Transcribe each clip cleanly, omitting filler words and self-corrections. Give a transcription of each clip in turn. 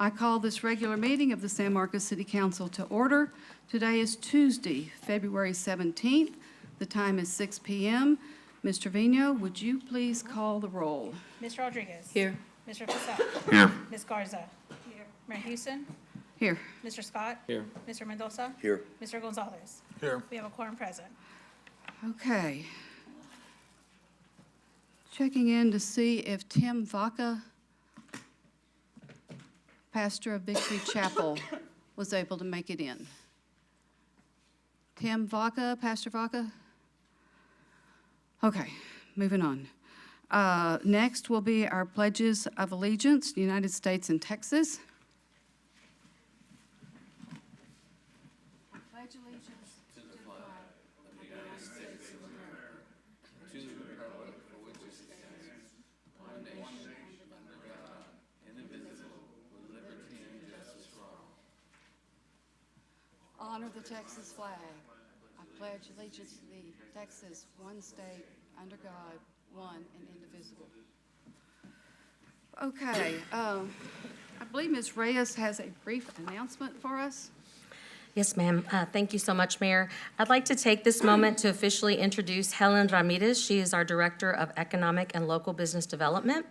I call this regular meeting of the San Marcos City Council to order. Today is Tuesday, February 17th. The time is 6 p.m. Ms. Trevino, would you please call the roll? Ms. Rodriguez. Here. Mr. Fasal. Here. Ms. Garza. Here. Mayor Houston. Here. Mr. Scott. Here. Mr. Mendoza. Here. Mr. Gonzalez. Here. We have a quorum present. Okay. Checking in to see if Tim Vaca, pastor of Victory Chapel, was able to make it in. Tim Vaca, Pastor Vaca? Okay, moving on. Next will be our pledges of allegiance, United States and Texas. Pledge allegiance to the flag of the United States of America, to the republic for which it stands, one nation, under God, indivisible, with liberty and justice for all. Honor the Texas flag. I pledge allegiance to thee, Texas, one state, under God, one and indivisible. Okay, I believe Ms. Reyes has a brief announcement for us. Yes, ma'am. Thank you so much, Mayor. I'd like to take this moment to officially introduce Helen Ramirez. She is our Director of Economic and Local Business Development.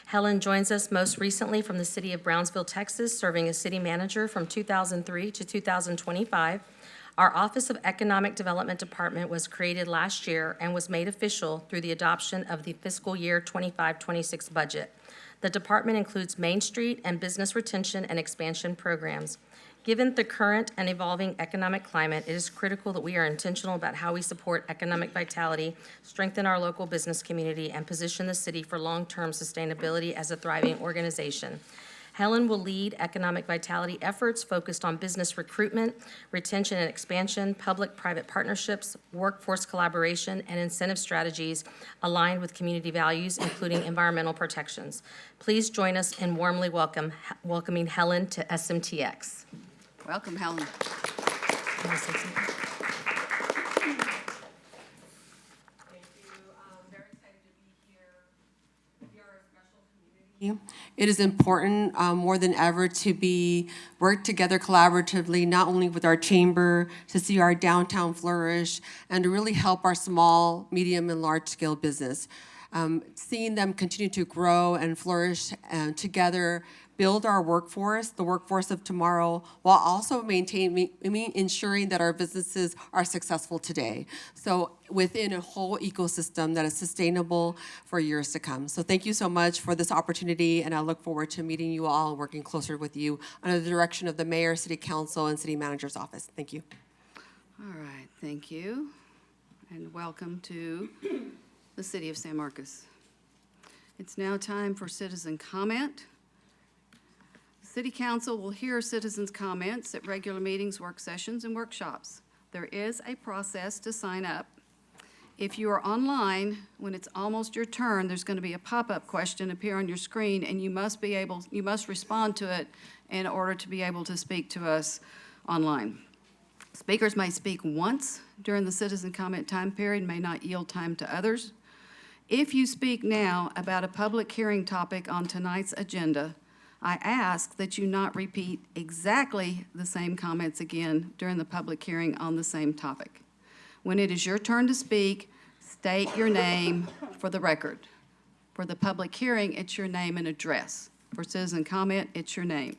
Helen joins us most recently from the city of Brownsville, Texas, serving as city manager from 2003 to 2025. Our Office of Economic Development Department was created last year and was made official through the adoption of the fiscal year 25-26 budget. The department includes Main Street and business retention and expansion programs. Given the current and evolving economic climate, it is critical that we are intentional about how we support economic vitality, strengthen our local business community, and position the city for long-term sustainability as a thriving organization. Helen will lead economic vitality efforts focused on business recruitment, retention and expansion, public-private partnerships, workforce collaboration, and incentive strategies aligned with community values, including environmental protections. Please join us in warmly welcoming Helen to SMTX. Welcome, Helen. Wanna say something? Thank you. Very excited to be here. We are a special community. It is important more than ever to work together collaboratively, not only with our chamber, to see our downtown flourish, and to really help our small, medium, and large-scale business. Seeing them continue to grow and flourish together, build our workforce, the workforce of tomorrow, while also ensuring that our businesses are successful today. So within a whole ecosystem that is sustainable for years to come. So thank you so much for this opportunity, and I look forward to meeting you all and working closer with you under the direction of the mayor, city council, and city manager's office. Thank you. All right, thank you, and welcome to the city of San Marcos. It's now time for citizen comment. City Council will hear citizens' comments at regular meetings, work sessions, and workshops. There is a process to sign up. If you are online, when it's almost your turn, there's going to be a pop-up question appear on your screen, and you must respond to it in order to be able to speak to us online. Speakers may speak once during the citizen comment time period, may not yield time to others. If you speak now about a public hearing topic on tonight's agenda, I ask that you not repeat exactly the same comments again during the public hearing on the same topic. When it is your turn to speak, state your name for the record. For the public hearing, it's your name and address. For citizen comment, it's your name.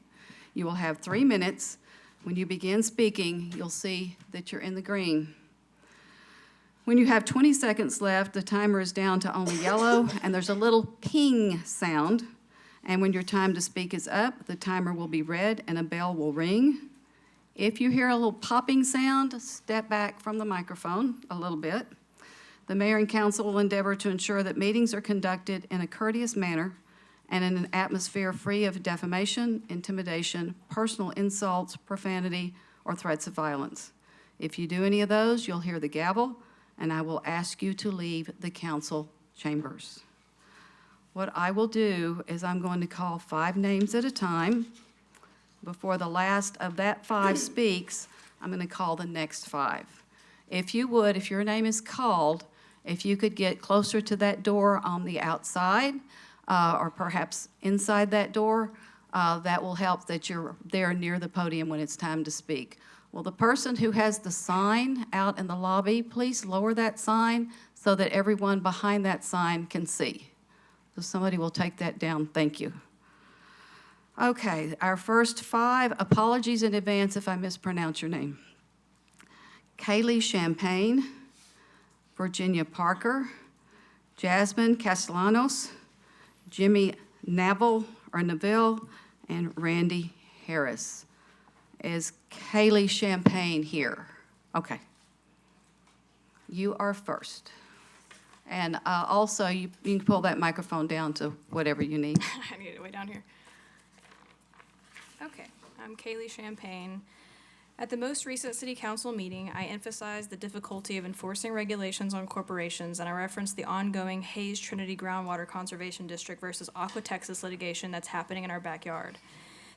You will have 3 minutes. When you begin speaking, you'll see that you're in the green. When you have 20 seconds left, the timer is down to only yellow, and there's a little ping sound. And when your time to speak is up, the timer will be red and a bell will ring. If you hear a little popping sound, step back from the microphone a little bit. The mayor and council will endeavor to ensure that meetings are conducted in a courteous manner and in an atmosphere free of defamation, intimidation, personal insults, profanity, or threats of violence. If you do any of those, you'll hear the gavel, and I will ask you to leave the council chambers. What I will do is I'm going to call 5 names at a time. Before the last of that 5 speaks, I'm going to call the next 5. If you would, if your name is called, if you could get closer to that door on the outside, or perhaps inside that door, that will help that you're there near the podium when it's time to speak. Will the person who has the sign out in the lobby, please lower that sign so that everyone behind that sign can see? So somebody will take that down, thank you. Okay, our first 5, apologies in advance if I mispronounce your name. Kaylee Champagne, Virginia Parker, Jasmine Castellanos, Jimmy Neville, and Randy Harris. Is Kaylee Champagne here? Okay. You are first. And also, you can pull that microphone down to whatever you need. I need it way down here. Okay, I'm Kaylee Champagne. At the most recent city council meeting, I emphasized the difficulty of enforcing regulations on corporations, and I referenced the ongoing Hayes Trinity Groundwater Conservation District versus Aqua Texas litigation that's happening in our backyard.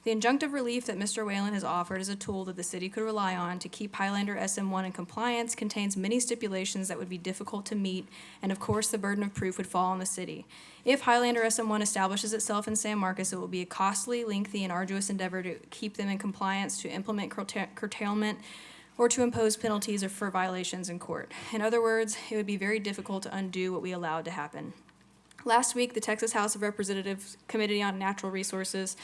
The injunctive relief that Mr. Whalen has offered as a tool that the city could rely on to keep Highlander SM1 in compliance contains many stipulations that would be difficult to meet, and of course, the burden of proof would fall on the city. If Highlander SM1 establishes itself in San Marcos, it will be a costly, lengthy, and arduous endeavor to keep them in compliance, to implement curtailment, or to impose penalties or for violations in court. In other words, it would be very difficult to undo what we allowed to happen. Last week, the Texas House of Representatives Committee on Natural Resources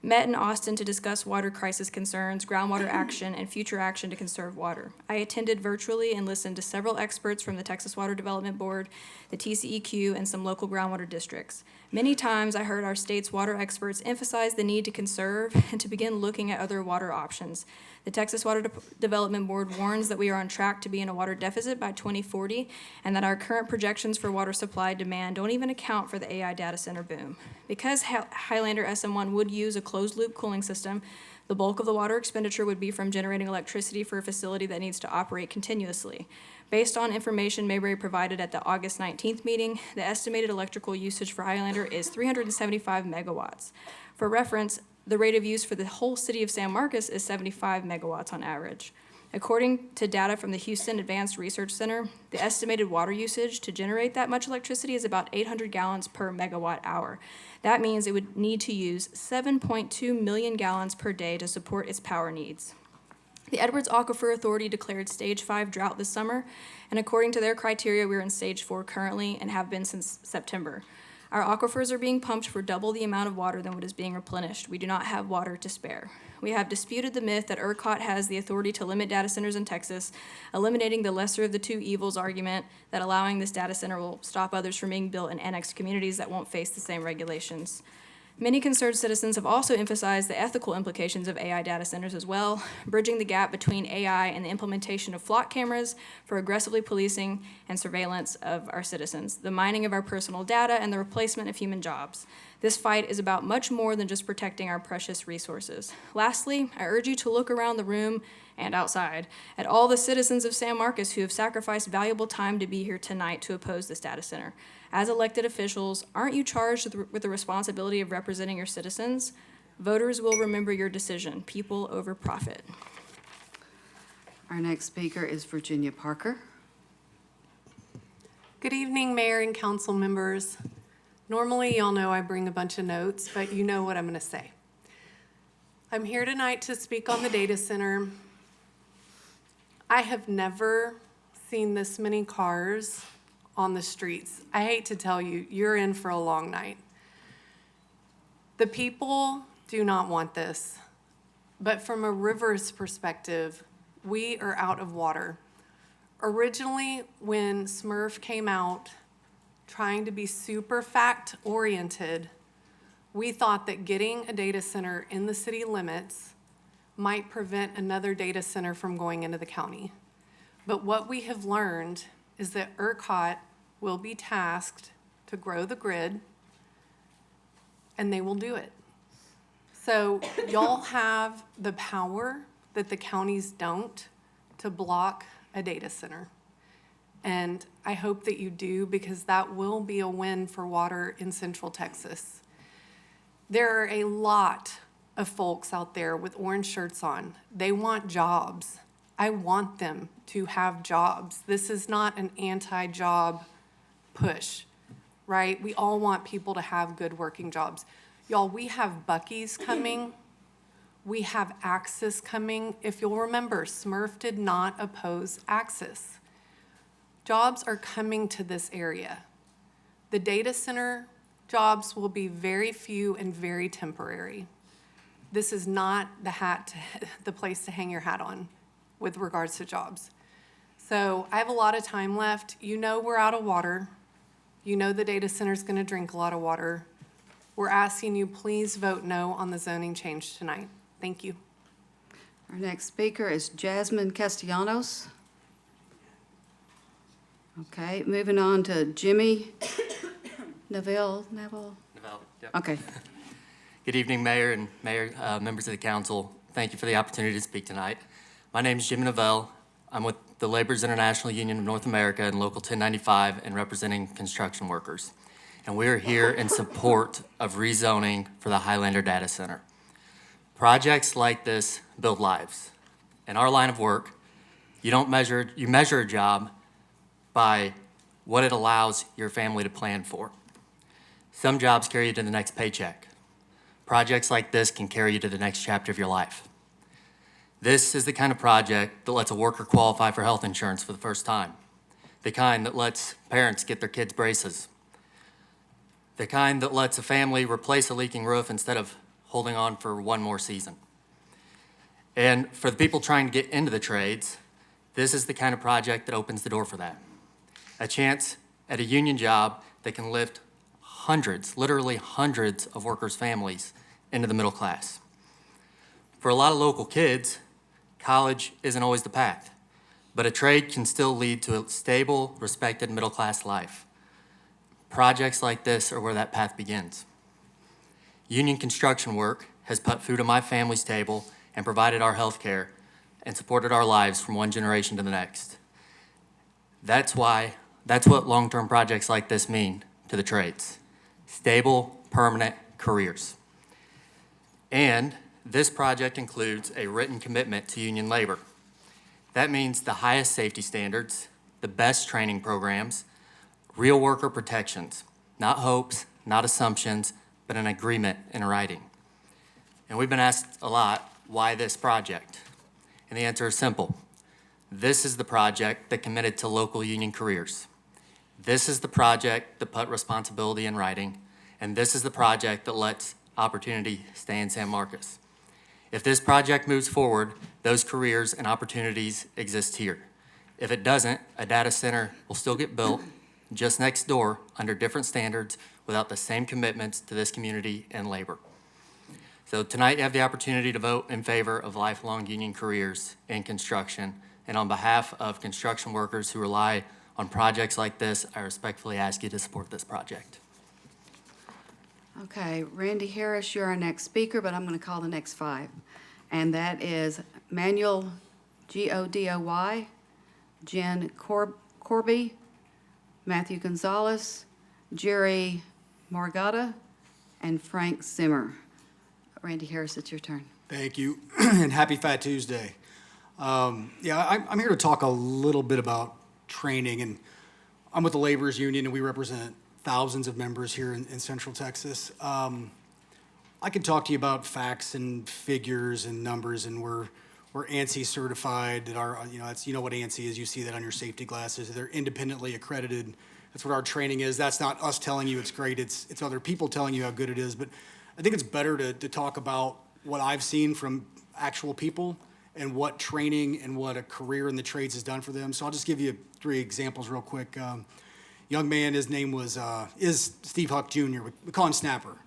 met in Austin to discuss water crisis concerns, groundwater action, and future action to conserve water. I attended virtually and listened to several experts from the Texas Water Development Board, the TCEQ, and some local groundwater districts. Many times I heard our state's water experts emphasize the need to conserve and to begin looking at other water options. The Texas Water Development Board warns that we are on track to be in a water deficit by 2040, and that our current projections for water supply demand don't even account for the AI data center boom. Because Highlander SM1 would use a closed-loop cooling system, the bulk of the water expenditure would be from generating electricity for a facility that needs to operate continuously. Based on information Mayberry provided at the August 19th meeting, the estimated electrical usage for Highlander is 375 megawatts. For reference, the rate of use for the whole city of San Marcos is 75 megawatts on average. According to data from the Houston Advanced Research Center, the estimated water usage to generate that much electricity is about 800 gallons per megawatt hour. That means it would need to use 7.2 million gallons per day to support its power needs. The Edwards Aquifer Authority declared Stage 5 drought this summer, and according to their criteria, we're in Stage 4 currently and have been since September. Our aquifers are being pumped for double the amount of water than what is being replenished. We do not have water to spare. We have disputed the myth that ERCOT has the authority to limit data centers in Texas, eliminating the lesser of the two evils argument that allowing this data center will stop others from being built in annexed communities that won't face the same regulations. Many concerned citizens have also emphasized the ethical implications of AI data centers as well, bridging the gap between AI and the implementation of flock cameras for aggressively policing and surveillance of our citizens, the mining of our personal data, and the replacement of human jobs. This fight is about much more than just protecting our precious resources. Lastly, I urge you to look around the room and outside at all the citizens of San Marcos who have sacrificed valuable time to be here tonight to oppose this data center. As elected officials, aren't you charged with the responsibility of representing your citizens? Voters will remember your decision, people over profit. Our next speaker is Virginia Parker. Good evening, Mayor and council members. Normally, y'all know I bring a bunch of notes, but you know what I'm going to say. I'm here tonight to speak on the data center. I have never seen this many cars on the streets. I hate to tell you, you're in for a long night. The people do not want this, but from a river's perspective, we are out of water. Originally, when Smurf came out trying to be super fact-oriented, we thought that getting a data center in the city limits might prevent another data center from going into the county. But what we have learned is that ERCOT will be tasked to grow the grid, and they will do it. So y'all have the power that the counties don't to block a data center. And I hope that you do, because that will be a win for water in Central Texas. There are a lot of folks out there with orange shirts on. They want jobs. I want them to have jobs. This is not an anti-job push, right? We all want people to have good working jobs. Y'all, we have Buc-ee's coming. We have Axis coming. If you'll remember, Smurf did not oppose Axis. Jobs are coming to this area. The data center jobs will be very few and very temporary. This is not the place to hang your hat on with regards to jobs. So I have a lot of time left. You know we're out of water. You know the data center's gonna drink a lot of water. We're asking you, please vote no on the zoning change tonight. Thank you. Our next speaker is Jasmine Castellanos. Okay, moving on to Jimmy Neville. Neville, yep. Okay, Good evening, Mayor and members of the council. Thank you for the opportunity to speak tonight. My name is Jim Neville. I'm with the Laborers International Union of North America and Local 1095 and representing construction workers. And we are here in support of rezoning for the Highlander Data Center. Projects like this build lives. In our line of work, you measure a job by what it allows your family to plan for. Some jobs carry you to the next paycheck. Projects like this can carry you to the next chapter of your life. This is the kind of project that lets a worker qualify for health insurance for the first time. The kind that lets parents get their kids braces. The kind that lets a family replace a leaking roof instead of holding on for one more season. And for the people trying to get into the trades, this is the kind of project that opens the door for that. A chance at a union job that can lift hundreds, literally hundreds of workers' families into the middle class. For a lot of local kids, college isn't always the path, but a trade can still lead to a stable, respected middle-class life. Projects like this are where that path begins. Union construction work has put food on my family's table and provided our health care and supported our lives from one generation to the next. That's what long-term projects like this mean to the trades. Stable, permanent careers. And this project includes a written commitment to union labor. That means the highest safety standards, the best training programs, real worker protections, not hopes, not assumptions, but an agreement in writing. And we've been asked a lot, why this project? And the answer is simple. This is the project that committed to local union careers. This is the project that put responsibility in writing, and this is the project that lets opportunity stay in San Marcos. If this project moves forward, those careers and opportunities exist here. If it doesn't, a data center will still get built just next door under different standards without the same commitments to this community and labor. So tonight you have the opportunity to vote in favor of lifelong union careers in construction. And on behalf of construction workers who rely on projects like this, I respectfully ask you to support this project. okay, Randy Harris, you're our next speaker, but I'm gonna call the next five. And that is Manuel, Godoy, Jen Corby, Matthew Gonzalez, Jerry Margada, and Frank Zimmer. Randy Harris, it's your turn. Thank you, and happy Fat Tuesday. I'm here to talk a little bit about training, and I'm with the Laborers Union, and we represent thousands of members here in Central Texas. I can talk to you about facts and figures and numbers, and we're ANSI certified. That our, that's, what ANSI is. You see that on your safety glasses. They're independently accredited. That's what our training is. That's not us telling you it's great. It's other people telling you how good it is. But I think it's better to talk about what I've seen from actual people and what training and what a career in the trades has done for them. So I'll just give you 3 examples real quick. Young man, his name is Steve Huck Jr. We call him Snapper.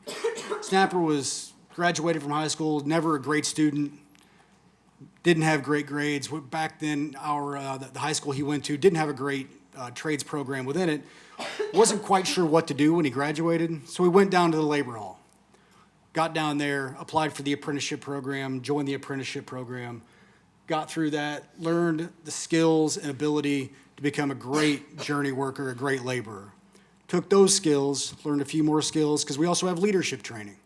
Snapper was graduated from high school, never a great student, didn't have great grades. Back then, the high school he went to didn't have a great trades program within it. Wasn't quite sure what to do when he graduated, so he went down to the labor hall. Got down there, applied for the apprenticeship program, joined the apprenticeship program, got through that, learned the skills and ability to become a great journey worker, a great laborer. Took those skills, learned a few more skills, because we also have leadership training.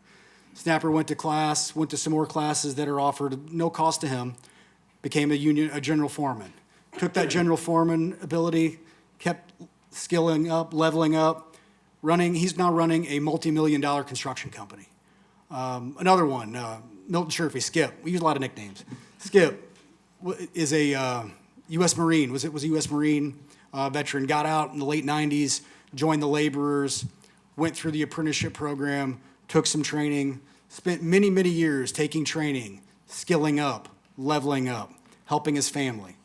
Snapper went to class, went to some more classes that are offered no cost to him, became a general foreman. Took that general foreman ability, kept skilling up, leveling up, he's now running a multi-million-dollar construction company. Another one, Milton Sherfy, Skip. We use a lot of nicknames. Skip is a U.S. Marine, was a U.S. Marine veteran, got out in the late 90s, joined the laborers, went through the apprenticeship program, took some training, spent many, many years taking training, skilling up, leveling up, helping his family.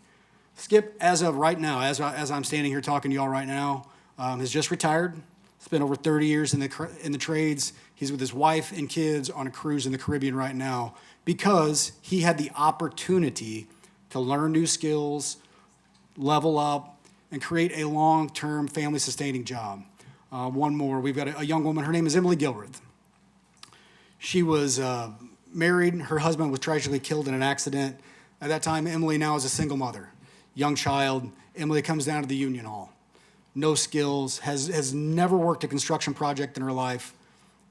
Skip, as of right now, as I'm standing here talking to y'all right now, has just retired. Spent over 30 years in the trades. He's with his wife and kids on a cruise in the Caribbean right now because he had the opportunity to learn new skills, level up, and create a long-term family-sustaining job. One more, we've got a young woman, her name is Emily Gilreath. She was married, her husband was tragically killed in an accident. At that time, Emily now is a single mother, young child. Emily comes down to the Union Hall. No skills, has never worked a construction project in her life.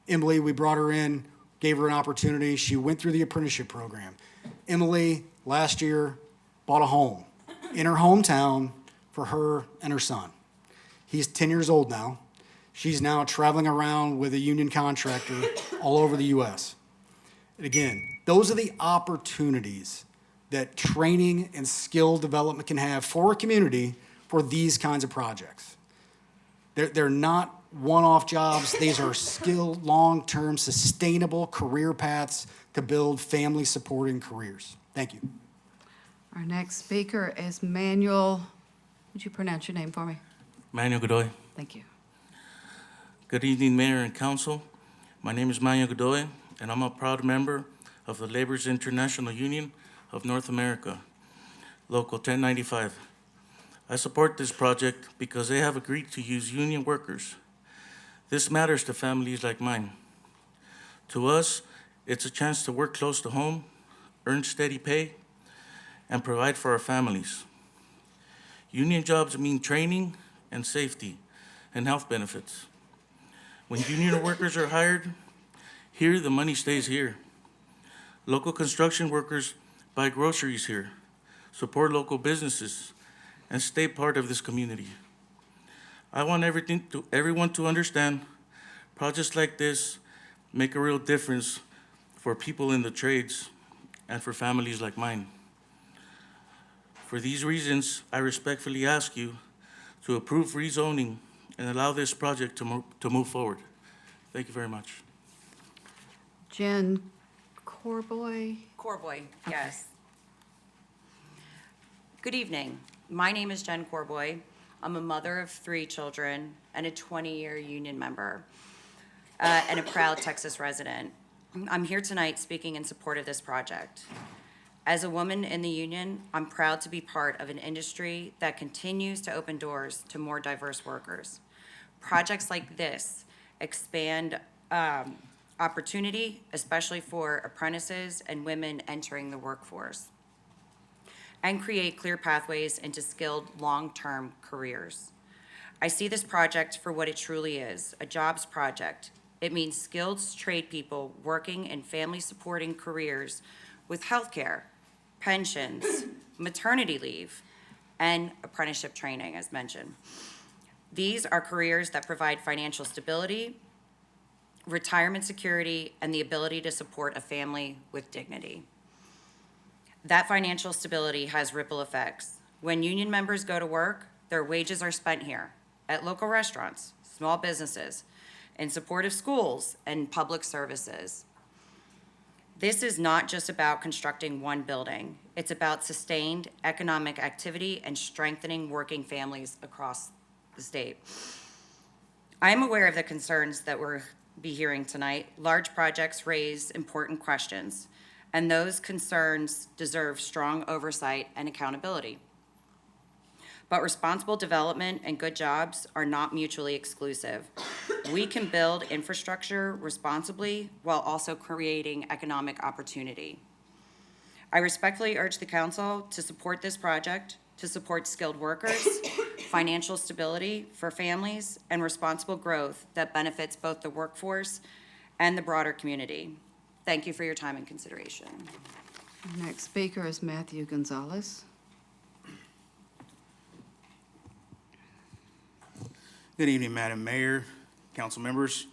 Emily, we brought her in, gave her an opportunity. She went through the apprenticeship program. Emily, last year, bought a home in her hometown for her and her son. He's 10 years old now. She's now traveling around with a union contractor all over the U.S. And again, those are the opportunities that training and skill development can have for a community for these kinds of projects. They're not one-off jobs. These are skilled, long-term, sustainable career paths to build family-supporting careers. Thank you. Our next speaker is Manuel. Would you pronounce your name for me? Manuel Godoy. Thank you. Good evening, Mayor and Council. My name is Manuel Godoy, and I'm a proud member of the Laborers International Union of North America, Local 1095. I support this project because they have agreed to use union workers. This matters to families like mine. To us, it's a chance to work close to home, earn steady pay, and provide for our families. Union jobs mean training and safety and health benefits. When union workers are hired, here the money stays here. Local construction workers buy groceries here, support local businesses, and stay part of this community. I want everyone to understand projects like this make a real difference for people in the trades and for families like mine. For these reasons, I respectfully ask you to approve rezoning and allow this project to move forward. Thank you very much. Jen Corboy. Corboy, yes. Good evening. My name is Jen Corboy. I'm a mother of 3 children and a 20-year union member and a proud Texas resident. I'm here tonight speaking in support of this project. As a woman in the union, I'm proud to be part of an industry that continues to open doors to more diverse workers. Projects like this expand opportunity, especially for apprentices and women entering the workforce, and create clear pathways into skilled long-term careers. I see this project for what it truly is, a jobs project. It means skilled trade people working in family-supporting careers with healthcare, pensions, maternity leave, and apprenticeship training, as mentioned. These are careers that provide financial stability, retirement security, and the ability to support a family with dignity. That financial stability has ripple effects. When union members go to work, their wages are spent here, at local restaurants, small businesses, in support of schools and public services. This is not just about constructing one building. It's about sustained economic activity and strengthening working families across the state. I am aware of the concerns that we'll be hearing tonight. Large projects raise important questions, and those concerns deserve strong oversight and accountability. But responsible development and good jobs are not mutually exclusive. We can build infrastructure responsibly while also creating economic opportunity. I respectfully urge the council to support this project, to support skilled workers, financial stability for families, and responsible growth that benefits both the workforce and the broader community. Thank you for your time and consideration. Our next speaker is Matthew Gonzalez. Good evening, Madam Mayor, council members.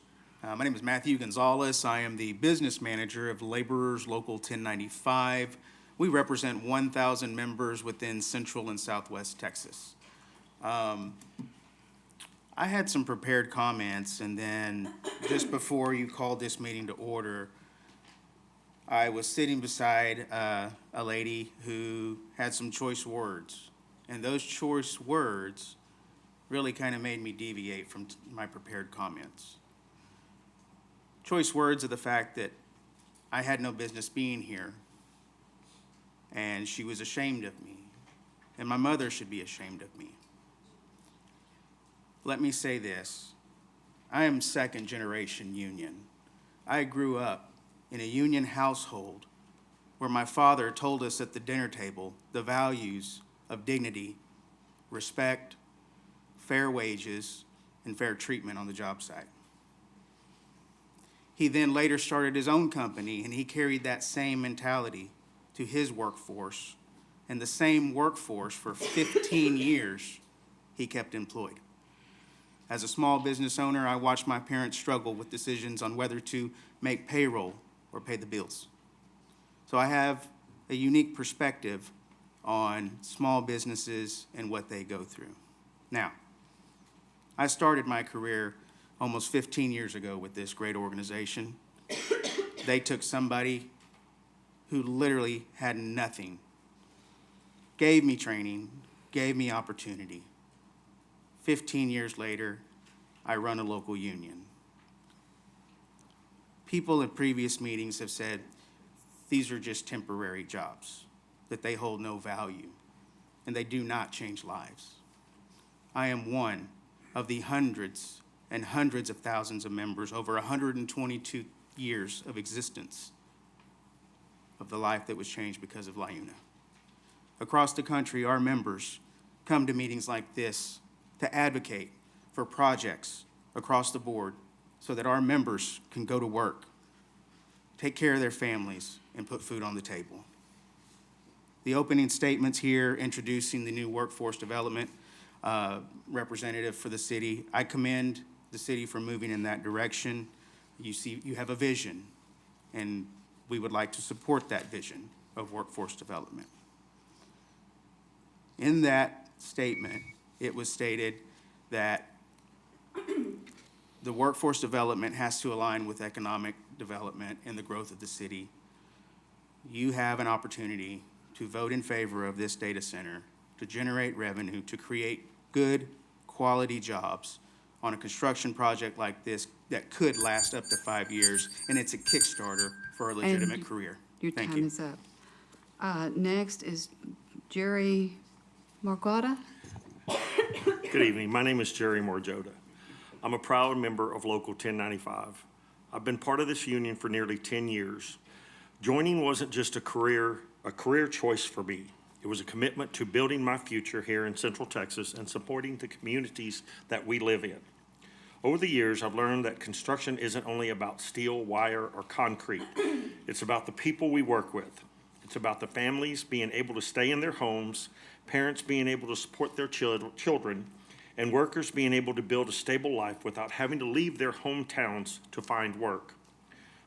My name is Matthew Gonzalez. I am the business manager of Laborers Local 1095. We represent 1,000 members within Central and Southwest Texas. I had some prepared comments, and then just before you called this meeting to order, I was sitting beside a lady who had some choice words. And those choice words really kind of made me deviate from my prepared comments. Choice words of the fact that I had no business being here, and she was ashamed of me, and my mother should be ashamed of me. Let me say this. I am second generation union. I grew up in a union household where my father told us at the dinner table the values of dignity, respect, fair wages, and fair treatment on the job site. He then later started his own company, and he carried that same mentality to his workforce, and the same workforce for 15 years he kept employed. As a small business owner, I watched my parents struggle with decisions on whether to make payroll or pay the bills. So I have a unique perspective on small businesses and what they go through. Now, I started my career almost 15 years ago with this great organization. They took somebody who literally had nothing, gave me training, gave me opportunity. 15 years later, I run a local union. People in previous meetings have said these are just temporary jobs, that they hold no value, and they do not change lives. I am one of the hundreds and hundreds of thousands of members over 122 years of existence of the life that was changed because of LIUNA. Across the country, our members come to meetings like this to advocate for projects across the board so that our members can go to work, take care of their families, and put food on the table. The opening statements here introducing the new workforce development representative for the city, I commend the city for moving in that direction. You have a vision, and we would like to support that vision of workforce development. In that statement, it was stated that the workforce development has to align with economic development and the growth of the city. You have an opportunity to vote in favor of this data center, to generate revenue, to create good quality jobs on a construction project like this that could last up to 5 years, and it's a Kickstarter for a legitimate career. Your Thank time you. is up. Next is Jerry Margota. Good evening. My name is Jerry Morjota. I'm a proud member of Local 1095. I've been part of this union for nearly 10 years. Joining wasn't just a career choice for me. It was a commitment to building my future here in Central Texas and supporting the communities that we live in. Over the years, I've learned that construction isn't only about steel, wire, or concrete. It's about the people we work with. It's about the families being able to stay in their homes, parents being able to support their children, and workers being able to build a stable life without having to leave their hometowns to find work.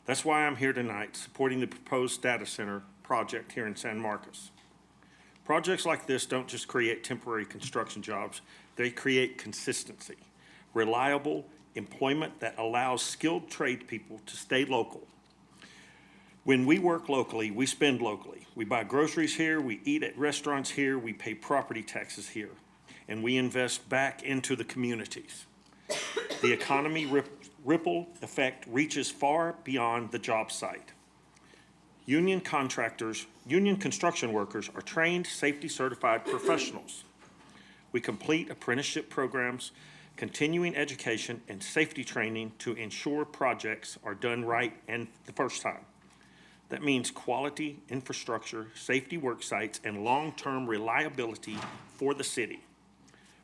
That's why I'm here tonight supporting the proposed data center project here in San Marcos. Projects like this don't just create temporary construction jobs, they create consistency, reliable employment that allows skilled trade people to stay local. When we work locally, we spend locally. We buy groceries here, we eat at restaurants here, we pay property taxes here, and we invest back into the communities. The economy ripple effect reaches far beyond the job site. Union construction workers are trained, safety-certified professionals. We complete apprenticeship programs, continuing education, and safety training to ensure projects are done right and the first time. That means quality infrastructure, safety work sites, and long-term reliability for the city.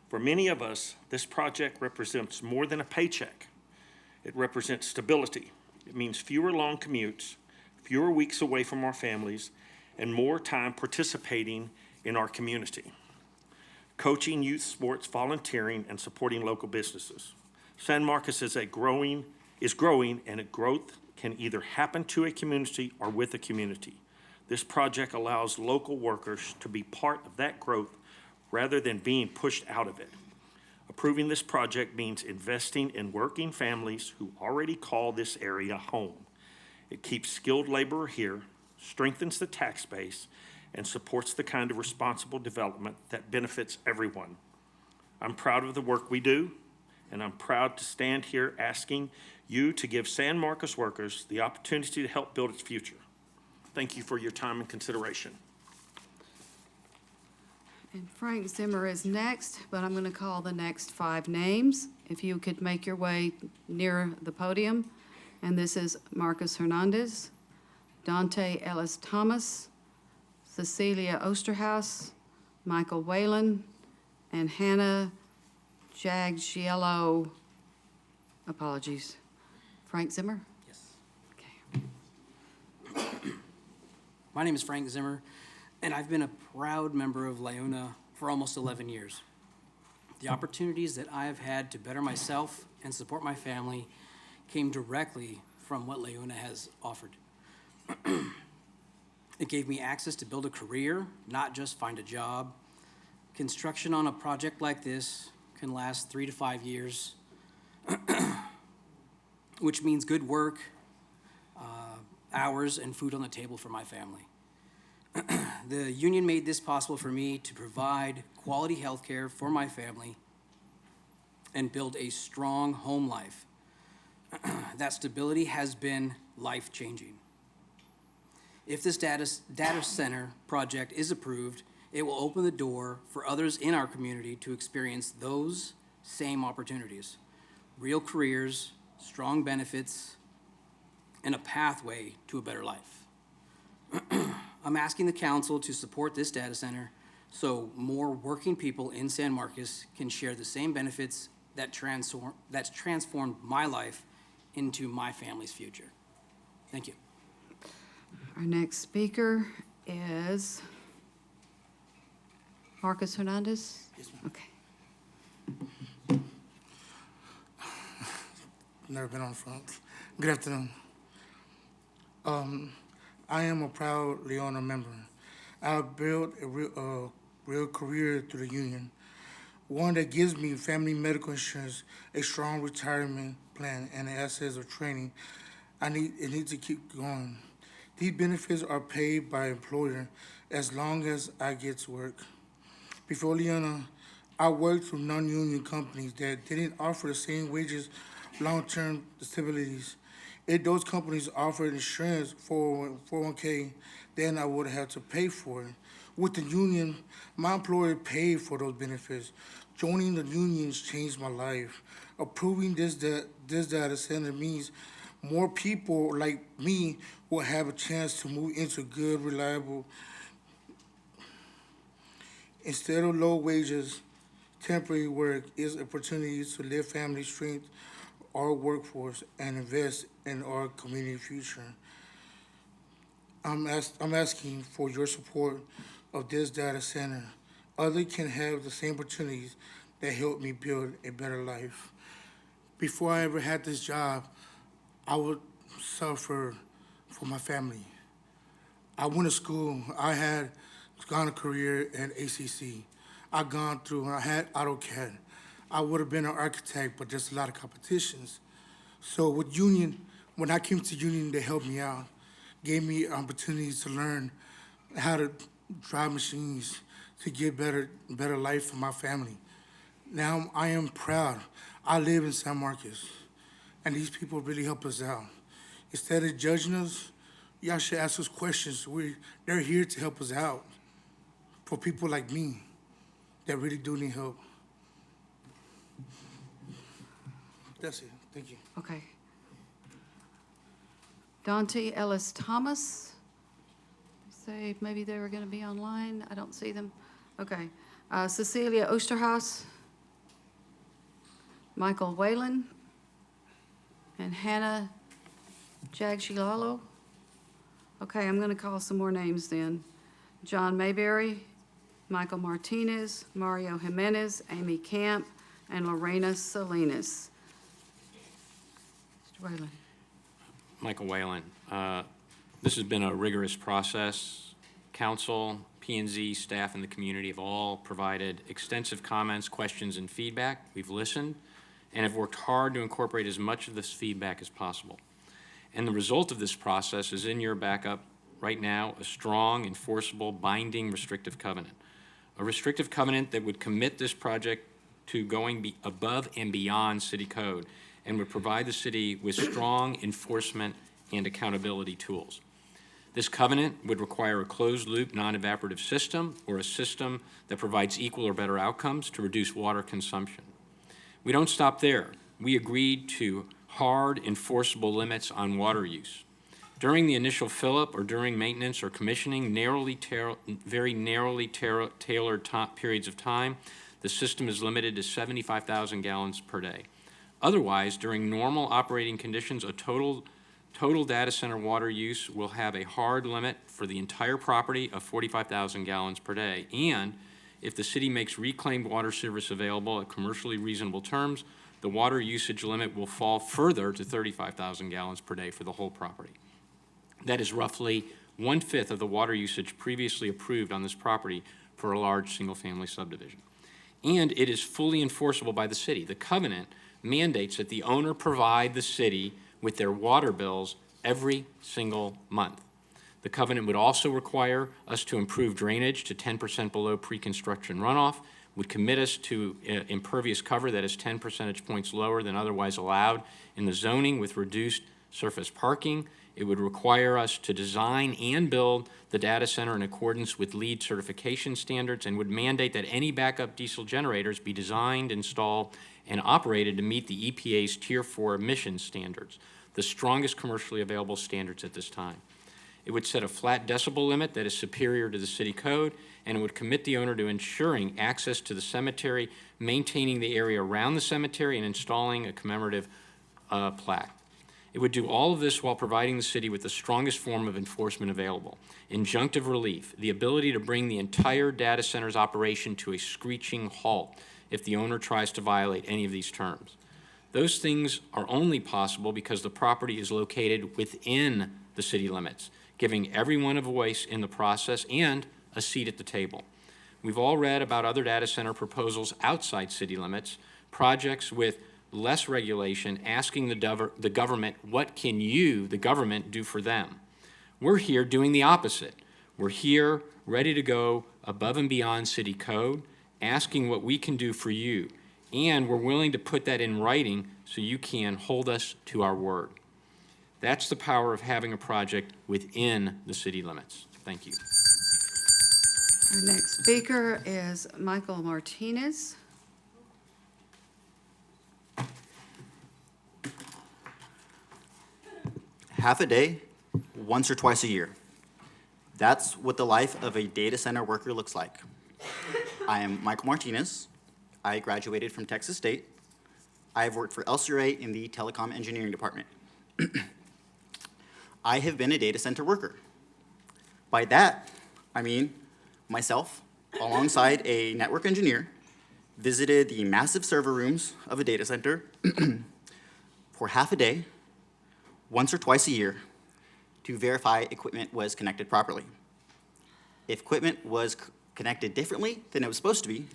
For many of us, this project represents more than a paycheck. It represents stability. It means fewer long commutes, fewer weeks away from our families, and more time participating in our community. Coaching youth sports, volunteering, and supporting local businesses. San Marcos is is growing, and growth can either happen to a community or with a community. This project allows local workers to be part of that growth rather than being pushed out of it. Approving this project means investing in working families who already call this area home. It keeps skilled labor here, strengthens the tax base, and supports the kind of responsible development that benefits everyone. I'm proud of the work we do, and I'm proud to stand here asking you to give San Marcos workers the opportunity to help build its future. Thank you for your time and consideration. And Frank Zimmer is next, but I'm going to call the next 5 names. If you could make your way near the podium. And this is Marcus Hernandez, Dante Ellis Thomas, Cecilia Osterhaus, Michael Whalen, and Hannah Jaggiello. Apologies. Frank Zimmer? Yes. Okay. My name is Frank Zimmer, and I've been a proud member of LiUNA for almost 11 years. The opportunities that I have had to better myself and support my family came directly from what LiUNA has offered. It gave me access to build a career, not just find a job. Construction on a project like this can last 3 to 5 years, which means good work, hours, and food on the table for my family. The union made this possible for me to provide quality health care for my family and build a strong home life. That stability has been life-changing. If this data center project is approved, it will open the door for others in our community to experience those same opportunities. Real careers, strong benefits, and a pathway to a better life. I'm asking the council to support this data center so more working people in San Marcos can share the same benefits that's transformed my life into my family's future. Thank you. Our next speaker is Marcus Hernandez? Yes, ma'am. Okay. Never been on front. Good afternoon. I am a proud LiUNA member. I've built a real career through the union, one that gives me family medical insurance, a strong retirement plan, and the assets of training. It needs to keep going. These benefits are paid by employer as long as I get to work. Before LiUNA, I worked through non-union companies that didn't offer the same wages, long-term stabilities. If those companies offered insurance for 401k, then I would have to pay for it. With the union, my employer paid for those benefits. Joining the unions changed my life. Approving this data center means more people like me will have a chance to move into good, reliable, instead of low wages, temporary work is opportunities to live family strength, our workforce, and invest in our community future. I'm asking for your support of this data center. Others can have the same opportunities that helped me build a better life. Before I ever had this job, I would suffer for my family. I went to school. I had gone a career at ACC. I had AutoCAD. I would have been an architect, but there's a lot of competitions. So with union, when I came to union, they helped me out, gave me opportunities to learn how to drive machines to get better life for my family. Now I am proud. I live in San Marcos, and these people really help us out. Instead of judging us, y'all should ask us questions. They're here to help us out for people like me that really do need help. That's it. Thank you. Okay. Dante Ellis Thomas. Say maybe they were going to be online. I don't see them. Okay. Cecilia Osterhaus, Michael Whalen, and Hannah Jaggiello. Okay, I'm going to call some more names then. John Mayberry, Michael Martinez, Mario Jimenez, Amy Camp, and Lorena Salinas. Mr. Wayland. Michael Whalen. This has been a rigorous process. Council, P&Z, staff, and the community have all provided extensive comments, questions, and feedback. We've listened and have worked hard to incorporate as much of this feedback as possible. And the result of this process is in your backup right now, a strong, enforceable, binding restrictive covenant. A restrictive covenant that would commit this project to going above and beyond city code and would provide the city with strong enforcement and accountability tools. This covenant would require a closed-loop, non-evaporative system or a system that provides equal or better outcomes to reduce water consumption. We don't stop there. We agreed to hard, enforceable limits on water use. During the initial fill-up or during maintenance or commissioning, very narrowly tailored periods of time, the system is limited to 75,000 gallons per day. Otherwise, during normal operating conditions, a total data center water use will have a hard limit for the entire property of 45,000 gallons per day. And if the city makes reclaimed water service available at commercially reasonable terms, the water usage limit will fall further to 35,000 gallons per day for the whole property. That is roughly 1/5 of the water usage previously approved on this property for a large single-family subdivision. And it is fully enforceable by the city. The covenant mandates that the owner provide the city with their water bills every single month. The covenant would also require us to improve drainage to 10% below pre-construction runoff, would commit us to impervious cover that is 10 percentage points lower than otherwise allowed in the zoning with reduced surface parking. It would require us to design and build the data center in accordance with LEED certification standards and would mandate that any backup diesel generators be designed, installed, and operated to meet the EPA's Tier 4 emission standards, the strongest commercially available standards at this time. It would set a flat decibel limit that is superior to the city code, and it would commit the owner to ensuring access to the cemetery, maintaining the area around the cemetery, and installing a commemorative plaque. It would do all of this while providing the city with the strongest form of enforcement available, injunctive relief, the ability to bring the entire data center's operation to a screeching halt if the owner tries to violate any of these terms. Those things are only possible because the property is located within the city limits, giving everyone a voice in the process and a seat at the table. We've all read about other data center proposals outside city limits, projects with less regulation, asking the government, what can you, the government, do for them? We're here doing the opposite. We're here ready to go above and beyond city code, asking what we can do for you. And we're willing to put that in writing so you can hold us to our word. That's the power of having a project within the city limits. Thank you. Our next speaker is Michael Martinez. Half a day, once or twice a year. That's what the life of a data center worker looks like. I am Michael Martinez. I graduated from Texas State. I have worked for LCRA in the telecom engineering department. I have been a data center worker. By that, I mean myself, alongside a network engineer, visited the massive server rooms of a data center for half a day, once or twice a year, to verify equipment was connected properly. If equipment was connected differently than it was supposed to be,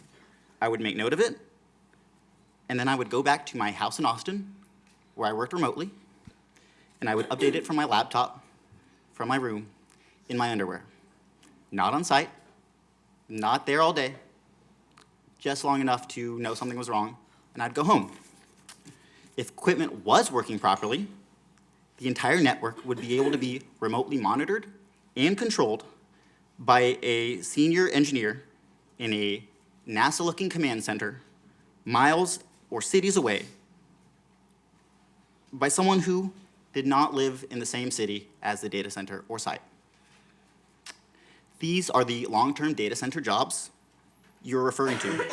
I would make note of it, and then I would go back to my house in Austin, where I worked remotely, and I would update it from my laptop, from my room, in my underwear. Not on site, not there all day, just long enough to know something was wrong, and I'd go home. If equipment was working properly, the entire network would be able to be remotely monitored and controlled by a senior engineer in a NASA-looking command center, miles or cities away, by someone who did not live in the same city as the data center or site. These are the long-term data center jobs you're referring to.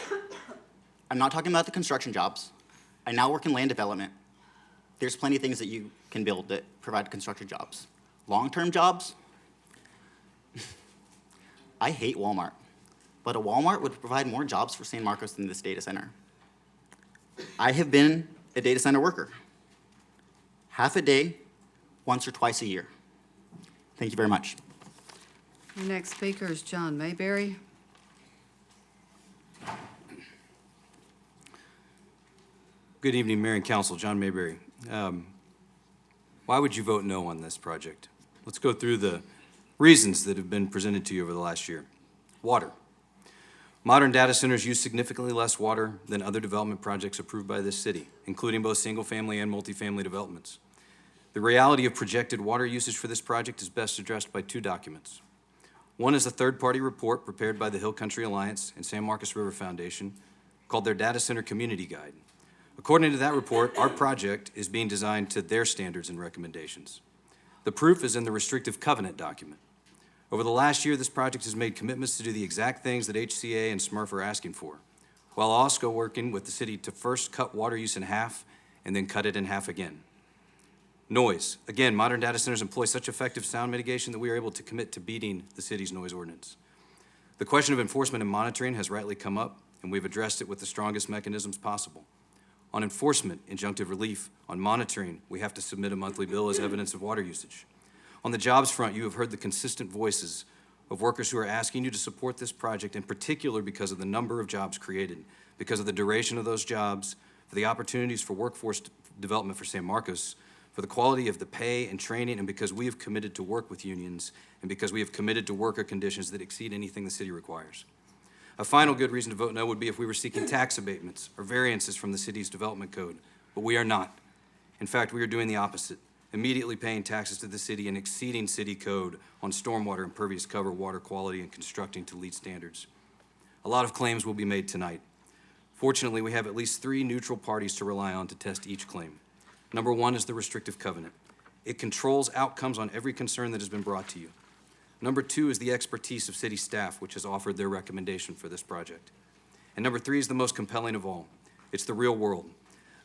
I'm not talking about the construction jobs. I now work in land development. There's plenty of things that you can build that provide construction jobs. Long-term jobs, I hate Walmart, but a Walmart would provide more jobs for San Marcos than this data center. I have been a data center worker. half a day, once or twice a year. Thank you very much. Our next speaker is John Mayberry. Good evening, Mayor and Council. John Mayberry. Why would you vote no on this project? Let's go through the reasons that have been presented to you over the last year. Water. Modern data centers use significantly less water than other development projects approved by this city, including both single-family and multifamily developments. The reality of projected water usage for this project is best addressed by two documents. One is a third-party report prepared by the Hill Country Alliance and San Marcos River Foundation called their Data Center Community Guide. According to that report, our project is being designed to their standards and recommendations. The proof is in the restrictive covenant document. Over the last year, this project has made commitments to do the exact things that HCA and SMRF are asking for, while also working with the city to first cut water use in half and then cut it in half again. Noise. Again, modern data centers employ such effective sound mitigation that we are able to commit to beating the city's noise ordinance. The question of enforcement and monitoring has rightly come up, and we've addressed it with the strongest mechanisms possible. On enforcement, injunctive relief. On monitoring, we have to submit a monthly bill as evidence of water usage. On the jobs front, you have heard the consistent voices of workers who are asking you to support this project, in particular because of the number of jobs created, because of the duration of those jobs, for the opportunities for workforce development for San Marcos, for the quality of the pay and training, and because we have committed to work with unions, and because we have committed to worker conditions that exceed anything the city requires. A final good reason to vote no would be if we were seeking tax abatements or variances from the city's development code, but we are not. In fact, we are doing the opposite, immediately paying taxes to the city and exceeding city code on stormwater, impervious cover, water quality, and constructing to LEED standards. A lot of claims will be made tonight. Fortunately, we have at least 3 neutral parties to rely on to test each claim. Number 1 is the restrictive covenant. It controls outcomes on every concern that has been brought to you. Number 2 is the expertise of city staff, which has offered their recommendation for this project. And number 3 is the most compelling of all. It's the real world.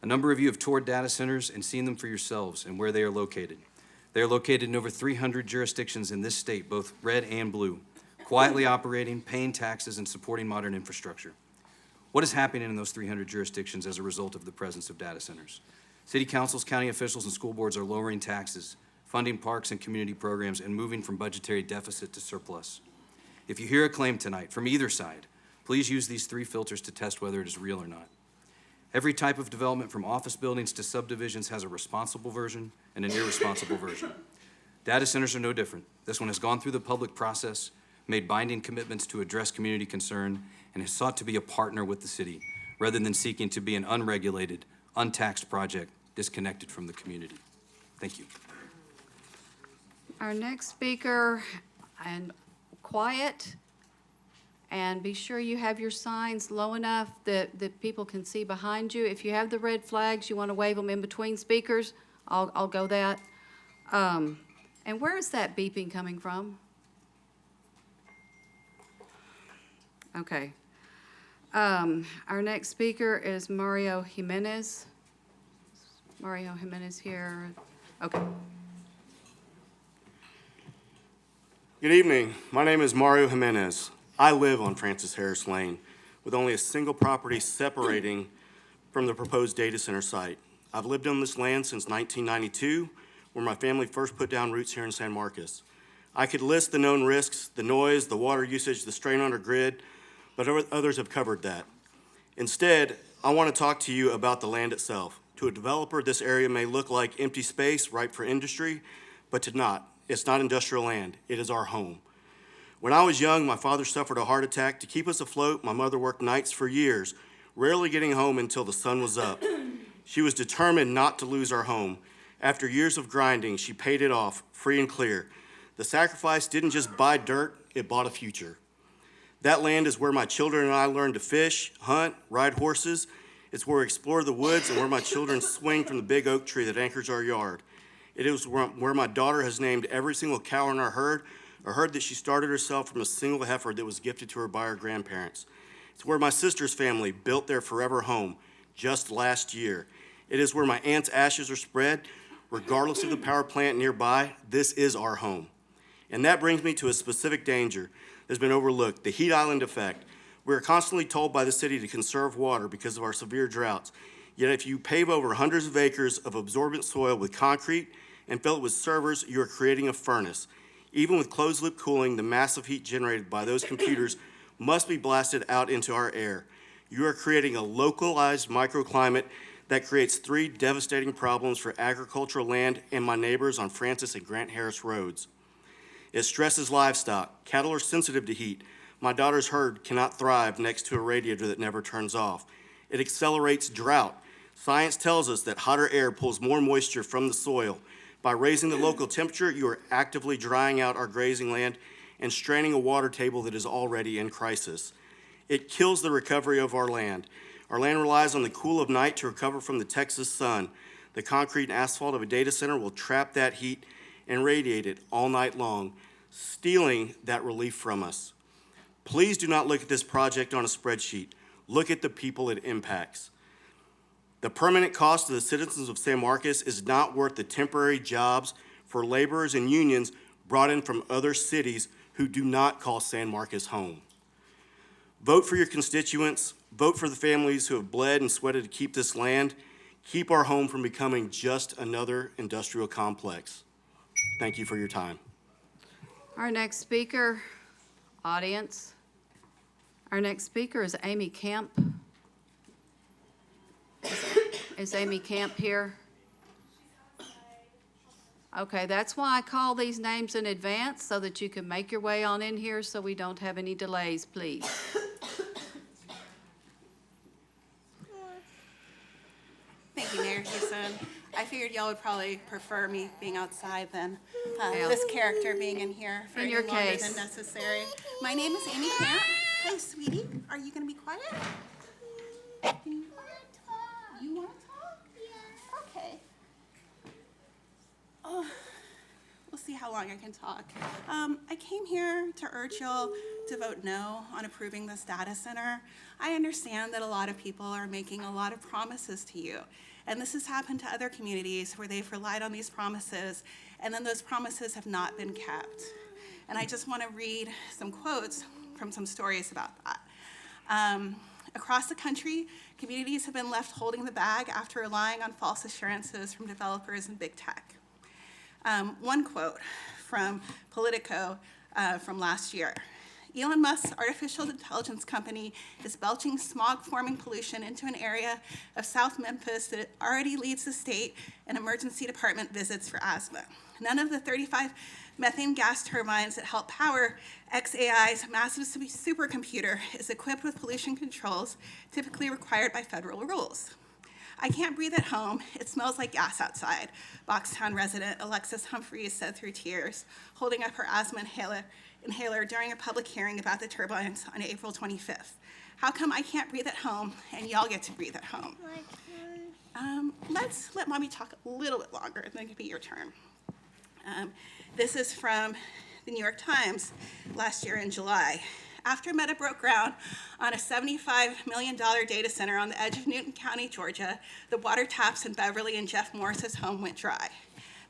A number of you have toured data centers and seen them for yourselves and where they are located. They are located in over 300 jurisdictions in this state, both red and blue, quietly operating, paying taxes, and supporting modern infrastructure. What is happening in those 300 jurisdictions as a result of the presence of data centers? City councils, county officials, and school boards are lowering taxes, funding parks and community programs, and moving from budgetary deficit to surplus. If you hear a claim tonight from either side, please use these 3 filters to test whether it is real or not. Every type of development from office buildings to subdivisions has a responsible version and an irresponsible version. Data centers are no different. This one has gone through the public process, made binding commitments to address community concern, and has sought to be a partner with the city, rather than seeking to be an unregulated, untaxed project disconnected from the community. Thank you. Our next speaker, and quiet, and be sure you have your signs low enough that people can see behind you. If you have the red flags, you want to wave them in between speakers, I'll go that. And where is that beeping coming from? Okay. Our next speaker is Mario Jimenez. Mario Jimenez here. Okay. Good evening. My name is Mario Jimenez. I live on Francis Harris Lane with only a single property separating from the proposed data center site. I've lived on this land since 1992, where my family first put down roots here in San Marcos. I could list the known risks, the noise, the water usage, the strain on our grid, but others have covered that. Instead, I want to talk to you about the land itself. To a developer, this area may look like empty space ripe for industry, but to not. It's not industrial land. It is our home. When I was young, my father suffered a heart attack. To keep us afloat, my mother worked nights for years, rarely getting home until the sun was up. She was determined not to lose our home. After years of grinding, she paid it off, free and clear. The sacrifice didn't just buy dirt, it bought a future. That land is where my children and I learned to fish, hunt, ride horses. It's where we explore the woods and where my children swing from the big oak tree that anchors our yard. It is where my daughter has named every single cow in our herd, a herd that she started herself from a single heifer that was gifted to her by her grandparents. It's where my sister's family built their forever home just last year. It is where my aunt's ashes are spread. Regardless of the power plant nearby, this is our home. And that brings me to a specific danger that's been overlooked, the heat island effect. We are constantly told by the city to conserve water because of our severe droughts. Yet if you pave over hundreds of acres of absorbent soil with concrete and fill it with servers, you are creating a furnace. Even with closed-loop cooling, the massive heat generated by those computers must be blasted out into our air. You are creating a localized microclimate that creates 3 devastating problems for agricultural land and my neighbors on Francis and Grant Harris roads. It stresses livestock. Cattle are sensitive to heat. My daughter's herd cannot thrive next to a radiator that never turns off. It accelerates drought. Science tells us that hotter air pulls more moisture from the soil. By raising the local temperature, you are actively drying out our grazing land and straining a water table that is already in crisis. It kills the recovery of our land. Our land relies on the cool of night to recover from the Texas sun. The concrete and asphalt of a data center will trap that heat and radiate it all night long, stealing that relief from us. Please do not look at this project on a spreadsheet. Look at the people it impacts. The permanent cost to the citizens of San Marcos is not worth the temporary jobs for laborers and unions brought in from other cities who do not call San Marcos home. Vote for your constituents. Vote for the families who have bled and sweated to keep this land. Keep our home from becoming just another industrial complex. Thank you for your time. Our next speaker, audience. Our next speaker is Amy Camp. Is Amy Camp here? Okay, that's why I call these names in advance, so that you can make your way on in here so we don't have any delays, please. Thank you, Mayor Houston. I figured y'all would probably prefer me being outside than Yeah. this character being in here for In any your longer case. than necessary. My name is Amy Camp. Hey, sweetie, are you gonna be quiet? You wanna talk? Yeah. Okay. Oh, we'll see how long I can talk. I came here to urge y'all to vote no on approving this data center. I understand that a lot of people are making a lot of promises to you. And this has happened to other communities where they've relied on these promises, and then those promises have not been kept. And I just want to read some quotes from some stories about that. Across the country, communities have been left holding the bag after relying on false assurances from developers and big tech. One quote from Politico from last year. Elon Musk's artificial intelligence company is belching smog-forming pollution into an area of South Memphis that already leads the state in emergency department visits for asthma. None of the 35 methane gas turbines that help power xAI's massive supercomputer is equipped with pollution controls typically required by federal rules. I can't breathe at home. It smells like gas outside, Boxtown resident Alexis Humphreys said through tears, holding up her asthma inhaler during a public hearing about the turbines on April 25th. How come I can't breathe at home and y'all get to breathe at home? Let's let mommy talk a little bit longer, then it'll be your turn. This is from the New York Times last year in July. After Meta broke ground on a $75 million data center on the edge of Newton County, Georgia, the water taps in Beverly and Jeff Morris's home went dry.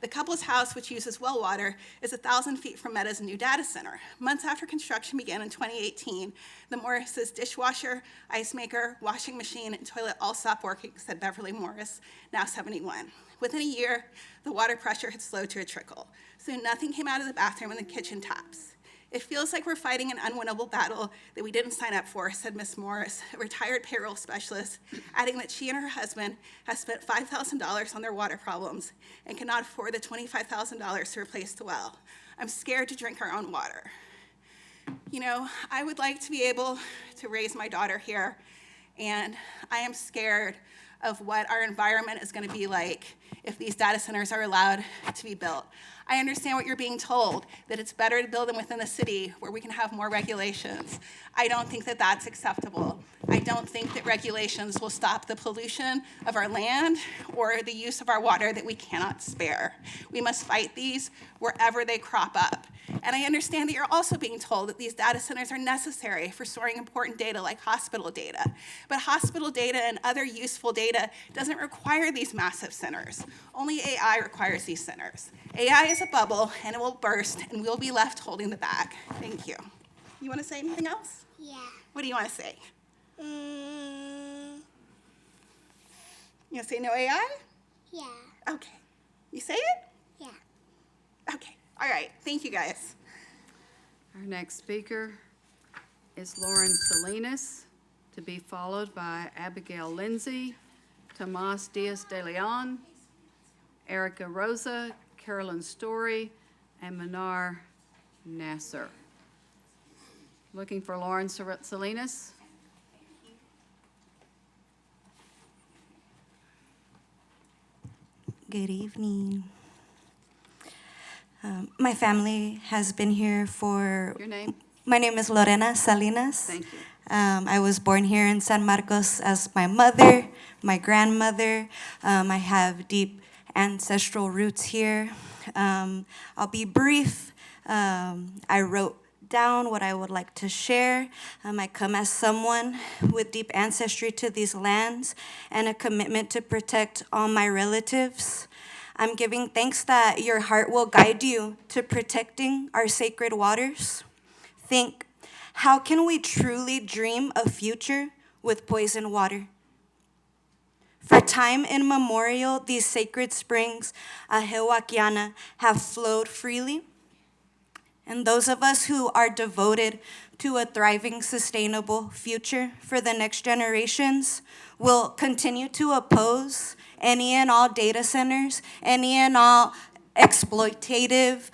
The couple's house, which uses well water, is 1,000 feet from Meta's new data center. Months after construction began in 2018, the Morris's dishwasher, ice maker, washing machine, and toilet all stopped working, said Beverly Morris, now 71. Within a year, the water pressure had slowed to a trickle. Soon nothing came out of the bathroom and the kitchen taps. It feels like we're fighting an unwinnable battle that we didn't sign up for, said Ms. Morris, a retired payroll specialist, adding that she and her husband have spent $5,000 on their water problems and cannot afford the $25,000 to replace the well. I'm scared to drink our own water. You know, I would like to be able to raise my daughter here, and I am scared of what our environment is going to be like if these data centers are allowed to be built. I understand what you're being told, that it's better to build them within the city where we can have more regulations. I don't think that that's acceptable. I don't think that regulations will stop the pollution of our land or the use of our water that we cannot spare. We must fight these wherever they crop up. And I understand that you're also being told that these data centers are necessary for storing important data like hospital data. But hospital data and other useful data doesn't require these massive centers. Only AI requires these centers. AI is a bubble, and it will burst, and we'll be left holding the bag. Thank you. You want to say anything else? Yeah. What do you want to say? You gonna say no AI? Yeah. Okay. You say it? Yeah. Okay. All right. Thank you, guys. Our next speaker is Lauren Salinas, to be followed by Abigail Lindsay, Tomas Diaz de Leon, Erica Rosa, Carolyn Story, and Manar Nasser. Looking for Lauren Salinas. Good evening. My family has been here for... Your name? My name is Lorena Salinas. Thank you. I was born here in San Marcos as my mother, my grandmother. I have deep ancestral roots here. I'll be brief. I wrote down what I would like to share. I come as someone with deep ancestry to these lands and a commitment to protect all my relatives. I'm giving thanks that your heart will guide you to protecting our sacred waters. Think, how can we truly dream a future with poisoned water? For time immemorial, these sacred springs, Ahewakiana, have flowed freely. And those of us who are devoted to a thriving, sustainable future for the next generations will continue to oppose any and all data centers, any and all exploitative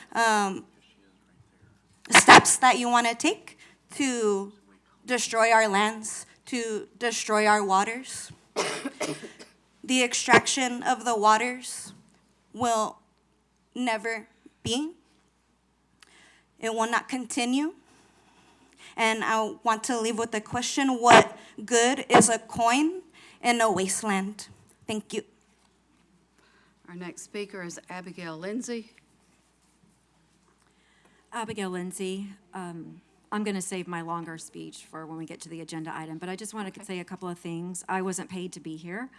steps that you want to take to destroy our lands, to destroy our waters. The extraction of the waters will never be. It will not continue. And I want to leave with the question, what good is a coin in a wasteland? Thank you. Our next speaker is Abigail Lindsay. Abigail Lindsay. I'm going to save my longer speech for when we get to the agenda item, but I just want to say a couple of things. I wasn't paid to be here.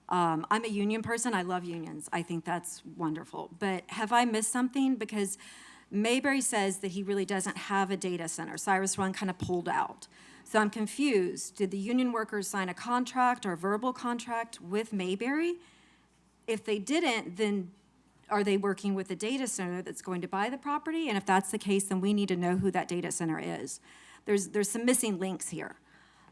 I'm a union person. I love unions. I think that's wonderful. But have I missed something? Because Mayberry says that he really doesn't have a data center. CyrusOne kind of pulled out. So I'm confused. Did the union workers sign a contract or a verbal contract with Mayberry? If they didn't, then are they working with a data center that's going to buy the property? And if that's the case, then we need to know who that data center is. There's some missing links here.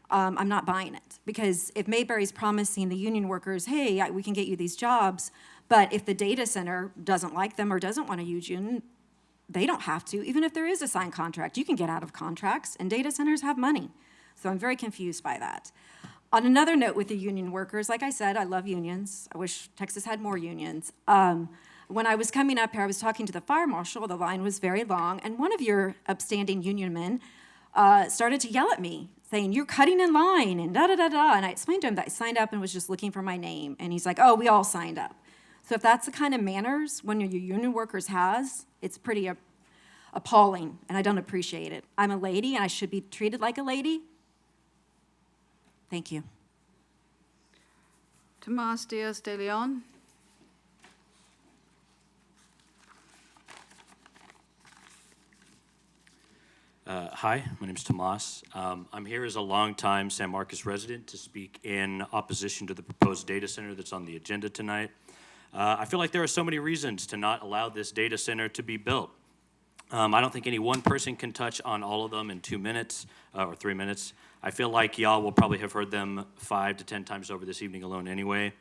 I'm not buying it, because if Mayberry's promising the union workers, hey, we can get you these jobs, but if the data center doesn't like them or doesn't want to use you, they don't have to. Even if there is a signed contract, you can get out of contracts, and data centers have money. So I'm very confused by that. On another note with the union workers, like I said, I love unions. I wish Texas had more unions. When I was coming up here, I was talking to the fire marshal. The line was very long, and one of your upstanding union men started to yell at me, saying, "You're cutting in line," and da-da-da-da. And I explained to him that I signed up and was just looking for my name. And he's like, "Oh, we all signed up." So if that's the kind of manners one of your union workers has, it's pretty appalling, and I don't appreciate it. I'm a lady, and I should be treated like a lady. Thank you. Tomas Diaz de Leon. Hi, my name is Tomas. I'm here as a longtime San Marcos resident to speak in opposition to the proposed data center that's on the agenda tonight. I feel like there are so many reasons to not allow this data center to be built. I don't think any one person can touch on all of them in 2 minutes or 3 minutes. I feel like y'all will probably have heard them 5 to 10 times over this evening alone anyway.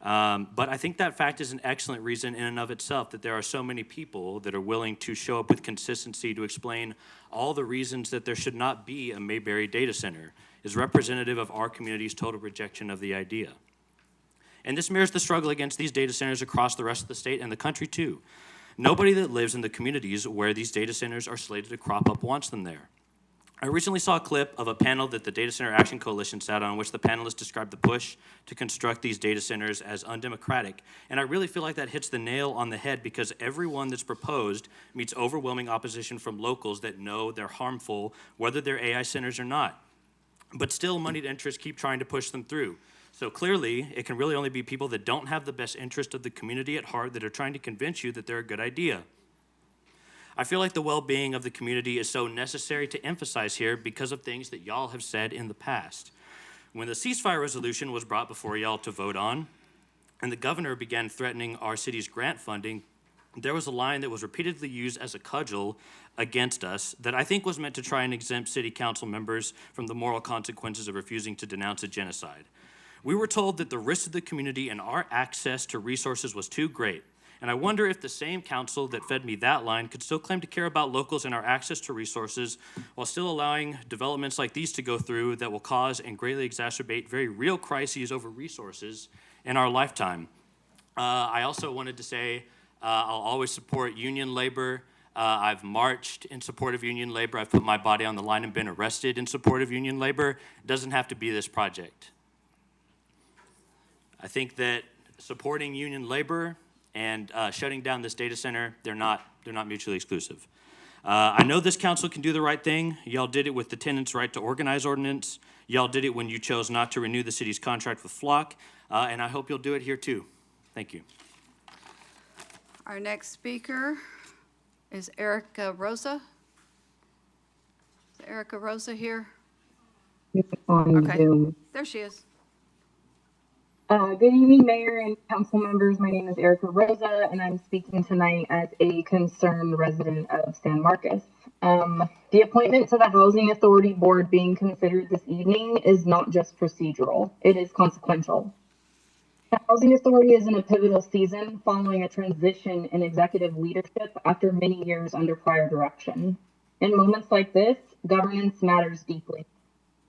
But I think that fact is an excellent reason in and of itself that there are so many people that are willing to show up with consistency to explain all the reasons that there should not be a Mayberry data center is representative of our community's total rejection of the idea. And this mirrors the struggle against these data centers across the rest of the state and the country too. Nobody that lives in the communities where these data centers are slated to crop up wants them there. I recently saw a clip of a panel that the Data Center Action Coalition sat on, in which the panelists described the push to construct these data centers as undemocratic. And I really feel like that hits the nail on the head, because every one that's proposed meets overwhelming opposition from locals that know they're harmful, whether they're AI centers or not. But still, moneyed interests keep trying to push them through. So clearly, it can really only be people that don't have the best interest of the community at heart that are trying to convince you that they're a good idea. I feel like the well-being of the community is so necessary to emphasize here because of things that y'all have said in the past. When the ceasefire resolution was brought before y'all to vote on, and the governor began threatening our city's grant funding, there was a line that was repeatedly used as a cudgel against us that I think was meant to try and exempt city council members from the moral consequences of refusing to denounce a genocide. We were told that the risk to the community and our access to resources was too great. And I wonder if the same council that fed me that line could still claim to care about locals and our access to resources while still allowing developments like these to go through that will cause and greatly exacerbate very real crises over resources in our lifetime. I also wanted to say I'll always support union labor. I've marched in support of union labor. I've put my body on the line and been arrested in support of union labor. It doesn't have to be this project. I think that supporting union labor and shutting down this data center, they're not mutually exclusive. I know this council can do the right thing. Y'all did it with the tenants' right to organize ordinance. Y'all did it when you chose not to renew the city's contract with Flock, and I hope you'll do it here too. Thank you. Our next speaker is Erica Rosa. Is Erica Rosa here? On Okay. Zoom. There she is. Good evening, Mayor and council members. My name is Erica Rosa, and I'm speaking tonight as a concerned resident of San Marcos. The appointment to the Housing Authority Board being considered this evening is not just procedural, it is consequential. The Housing Authority is in a pivotal season following a transition in executive leadership after many years under prior direction. In moments like this, governance matters deeply.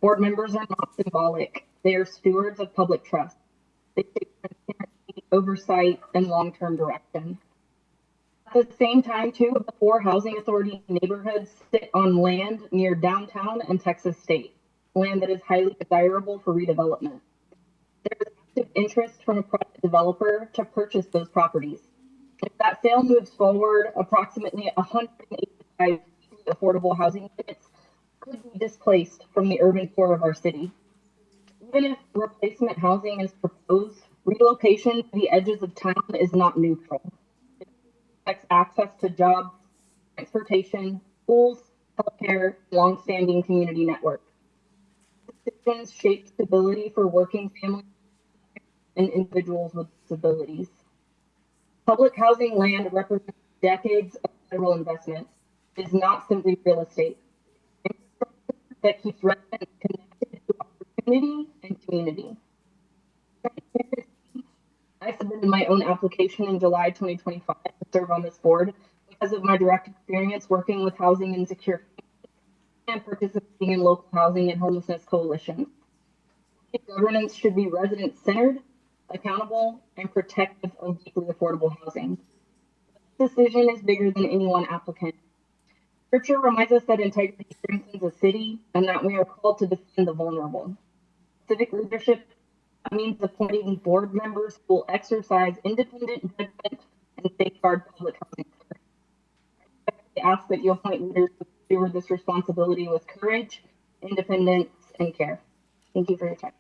Board members are not symbolic, they are stewards of public trust. They take transparency, oversight, and long-term direction. At the same time, two of the 4 Housing Authority neighborhoods sit on land near downtown and Texas State, land that is highly desirable for redevelopment. There is active interest from a private developer to purchase those properties. If that sale moves forward, approximately 185 affordable housing units could be displaced from the urban core of our city. Even if replacement housing is proposed, relocation to the edges of town is not neutral. It affects access to jobs, transportation, schools, healthcare, long-standing community networks. Decisions shape stability for working families and individuals with disabilities. Public housing land represents decades of federal investment. It is not simply real estate. Infrastructure that keeps residents connected to opportunity and community. I submitted my own application in July 2025 to serve on this board because of my direct experience working with housing insecure and participating in local housing and homelessness coalitions. Governance should be resident-centered, accountable, and protective of deeply affordable housing. This decision is bigger than any one applicant. Scripture reminds us that integrity strengthens a city and that we are called to defend the vulnerable. Civic leadership means appointing board members who will exercise independent judgment and safeguard public housing. I ask that you appoint leaders who steward this responsibility with courage, independence, and care. Thank you for your time.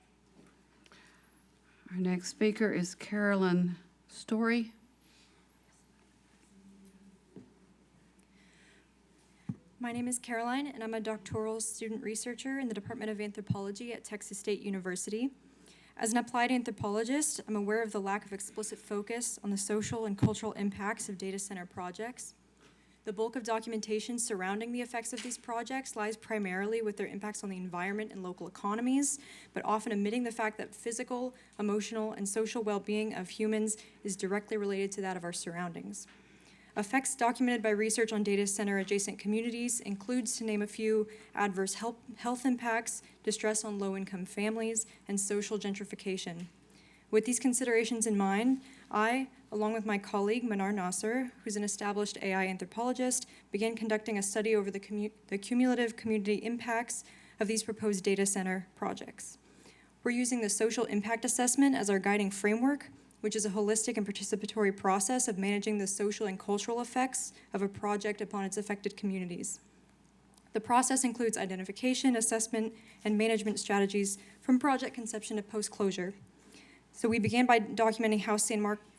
Our next speaker is Carolyn Story. My name is Caroline, and I'm a doctoral student researcher in the Department of Anthropology at Texas State University. As an applied anthropologist, I'm aware of the lack of explicit focus on the social and cultural impacts of data center projects. The bulk of documentation surrounding the effects of these projects lies primarily with their impacts on the environment and local economies, but often omitting the fact that physical, emotional, and social well-being of humans is directly related to that of our surroundings. Effects documented by research on data center adjacent communities includes, to name a few, adverse health impacts, distress on low-income families, and social gentrification. With these considerations in mind, I, along with my colleague Manar Nasser, who's an established AI anthropologist, began conducting a study over the cumulative community impacts of these proposed data center projects. We're using the social impact assessment as our guiding framework, which is a holistic and participatory process of managing the social and cultural effects of a project upon its affected communities. The process includes identification, assessment, and management strategies from project conception to post-closure. So we began by documenting how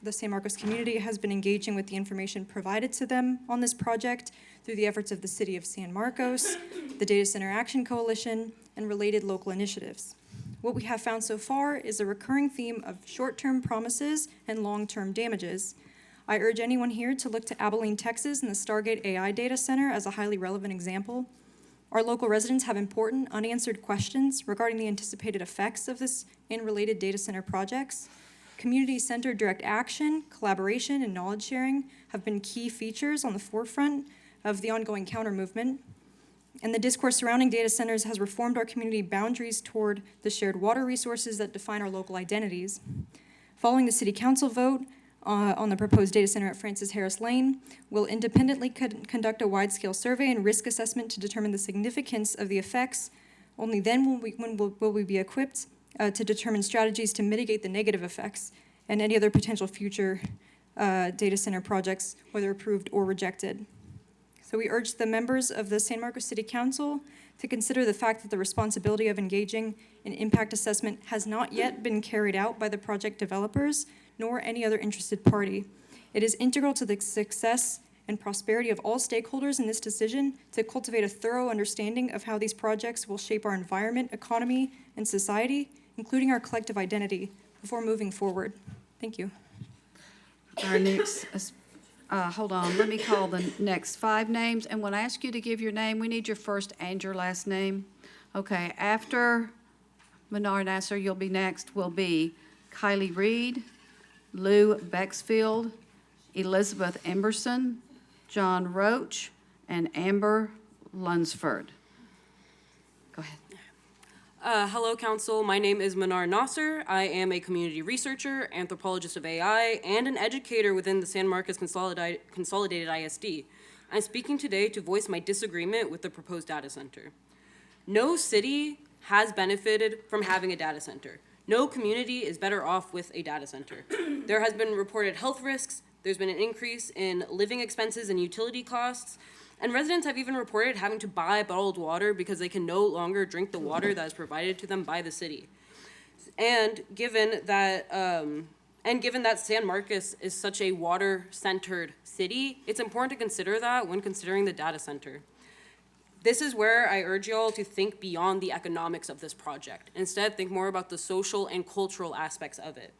the San Marcos community has been engaging with the information provided to them on this project through the efforts of the City of San Marcos, the Data Center Action Coalition, and related local initiatives. What we have found so far is a recurring theme of short-term promises and long-term damages. I urge anyone here to look to Abilene, Texas and the Stargate AI Data Center as a highly relevant example. Our local residents have important unanswered questions regarding the anticipated effects of this and related data center projects. Community-centered direct action, collaboration, and knowledge sharing have been key features on the forefront of the ongoing counter movement. And the discourse surrounding data centers has reformed our community boundaries toward the shared water resources that define our local identities. Following the City Council vote on the proposed data center at Francis Harris Lane, we'll independently conduct a wide-scale survey and risk assessment to determine the significance of the effects. Only then will we be equipped to determine strategies to mitigate the negative effects and any other potential future data center projects, whether approved or rejected. So we urge the members of the San Marcos City Council to consider the fact that the responsibility of engaging in impact assessment has not yet been carried out by the project developers nor any other interested party. It is integral to the success and prosperity of all stakeholders in this decision to cultivate a thorough understanding of how these projects will shape our environment, economy, and society, including our collective identity, before moving forward. Thank you. Our next, hold on, let me call the next 5 names, and when I ask you to give your name, we need your first and your last name. Okay, after Manar Nasser, you'll be next, will be Kylie Reed, Lou Bexfield, Elizabeth Emberson, John Roach, and Amber Lunsford. Go ahead. Hello, Council. My name is Manar Nasser. I am a community researcher, anthropologist of AI, and an educator within the San Marcos Consolidated ISD. I'm speaking today to voice my disagreement with the proposed data center. No city has benefited from having a data center. No community is better off with a data center. There has been reported health risks, there's been an increase in living expenses and utility costs, and residents have even reported having to buy bottled water because they can no longer drink the water that is provided to them by the city. And given that San Marcos is such a water-centered city, it's important to consider that when considering the data center. This is where I urge y'all to think beyond the economics of this project. Instead, think more about the social and cultural aspects of it.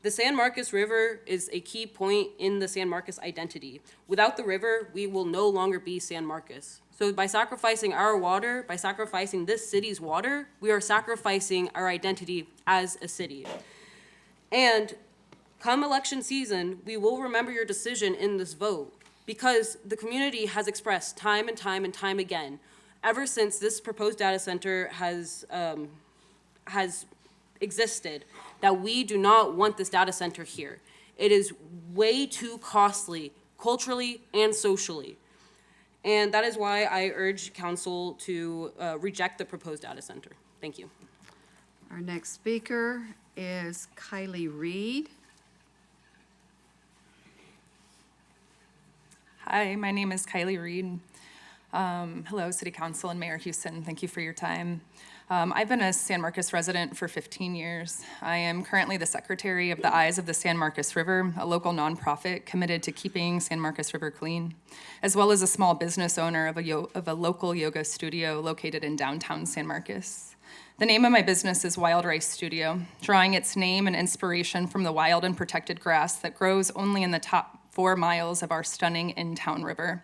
The San Marcos River is a key point in the San Marcos identity. Without the river, we will no longer be San Marcos. So by sacrificing our water, by sacrificing this city's water, we are sacrificing our identity as a city. And come election season, we will remember your decision in this vote, because the community has expressed time and time and time again, ever since this proposed data center has existed, that we do not want this data center here. It is way too costly, culturally and socially. And that is why I urge council to reject the proposed data center. Thank you. Our next speaker is Kylie Reed. Hi, my name is Kylie Reed. Hello, City Council and Mayor Houston. Thank you for your time. I've been a San Marcos resident for 15 years. I am currently the secretary of the Eyes of the San Marcos River, a local nonprofit committed to keeping San Marcos River clean, as well as a small business owner of a local yoga studio located in downtown San Marcos. The name of my business is Wild Rice Studio, drawing its name and inspiration from the wild and protected grass that grows only in the top 4 miles of our stunning in-town river.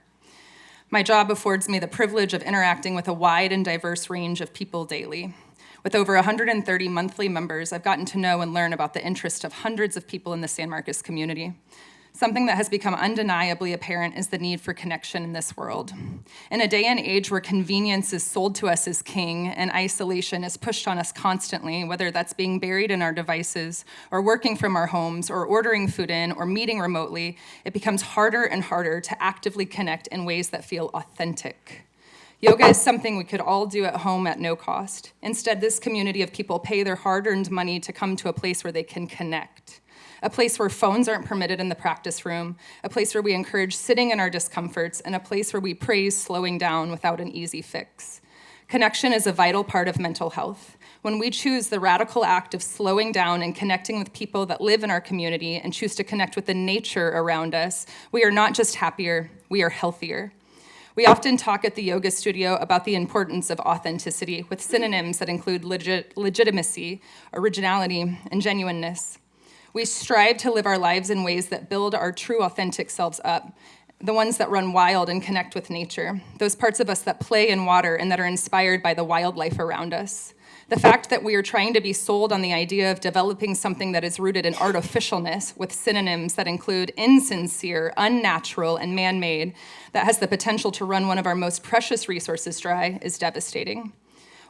My job affords me the privilege of interacting with a wide and diverse range of people daily. With over 130 monthly members, I've gotten to know and learn about the interest of hundreds of people in the San Marcos community. Something that has become undeniably apparent is the need for connection in this world. In a day and age where convenience is sold to us as king and isolation is pushed on us constantly, whether that's being buried in our devices or working from our homes or ordering food in or meeting remotely, it becomes harder and harder to actively connect in ways that feel authentic. Yoga is something we could all do at home at no cost. Instead, this community of people pay their hard-earned money to come to a place where they can connect. A place where phones aren't permitted in the practice room, a place where we encourage sitting in our discomforts, and a place where we praise slowing down without an easy fix. Connection is a vital part of mental health. When we choose the radical act of slowing down and connecting with people that live in our community and choose to connect with the nature around us, we are not just happier, we are healthier. We often talk at the yoga studio about the importance of authenticity with synonyms that include legitimacy, originality, and genuineness. We strive to live our lives in ways that build our true authentic selves up, the ones that run wild and connect with nature, those parts of us that play in water and that are inspired by the wildlife around us. The fact that we are trying to be sold on the idea of developing something that is rooted in artificialness with synonyms that include insincere, unnatural, and man-made that has the potential to run one of our most precious resources dry is devastating.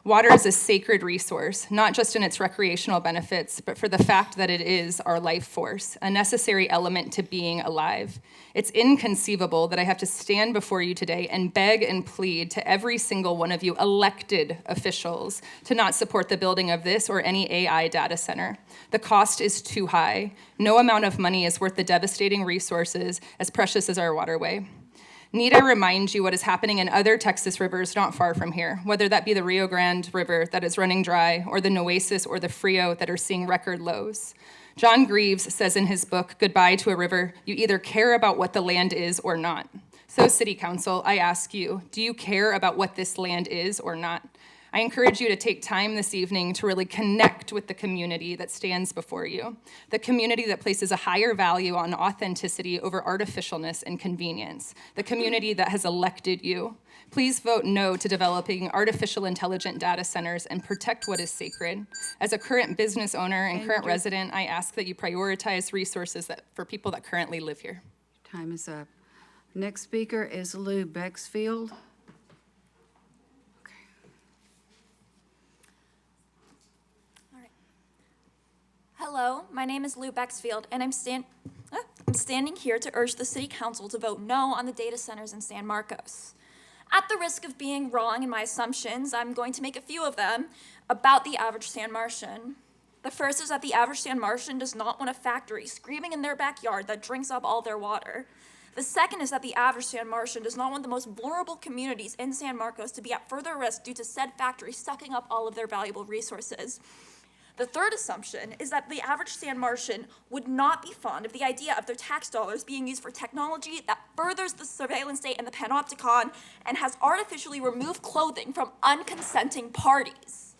Water is a sacred resource, not just in its recreational benefits, but for the fact that it is our life force, a necessary element to being alive. It's inconceivable that I have to stand before you today and beg and plead to every single one of you elected officials to not support the building of this or any AI data center. The cost is too high. No amount of money is worth the devastating resources as precious as our waterway. Need I remind you what is happening in other Texas rivers not far from here, whether that be the Rio Grande River that is running dry, or the Nueces or the Frio that are seeing record lows. John Greaves says in his book, Goodbye to a River, you either care about what the land is or not. So City Council, I ask you, do you care about what this land is or not? I encourage you to take time this evening to really connect with the community that stands before you, the community that places a higher value on authenticity over artificialness and convenience, the community that has elected you. Please vote no to developing artificial intelligent data centers and protect what is sacred. As a current business owner and current resident, I ask that you prioritize resources for people that currently live here. Time is up. Next speaker is Lou Bexfield. Hello, my name is Lou Bexfield, and I'm standing here to urge the City Council to vote no on the data centers in San Marcos. At the risk of being wrong in my assumptions, I'm going to make a few of them about the average San Martian. The first is that the average San Martian does not want a factory screaming in their backyard that drinks up all their water. The second is that the average San Martian does not want the most vulnerable communities in San Marcos to be at further risk due to said factory sucking up all of their valuable resources. The third assumption is that the average San Martian would not be fond of the idea of their tax dollars being used for technology that furthers the surveillance state and the panopticon and has artificially removed clothing from unconsenting parties.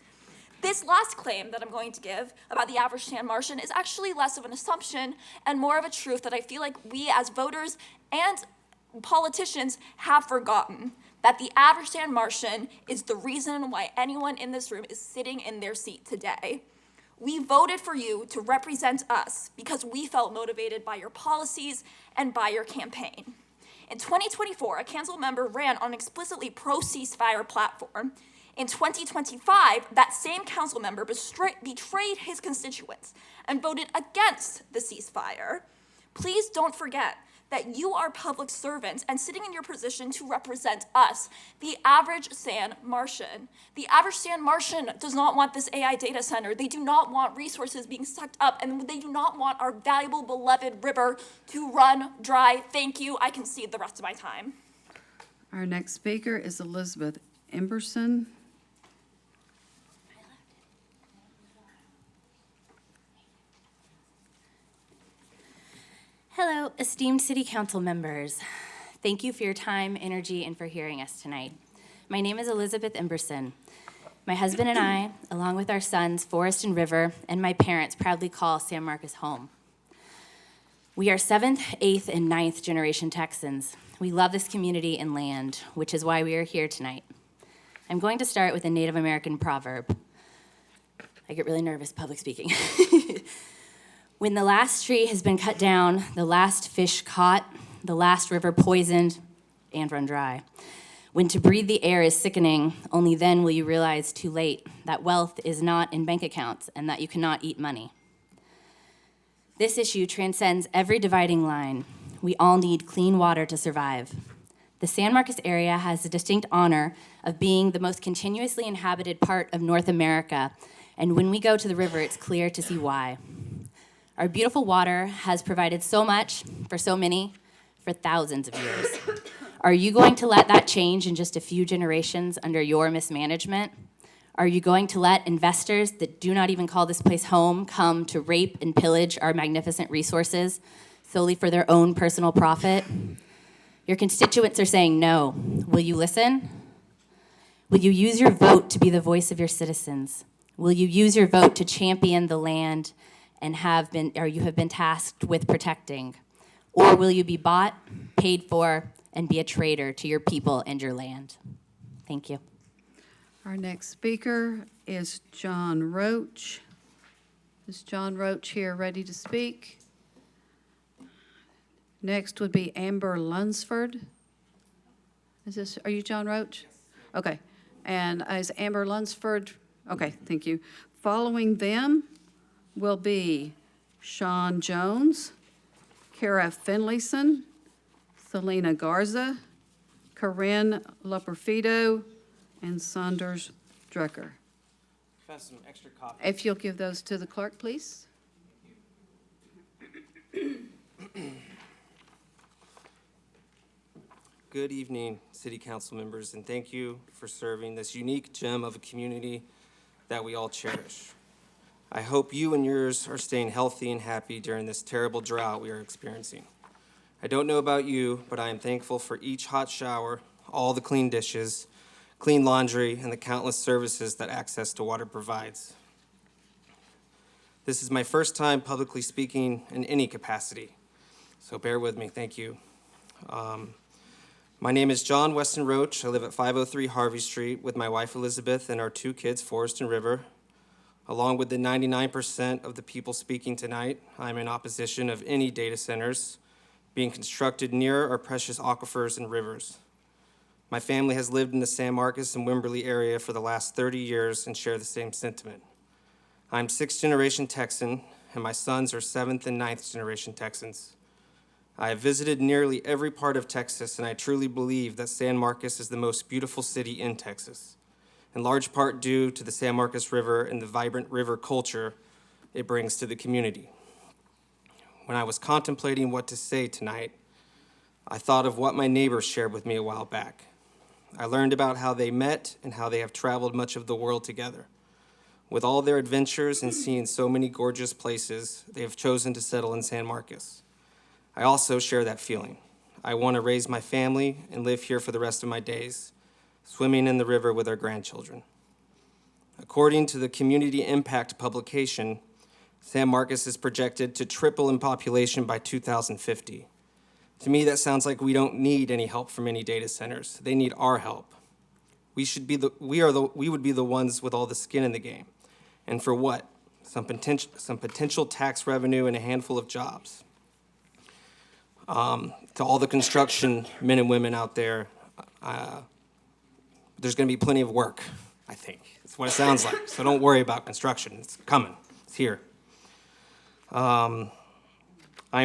This last claim that I'm going to give about the average San Martian is actually less of an assumption and more of a truth that I feel like we as voters and politicians have forgotten. That the average San Martian is the reason why anyone in this room is sitting in their seat today. We voted for you to represent us because we felt motivated by your policies and by your campaign. In 2024, a council member ran on an explicitly pro-ceasefire platform. In 2025, that same council member betrayed his constituents and voted against the ceasefire. Please don't forget that you are public servants and sitting in your position to represent us, the average San Martian. The average San Martian does not want this AI data center. They do not want resources being sucked up, and they do not want our valuable, beloved river to run dry. Thank you. I can cede the rest of my time. Our next speaker is Elizabeth Emberson. Hello, esteemed City Council members. Thank you for your time, energy, and for hearing us tonight. My name is Elizabeth Emberson. My husband and I, along with our sons, Forrest and River, and my parents, proudly call San Marcos home. We are 7th, 8th, and 9th generation Texans. We love this community and land, which is why we are here tonight. I'm going to start with a Native American proverb. I get really nervous public speaking. When the last tree has been cut down, the last fish caught, the last river poisoned and run dry. When to breathe the air is sickening, only then will you realize too late that wealth is not in bank accounts and that you cannot eat money. This issue transcends every dividing line. We all need clean water to survive. The San Marcos area has the distinct honor of being the most continuously inhabited part of North America, and when we go to the river, it's clear to see why. Our beautiful water has provided so much for so many for thousands of years. Are you going to let that change in just a few generations under your mismanagement? Are you going to let investors that do not even call this place home come to rape and pillage our magnificent resources solely for their own personal profit? Your constituents are saying no. Will you listen? Will you use your vote to be the voice of your citizens? Will you use your vote to champion the land and you have been tasked with protecting? Or will you be bought, paid for, and be a traitor to your people and your land? Thank you. Our next speaker is John Roach. Is John Roach here ready to speak? Next would be Amber Lunsford. Are you John Roach? Okay. And is Amber Lunsford? Okay, thank you. Following them will be Sean Jones, Kara Finlayson, Selena Garza, Corinne Loperfido, and Saunders Drucker. Found some extra copies. If you'll give those to the clerk, please. Good evening, City Council members, and thank you for serving this unique gem of a community that we all cherish. I hope you and yours are staying healthy and happy during this terrible drought we are experiencing. I don't know about you, but I am thankful for each hot shower, all the clean dishes, clean laundry, and the countless services that access to water provides. This is my first time publicly speaking in any capacity, so bear with me, thank you. My name is John Weston Roach. I live at 503 Harvey Street with my wife Elizabeth and our two kids, Forrest and River. Along with the 99% of the people speaking tonight, I'm in opposition of any data centers being constructed near our precious aquifers and rivers. My family has lived in the San Marcos and Wimberley area for the last 30 years and share the same sentiment. I'm 6th generation Texan, and my sons are 7th and 9th generation Texans. I have visited nearly every part of Texas, and I truly believe that San Marcos is the most beautiful city in Texas, in large part due to the San Marcos River and the vibrant river culture it brings to the community. When I was contemplating what to say tonight, I thought of what my neighbors shared with me a while back. I learned about how they met and how they have traveled much of the world together. With all their adventures and seeing so many gorgeous places, they have chosen to settle in San Marcos. I also share that feeling. I want to raise my family and live here for the rest of my days, swimming in the river with our grandchildren. According to the Community Impact publication, San Marcos is projected to triple in population by 2050. To me, that sounds like we don't need any help from any data centers. They need our help. We would be the ones with all the skin in the game. And for what? Some potential tax revenue and a handful of jobs. To all the construction men and women out there, there's going to be plenty of work, I think. That's what it sounds like. So don't worry about construction. It's coming. It's here. I'm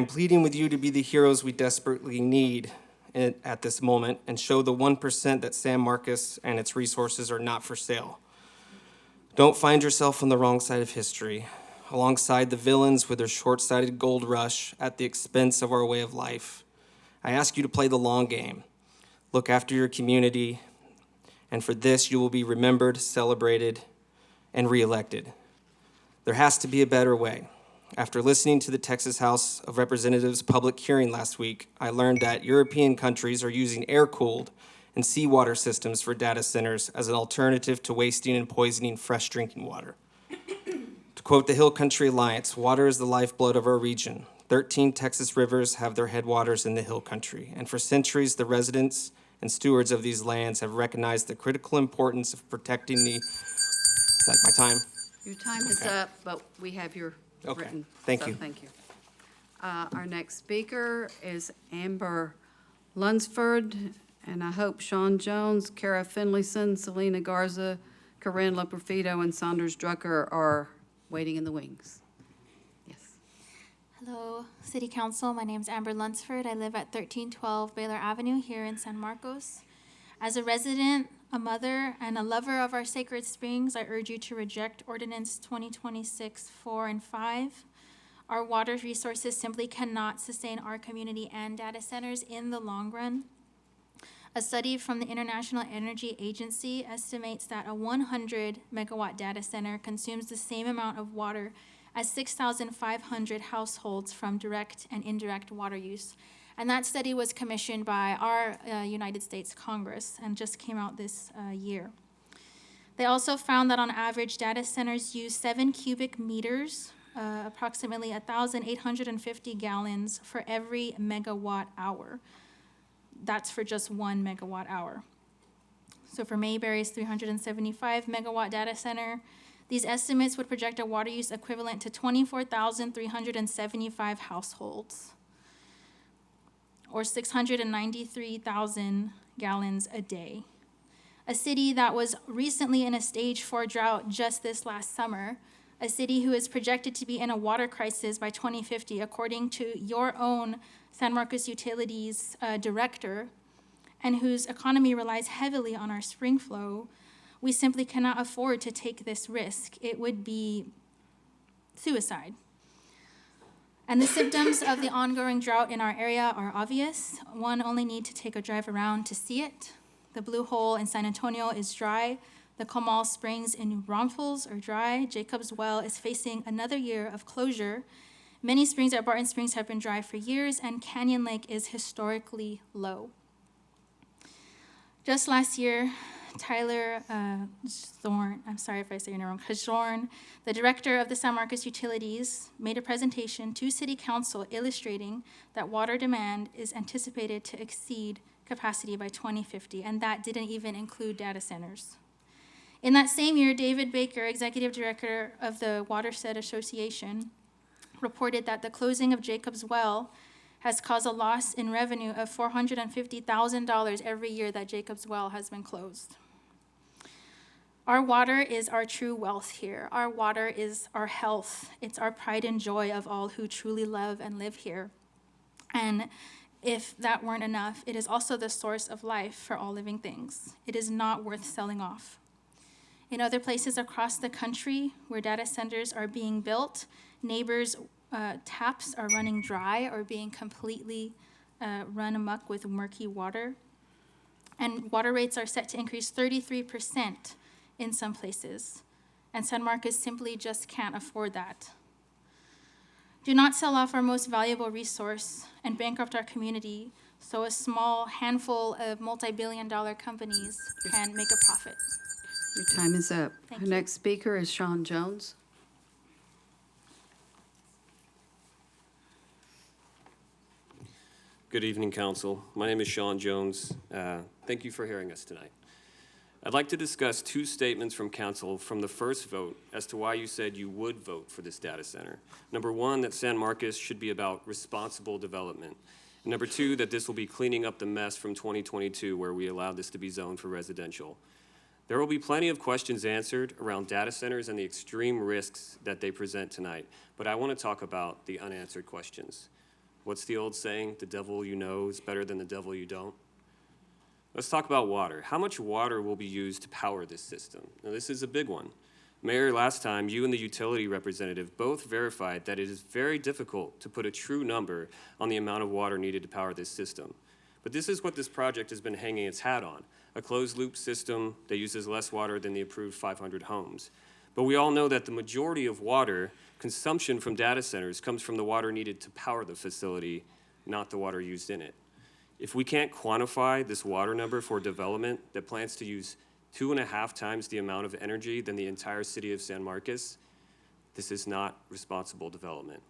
pleading with you to be the heroes we desperately need at this moment and show the 1% that San Marcos and its resources are not for sale. Don't find yourself on the wrong side of history, alongside the villains with their short-sighted gold rush at the expense of our way of life. I ask you to play the long game. Look after your community, and for this you will be remembered, celebrated, and reelected. There has to be a better way. After listening to the Texas House of Representatives public hearing last week, I learned that European countries are using air-cooled and seawater systems for data centers as an alternative to wasting and poisoning fresh drinking water. To quote the Hill Country Alliance, water is the lifeblood of our region. 13 Texas rivers have their headwaters in the Hill Country, and for centuries the residents and stewards of these lands have recognized the critical importance of protecting the... Is that my time? Your time is Okay. up, but we have your Okay, written. thank so you. Thank you. Our next speaker is Amber Lunsford, and I hope Sean Jones, Kara Finlayson, Selena Garza, Corinne Loperfido, and Saunders Drucker are waiting in the wings. Yes. Hello, City Council. My name is Amber Lunsford. I live at 1312 Baylor Avenue here in San Marcos. As a resident, a mother, and a lover of our sacred springs, I urge you to reject Ordinance 2026-4 and 5. Our water resources simply cannot sustain our community and data centers in the long run. A study from the International Energy Agency estimates that a 100 megawatt data center consumes the same amount of water as 6,500 households from direct and indirect water use. And that study was commissioned by our United States Congress and just came out this year. They also found that on average, data centers use 7 cubic meters, approximately 1,850 gallons for every megawatt hour. That's for just 1 megawatt hour. So for Mayberry's 375 megawatt data center, these estimates would project a water use equivalent to 24,375 households, or 693,000 gallons a day. A city that was recently in a stage 4 drought just this last summer, a city who is projected to be in a water crisis by 2050, according to your own San Marcos Utilities director, and whose economy relies heavily on our spring flow, we simply cannot afford to take this risk. It would be suicide. And the symptoms of the ongoing drought in our area are obvious. One only need to take a drive around to see it. The Blue Hole in San Antonio is dry. The Comal Springs in New Braunfels are dry. Jacob's Well is facing another year of closure. Many springs at Barton Springs have been dry for years, and Canyon Lake is historically low. Just last year, Tyler Zorn, I'm sorry if I say your name wrong, Zorn, the director of the San Marcos Utilities, made a presentation to City Council illustrating that water demand is anticipated to exceed capacity by 2050, and that didn't even include data centers. In that same year, David Baker, executive director of the Watershed Association, reported that the closing of Jacob's Well has caused a loss in revenue of $450,000 every year that Jacob's Well has been closed. Our water is our true wealth here. Our water is our health. It's our pride and joy of all who truly love and live here. And if that weren't enough, it is also the source of life for all living things. It is not worth selling off. In other places across the country where data centers are being built, neighbors' taps are running dry or being completely run amok with murky water. And water rates are set to increase 33% in some places. And San Marcos simply just can't afford that. Do not sell off our most valuable resource and bankrupt our community so a small handful of multi-billion-dollar companies can make a profit. Your time is up. Thank The you. next speaker is Sean Jones. Good evening, Council. My name is Sean Jones. Thank you for hearing us tonight. I'd like to discuss 2 statements from Council from the first vote as to why you said you would vote for this data center. Number 1, that San Marcos should be about responsible development. And number 2, that this will be cleaning up the mess from 2022 where we allowed this to be zoned for residential. There will be plenty of questions answered around data centers and the extreme risks that they present tonight, but I want to talk about the unanswered questions. What's the old saying? The devil you know is better than the devil you don't. Let's talk about water. How much water will be used to power this system? Now, this is a big one. Mayor, last time, you and the utility representative both verified that it is very difficult to put a true number on the amount of water needed to power this system. But this is what this project has been hanging its hat on, a closed-loop system that uses less water than the approved 500 homes. But we all know that the majority of water consumption from data centers comes from the water needed to power the facility, not the water used in it. If we can't quantify this water number for development that plans to use 2.5 times the amount of energy than the entire city of San Marcos, this is not responsible development.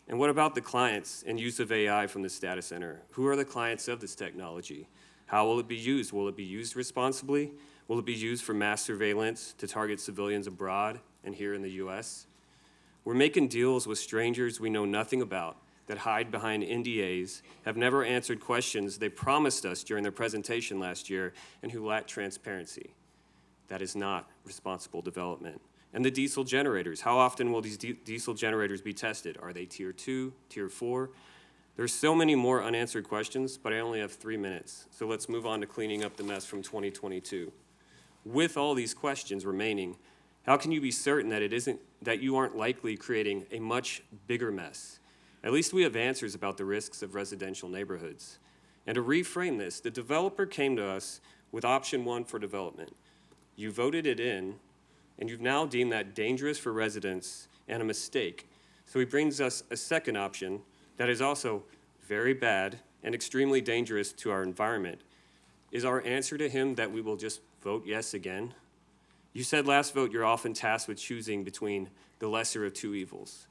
And what about the clients and use of AI from this data center? Who are the clients of this technology? How will it be used? Will it be used responsibly? Will it be used for mass surveillance to target civilians abroad and here in the US? We're making deals with strangers we know nothing about that hide behind NDAs, have never answered questions they promised us during their presentation last year, and who lack transparency. That is not responsible development. And the diesel generators, how often will these diesel generators be tested? Are they tier 2, tier 4? There's so many more unanswered questions, but I only have 3 minutes. So let's move on to cleaning up the mess from 2022. With all these questions remaining, how can you be certain that you aren't likely creating a much bigger mess? At least we have answers about the risks of residential neighborhoods. And to reframe this, the developer came to us with option 1 for development. You voted it in, and you've now deemed that dangerous for residents and a mistake. So he brings us a second option that is also very bad and extremely dangerous to our environment. Is our answer to him that we will just vote yes again? You said last vote you're often tasked with choosing between the lesser of two evils.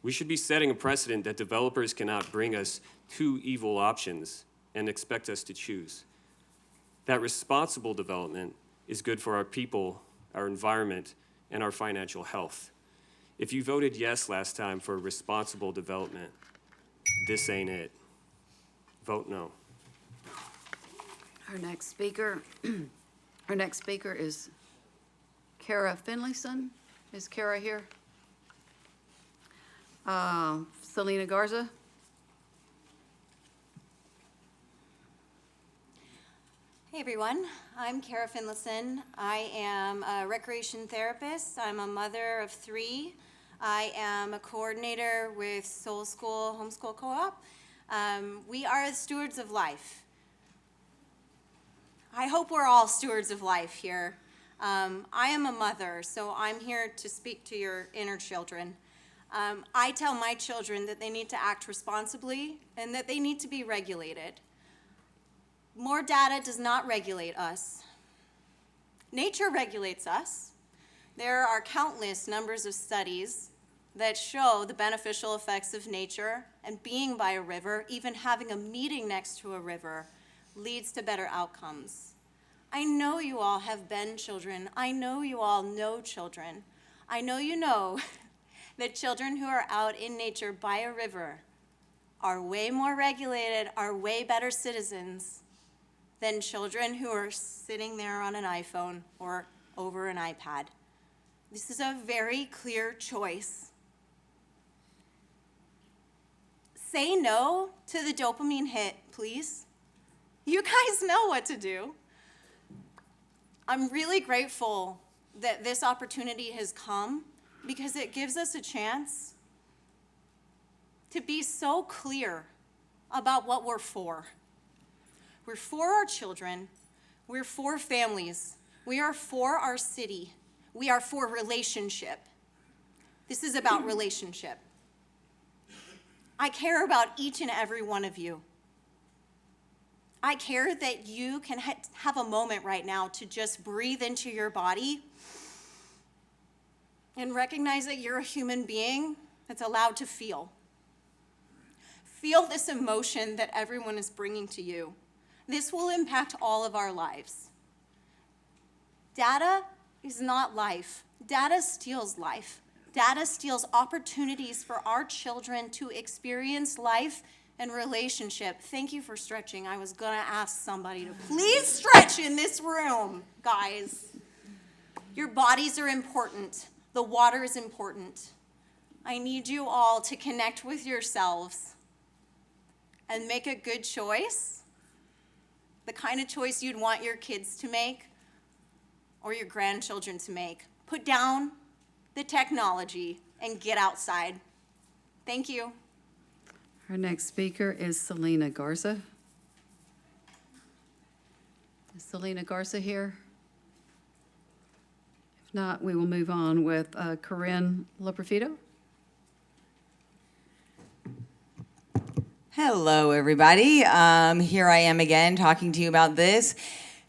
We should be setting a precedent that developers cannot bring us two evil options and expect us to choose. That responsible development is good for our people, our environment, and our financial health. If you voted yes last time for responsible development, this ain't it. Vote no. Our next speaker is Kara Finlayson. Is Kara here? Selena Garza. Hey everyone, I'm Kara Finlayson. I am a recreation therapist. I'm a mother of 3. I am a coordinator with Soul School Homeschool Co-op. We are the stewards of life. I hope we're all stewards of life here. I am a mother, so I'm here to speak to your inner children. I tell my children that they need to act responsibly and that they need to be regulated. More data does not regulate us. Nature regulates us. There are countless numbers of studies that show the beneficial effects of nature, and being by a river, even having a meeting next to a river, leads to better outcomes. I know you all have been children. I know you all know children. I know you know that children who are out in nature by a river are way more regulated, are way better citizens than children who are sitting there on an iPhone or over an iPad. This is a very clear choice. Say no to the dopamine hit, please. You guys know what to do. I'm really grateful that this opportunity has come because it gives us a chance to be so clear about what we're for. We're for our children. We're for families. We are for our city. We are for relationship. This is about relationship. I care about each and every one of you. I care that you can have a moment right now to just breathe into your body and recognize that you're a human being that's allowed to feel. Feel this emotion that everyone is bringing to you. This will impact all of our lives. Data is not life. Data steals life. Data steals opportunities for our children to experience life and relationship. Thank you for stretching. I was gonna ask somebody to please stretch in this room, guys. Your bodies are important. The water is important. I need you all to connect with yourselves and make a good choice. The kind of choice you'd want your kids to make or your grandchildren to make. Put down the technology and get outside. Thank you. Our next speaker is Selena Garza. Is Selena Garza here? If not, we will move on with Corinne Loperfido. Hello, everybody. Here I am again talking to you about this.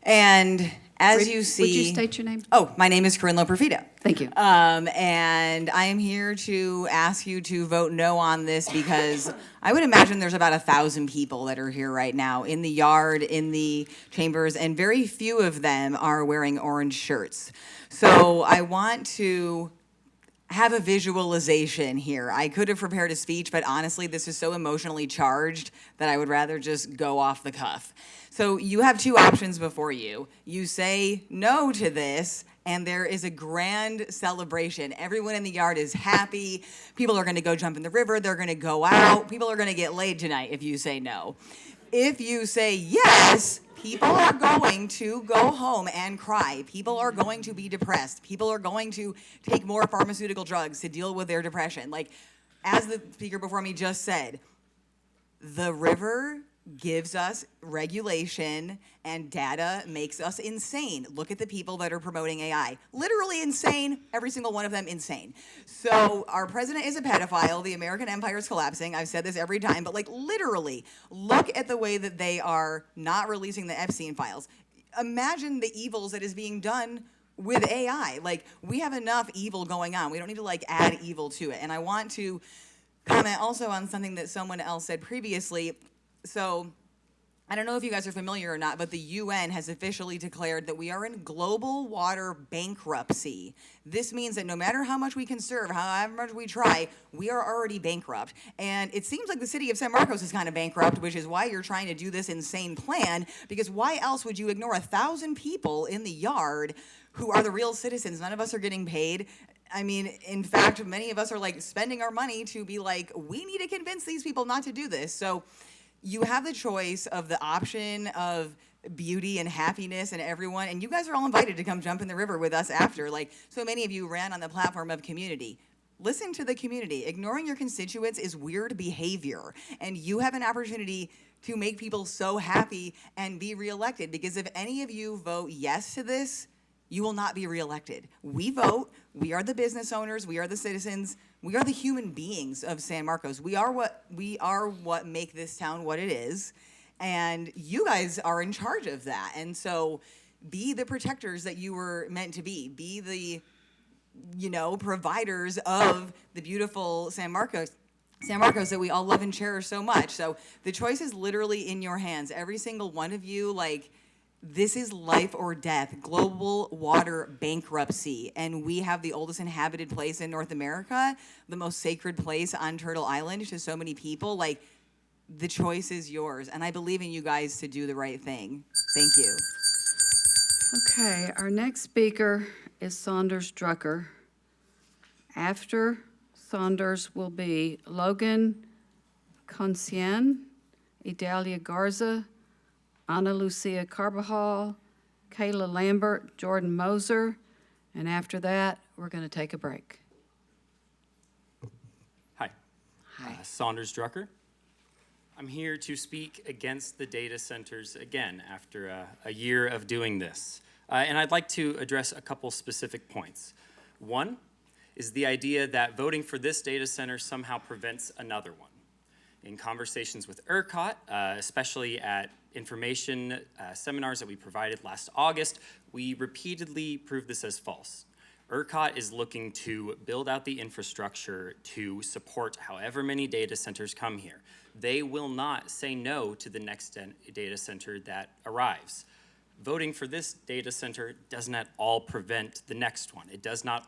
And as you see... Would you state your name? Oh, my name is Corinne Loperfido. Thank you. And I am here to ask you to vote no on this because I would imagine there's about 1,000 people that are here right now in the yard, in the chambers, and very few of them are wearing orange shirts. So I want to have a visualization here. I could have prepared a speech, but honestly, this is so emotionally charged that I would rather just go off the cuff. So you have 2 options before you. You say no to this, and there is a grand celebration. Everyone in the yard is happy. People are gonna go jump in the river. They're gonna go out. People are gonna get laid tonight if you say no. If you say yes, people are going to go home and cry. People are going to be depressed. People are going to take more pharmaceutical drugs to deal with their depression. Like, as the speaker before me just said, the river gives us regulation, and data makes us insane. Look at the people that are promoting AI. Literally insane, every single one of them insane. So our president is a pedophile, the American empire is collapsing. I've said this every time, but like literally, look at the way that they are not releasing the Epstein files. Imagine the evils that is being done with AI. Like, we have enough evil going on. We don't need to like add evil to it. And I want to comment also on something that someone else said previously. So I don't know if you guys are familiar or not, but the UN has officially declared that we are in global water bankruptcy. This means that no matter how much we conserve, however much we try, we are already bankrupt. And it seems like the city of San Marcos is kind of bankrupt, which is why you're trying to do this insane plan, because why else would you ignore 1,000 people in the yard who are the real citizens? None of us are getting paid. I mean, in fact, many of us are like spending our money to be like, we need to convince these people not to do this. So you have the choice of the option of beauty and happiness and everyone, and you guys are all invited to come jump in the river with us after. Like, so many of you ran on the platform of community. Listen to the community. Ignoring your constituents is weird behavior, and you have an opportunity to make people so happy and be reelected, because if any of you vote yes to this, you will not be reelected. We vote. We are the business owners. We are the citizens. We are the human beings of San Marcos. We are what make this town what it is, and you guys are in charge of that. And so, be the protectors that you were meant to be. Be the, providers of the beautiful San Marcos that we all love and cherish so much. So the choice is literally in your hands. Every single one of you, like, this is life or death, global water bankruptcy. And we have the oldest inhabited place in North America, the most sacred place on Turtle Island to so many people. Like, the choice is yours. And I believe in you guys to do the right thing. Thank you. Okay, our next speaker is Saunders Drucker. After Saunders will be Logan Conscien, Idalia Garza, Ana Lucia Carbajal, Kayla Lambert, Jordan Moser, and after that, we're going to take a break. Hi. Saunders Drucker. I'm here to speak against the data centers again after a year of doing this. And I'd like to address a couple specific points. One is the idea that voting for this data center somehow prevents another one. In conversations with ERCOT, especially at information seminars that we provided last August, we repeatedly proved this as false. ERCOT is looking to build out the infrastructure to support however many data centers come here. They will not say no to the next data center that arrives. Voting for this data center does not all prevent the next one. It does not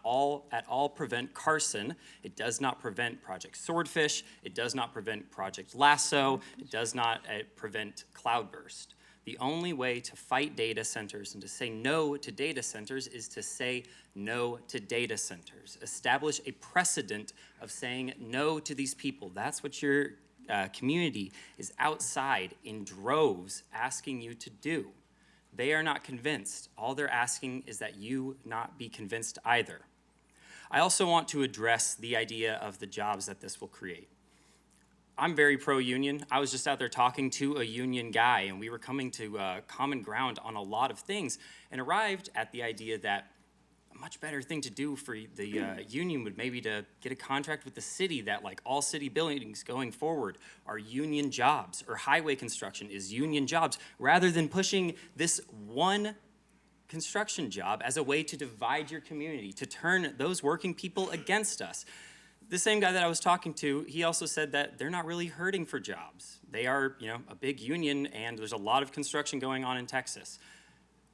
at all prevent Carson. It does not prevent Project Swordfish. It does not prevent Project Lasso. It does not prevent Cloudburst. The only way to fight data centers and to say no to data centers is to say no to data centers. Establish a precedent of saying no to these people. That's what your community is outside in droves asking you to do. They are not convinced. All they're asking is that you not be convinced either. I also want to address the idea of the jobs that this will create. I'm very pro-union. I was just out there talking to a union guy, and we were coming to common ground on a lot of things, and arrived at the idea that a much better thing to do for the union would maybe to get a contract with the city that like all city buildings going forward are union jobs, or highway construction is union jobs, rather than pushing this one construction job as a way to divide your community, to turn those working people against us. The same guy that I was talking to, he also said that they're not really hurting for jobs. They are, a big union, and there's a lot of construction going on in Texas.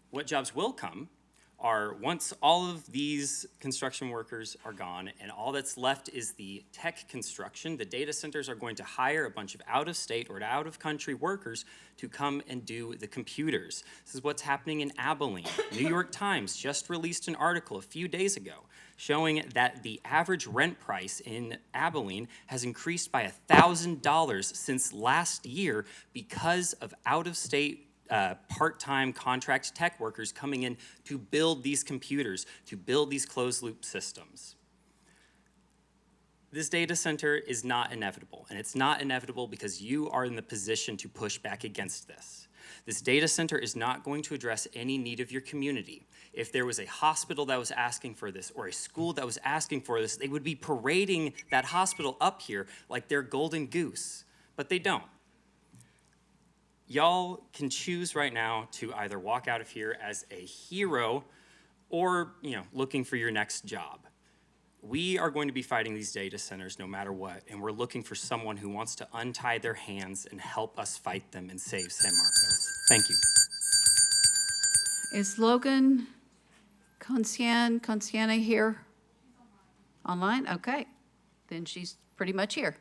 What jobs will come are once all of these construction workers are gone and all that's left is the tech construction, the data centers are going to hire a bunch of out-of-state or out-of-country workers to come and do the computers. This is what's happening in Abilene. New York Times just released an article a few days ago showing that the average rent price in Abilene has increased by $1,000 since last year because of out-of-state part-time contract tech workers coming in to build these computers, to build these closed-loop systems. This data center is not inevitable, and it's not inevitable because you are in the position to push back against this. This data center is not going to address any need of your community. If there was a hospital that was asking for this or a school that was asking for this, they would be parading that hospital up here like they're golden goose, but they don't. Y'all can choose right now to either walk out of here as a hero or, looking for your next job. We are going to be fighting these data centers no matter what, and we're looking for someone who wants to untie their hands and help us fight them and save San Marcos. Thank you. Is Logan Conciana here? Online? Okay. Then she's pretty much here.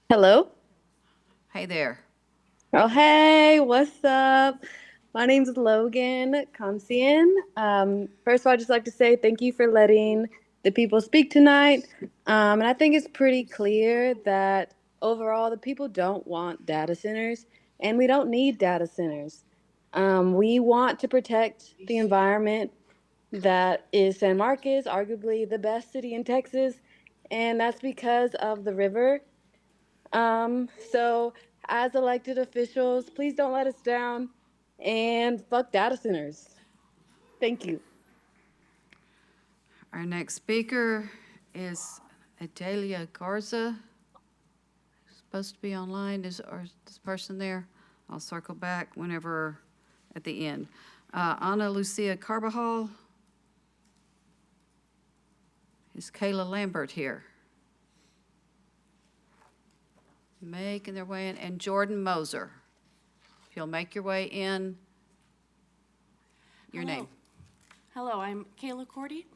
Hello? Hey there. Oh, hey, what's up? My name's Logan Comsian. First of all, I'd just like to say thank you for letting the people speak tonight. And I think it's pretty clear that overall the people don't want data centers, and we don't need data centers. We want to protect the environment that is San Marcos, arguably the best city in Texas, and that's because of the river. So as elected officials, please don't let us down and fuck data centers. Thank you. Our next speaker is Adalia Garza. Supposed to be online. Is this person there? I'll circle back whenever at the end. Ana Lucia Carbajal. Is Kayla Lambert here? Making their way in, and Jordan Moser. If you'll make your way in, your name. Hello, I'm Kayla Cordy.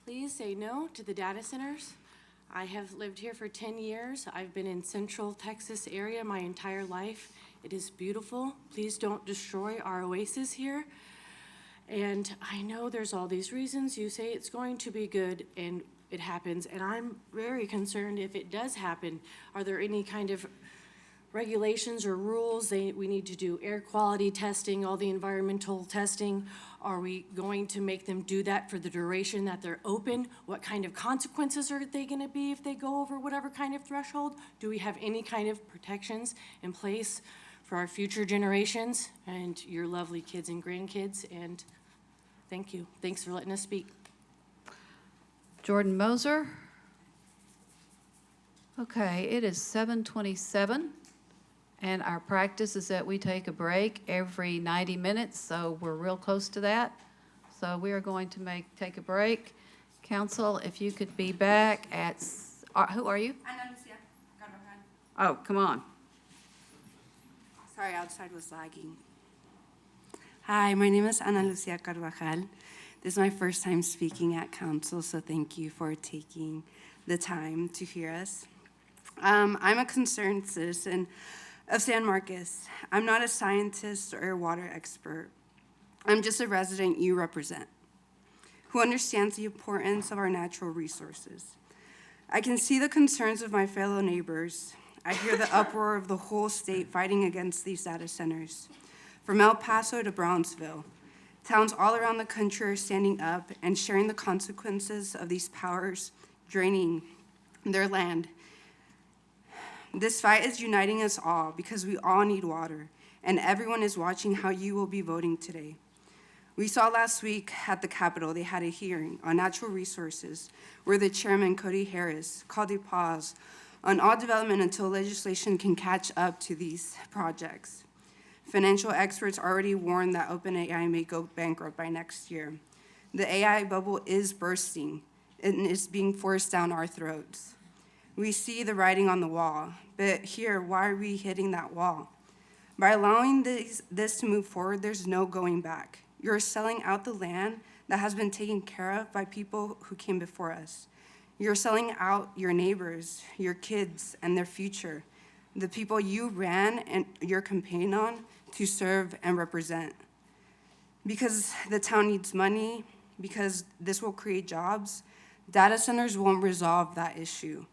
Please say no to the data centers. I have lived here for 10 years. I've been in Central Texas area my entire life. It is beautiful. Please don't destroy our oasis here. And I know there's all these reasons. You say it's going to be good, and it happens, and I'm very concerned if it does happen. Are there any kind of regulations or rules? We need to do air quality testing, all the environmental testing. Are we going to make them do that for the duration that they're open? What kind of consequences are they gonna be if they go over whatever kind of threshold? Do we have any kind of protections in place for our future generations and your lovely kids and grandkids? And thank you. Thanks for letting us speak. Jordan Moser. Okay, it is 7:27, and our practice is that we take a break every 90 minutes, so we're real close to that. So we are going to take a break. Council, if you could be back at, who are you? Ana Lucia Carvajal. Oh, come on. Sorry, outside was lagging. Hi, my name is Ana Lucia Carvajal. This is my first time speaking at council, so thank you for taking the time to hear us. I'm a concerned citizen of San Marcos. I'm not a scientist or a water expert. I'm just a resident you represent, who understands the importance of our natural resources. I can see the concerns of my fellow neighbors. I hear the uproar of the whole state fighting against these data centers. From El Paso to Brownsville, towns all around the country are standing up and sharing the consequences of these powers draining their land. This fight is uniting us all because we all need water, and everyone is watching how you will be voting today. We saw last week at the Capitol, they had a hearing on natural resources where the chairman, Cody Harris, called a pause on all development until legislation can catch up to these projects. Financial experts already warned that OpenAI may go bankrupt by next year. The AI bubble is bursting and is being forced down our throats. We see the writing on the wall, but here, why are we hitting that wall? By allowing this to move forward, there's no going back. You're selling out the land that has been taken care of by people who came before us. You're selling out your neighbors, your kids, and their future, the people you ran and your campaign on to serve and represent. Because the town needs money, because this will create jobs, data centers won't resolve that issue.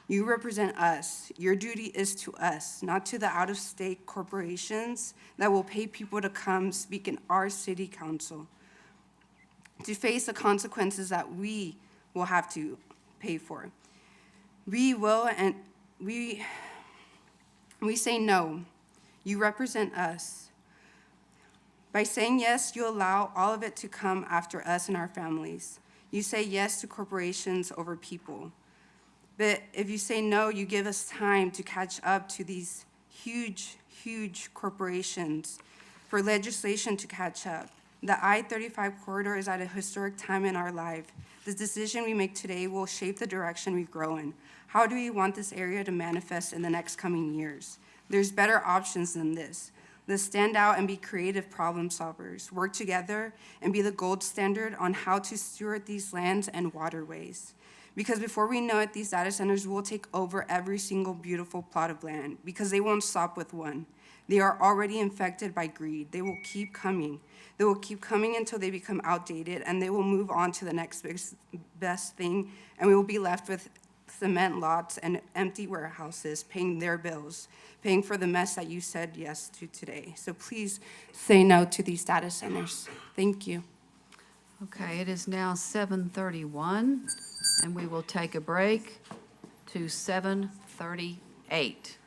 You represent us. Your duty is to us, not to the out-of-state corporations that will pay people to come speak in our city council, to face the consequences that we will have to pay for. We say no. You represent us. By saying yes, you allow all of it to come after us and our families. You say yes to corporations over people. But if you say no, you give us time to catch up to these huge, huge corporations, for legislation to catch up. The I-35 corridor is at a historic time in our life. The decision we make today will shape the direction we grow in. How do we want this area to manifest in the next coming years? There's better options than this. Let's stand out and be creative problem solvers, work together, and be the gold standard on how to steward these lands and waterways. Because before we know it, these data centers will take over every single beautiful plot of land, because they won't stop with one. They are already infected by greed. They will keep coming. They will keep coming until they become outdated, and they will move on to the next best thing, and we will be left with cement lots and empty warehouses paying their bills, paying for the mess that you said yes to today. So please say no to these data centers. Thank you. Okay, it is now 7:31, and we will take a break to 7:38.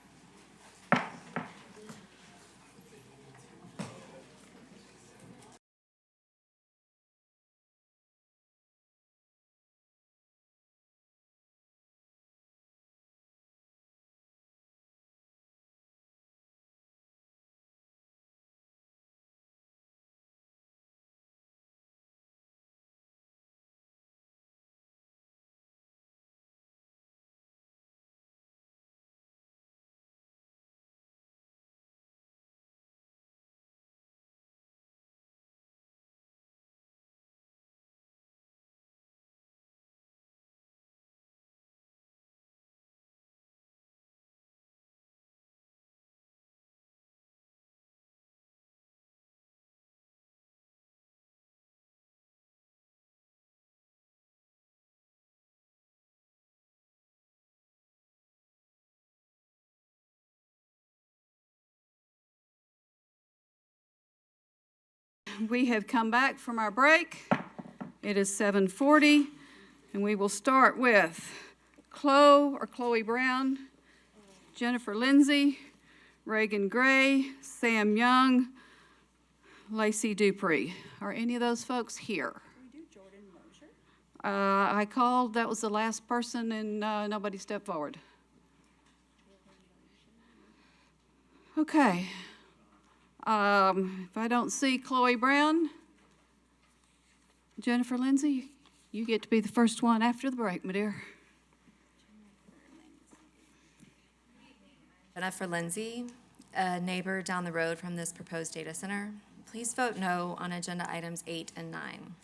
We have come back from our break. It is 7:40, and we will start with Chloe Brown, Jennifer Lindsay, Reagan Gray, Sam Young, Lacey Dupree. Are any of those folks here? I called, that was the last person, and nobody stepped forward. Okay. If I don't see Chloe Brown, Jennifer Lindsay, you get to be the first one after the break, my dear. Jennifer Lindsay, a neighbor down the road from this proposed data center. Please vote no on agenda items 8 and 9.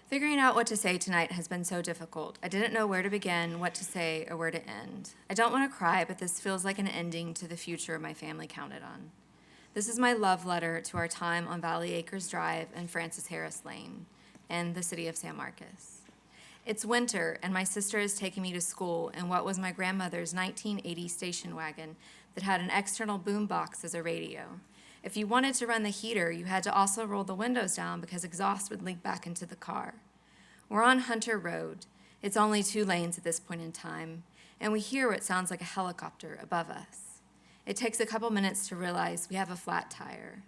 Figuring out what to say tonight has been so difficult. I didn't know where to begin, what to say, or where to end. I don't want to cry, but this feels like an ending to the future my family counted on. This is my love letter to our time on Valley Acres Drive and Francis Harris Lane in the city of San Marcos. It's winter, and my sister is taking me to school in what was my grandmother's 1980 station wagon that had an external boom box as a radio. If you wanted to run the heater, you had to also roll the windows down because exhaust would leak back into the car. We're on Hunter Road. It's only 2 lanes at this point in time, and we hear what sounds like a helicopter above us. It takes a couple minutes to realize we have a flat tire.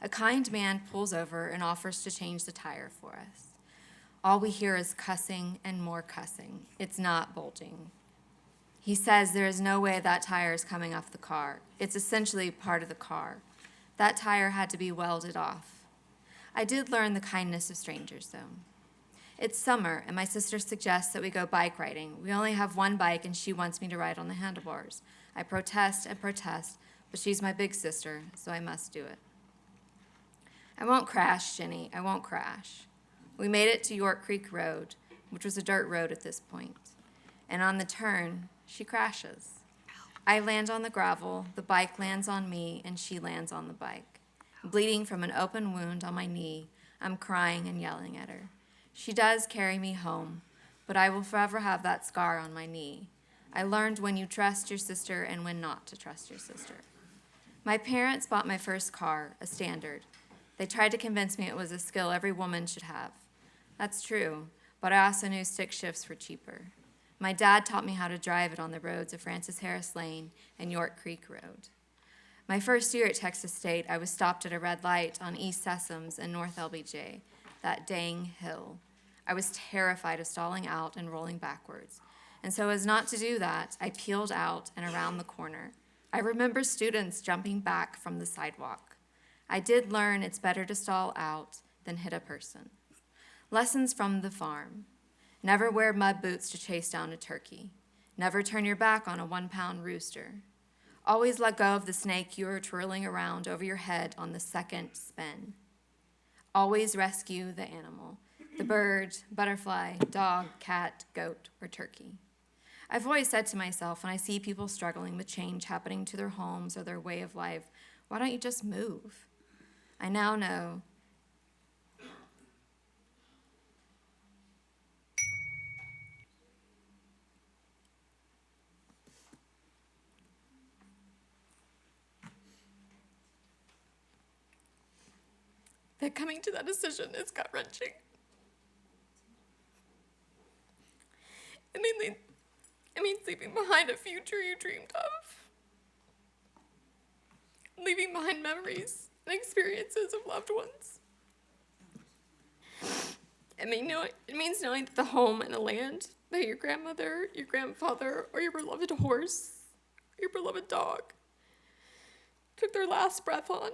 A kind man pulls over and offers to change the tire for us. All we hear is cussing and more cussing. It's not bulging. He says there is no way that tire is coming off the car. It's essentially part of the car. That tire had to be welded off. I did learn the kindness of strangers, though. It's summer, and my sister suggests that we go bike riding. We only have one bike, and she wants me to ride on the handlebars. I protest and protest, but she's my big sister, so I must do it. I won't crash, Jenny. I won't crash. We made it to York Creek Road, which was a dirt road at this point. And on the turn, she crashes. I land on the gravel, the bike lands on me, and she lands on the bike. Bleeding from an open wound on my knee, I'm crying and yelling at her. She does carry me home, but I will forever have that scar on my knee. I learned when you trust your sister and when not to trust your sister. My parents bought my first car, a Standard. They tried to convince me it was a skill every woman should have. That's true, but I also knew stick shifts were cheaper. My dad taught me how to drive it on the roads of Francis Harris Lane and York Creek Road. My first year at Texas State, I was stopped at a red light on East Sessoms and North LBJ, that dang hill. I was terrified of stalling out and rolling backwards. And so as not to do that, I peeled out and around the corner. I remember students jumping back from the sidewalk. I did learn it's better to stall out than hit a person. Lessons from the farm. Never wear mud boots to chase down a turkey. Never turn your back on a 1-pound rooster. Always let go of the snake you are twirling around over your head on the second spin. Always rescue the animal, the bird, butterfly, dog, cat, goat, or turkey. I've always said to myself, when I see people struggling with change happening to their homes or their way of life, why don't you just move? I now know that coming to that decision is gut-wrenching. It means leaving behind a future you dreamed of. Leaving behind memories and experiences of loved ones. It means knowing that the home and the land that your grandmother, your grandfather, or your beloved horse, or your beloved dog took their last breath on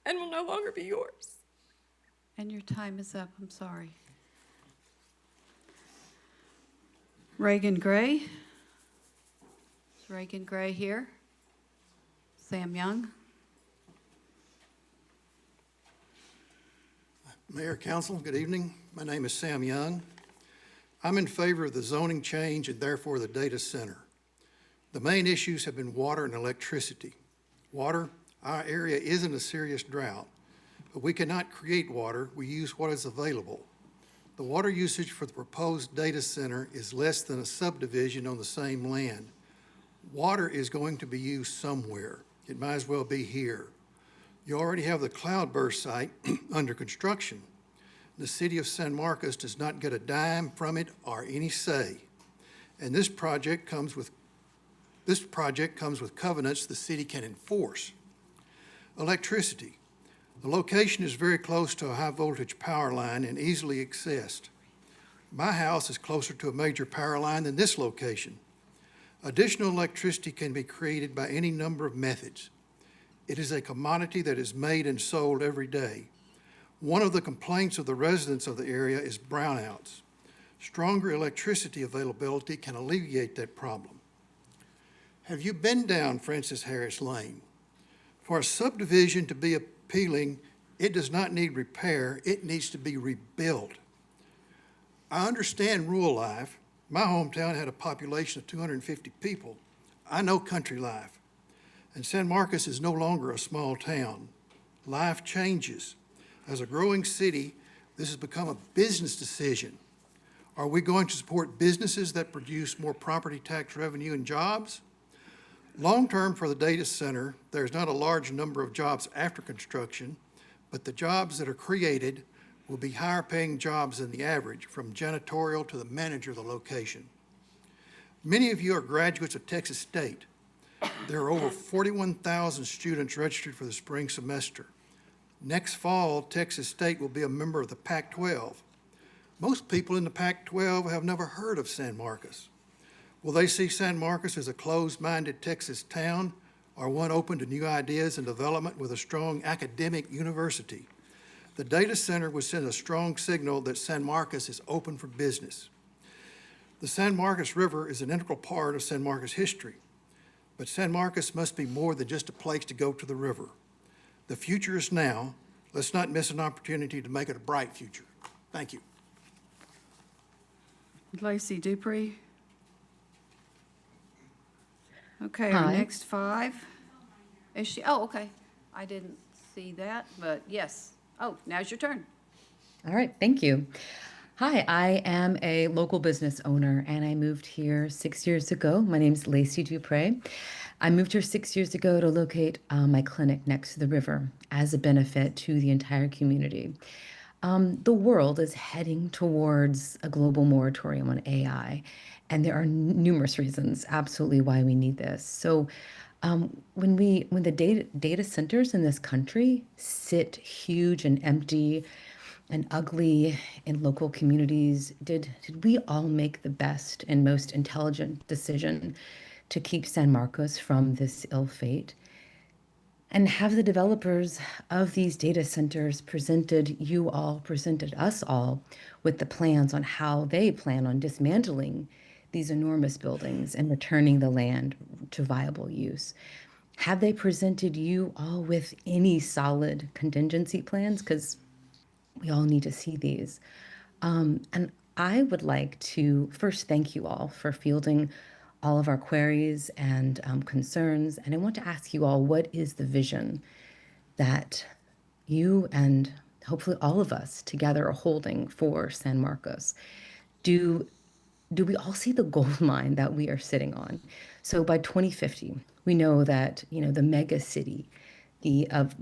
and will no longer be yours. And your time is up, I'm sorry. Reagan Gray. Is Reagan Gray here? Sam Young. Mayor, Council, good evening. My name is Sam Young. I'm in favor of the zoning change and therefore the data center. The main issues have been water and electricity. Water, our area is in a serious drought, but we cannot create water. We use what is available. The water usage for the proposed data center is less than a subdivision on the same land. Water is going to be used somewhere. It might as well be here. You already have the Cloudburst site under construction. The city of San Marcos does not get a dime from it or any say. And this project comes with covenants the city can enforce. Electricity. The location is very close to a high voltage power line and easily accessed. My house is closer to a major power line than this location. Additional electricity can be created by any number of methods. It is a commodity that is made and sold every day. One of the complaints of the residents of the area is brownouts. Stronger electricity availability can alleviate that problem. Have you been down Francis Harris Lane? For a subdivision to be appealing, it does not need repair, it needs to be rebuilt. I understand rural life. My hometown had a population of 250 people. I know country life. And San Marcos is no longer a small town. Life changes. As a growing city, this has become a business decision. Are we going to support businesses that produce more property tax revenue and jobs? Long-term for the data center, there's not a large number of jobs after construction, but the jobs that are created will be higher-paying jobs than the average, from janitorial to the manager of the location. Many of you are graduates of Texas State. There are over 41,000 students registered for the spring semester. Next fall, Texas State will be a member of the Pac-12. Most people in the Pac-12 have never heard of San Marcos. Will they see San Marcos as a closed-minded Texas town or one open to new ideas and development with a strong academic university? The data center would send a strong signal that San Marcos is open for business. The San Marcos River is an integral part of San Marcos history, but San Marcos must be more than just a place to go to the river. The future is now. Let's not miss an opportunity to make it a bright future. Thank you. Lacey Dupree. Okay, our Hi. next five. Is she, oh, okay. I didn't see that, but yes. Oh, now's your turn. All right, thank you. Hi, I am a local business owner and I moved here 6 years ago. My name's Lacey Dupre. I moved here 6 years ago to locate my clinic next to the river as a benefit to the entire community. The world is heading towards a global moratorium on AI, and there are numerous reasons absolutely why we need this. So, when the data centers in this country sit huge and empty and ugly in local communities, did we all make the best and most intelligent decision to keep San Marcos from this ill fate? And have the developers of these data centers presented us all with the plans on how they plan on dismantling these enormous buildings and returning the land to viable use? Have they presented you all with any solid contingency plans? Because we all need to see these. And I would like to first thank you all for fielding all of our queries and concerns. And I want to ask you all, what is the vision that you and hopefully all of us together are holding for San Marcos? Do we all see the gold mine that we are sitting on? So by 2050, we know that, the mega city of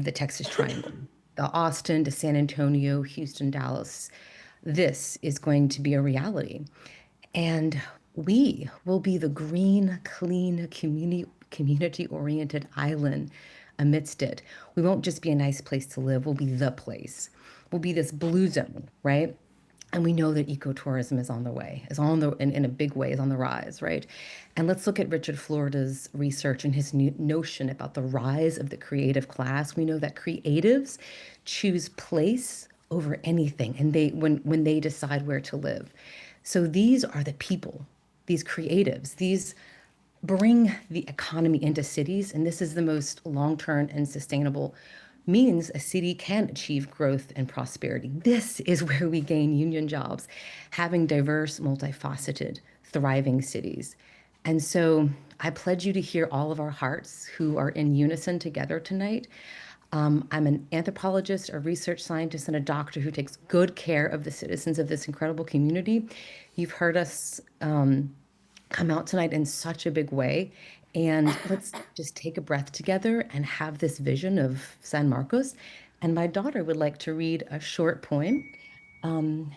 the Texas Triangle, the Austin to San Antonio, Houston, Dallas, this is going to be a reality. And we will be the green, clean, community-oriented island amidst it. We won't just be a nice place to live, we'll be the place. We'll be this blue zone, right? And we know that ecotourism is on the way, in a big way, is on the rise, right? And let's look at Richard Florida's research and his notion about the rise of the creative class. We know that creatives choose place over anything, and when they decide where to live. So these are the people, these creatives, these bring the economy into cities, and this is the most long-term and sustainable means a city can achieve growth and prosperity. This is where we gain union jobs, having diverse, multifaceted, thriving cities. And so I pledge you to hear all of our hearts who are in unison together tonight. I'm an anthropologist, a research scientist, and a doctor who takes good care of the citizens of this incredible community. You've heard us come out tonight in such a big way. And let's just take a breath together and have this vision of San Marcos. And my daughter would like to read a short poem. Mm-hmm.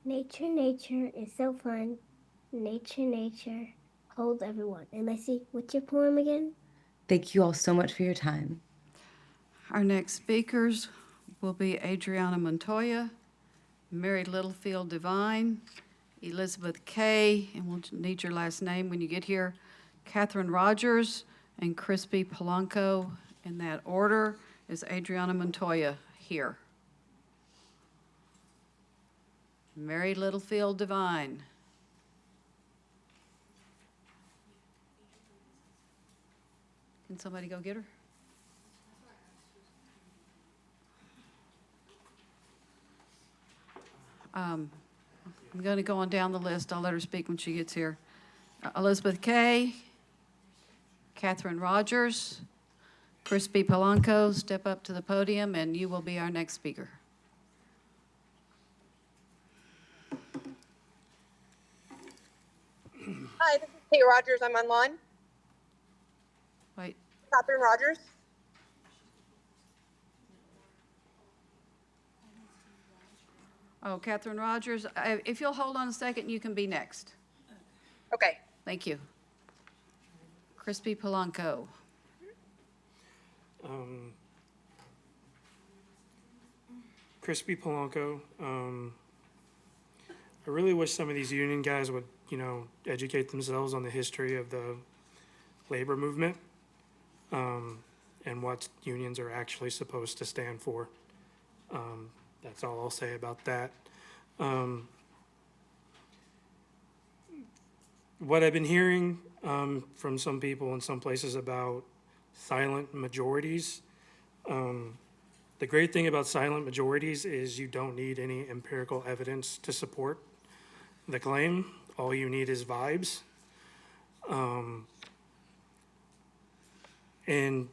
Nature, nature is so fun. Nature, nature holds everyone. And Lacey, what's your poem again? Thank you all so much for your time. Our next speakers will be Adriana Montoya, Mary Littlefield Divine, Elizabeth Kay, and we'll need your last name when you get here, Catherine Rogers, and Crispy Polanco. In that order is Adriana Montoya here. Mary Littlefield Divine. Can somebody go get her? I'm going to go on down the list. I'll let her speak when she gets here. Elizabeth Kay, Catherine Rogers, Crispy Polanco, step up to the podium, and you will be our next speaker. Hi, this is Kate Rogers. I'm online. Wait. Catherine Rogers. Oh, Catherine Rogers, if you'll hold on a second, you can be next. Okay. Thank you. Crispy Polanco. Crispy Polanco. I really wish some of these union guys would, educate themselves on the history of the labor movement and what unions are actually supposed to stand for. That's all I'll say about that. What I've been hearing from some people in some places about silent majorities, the great thing about silent majorities is you don't need any empirical evidence to support the claim. All you need is vibes. And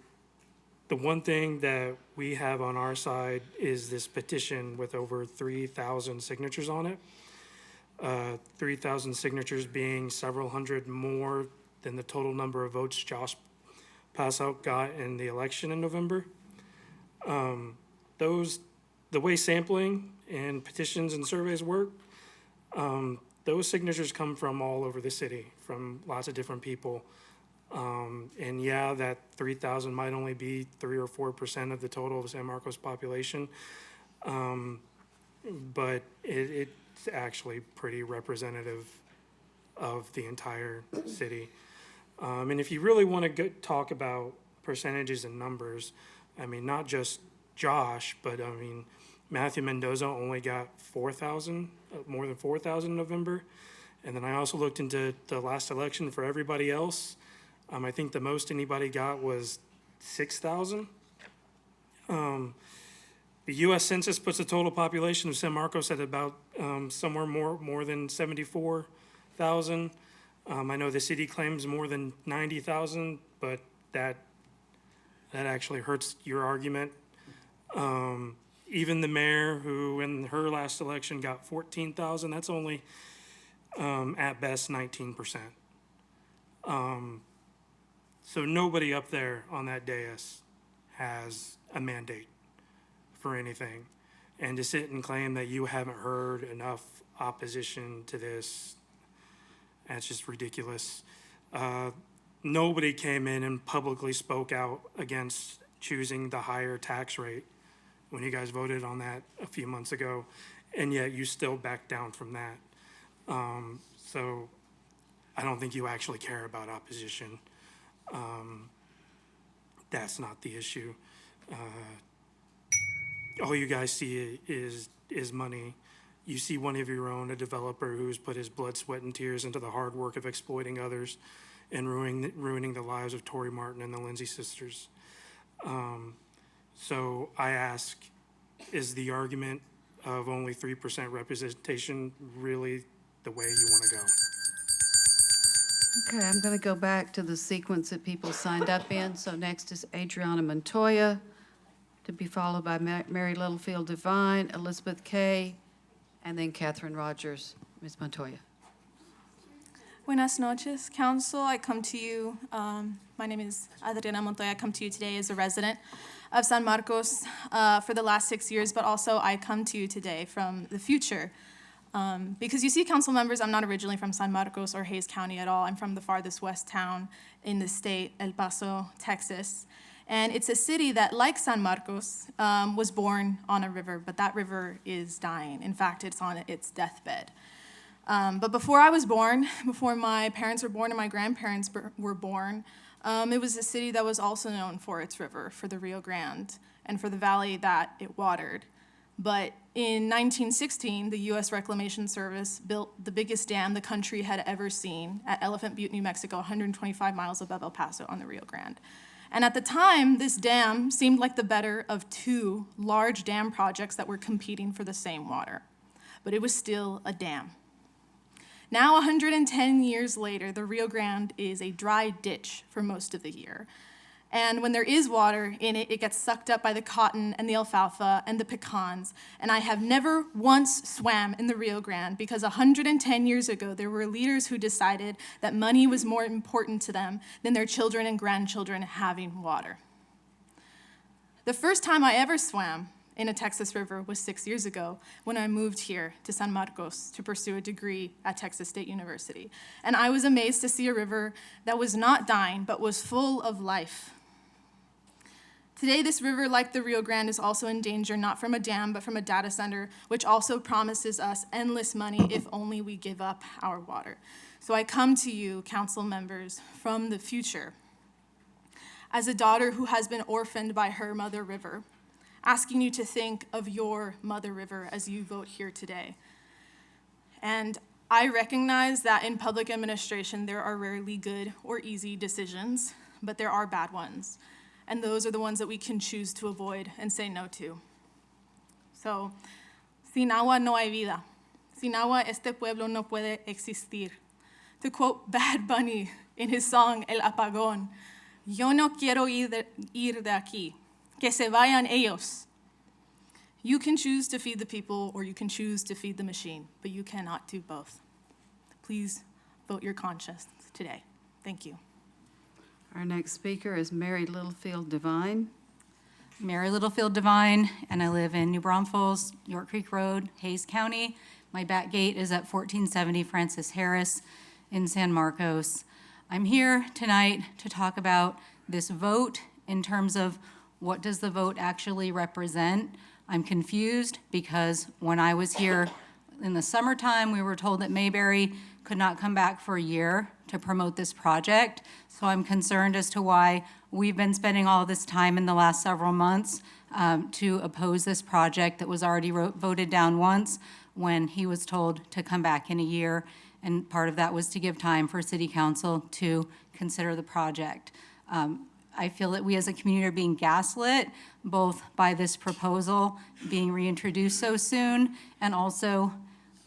the one thing that we have on our side is this petition with over 3,000 signatures on it. 3,000 signatures being several hundred more than the total number of votes Josh Passout got in the election in November. The way sampling and petitions and surveys work, those signatures come from all over the city, from lots of different people. And yeah, that 3,000 might only be 3 or 4% of the total of San Marcos population. But it's actually pretty representative of the entire city. And if you really want to talk about percentages and numbers, I mean, not just Josh, but I mean, Matthew Mendoza only got 4,000, more than 4,000 in November. And then I also looked into the last election for everybody else. I think the most anybody got was 6,000. The U.S. Census puts the total population of San Marcos at about somewhere more than 74,000. I know the city claims more than 90,000, but that actually hurts your argument. Even the mayor, who in her last election got 14,000, that's only at best 19%. So nobody up there on that dais has a mandate for anything. And to sit and claim that you haven't heard enough opposition to this, that's just ridiculous. Nobody came in and publicly spoke out against choosing the higher tax rate when you guys voted on that a few months ago, and yet you still backed down from that. So I don't think you actually care about opposition. That's not the issue. All you guys see is money. You see one of your own, a developer who's put his blood, sweat, and tears into the hard work of exploiting others and ruining the lives of Tori Martin and the Lindsay sisters. So I ask, is the argument of only 3% representation really the way you want to go? Okay, I'm going to go back to the sequence that people signed up in. So next is Adriana Montoya, to be followed by Mary Littlefield Devine, Elizabeth Kay, and then Catherine Rogers. Ms. Montoya. Buenas noches, Council. I come to you, my name is Adriana Montoya. I come to you today as a resident of San Marcos for the last 6 years, but also I come to you today from the future. Because you see, council members, I'm not originally from San Marcos or Hays County at all. I'm from the farthest west town in the state, El Paso, Texas. And it's a city that, like San Marcos, was born on a river, but that river is dying. In fact, it's on its deathbed. But before I was born, before my parents were born and my grandparents were born, it was a city that was also known for its river, for the Rio Grande, and for the valley that it watered. But in 1916, the U.S. Reclamation Service built the biggest dam the country had ever seen at Elephant Butte, New Mexico, 125 miles above El Paso on the Rio Grande. And at the time, this dam seemed like the better of two large dam projects that were competing for the same water. But it was still a dam. Now, 110 years later, the Rio Grande is a dry ditch for most of the year. And when there is water in it, it gets sucked up by the cotton and the alfalfa and the pecans. And I have never once swam in the Rio Grande because 110 years ago, there were leaders who decided that money was more important to them than their children and grandchildren having water. The first time I ever swam in a Texas river was 6 years ago when I moved here to San Marcos to pursue a degree at Texas State University. And I was amazed to see a river that was not dying, but was full of life. Today, this river, like the Rio Grande, is also in danger, not from a dam, but from a data center, which also promises us endless money if only we give up our water. So I come to you, council members, from the future, as a daughter who has been orphaned by her mother river, asking you to think of your mother river as you vote here today. And I recognize that in public administration, there are rarely good or easy decisions, but there are bad ones. And those are the ones that we can choose to avoid and say no to. So, sin agua no hay vida. Sin agua este pueblo no puede existir. To quote Bad Bunny in his song El Apagón, Yo no quiero ir de aquí. Que se vayan ellos. You can choose to feed the people or you can choose to feed the machine, but you cannot do both. Please vote your conscience today. Thank you. Our next speaker is Mary Littlefield Divine. Mary Littlefield Divine, and I live in New Braunfels, York Creek Road, Hayes County. My back gate is at 1470 Francis Harris in San Marcos. I'm here tonight to talk about this vote in terms of what does the vote actually represent. I'm confused because when I was here in the summertime, we were told that Mayberry could not come back for a year to promote this project. So I'm concerned as to why we've been spending all this time in the last several months to oppose this project that was already voted down once when he was told to come back in a year. And part of that was to give time for City Council to consider the project. I feel that we as a community are being gaslit, both by this proposal being reintroduced so soon and also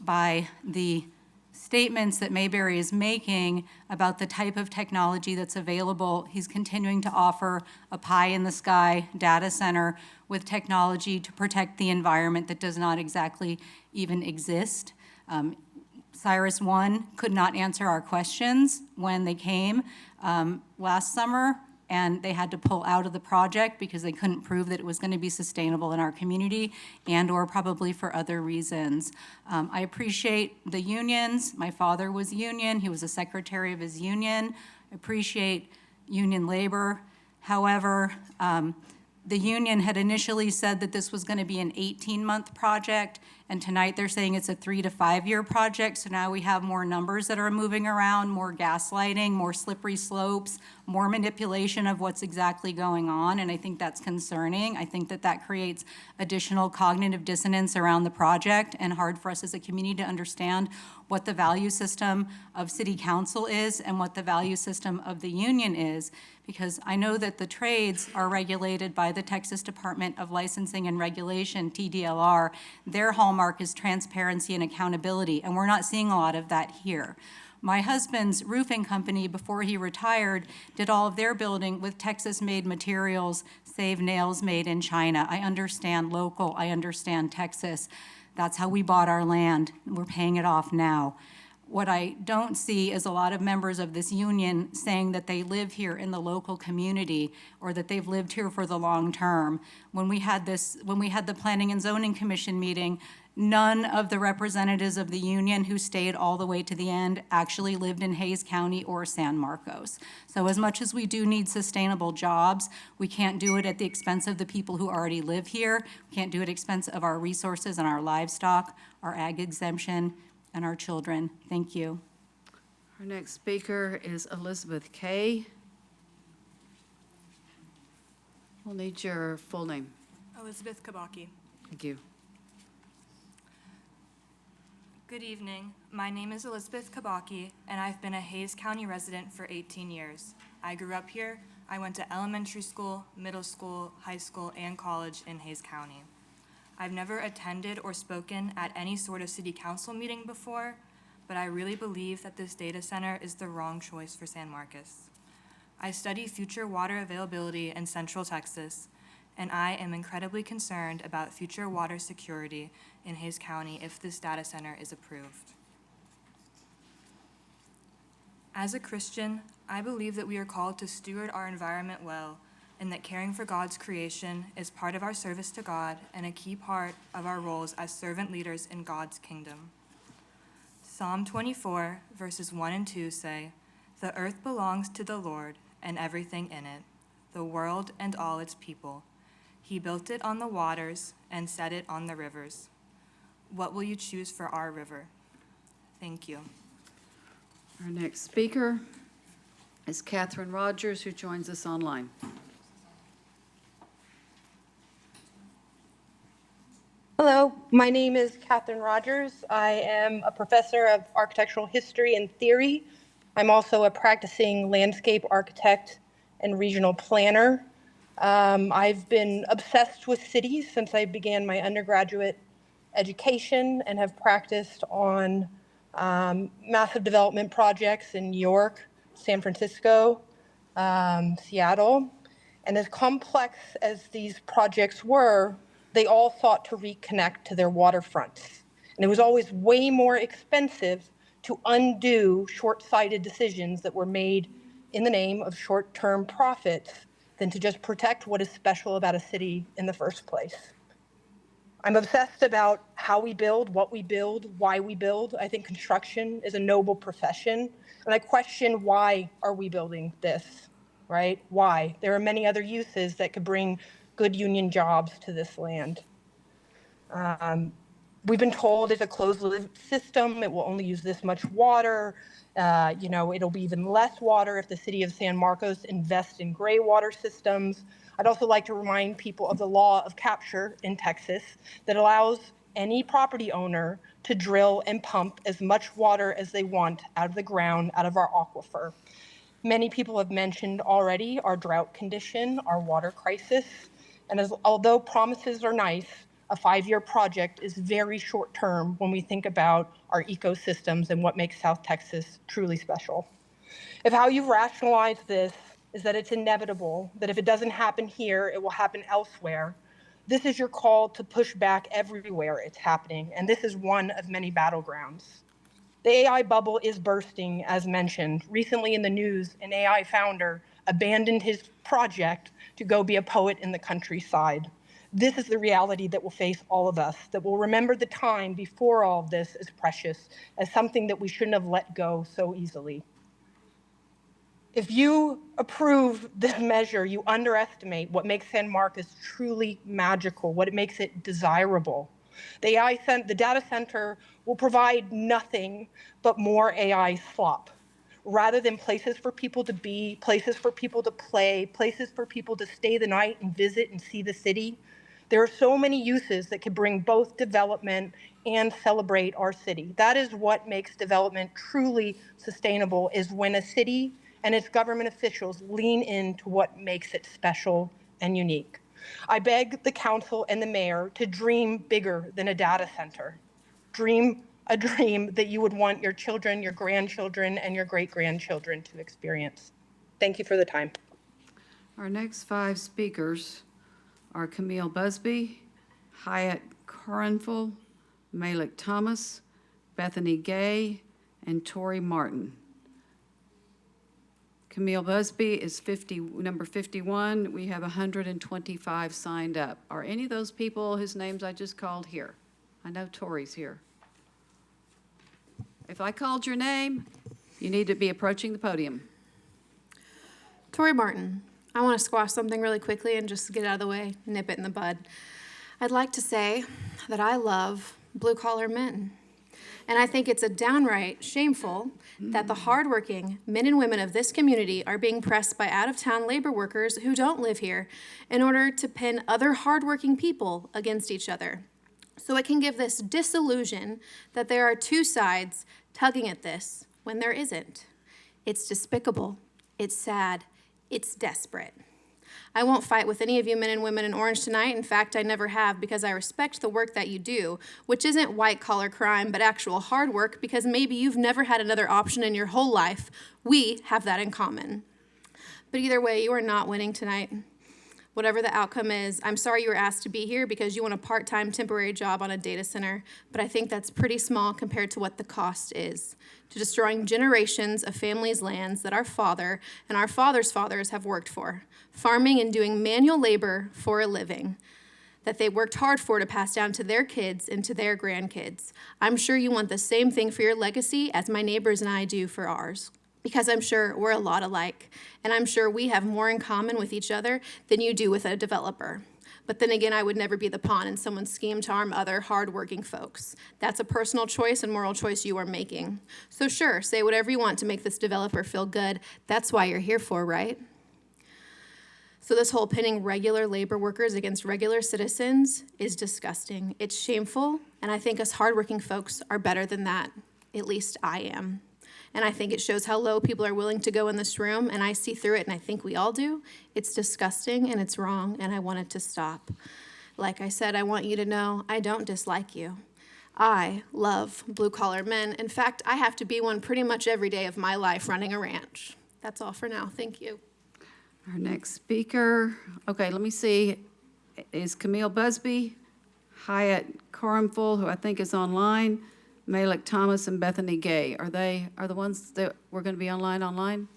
by the statements that Mayberry is making about the type of technology that's available. He's continuing to offer a pie-in-the-sky data center with technology to protect the environment that does not exactly even exist. CyrusOne could not answer our questions when they came last summer, and they had to pull out of the project because they couldn't prove that it was going to be sustainable in our community and or probably for other reasons. I appreciate the unions. My father was union. He was a secretary of his union. I appreciate union labor. However, the union had initially said that this was going to be an 18-month project, and tonight they're saying it's a 3 to 5 year project. So now we have more numbers that are moving around, more gaslighting, more slippery slopes, more manipulation of what's exactly going on, and I think that's concerning. I think that that creates additional cognitive dissonance around the project and hard for us as a community to understand what the value system of City Council is and what the value system of the union is, because I know that the trades are regulated by the Texas Department of Licensing and Regulation, TDLR. Their hallmark is transparency and accountability, and we're not seeing a lot of that here. My husband's roofing company, before he retired, did all of their building with Texas-made materials, save nails made in China. I understand local, I understand Texas. That's how we bought our land. We're paying it off now. What I don't see is a lot of members of this union saying that they live here in the local community or that they've lived here for the long term. When we had the Planning and Zoning Commission meeting, none of the representatives of the union who stayed all the way to the end actually lived in Hayes County or San Marcos. So as much as we do need sustainable jobs, we can't do it at the expense of the people who already live here. We can't do it at the expense of our resources and our livestock, our ag exemption, and our children. Thank you. Our next speaker is Elizabeth Kay. We'll need your full name. Elizabeth Kabaki. Thank you. Good evening. My name is Elizabeth Kabaki, and I've been a Hayes County resident for 18 years. I grew up here. I went to elementary school, middle school, high school, and college in Hayes County. I've never attended or spoken at any sort of city council meeting before, but I really believe that this data center is the wrong choice for San Marcos. I study future water availability in Central Texas, and I am incredibly concerned about future water security in Hayes County if this data center is approved. As a Christian, I believe that we are called to steward our environment well, and that caring for God's creation is part of our service to God and a key part of our roles as servant leaders in God's kingdom. Psalm 24, verses 1 and 2 say, "The earth belongs to the Lord and everything in it, the world and all its people. He built it on the waters and set it on the rivers." What will you choose for our river? Thank you. Our next speaker is Catherine Rogers, who joins us online. Hello, my name is Catherine Rogers. I am a professor of architectural history and theory. I'm also a practicing landscape architect and regional planner. I've been obsessed with cities since I began my undergraduate education and have practiced on massive development projects in New York, San Francisco, Seattle. And as complex as these projects were, they all sought to reconnect to their waterfronts. And it was always way more expensive to undo short-sighted decisions that were made in the name of short-term profits than to just protect what is special about a city in the first place. I'm obsessed about how we build, what we build, why we build. I think construction is a noble profession, and I question why are we building this, right? Why? There are many other uses that could bring good union jobs to this land. We've been told it's a closed-loop system. It will only use this much water. It'll be even less water if the city of San Marcos invests in gray water systems. I'd also like to remind people of the law of capture in Texas that allows any property owner to drill and pump as much water as they want out of the ground, out of our aquifer. Many people have mentioned already our drought condition, our water crisis, and although promises are nice, a 5-year project is very short term when we think about our ecosystems and what makes South Texas truly special. If how you've rationalized this is that it's inevitable, that if it doesn't happen here, it will happen elsewhere, this is your call to push back everywhere it's happening, and this is one of many battlegrounds. The AI bubble is bursting, as mentioned. Recently in the news, an AI founder abandoned his project to go be a poet in the countryside. This is the reality that will face all of us, that will remember the time before all of this is precious, as something that we shouldn't have let go so easily. If you approve this measure, you underestimate what makes San Marcos truly magical, what makes it desirable. The data center will provide nothing but more AI slop, rather than places for people to be, places for people to play, places for people to stay the night and visit and see the city. There are so many uses that could bring both development and celebrate our city. That is what makes development truly sustainable, is when a city and its government officials lean into what makes it special and unique. I beg the council and the mayor to dream bigger than a data center. Dream a dream that you would want your children, your grandchildren, and your great-grandchildren to experience. Thank you for the time. Our next 5 speakers are Camille Busby, Hyatt Corenful, Malik Thomas, Bethany Gay, and Tori Martin. Camille Busby is number 51. We have 125 signed up. Are any of those people whose names I just called here? I know Tori's here. If I called your name, you need to be approaching the podium. Tori Martin. I want to squash something really quickly and just get it out of the way, nip it in the bud. I'd like to say that I love blue-collar men. And I think it's a downright shameful that the hardworking men and women of this community are being pressed by out-of-town labor workers who don't live here in order to pin other hardworking people against each other. So it can give this disillusion that there are two sides tugging at this when there isn't. It's despicable, it's sad, it's desperate. I won't fight with any of you men and women in orange tonight. In fact, I never have, because I respect the work that you do, which isn't white-collar crime, but actual hard work, because maybe you've never had another option in your whole life. We have that in common. But either way, you are not winning tonight. Whatever the outcome is, I'm sorry you were asked to be here because you want a part-time temporary job on a data center, but I think that's pretty small compared to what the cost is, to destroying generations of families' lands that our father and our father's fathers have worked for, farming and doing manual labor for a living, that they worked hard for to pass down to their kids and to their grandkids. I'm sure you want the same thing for your legacy as my neighbors and I do for ours, because I'm sure we're a lot alike, and I'm sure we have more in common with each other than you do with a developer. But then again, I would never be the pawn in someone's scheme to harm other hardworking folks. That's a personal choice and moral choice you are making. So sure, say whatever you want to make this developer feel good. That's why you're here for, right? So this whole pinning regular labor workers against regular citizens is disgusting. It's shameful, and I think us hardworking folks are better than that. At least I am. And I think it shows how low people are willing to go in this room, and I see through it, and I think we all do. It's disgusting, and it's wrong, and I want it to stop. Like I said, I want you to know I don't dislike you. I love blue-collar men. In fact, I have to be one pretty much every day of my life running a ranch. That's all for now. Thank you. Our next speaker, okay, let me see, is Camille Busby, Hyatt Coramful, who I think is online, Malik Thomas, and Bethany Gay. Are the ones that were going to be online?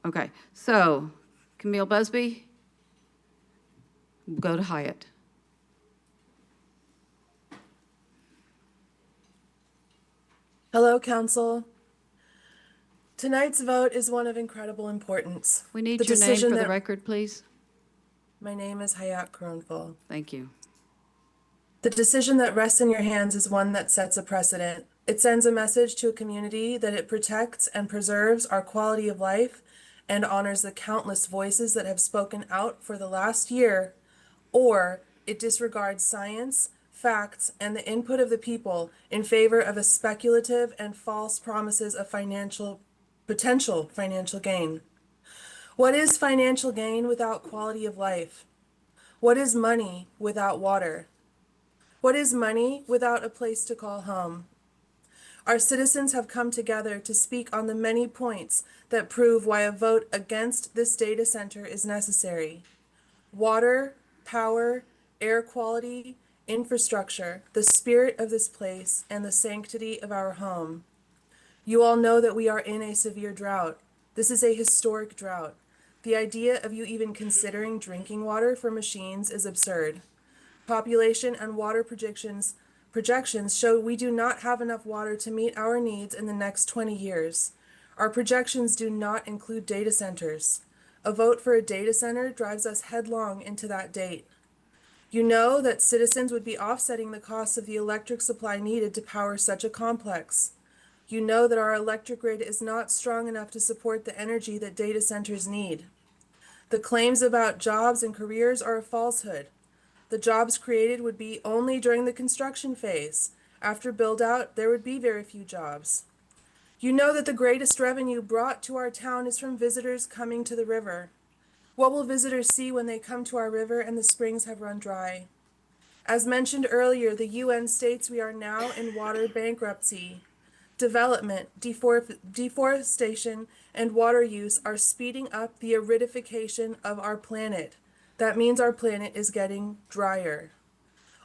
Okay, so Camille Busby, go to Hyatt. Hello, Council. Tonight's vote is one of incredible importance. We need The your name decision for the that- record, please. My name is Hayat Kronful. Thank you. The decision that rests in your hands is one that sets a precedent. It sends a message to a community that it protects and preserves our quality of life and honors the countless voices that have spoken out for the last year, or it disregards science, facts, and the input of the people in favor of a speculative and false promises of potential financial gain. What is financial gain without quality of life? What is money without water? What is money without a place to call home? Our citizens have come together to speak on the many points that prove why a vote against this data center is necessary. Water, power, air quality, infrastructure, the spirit of this place, and the sanctity of our home. You all know that we are in a severe drought. This is a historic drought. The idea of you even considering drinking water for machines is absurd. Population and water projections show we do not have enough water to meet our needs in the next 20 years. Our projections do not include data centers. A vote for a data center drives us headlong into that date. You know that citizens would be offsetting the costs of the electric supply needed to power such a complex. You know that our electric grid is not strong enough to support the energy that data centers need. The claims about jobs and careers are a falsehood. The jobs created would be only during the construction phase. After build-out, there would be very few jobs. You know that the greatest revenue brought to our town is from visitors coming to the river. What will visitors see when they come to our river and the springs have run dry? As mentioned earlier, the UN states we are now in water bankruptcy. Development, deforestation, and water use are speeding up the aridification of our planet. That means our planet is getting drier.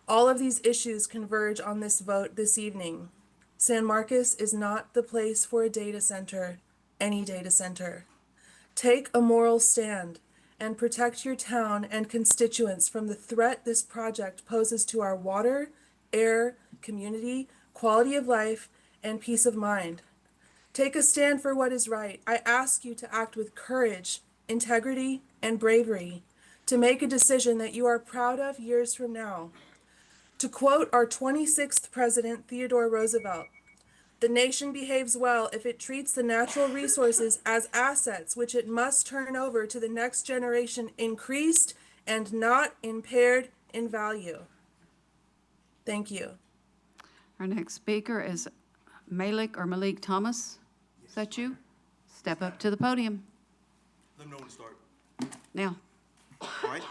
All of these issues converge on this vote this evening. San Marcos is not the place for a data center, any data center. Take a moral stand and protect your town and constituents from the threat this project poses to our water, air, community, quality of life, and peace of mind. Take a stand for what is right. I ask you to act with courage, integrity, and bravery, to make a decision that you are proud of years from now. To quote our 26th President, Theodore Roosevelt, "The nation behaves well if it treats the natural resources as assets which it must turn over to the next generation increased and not impaired in value." Thank you. Our next speaker is Malik Thomas. Is that you? Step up to the podium Let me know when to start. now. All right.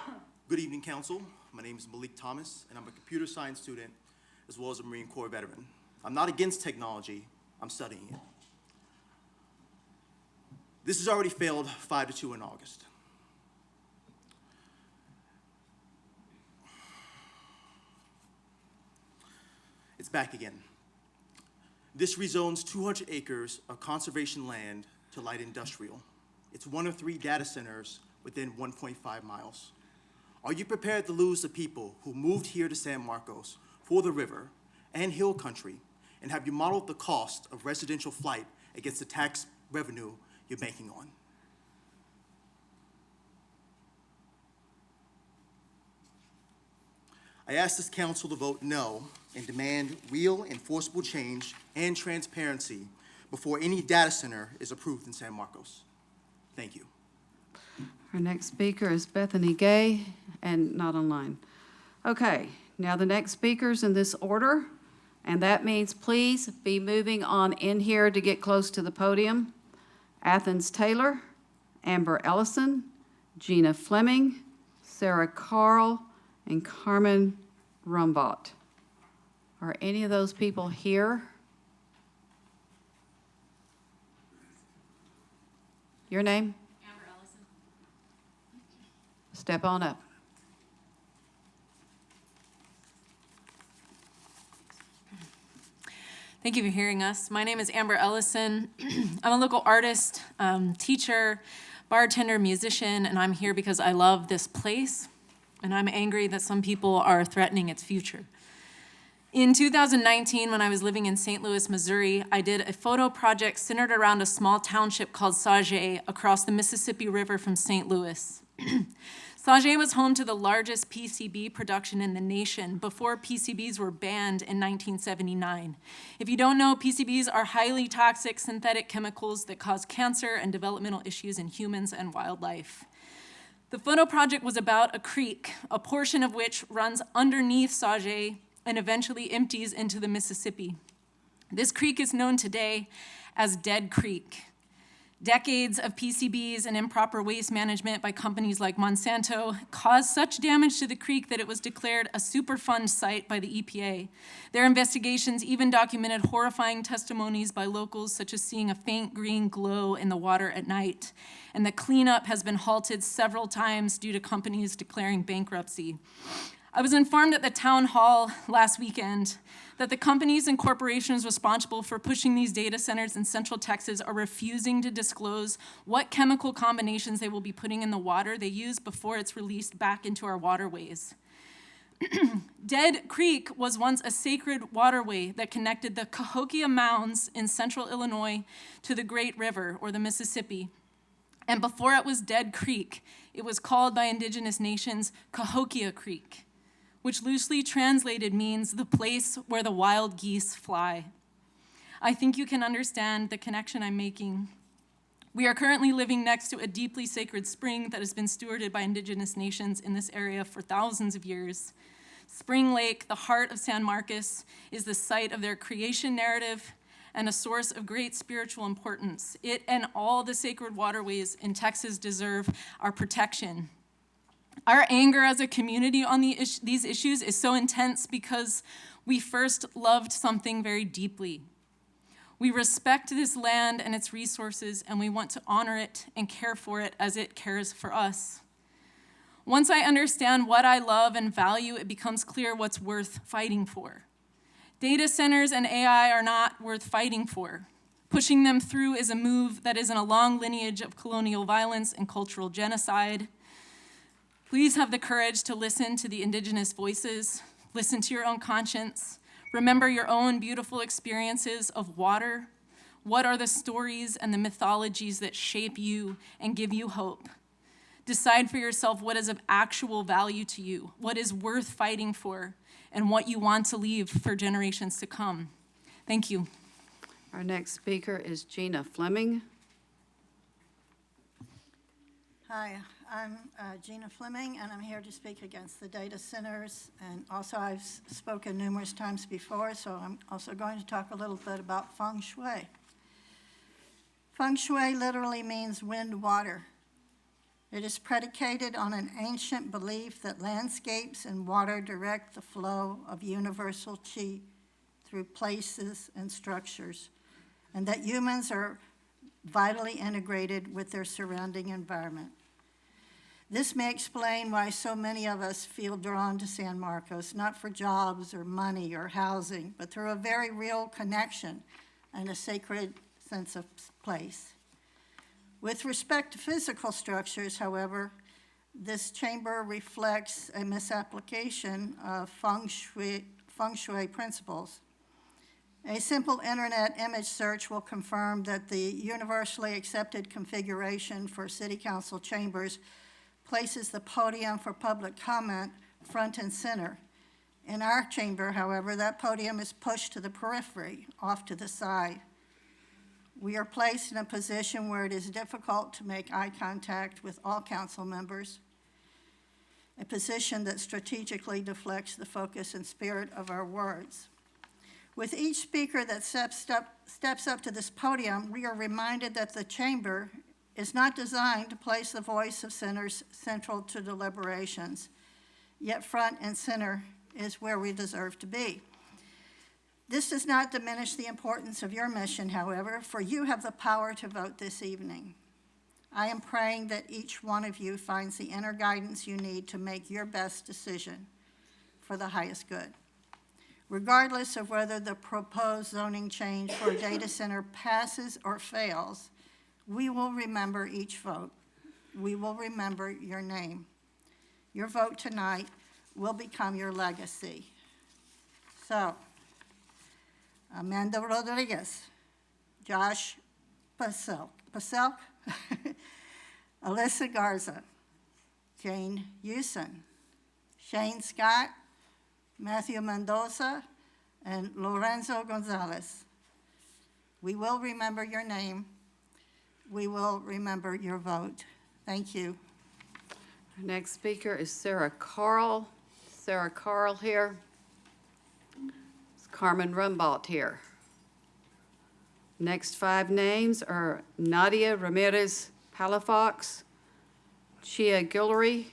Good evening, Council. My name is Malik Thomas, and I'm a computer science student as well as a Marine Corps veteran. I'm not against technology. I'm studying it. This has already failed 5-2 in August. It's back again. This rezones 200 acres of conservation land to light industrial. It's one of 3 data centers within 1.5 miles. Are you prepared to lose the people who moved here to San Marcos for the river and hill country, and have you modeled the cost of residential flight against the tax revenue you're banking on? I ask this council to vote no and demand real enforceable change and transparency before any data center is approved in San Marcos. Thank you. Our next speaker is Bethany Gay, and not online. Okay, now the next speakers in this order, and that means please be moving on in here to get close to the podium. Athens Taylor, Amber Ellison, Gina Fleming, Sarah Carl, and Carmen Rumbot. Are any of those people here? Your name? Step on up. Thank you for hearing us. My name is Amber Ellison. I'm a local artist, teacher, bartender, musician, and I'm here because I love this place, and I'm angry that some people are threatening its future. In 2019, when I was living in St. Louis, Missouri, I did a photo project centered around a small township called Sauget across the Mississippi River from St. Louis. Sauget was home to the largest PCB production in the nation before PCBs were banned in 1979. If you don't know, PCBs are highly toxic synthetic chemicals that cause cancer and developmental issues in humans and wildlife. The photo project was about a creek, a portion of which runs underneath Sauget and eventually empties into the Mississippi. This creek is known today as Dead Creek. Decades of PCBs and improper waste management by companies like Monsanto caused such damage to the creek that it was declared a Superfund site by the EPA. Their investigations even documented horrifying testimonies by locals, such as seeing a faint green glow in the water at night. And the cleanup has been halted several times due to companies declaring bankruptcy. I was informed at the town hall last weekend that the companies and corporations responsible for pushing these data centers in Central Texas are refusing to disclose what chemical combinations they will be putting in the water they use before it's released back into our waterways. Dead Creek was once a sacred waterway that connected the Cahokia Mounds in central Illinois to the Great River, or the Mississippi. And before it was Dead Creek, it was called by indigenous nations Cahokia Creek, which loosely translated means the place where the wild geese fly. I think you can understand the connection I'm making. We are currently living next to a deeply sacred spring that has been stewarded by indigenous nations in this area for thousands of years. Spring Lake, the heart of San Marcos, is the site of their creation narrative and a source of great spiritual importance. It and all the sacred waterways in Texas deserve our protection. Our anger as a community on these issues is so intense because we first loved something very deeply. We respect this land and its resources, and we want to honor it and care for it as it cares for us. Once I understand what I love and value, it becomes clear what's worth fighting for. Data centers and AI are not worth fighting for. Pushing them through is a move that is in a long lineage of colonial violence and cultural genocide. Please have the courage to listen to the indigenous voices, listen to your own conscience, remember your own beautiful experiences of water. What are the stories and the mythologies that shape you and give you hope? Decide for yourself what is of actual value to you, what is worth fighting for, and what you want to leave for generations to come. Thank you. Our next speaker is Gina Fleming. Hi, I'm Gina Fleming, and I'm here to speak against the data centers. And also, I've spoken numerous times before, so I'm also going to talk a little bit about feng shui. Feng shui literally means wind water. It is predicated on an ancient belief that landscapes and water direct the flow of universal qi through places and structures, and that humans are vitally integrated with their surrounding environment. This may explain why so many of us feel drawn to San Marcos, not for jobs or money or housing, but through a very real connection and a sacred sense of place. With respect to physical structures, however, this chamber reflects a misapplication of feng shui principles. A simple internet image search will confirm that the universally accepted configuration for city council chambers places the podium for public comment front and center. In our chamber, however, that podium is pushed to the periphery, off to the side. We are placed in a position where it is difficult to make eye contact with all council members, a position that strategically deflects the focus and spirit of our words. With each speaker that steps up to this podium, we are reminded that the chamber is not designed to place the voice of sinners central to deliberations, yet front and center is where we deserve to be. This does not diminish the importance of your mission, however, for you have the power to vote this evening. I am praying that each one of you finds the inner guidance you need to make your best decision for the highest good. Regardless of whether the proposed zoning change for a data center passes or fails, we will remember each vote. We will remember your name. Your vote tonight will become your legacy. So, Amanda Rodriguez, Josh Paselk, Alyssa Garza, Jane Houston, Shane Scott, Matthew Mendoza, and Lorenzo Gonzalez. We will remember your name. We will remember your vote. Thank you. Our next speaker is Sarah Carl. Sarah Carl here. Is Carmen Rumbault here. Next 5 names are Nadia Ramirez Palafox, Chia Guillory,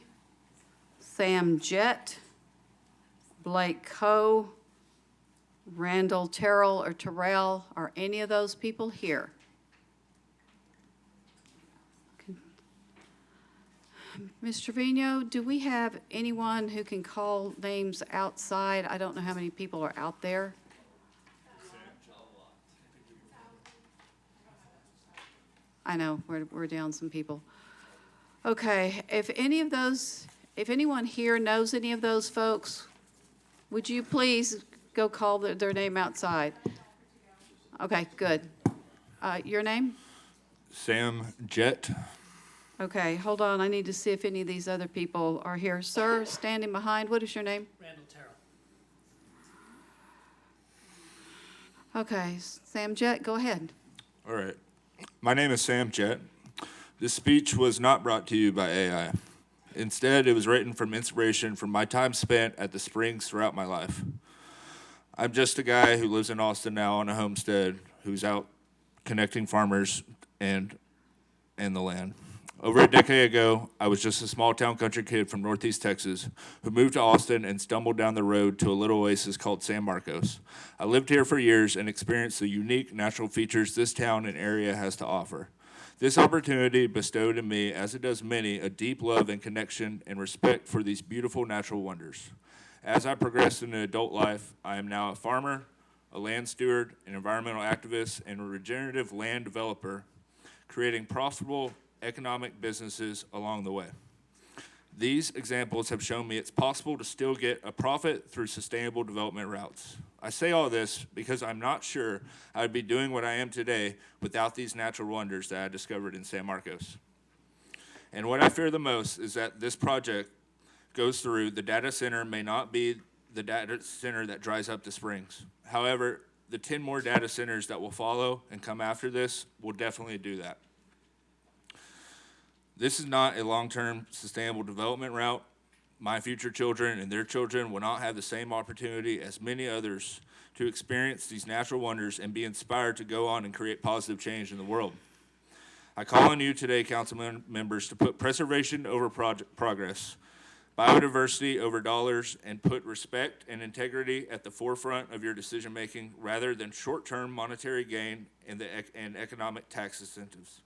Sam Jett, Blake Coe, Randall Terrell or Terrell. Are any of those people here? Ms. Trevino, do we have anyone who can call names outside? I don't know how many people are out there. I know, we're down some people. Okay, if anyone here knows any of those folks, would you please go call their name outside? Okay, good. Your name? Sam Jett. Okay, hold on, I need to see if any of these other people are here. Sir, standing behind, what is your name? Randall Terrell. Okay, Sam Jett, go ahead. All right. My name is Sam Jett. This speech was not brought to you by AI. Instead, it was written from inspiration from my time spent at the Springs throughout my life. I'm just a guy who lives in Austin now on a homestead, who's out connecting farmers and the land. Over a decade ago, I was just a small-town country kid from Northeast Texas who moved to Austin and stumbled down the road to a little oasis called San Marcos. I lived here for years and experienced the unique natural features this town and area has to offer. This opportunity bestowed in me, as it does many, a deep love and connection and respect for these beautiful natural wonders. As I progressed into adult life, I am now a farmer, a land steward, an environmental activist, and a regenerative land developer, creating profitable economic businesses along the way. These examples have shown me it's possible to still get a profit through sustainable development routes. I say all this because I'm not sure I would be doing what I am today without these natural wonders that I discovered in San Marcos. And what I fear the most is that this project goes through, the data center may not be the data center that dries up the Springs. However, the 10 more data centers that will follow and come after this will definitely do that. This is not a long-term sustainable development route. My future children and their children will not have the same opportunity as many others to experience these natural wonders and be inspired to go on and create positive change in the world. I call on you today, council members, to put preservation over progress, biodiversity over dollars, and put respect and integrity at the forefront of your decision-making rather than short-term monetary gain and economic tax incentives.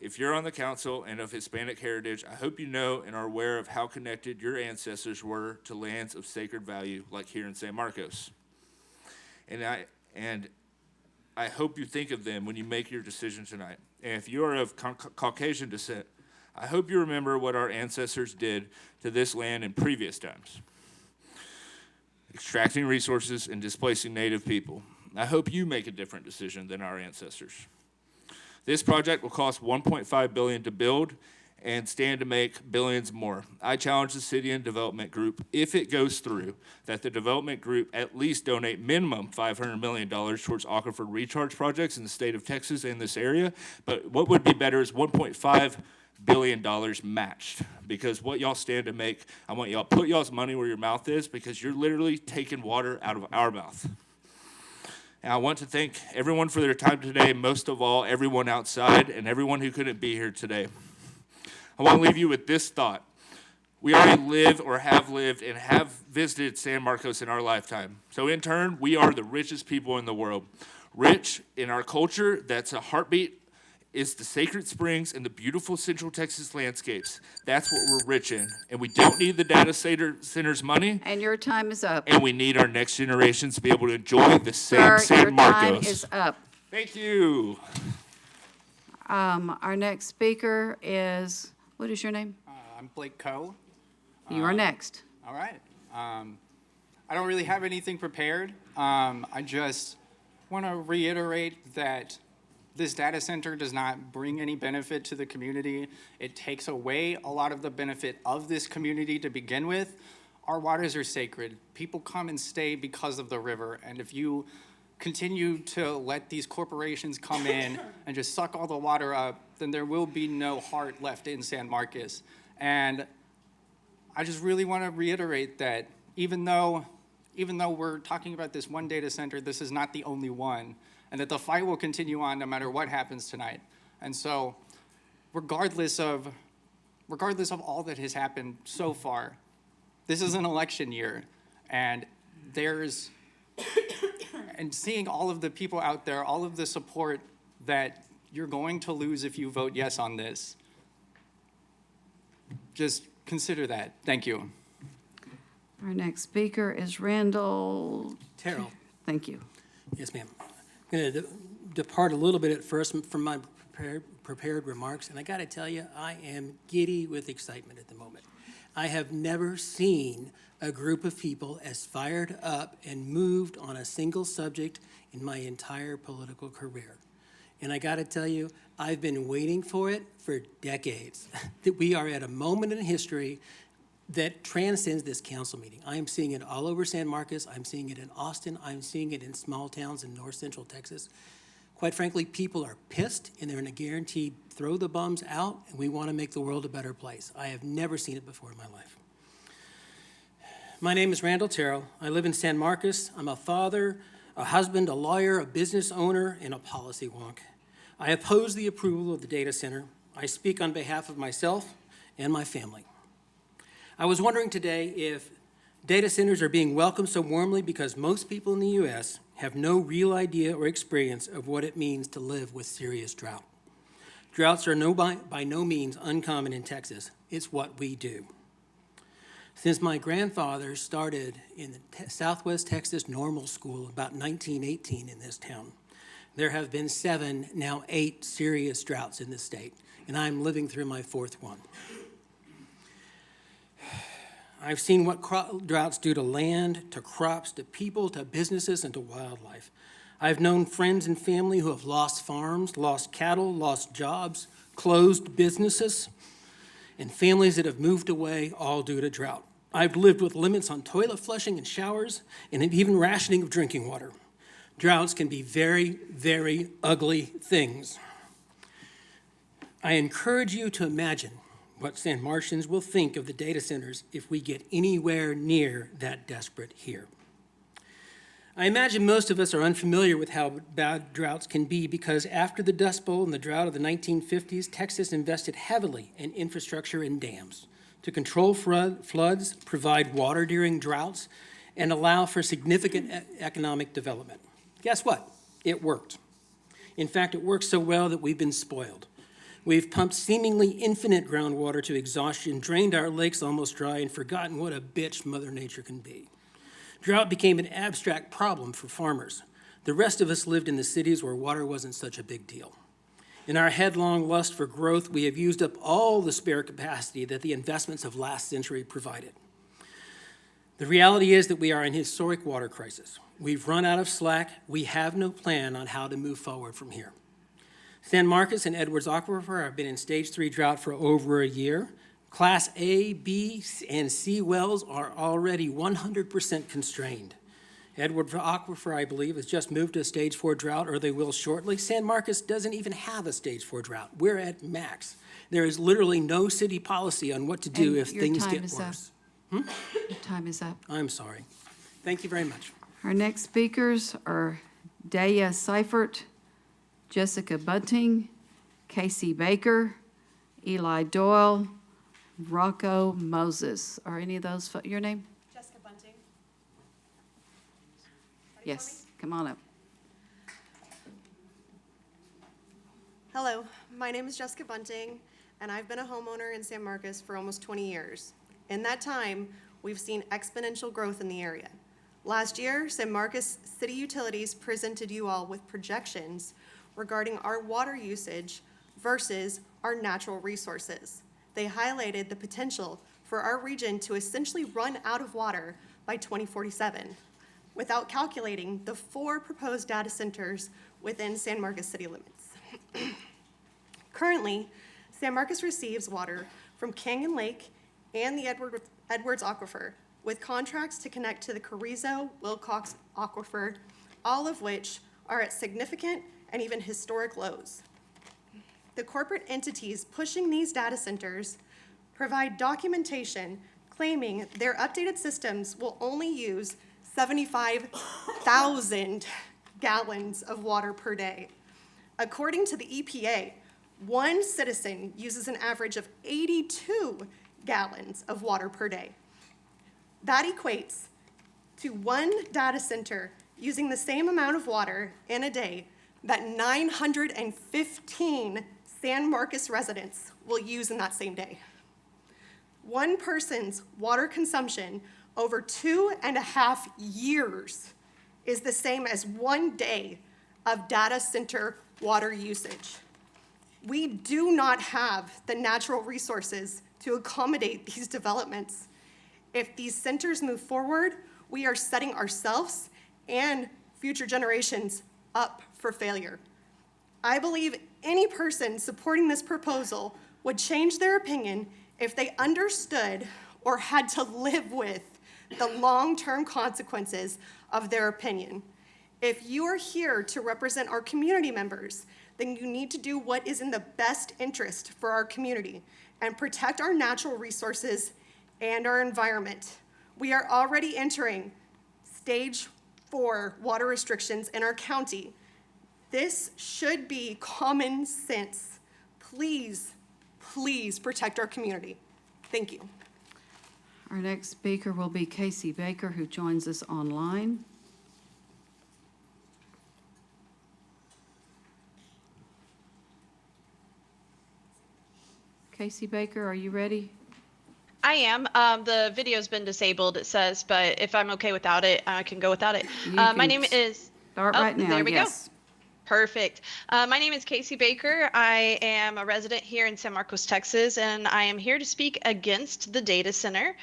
If you're on the council and of Hispanic heritage, I hope you know and are aware of how connected your ancestors were to lands of sacred value, like here in San Marcos. And I hope you think of them when you make your decision tonight. And if you are of Caucasian descent, I hope you remember what our ancestors did to this land in previous times, extracting resources and displacing native people. I hope you make a different decision than our ancestors. This project will cost $1.5 billion to build and stand to make billions more. I challenge the City and Development Group, if it goes through, that the development group at least donate minimum $500 million towards aquifer recharge projects in the state of Texas and this area. But what would be better is $1.5 billion matched, because what y'all stand to make, I want y'all put y'all's money where your mouth is, because you're literally taking water out of our mouth. And I want to thank everyone for their time today, most of all, everyone outside and everyone who couldn't be here today. I want to leave you with this thought. We already live or have lived and have visited San Marcos in our lifetime. So in turn, we are the richest people in the world. Rich in our culture, that's a heartbeat is the sacred springs and the beautiful Central Texas landscapes. That's what we're rich in. And we don't need the data centers' money, And your time is up. and we need our next generations to be able to enjoy the same Sir, your San time Marcos. is up. Thank you. Our next speaker is, what is your name? I'm Blake Coe. You are next. All right. I don't really have anything prepared. I just want to reiterate that this data center does not bring any benefit to the community. It takes away a lot of the benefit of this community to begin with. Our waters are sacred. People come and stay because of the river. And if you continue to let these corporations come in and just suck all the water up, then there will be no heart left in San Marcos. And I just really want to reiterate that even though we're talking about this one data center, this is not the only one, and that the fight will continue on no matter what happens tonight. And so, regardless of all that has happened so far, this is an election year, and and seeing all of the people out there, all of the support that you're going to lose if you vote yes on this, just consider that. Thank you. Our next speaker is Randall. Terrell. Thank you. Yes, ma'am. I'm going to depart a little bit at first from my prepared remarks, and I got to tell you, I am giddy with excitement at the moment. I have never seen a group of people as fired up and moved on a single subject in my entire political career. And I got to tell you, I've been waiting for it for decades. That we are at a moment in history that transcends this council meeting. I am seeing it all over San Marcos. I'm seeing it in Austin. I'm seeing it in small towns in north central Texas. Quite frankly, people are pissed, and they're in a guaranteed throw the bums out, and we want to make the world a better place. I have never seen it before in my life. My name is Randall Terrell. I live in San Marcos. I'm a father, a husband, a lawyer, a business owner, and a policy wonk. I oppose the approval of the data center. I speak on behalf of myself and my family. I was wondering today if data centers are being welcomed so warmly because most people in the U.S. have no real idea or experience of what it means to live with serious drought. Droughts are by no means uncommon in Texas. It's what we do. Since my grandfather started in the Southwest Texas Normal School about 1918 in this town, there have been 7, now 8 serious droughts in this state, and I'm living through my 4th one. I've seen what droughts do to land, to crops, to people, to businesses, and to wildlife. I've known friends and family who have lost farms, lost cattle, lost jobs, closed businesses, and families that have moved away all due to drought. I've lived with limits on toilet flushing and showers, and even rationing of drinking water. Droughts can be very, very ugly things. I encourage you to imagine what San Martians will think of the data centers if we get anywhere near that desperate here. I imagine most of us are unfamiliar with how bad droughts can be because after the Dust Bowl and the drought of the 1950s, Texas invested heavily in infrastructure and dams to control floods, provide water during droughts, and allow for significant economic development. Guess what? It worked. In fact, it worked so well that we've been spoiled. We've pumped seemingly infinite groundwater to exhaustion, drained our lakes almost dry, and forgotten what a bitch Mother Nature can be. Drought became an abstract problem for farmers. The rest of us lived in the cities where water wasn't such a big deal. In our headlong lust for growth, we have used up all the spare capacity that the investments of last century provided. The reality is that we are in a historic water crisis. We've run out of slack. We have no plan on how to move forward from here. San Marcos and Edwards Aquifer have been in stage 3 drought for over a year. Class A, B, and C wells are already 100% constrained. Edwards Aquifer, I believe, has just moved to a stage 4 drought, or they will shortly. San Marcos doesn't even have a stage 4 drought. We're at max. There is literally no city policy on what to do And if things get your time worse. is up. Your time is up. I'm sorry. Thank you very much. Our next speakers are Daya Seifert, Jessica Bunting, Casey Baker, Eli Doyle, Rocco Moses. Are any of those your name? Jessica Bunting. Yes, come on up. Hello, my name is Jessica Bunting, and I've been a homeowner in San Marcos for almost 20 years. In that time, we've seen exponential growth in the area. Last year, San Marcos City Utilities presented you all with projections regarding our water usage versus our natural resources. They highlighted the potential for our region to essentially run out of water by 2047, without calculating the 4 proposed data centers within San Marcos city limits. Currently, San Marcos receives water from Canyon Lake and the Edwards Aquifer, with contracts to connect to the Carrizo-Wilcox Aquifer, all of which are at significant and even historic lows. The corporate entities pushing these data centers provide documentation claiming their updated systems will only use 75,000 gallons of water per day. According to the EPA, one citizen uses an average of 82 gallons of water per day. That equates to one data center using the same amount of water in a day that 915 San Marcos residents will use in that same day. One person's water consumption over 2.5 years is the same as 1 day of data center water usage. We do not have the natural resources to accommodate these developments. If these centers move forward, we are setting ourselves and future generations up for failure. I believe any person supporting this proposal would change their opinion if they understood or had to live with the long-term consequences of their opinion. If you are here to represent our community members, then you need to do what is in the best interest for our community and protect our natural resources and our environment. We are already entering stage 4 water restrictions in our county. This should be common sense. Please, please protect our community. Thank you. Our next speaker will be Casey Baker, who joins us online. Casey Baker, are you ready? I am. The video's been disabled, it says, but if I'm okay without it, I can go without it. My name is... Start right now, there we yes. go. Perfect. My name is Casey Baker. I am a resident here in San Marcos, Texas, and I am here to speak against the data center.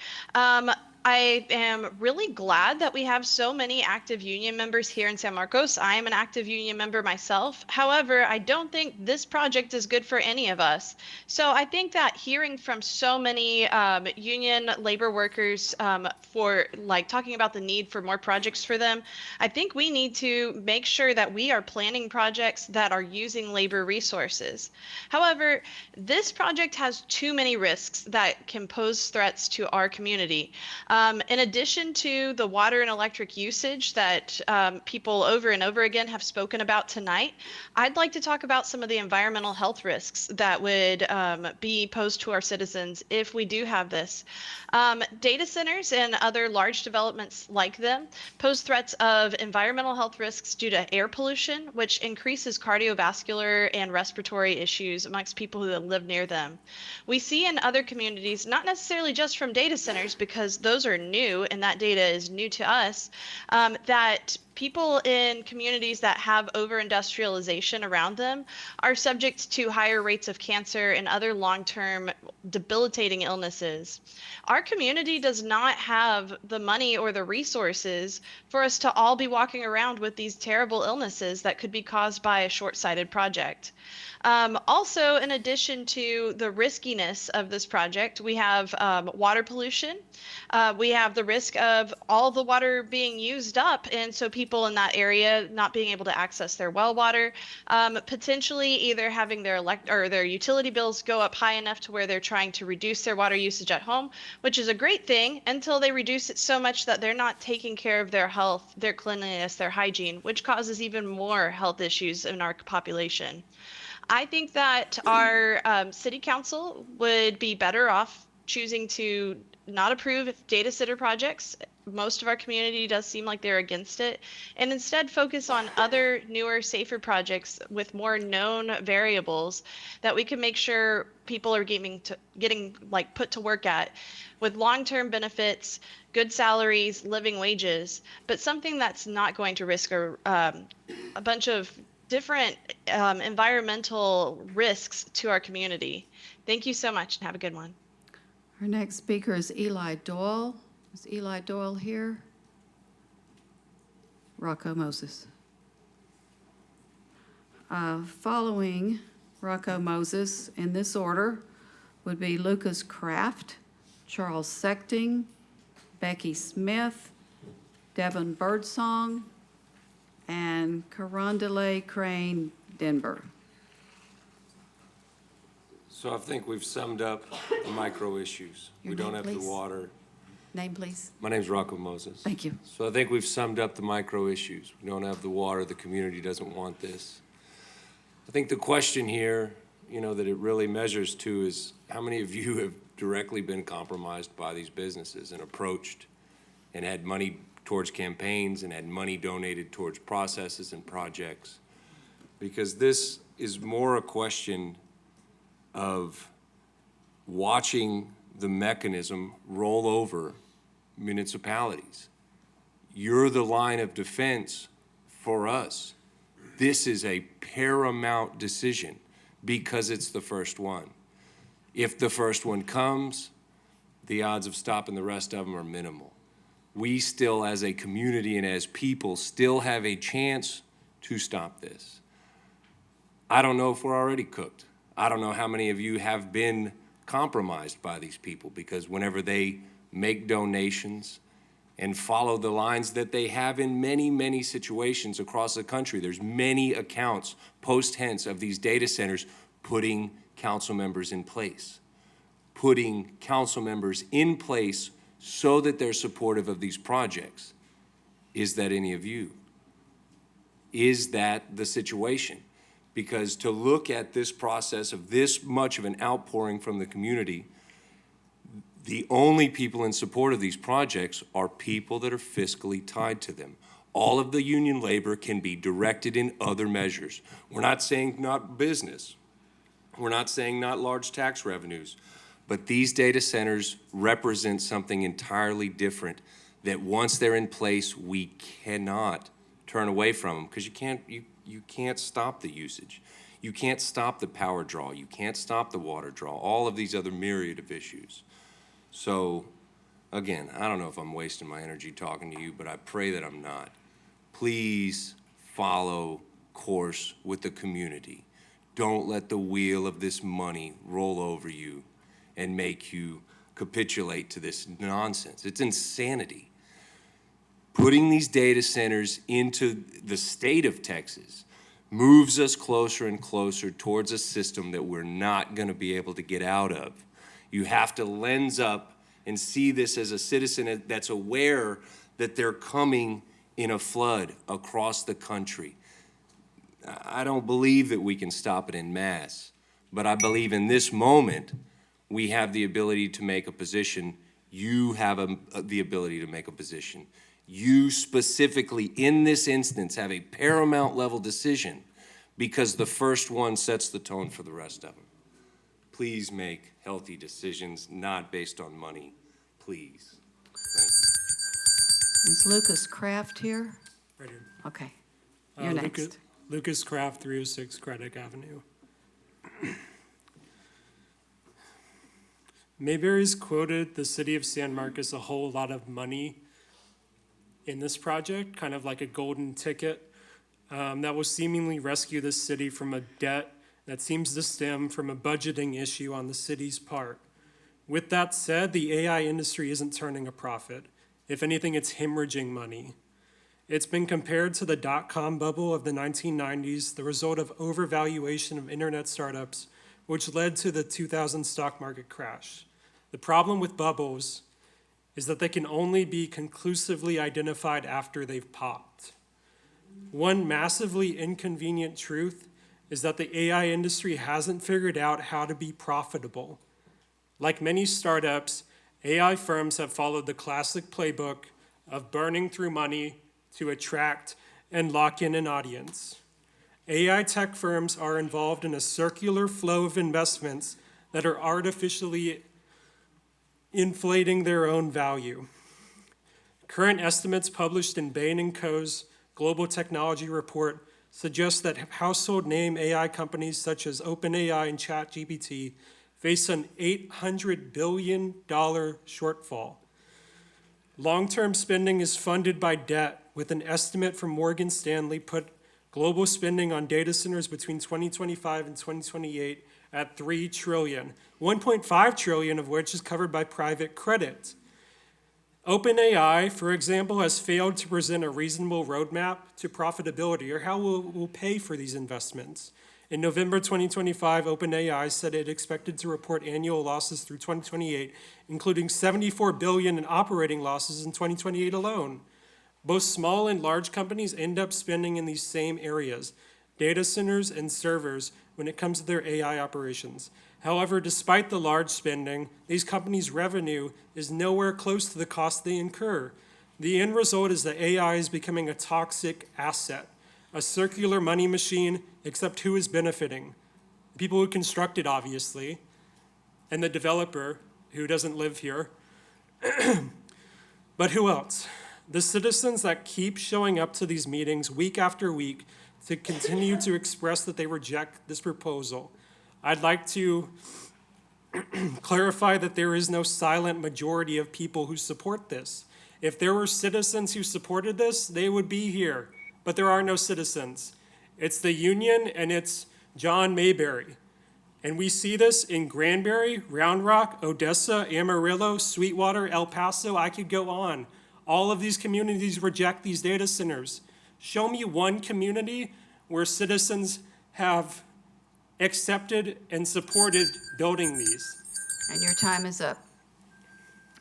I am really glad that we have so many active union members here in San Marcos. I am an active union member myself. However, I don't think this project is good for any of us. So I think that hearing from so many union labor workers for talking about the need for more projects for them, I think we need to make sure that we are planning projects that are using labor resources. However, this project has too many risks that can pose threats to our community. In addition to the water and electric usage that people over and over again have spoken about tonight, I'd like to talk about some of the environmental health risks that would be posed to our citizens if we do have this. Data centers and other large developments like them pose threats of environmental health risks due to air pollution, which increases cardiovascular and respiratory issues amongst people who live near them. We see in other communities, not necessarily just from data centers, because those are new and that data is new to us, that people in communities that have over-industrialization around them are subject to higher rates of cancer and other long-term debilitating illnesses. Our community does not have the money or the resources for us to all be walking around with these terrible illnesses that could be caused by a short-sighted project. Also, in addition to the riskiness of this project, we have water pollution. We have the risk of all the water being used up, and so people in that area not being able to access their well water, potentially either having their utility bills go up high enough to where they're trying to reduce their water usage at home, which is a great thing until they reduce it so much that they're not taking care of their health, their cleanliness, their hygiene, which causes even more health issues in our population. I think that our city council would be better off choosing to not approve data center projects. Most of our community does seem like they're against it, and instead focus on other newer, safer projects with more known variables that we can make sure people are getting like put to work at with long-term benefits, good salaries, living wages, but something that's not going to risk a bunch of different environmental risks to our community. Thank you so much and have a good one. Our next speaker is Eli Doyle. Is Eli Doyle here? Rocco Moses. Following Rocco Moses in this order would be Lucas Kraft, Charles Sechting, Becky Smith, Devin Birdsong, and Carondale Crane Denver. So I think we've summed up the micro issues. Your We don't name, have the please? water. Name, please. My name's Rocco Moses. Thank you. So I think we've summed up the micro issues. We don't have the water, the community doesn't want this. I think the question here, that it really measures to is how many of you have directly been compromised by these businesses and approached and had money towards campaigns and had money donated towards processes and projects? Because this is more a question of watching the mechanism roll over municipalities. You're the line of defense for us. This is a paramount decision because it's the first one. If the first one comes, the odds of stopping the rest of them are minimal. We still, as a community and as people, still have a chance to stop this. I don't know if we're already cooked. I don't know how many of you have been compromised by these people, because whenever they make donations and follow the lines that they have in many, many situations across the country, there's many accounts post-hence of these data centers putting council members in place. Putting council members in place so that they're supportive of these projects. Is that any of you? Is that the situation? Because to look at this process of this much of an outpouring from the community, the only people in support of these projects are people that are fiscally tied to them. All of the union labor can be directed in other measures. We're not saying not business. We're not saying not large tax revenues. But these data centers represent something entirely different that once they're in place, we cannot turn away from them, because you can't stop the usage. You can't stop the power draw. You can't stop the water draw, all of these other myriad of issues. So, again, I don't know if I'm wasting my energy talking to you, but I pray that I'm not. Please follow course with the community. Don't let the wheel of this money roll over you and make you capitulate to this nonsense. It's insanity. Putting these data centers into the state of Texas moves us closer and closer towards a system that we're not going to be able to get out of. You have to lens up and see this as a citizen that's aware that they're coming in a flood across the country. I don't believe that we can stop it en masse, but I believe in this moment we have the ability to make a position. You have the ability to make a position. You specifically, in this instance, have a paramount level decision because the first one sets the tone for the rest of them. Please make healthy decisions, not based on money, please. Thank you. Is Lucas Kraft here? Right here. Okay, you're next. Lucas Kraft, 306 Craddock Avenue. Mayberry's quoted the city of San Marcos a whole lot of money in this project, kind of like a golden ticket that will seemingly rescue the city from a debt that seems to stem from a budgeting issue on the city's part. With that said, the AI industry isn't turning a profit. If anything, it's hemorrhaging money. It's been compared to the dot-com bubble of the 1990s, the result of overvaluation of internet startups, which led to the 2000 stock market crash. The problem with bubbles is that they can only be conclusively identified after they've popped. One massively inconvenient truth is that the AI industry hasn't figured out how to be profitable. Like many startups, AI firms have followed the classic playbook of burning through money to attract and lock in an audience. AI tech firms are involved in a circular flow of investments that are artificially inflating their own value. Current estimates published in Bain & Co.'s Global Technology Report suggest that household name AI companies such as OpenAI and ChatGPT face an $800 billion shortfall. Long-term spending is funded by debt, with an estimate from Morgan Stanley put global spending on data centers between 2025 and 2028 at $3 trillion, $1.5 trillion of which is covered by private credit. OpenAI, for example, has failed to present a reasonable roadmap to profitability or how we'll pay for these investments. In November 2025, OpenAI said it expected to report annual losses through 2028, including $74 billion in operating losses in 2028 alone. Both small and large companies end up spending in these same areas, data centers and servers, when it comes to their AI operations. However, despite the large spending, these companies' revenue is nowhere close to the cost they incur. The end result is that AI is becoming a toxic asset, a circular money machine, except who is benefiting? The people who construct it, obviously, and the developer, who doesn't live here. But who else? The citizens that keep showing up to these meetings week after week to continue to express that they reject this proposal. I'd like to clarify that there is no silent majority of people who support this. If there were citizens who supported this, they would be here, but there are no citizens. It's the union and it's John Mayberry. And we see this in Granbury, Round Rock, Odessa, Amarillo, Sweetwater, El Paso. I could go on. All of these communities reject these data centers. Show me one community where citizens have accepted and supported building these. And your time is up.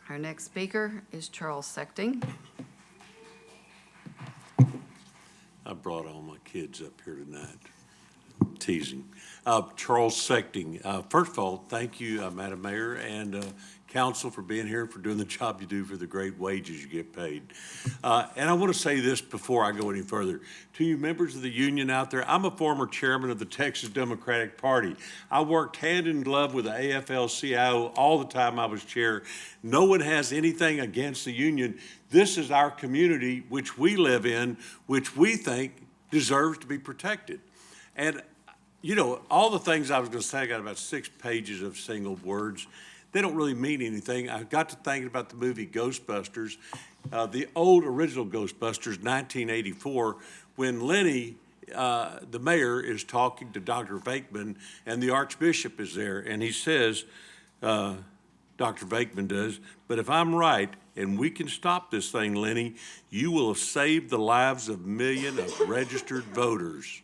Our next speaker is Charles Sechting. I brought all my kids up here tonight. Teasing. Charles Sechting. First of all, thank you, Madam Mayor and Council, for being here, for doing the job you do, for the great wages you get paid. And I want to say this before I go any further. To you members of the union out there, I'm a former chairman of the Texas Democratic Party. I worked hand in glove with the AFL-CIO all the time I was chair. No one has anything against the union. This is our community, which we live in, which we think deserves to be protected. And, you know, all the things I was going to say, I got about 6 pages of single words. They don't really mean anything. I got to thinking about the movie Ghostbusters, the old original Ghostbusters, 1984, when Lenny, the mayor, is talking to Dr. Vakeman, and the Archbishop is there, and he says, Dr. Vakeman does, but if I'm right, and we can stop this thing, Lenny, you will have saved the lives of millions of registered voters.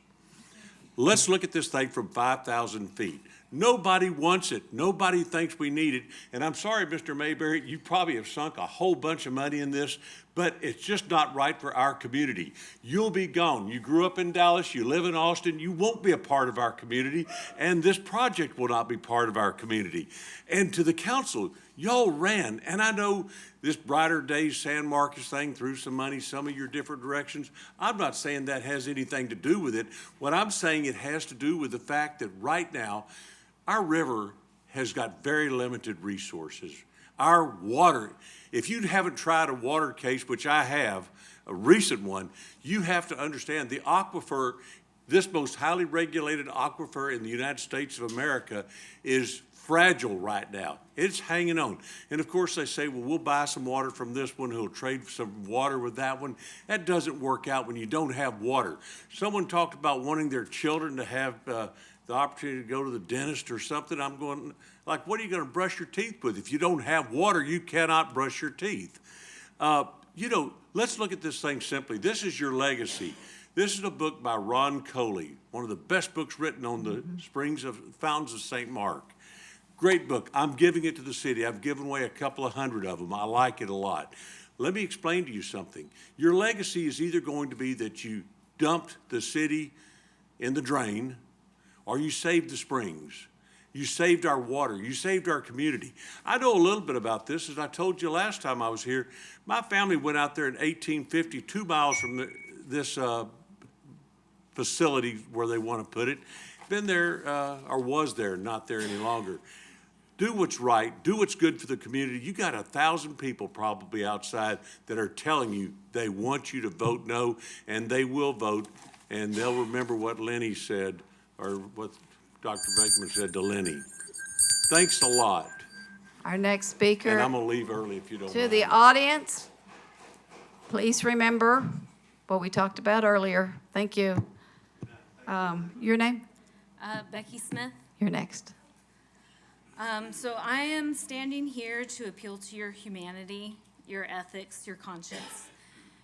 Let's look at this thing from 5,000 feet. Nobody wants it. Nobody thinks we need it. And I'm sorry, Mr. Mayberry, you probably have sunk a whole bunch of money in this, but it's just not right for our community. You'll be gone. You grew up in Dallas, you live in Austin, you won't be a part of our community, and this project will not be part of our community. And to the council, y'all ran, and I know this Brighter Days San Marcos thing threw some money some of your different directions. I'm not saying that has anything to do with it. What I'm saying, it has to do with the fact that right now, our river has got very limited resources. Our water, if you haven't tried a water case, which I have, a recent one, you have to understand the aquifer, this most highly regulated aquifer in the United States of America, is fragile right now. It's hanging on. And of course they say, well, we'll buy some water from this one, who'll trade some water with that one. That doesn't work out when you don't have water. Someone talked about wanting their children to have the opportunity to go to the dentist or something. I'm going, like, what are you going to brush your teeth with? If you don't have water, you cannot brush your teeth. You know, let's look at this thing simply. This is your legacy. This is a book by Ron Coley, one of the best books written on the fountains of St. Mark. Great book. I'm giving it to the city. I've given away a couple of hundred of them. I like it a lot. Let me explain to you something. Your legacy is either going to be that you dumped the city in the drain, or you saved the springs. You saved our water. You saved our community. I know a little bit about this. As I told you last time I was here, my family went out there in 1850, 2 miles from this facility where they want to put it. Been there, or was there, not there any longer. Do what's right, do what's good for the community. You got 1,000 people probably outside that are telling you they want you to vote no, and they will vote, and they'll remember what Lenny said, or what Dr. Bakeman said to Lenny. Thanks a lot. Our next speaker. And I'm gonna leave early if you don't To mind. the audience, please remember what we talked about earlier. Thank you. Your name? Becky Smith. You're next. So I am standing here to appeal to your humanity, your ethics, your conscience.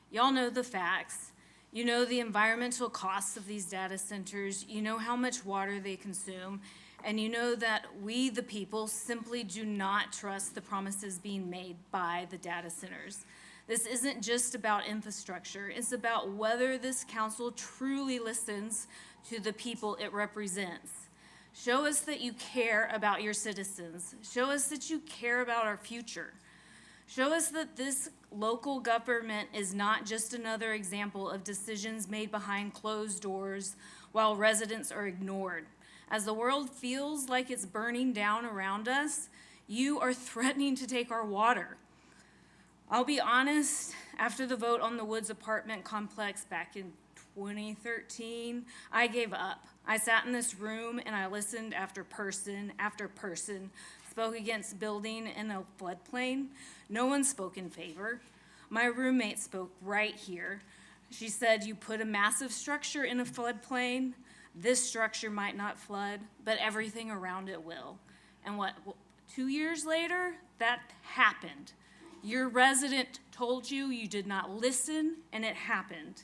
Y'all know the facts. You know the environmental costs of these data centers. You know how much water they consume. And you know that we, the people, simply do not trust the promises being made by the data centers. This isn't just about infrastructure. It's about whether this council truly listens to the people it represents. Show us that you care about your citizens. Show us that you care about our future. Show us that this local government is not just another example of decisions made behind closed doors while residents are ignored. As the world feels like it's burning down around us, you are threatening to take our water. I'll be honest, after the vote on the Woods apartment complex back in 2013, I gave up. I sat in this room and I listened after person spoke against building in a floodplain. No one spoke in favor. My roommate spoke right here. She said, you put a massive structure in a floodplain, this structure might not flood, but everything around it will. And 2 years later, that happened. Your resident told you, you did not listen, and it happened.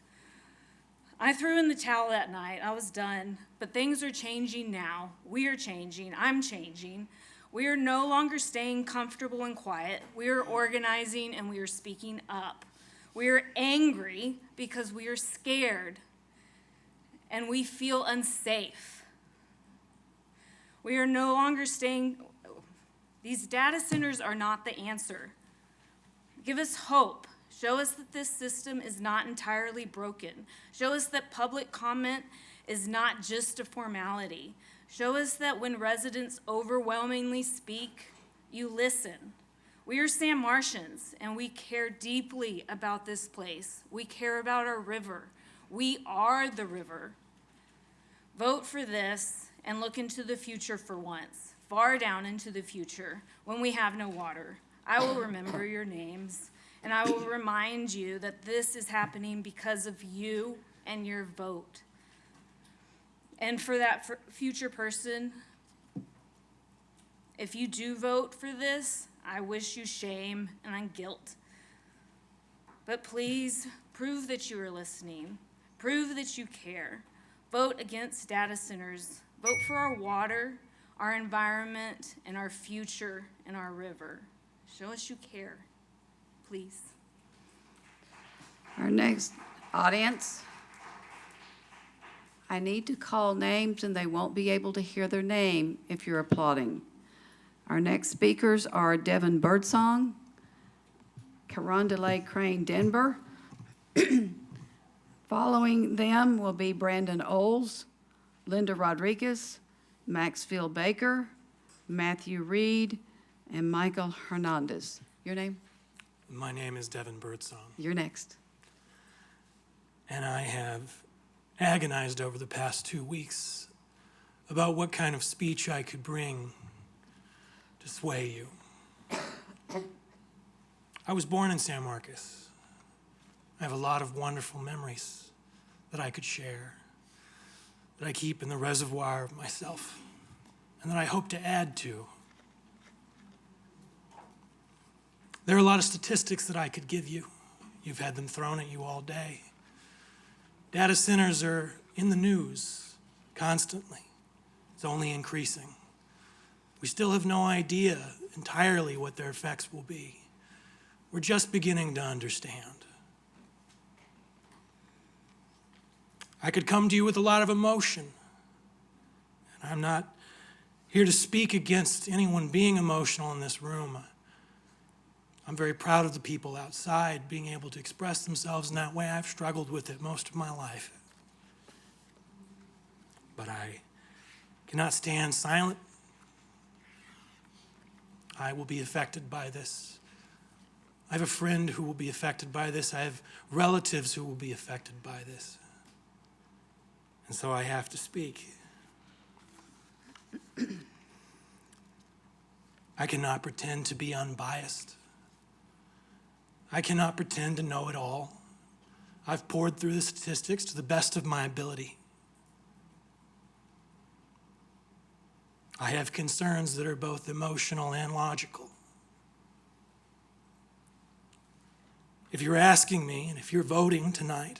I threw in the towel that night. I was done. But things are changing now. We are changing. I'm changing. We are no longer staying comfortable and quiet. We are organizing and we are speaking up. We are angry because we are scared and we feel unsafe. We are no longer staying. These data centers are not the answer. Give us hope. Show us that this system is not entirely broken. Show us that public comment is not just a formality. Show us that when residents overwhelmingly speak, you listen. We are San Martians, and we care deeply about this place. We care about our river. We are the river. Vote for this and look into the future for once, far down into the future, when we have no water. I will remember your names. And I will remind you that this is happening because of you and your vote. And for that future person, if you do vote for this, I wish you shame and guilt. But please prove that you are listening. Prove that you care. Vote against data centers. Vote for our water, our environment, and our future and our river. Show us you care. Please. Our next audience. I need to call names and they won't be able to hear their name if you're applauding. Our next speakers are Devin Birdsong, Carondelet Crane Denver. Following them will be Brandon Oles, Linda Rodriguez, Maxfield Baker, Matthew Reed, and Michael Hernandez. Your name? My name is Devin Birdsong. You're next. And I have agonized over the past 2 weeks about what kind of speech I could bring to sway you. I was born in San Marcos. I have a lot of wonderful memories that I could share, that I keep in the reservoir of myself, and that I hope to add to. There are a lot of statistics that I could give you. You've had them thrown at you all day. Data centers are in the news constantly. It's only increasing. We still have no idea entirely what their effects will be. We're just beginning to understand. I could come to you with a lot of emotion, and I'm not here to speak against anyone being emotional in this room. I'm very proud of the people outside being able to express themselves in that way. I've struggled with it most of my life. But I cannot stand silent. I will be affected by this. I have a friend who will be affected by this. I have relatives who will be affected by this. And so I have to speak. I cannot pretend to be unbiased. I cannot pretend to know it all. I've poured through the statistics to the best of my ability. I have concerns that are both emotional and logical. If you're asking me, and if you're voting tonight,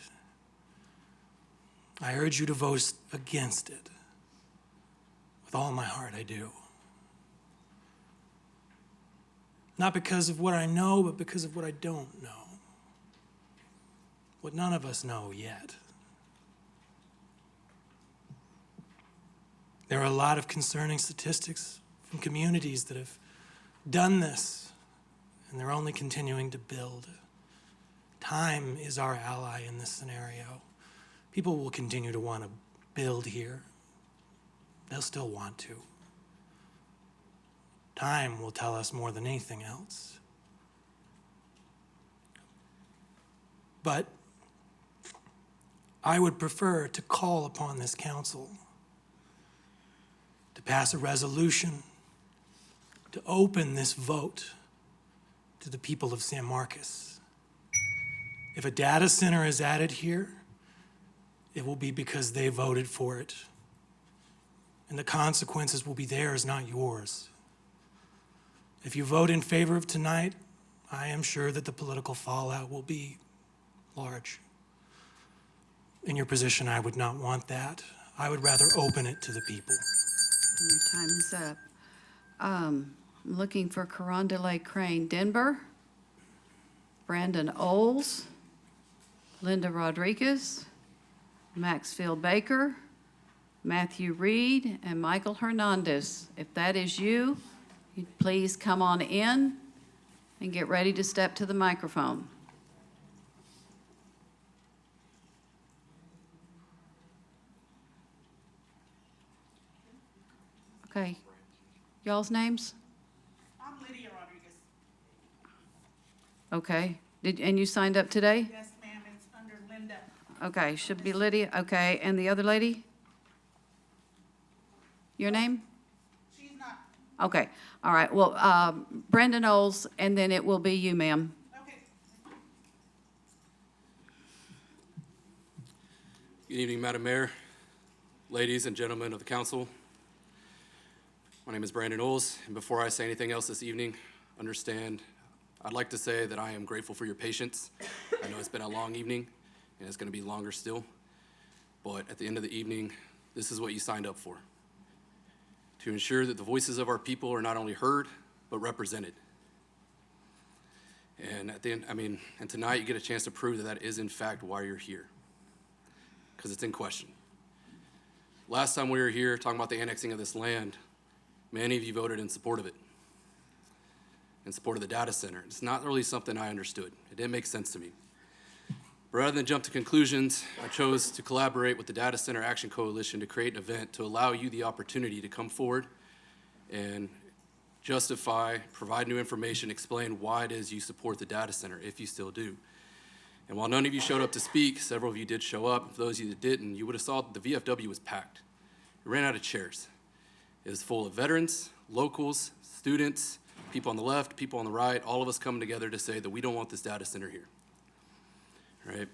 I urge you to vote against it. With all my heart, I do. Not because of what I know, but because of what I don't know. What none of us know yet. There are a lot of concerning statistics from communities that have done this, and they're only continuing to build. Time is our ally in this scenario. People will continue to want to build here. They'll still want to. Time will tell us more than anything else. But I would prefer to call upon this council to pass a resolution to open this vote to the people of San Marcos. If a data center is added here, it will be because they voted for it. And the consequences will be theirs, not yours. If you vote in favor of tonight, I am sure that the political fallout will be large. In your position, I would not want that. I would rather open it to the people. Your time is up. I'm looking for Carondale Crane Denver, Brandon Oles, Linda Rodriguez, Maxfield Baker, Matthew Reed, and Michael Hernandez. If that is you, you'd please come on in and get ready to step to the microphone. Okay. Y'all's names? I'm Lydia Rodriguez. Okay. And you signed up today? Yes, ma'am, it's under Linda. Okay, should be Lydia. Okay, and the other lady? Your name? She's not. Okay, all right. Well, Brandon Oles, and then it will be you, ma'am. Okay. Good evening, Madam Mayor, ladies and gentlemen of the council. My name is Brandon Oles, and before I say anything else this evening, understand, I'd like to say that I am grateful for your patience. I know it's been a long evening, and it's going to be longer still, but at the end of the evening, this is what you signed up for. To ensure that the voices of our people are not only heard, but represented. And at the end, and tonight you get a chance to prove that that is in fact why you're here, because it's in question. Last time we were here talking about the annexing of this land, many of you voted in support of it, in support of the data center. It's not really something I understood. It didn't make sense to me. But rather than jump to conclusions, I chose to collaborate with the Data Center Action Coalition to create an event to allow you the opportunity to come forward and justify, provide new information, explain why it is you support the data center, if you still do. And while none of you showed up to speak, several of you did show up. For those of you that didn't, you would have saw that the VFW was packed. It ran out of chairs. It was full of veterans, locals, students, people on the left, people on the right, all of us coming together to say that we don't want this data center here. Right?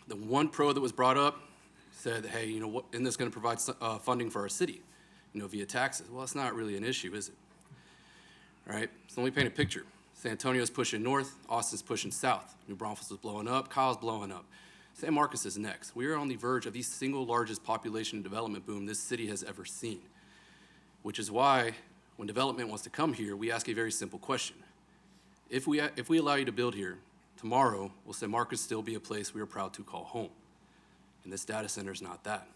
The one pro that was brought up said, hey, you know, what, isn't this going to provide funding for our city, you know, via taxes? Well, it's not really an issue, is it? Right? So let me paint a picture. San Antonio's pushing north, Austin's pushing south. New Braunfels is blowing up, Kyle's blowing up. San Marcos is next. We are on the verge of the single largest population development boom this city has ever seen, which is why when development wants to come here, we ask a very simple question. If we allow you to build here, tomorrow, will San Marcos still be a place we are proud to call home? And this data center is not that.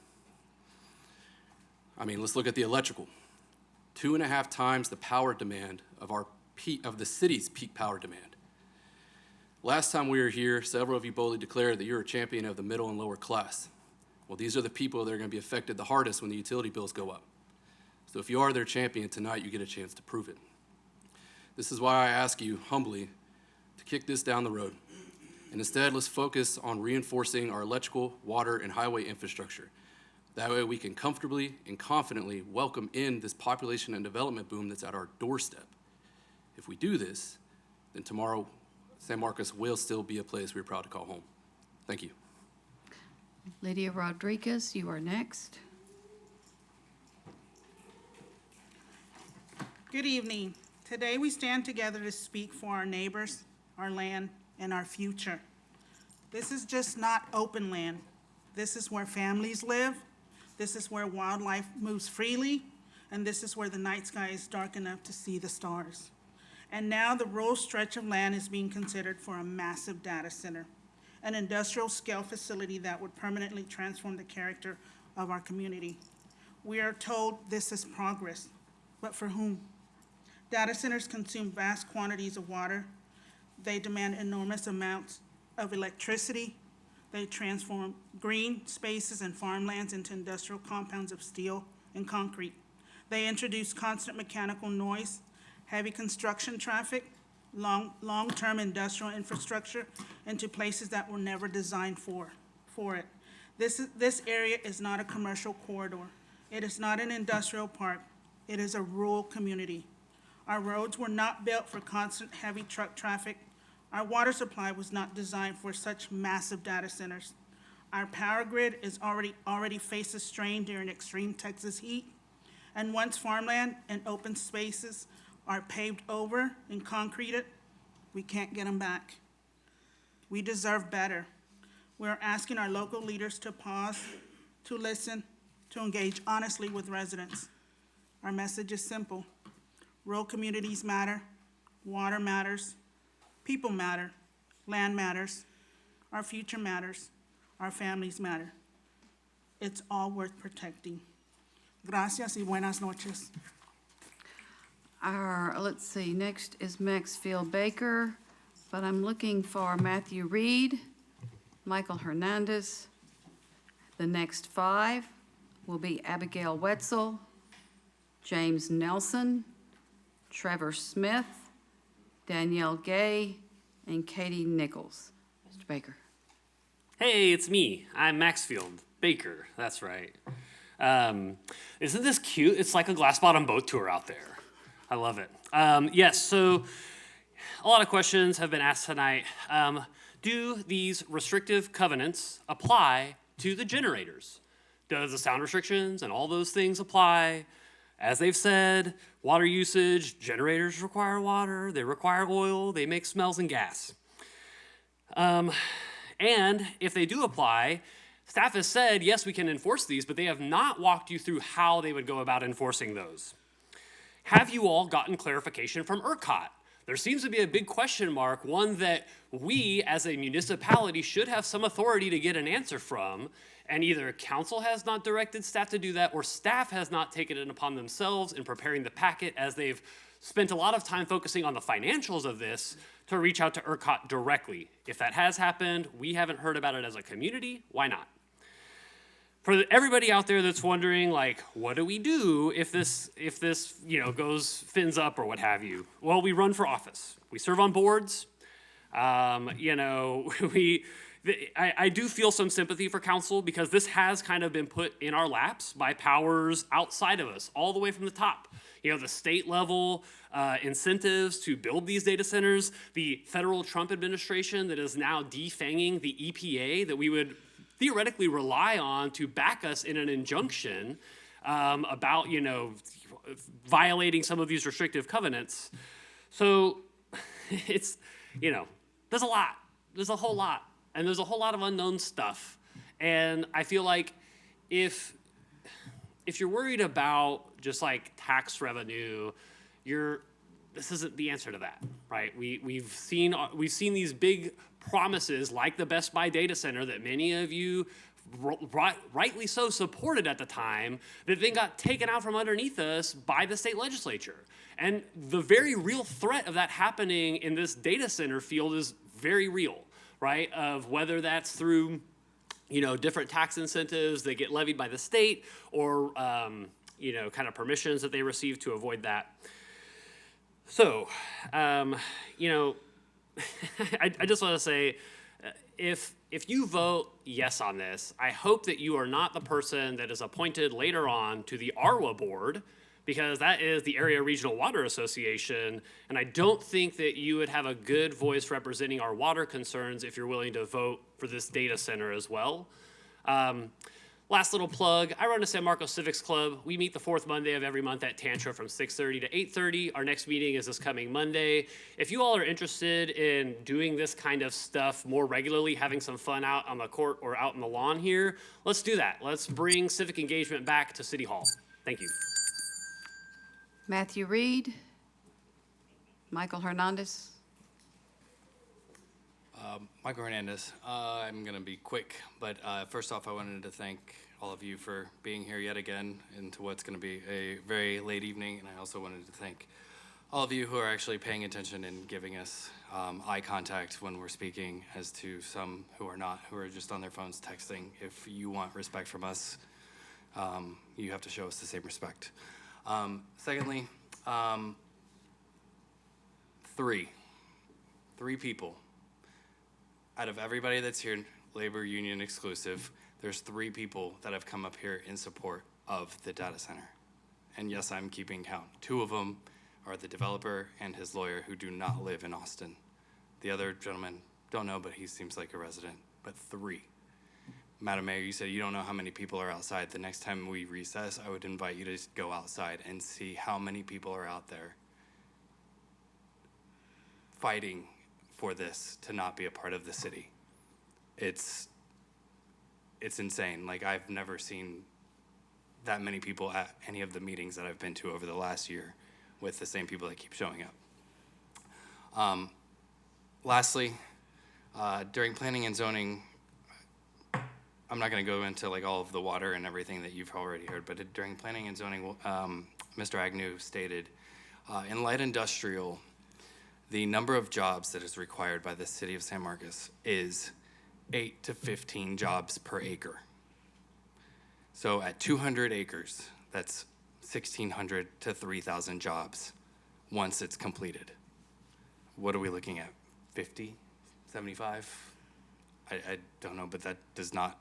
I mean, let's look at the electrical. 2.5 times the power demand of the city's peak power demand. Last time we were here, several of you boldly declared that you're a champion of the middle and lower class. Well, these are the people that are going to be affected the hardest when the utility bills go up. So if you are their champion tonight, you get a chance to prove it. This is why I ask you humbly to kick this down the road. And instead, let's focus on reinforcing our electrical, water, and highway infrastructure. That way we can comfortably and confidently welcome in this population and development boom that's at our doorstep. If we do this, then tomorrow, San Marcos will still be a place we're proud to call home. Thank you. Lydia Rodriguez, you are next. Good evening. Today we stand together to speak for our neighbors, our land, and our future. This is just not open land. This is where families live. This is where wildlife moves freely. And this is where the night sky is dark enough to see the stars. And now the rural stretch of land is being considered for a massive data center, an industrial scale facility that would permanently transform the character of our community. We are told this is progress, but for whom? Data centers consume vast quantities of water. They demand enormous amounts of electricity. They transform green spaces and farmlands into industrial compounds of steel and concrete. They introduce constant mechanical noise, heavy construction traffic, long-term industrial infrastructure into places that were never designed for it. This area is not a commercial corridor. It is not an industrial park. It is a rural community. Our roads were not built for constant heavy truck traffic. Our water supply was not designed for such massive data centers. Our power grid is already faces strain during extreme Texas heat. And once farmland and open spaces are paved over and concreted, we can't get them back. We deserve better. We're asking our local leaders to pause, to listen, to engage honestly with residents. Our message is simple. Rural communities matter, water matters, people matter, land matters, our future matters, our families matter. It's all worth protecting. Gracias y buenas noches. Let's see, next is Maxfield Baker, but I'm looking for Matthew Reed, Michael Hernandez. The next 5 will be Abigail Wetzel, James Nelson, Trevor Smith, Danielle Gay, and Katie Nichols. Mr. Baker. Hey, it's me. I'm Maxfield Baker. That's right. Isn't this cute? It's like a glass bottom boat tour out there. I love it. Yes, so a lot of questions have been asked tonight. Do these restrictive covenants apply to the generators? Does the sound restrictions and all those things apply? As they've said, water usage, generators require water, they require oil, they make smells and gas. And if they do apply, staff has said, yes, we can enforce these, but they have not walked you through how they would go about enforcing those. Have you all gotten clarification from ERCOT? There seems to be a big question mark, one that we as a municipality should have some authority to get an answer from, and either council has not directed staff to do that or staff has not taken it upon themselves in preparing the packet as they've spent a lot of time focusing on the financials of this to reach out to ERCOT directly. If that has happened, we haven't heard about it as a community, why not? For everybody out there that's wondering, like, what do we do if this fins up or what have you? Well, we run for office. We serve on boards. I do feel some sympathy for council because this has kind of been put in our laps by powers outside of us, all the way from the top. The state level incentives to build these data centers, the federal Trump administration that is now defanging the EPA that we would theoretically rely on to back us in an injunction about, violating some of these restrictive covenants. So it's, there's a lot. There's a whole lot. And there's a whole lot of unknown stuff. And I feel like if you're worried about just like tax revenue, this isn't the answer to that, right? We've seen these big promises like the Best Buy data center that many of you rightly so supported at the time, that then got taken out from underneath us by the state legislature. And the very real threat of that happening in this data center field is very real, right? Of whether that's through, different tax incentives that get levied by the state, or, kind of permissions that they receive to avoid that. So, I just want to say, if you vote yes on this, I hope that you are not the person that is appointed later on to the ARWA board, because that is the Area Regional Water Association, and I don't think that you would have a good voice representing our water concerns if you're willing to vote for this data center as well. Last little plug, I run a San Marcos Civics Club. We meet the fourth Monday of every month at Tantra from 6:30 to 8:30. Our next meeting is this coming Monday. If you all are interested in doing this kind of stuff more regularly, having some fun out on the court or out in the lawn here, let's do that. Let's bring civic engagement back to City Hall. Thank you. Matthew Reed, Michael Hernandez. Michael Hernandez. I'm going to be quick, but first off, I wanted to thank all of you for being here yet again into what's going to be a very late evening, and I also wanted to thank all of you who are actually paying attention and giving us eye contact when we're speaking, as to some who are not, who are just on their phones texting. If you want respect from us, you have to show us the same respect. Secondly, three people. Out of everybody that's here, labor union exclusive, there's 3 people that have come up here in support of the data center. And yes, I'm keeping count. 2 of them are the developer and his lawyer, who do not live in Austin. The other gentleman, don't know, but he seems like a resident. But 3. Madam Mayor, you said you don't know how many people are outside. The next time we recess, I would invite you to just go outside and see how many people are out there fighting for this to not be a part of the city. It's insane. Like, I've never seen that many people at any of the meetings that I've been to over the last year with the same people that keep showing up. Lastly, during planning and zoning, I'm not going to go into like all of the water and everything that you've already heard, but during planning and zoning, Mr. Agnew stated, in light industrial, the number of jobs that is required by the city of San Marcos is 8 to 15 jobs per acre. So at 200 acres, that's 1,600 to 3,000 jobs once it's completed. What are we looking at? 50, 75? I don't know, but that does not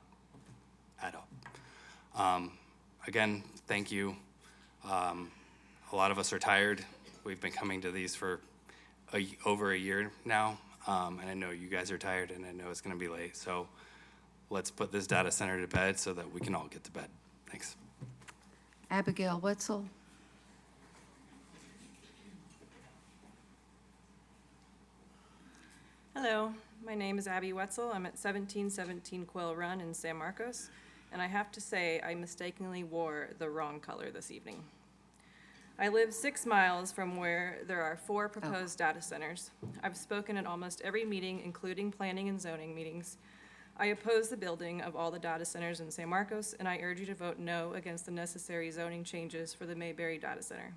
add up. Again, thank you. A lot of us are tired. We've been coming to these for over a year now, and I know you guys are tired, and I know it's going to be late. So let's put this data center to bed so that we can all get to bed. Thanks. Abigail Wetzel. Hello, my name is Abby Wetzel. I'm at 1717 Quill Run in San Marcos, and I have to say I mistakenly wore the wrong color this evening. I live 6 miles from where there are 4 proposed data centers. I've spoken at almost every meeting, including planning and zoning meetings. I oppose the building of all the data centers in San Marcos, and I urge you to vote no against the necessary zoning changes for the Mayberry Data Center.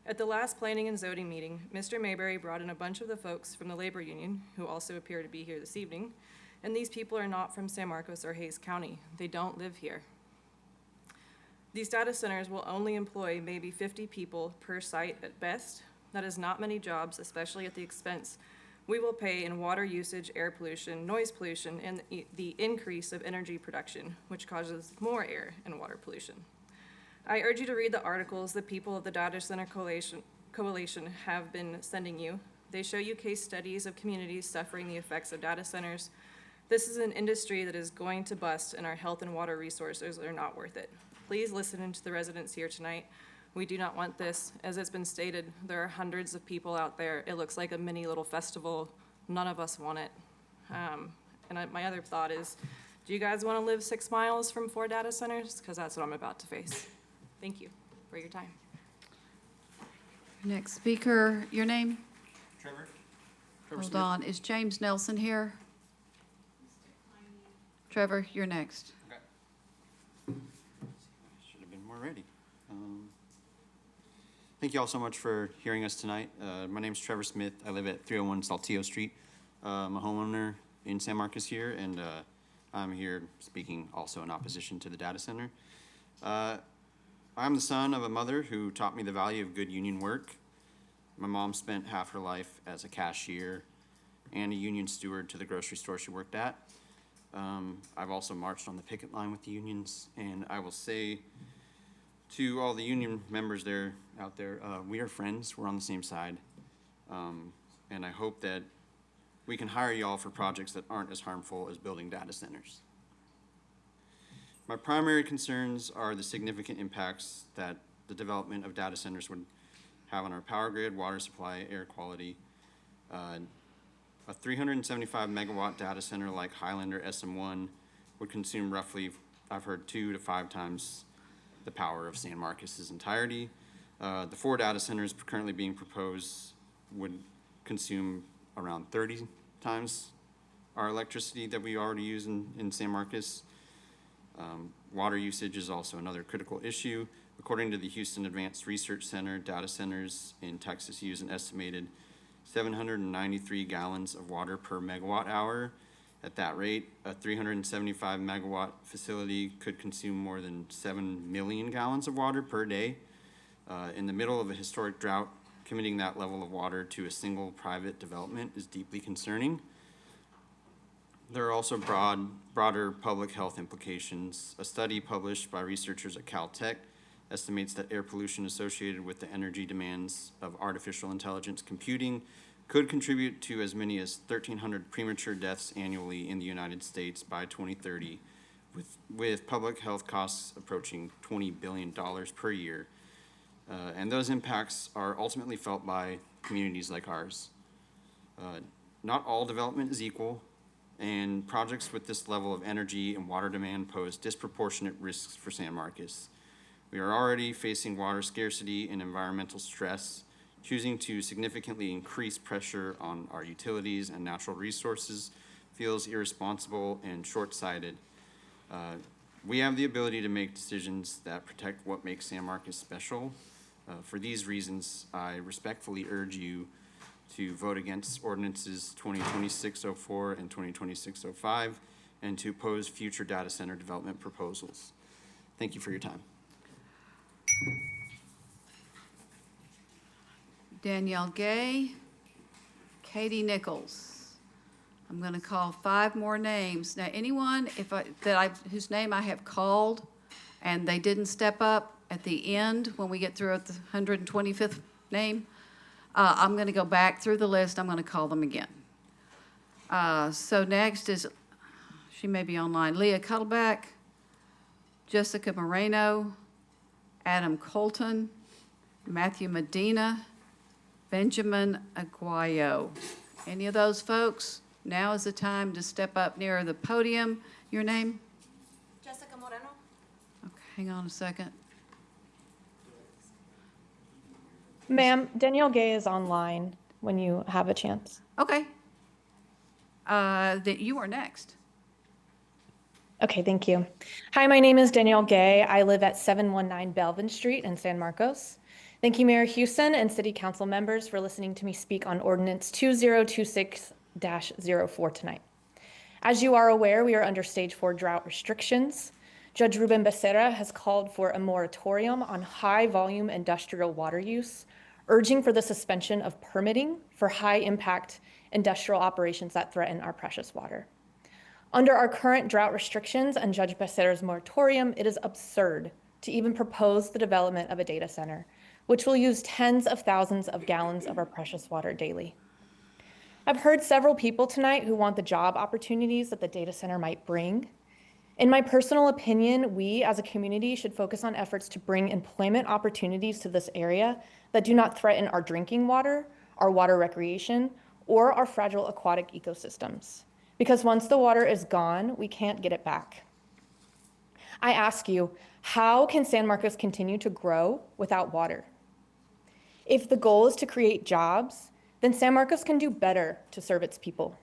At the last planning and zoning meeting, Mr. Mayberry brought in a bunch of the folks from the labor union, who also appear to be here this evening, and these people are not from San Marcos or Hays County. They don't live here. These data centers will only employ maybe 50 people per site at best. That is not many jobs, especially at the expense we will pay in water usage, air pollution, noise pollution, and the increase of energy production, which causes more air and water pollution. I urge you to read the articles the people of the Data Center Coalition have been sending you. They show you case studies of communities suffering the effects of data centers. This is an industry that is going to bust, and our health and water resources are not worth it. Please listen to the residents here tonight. We do not want this. As it's been stated, there are hundreds of people out there. It looks like a mini little festival. None of us want it. My other thought is, do you guys want to live 6 miles from 4 data centers? Because that's what I'm about to face. Thank you for your time. Next speaker, your name? Trevor Hold Smith. on, is James Nelson here? Trevor, you're next. Should have been more ready. Thank you all so much for hearing us tonight. My name is Trevor Smith. I live at 301 Saltillo Street. I'm a homeowner in San Marcos here, and I'm here speaking also in opposition to the data center. I'm the son of a mother who taught me the value of good union work. My mom spent half her life as a cashier and a union steward to the grocery store she worked at. I've also marched on the picket line with the unions, and I will say to all the union members out there, we are friends, we're on the same side. And I hope that we can hire y'all for projects that aren't as harmful as building data centers. My primary concerns are the significant impacts that the development of data centers would have on our power grid, water supply, air quality. A 375 megawatt data center like Highland or SM1 would consume roughly, I've heard, 2 to 5 times the power of San Marcos' entirety. The 4 data centers currently being proposed would consume around 30 times our electricity that we already use in San Marcos. Water usage is also another critical issue. According to the Houston Advanced Research Center, data centers in Texas use an estimated 793 gallons of water per megawatt hour. At that rate, a 375 megawatt facility could consume more than 7 million gallons of water per day. In the middle of a historic drought, committing that level of water to a single private development is deeply concerning. There are also broader public health implications. A study published by researchers at Caltech estimates that air pollution associated with the energy demands of artificial intelligence computing could contribute to as many as 1,300 premature deaths annually in the United States by 2030, with public health costs approaching $20 billion per year. And those impacts are ultimately felt by communities like ours. Not all development is equal, and projects with this level of energy and water demand pose disproportionate risks for San Marcos. We are already facing water scarcity and environmental stress. Choosing to significantly increase pressure on our utilities and natural resources feels irresponsible and short-sighted. We have the ability to make decisions that protect what makes San Marcos special. For these reasons, I respectfully urge you to vote against ordinances 2026-04 and 2026-05 and to oppose future data center development proposals. Thank you for your time. Danielle Gay, Katie Nichols. I'm going to call 5 more names. Now, anyone whose name I have called and they didn't step up at the end when we get through at the 125th name, I'm going to go back through the list. I'm going to call them again. So next is, she may be online, Leah Cuddleback, Jessica Moreno, Adam Colton, Matthew Medina, Benjamin Aguayo. Any of those folks? Now is the time to step up near the podium. Your name? Jessica Moreno. Okay, hang on a second. Ma'am, Danielle Gay is online when you have a chance. Okay. Then you are next. Okay, thank you. Hi, my name is Danielle Gay. I live at 719 Belvin Street in San Marcos. Thank you, Mayor Houston and City Council members for listening to me speak on Ordinance 2026-04 tonight. As you are aware, we are under Stage 4 drought restrictions. Judge Ruben Becerra has called for a moratorium on high-volume industrial water use, urging for the suspension of permitting for high-impact industrial operations that threaten our precious water. Under our current drought restrictions and Judge Becerra's moratorium, it is absurd to even propose the development of a data center, which will use tens of thousands of gallons of our precious water daily. I've heard several people tonight who want the job opportunities that the data center might bring. In my personal opinion, we as a community should focus on efforts to bring employment opportunities to this area that do not threaten our drinking water, our water recreation, or our fragile aquatic ecosystems. Because once the water is gone, we can't get it back. I ask you, how can San Marcos continue to grow without water? If the goal is to create jobs, then San Marcos can do better to serve its people.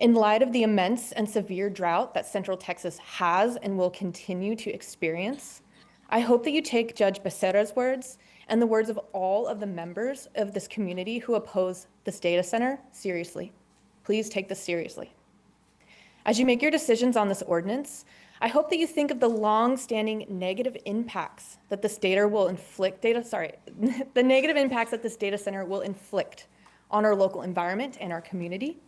In light of the immense and severe drought that Central Texas has and will continue to experience, I hope that you take Judge Becerra's words and the words of all of the members of this community who oppose this data center seriously. Please take this seriously. As you make your decisions on this ordinance, I hope that you think of the long-standing negative impacts that this the negative impacts that this data center will inflict on our local environment and our community.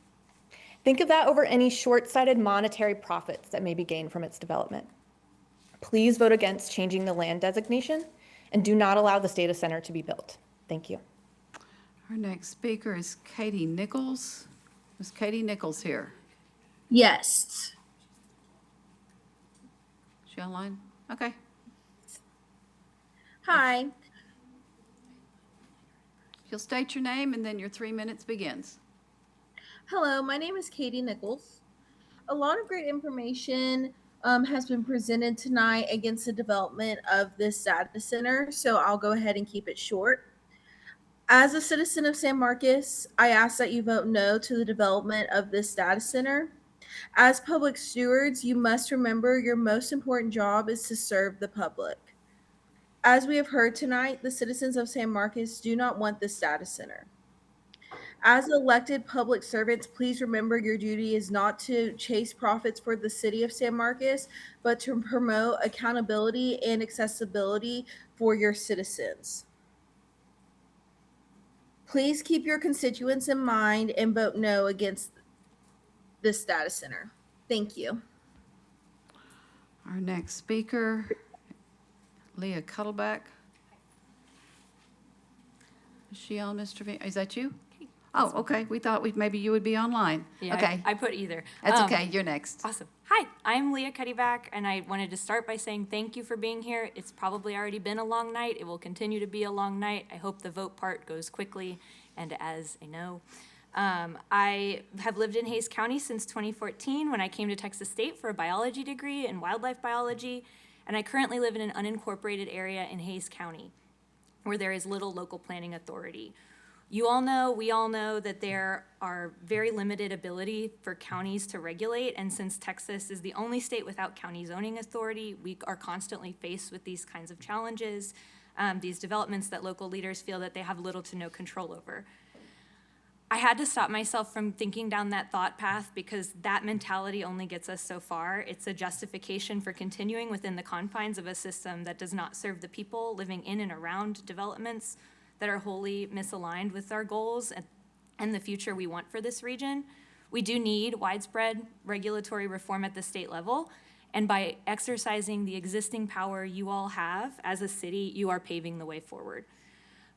Think of that over any short-sighted monetary profits that may be gained from its development. Please vote against changing the land designation and do not allow this data center to be built. Thank you. Our next speaker is Katie Nichols. Is Katie Nichols here? Yes. She online? Okay. Hi. You'll state your name and then your 3 minutes begins. Hello, my name is Katie Nichols. A lot of great information has been presented tonight against the development of this data center, so I'll go ahead and keep it short. As a citizen of San Marcos, I ask that you vote no to the development of this data center. As public stewards, you must remember your most important job is to serve the public. As we have heard tonight, the citizens of San Marcos do not want this data center. As elected public servants, please remember your duty is not to chase profits for the city of San Marcos, but to promote accountability and accessibility for your citizens. Please keep your constituents in mind and vote no against this data center. Thank you. Our next speaker, Leah Cuddleback. Is she on, Mr. V? Is that you? Oh, okay. We thought maybe you would be online. Yeah, Okay. I put either. That's okay. You're next. Awesome. Hi, I'm Leah Cuddyback, and I wanted to start by saying thank you for being here. It's probably already been a long night. It will continue to be a long night. I hope the vote part goes quickly and as a no. I have lived in Hays County since 2014 when I came to Texas State for a biology degree in wildlife biology, and I currently live in an unincorporated area in Hays County where there is little local planning authority. You all know, we all know that there are very limited ability for counties to regulate, and since Texas is the only state without county zoning authority, we are constantly faced with these kinds of challenges, these developments that local leaders feel that they have little to no control over. I had to stop myself from thinking down that thought path because that mentality only gets us so far. It's a justification for continuing within the confines of a system that does not serve the people living in and around developments that are wholly misaligned with our goals and the future we want for this region. We do need widespread regulatory reform at the state level, and by exercising the existing power you all have as a city, you are paving the way forward.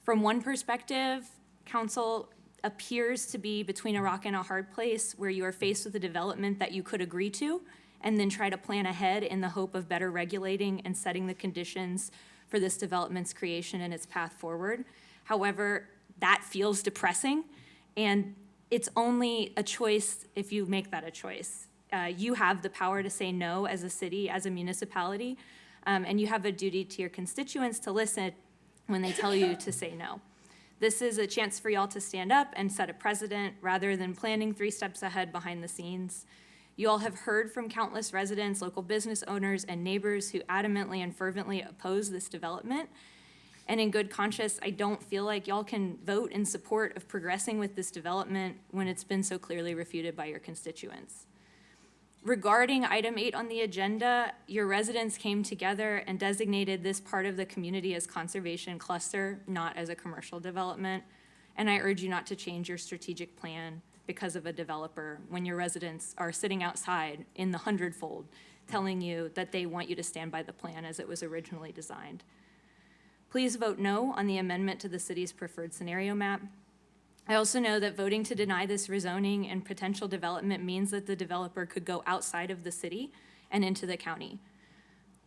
From one perspective, council appears to be between a rock and a hard place where you are faced with a development that you could agree to and then try to plan ahead in the hope of better regulating and setting the conditions for this development's creation and its path forward. However, that feels depressing, and it's only a choice if you make that a choice. You have the power to say no as a city, as a municipality, and you have a duty to your constituents to listen when they tell you to say no. This is a chance for y'all to stand up and set a precedent rather than planning 3 steps ahead behind the scenes. You all have heard from countless residents, local business owners, and neighbors who adamantly and fervently oppose this development. And in good conscience, I don't feel like y'all can vote in support of progressing with this development when it's been so clearly refuted by your constituents. Regarding item 8 on the agenda, your residents came together and designated this part of the community as conservation cluster, not as a commercial development. And I urge you not to change your strategic plan because of a developer when your residents are sitting outside in the 100-fold telling you that they want you to stand by the plan as it was originally designed. Please vote no on the amendment to the city's preferred scenario map. I also know that voting to deny this rezoning and potential development means that the developer could go outside of the city and into the county.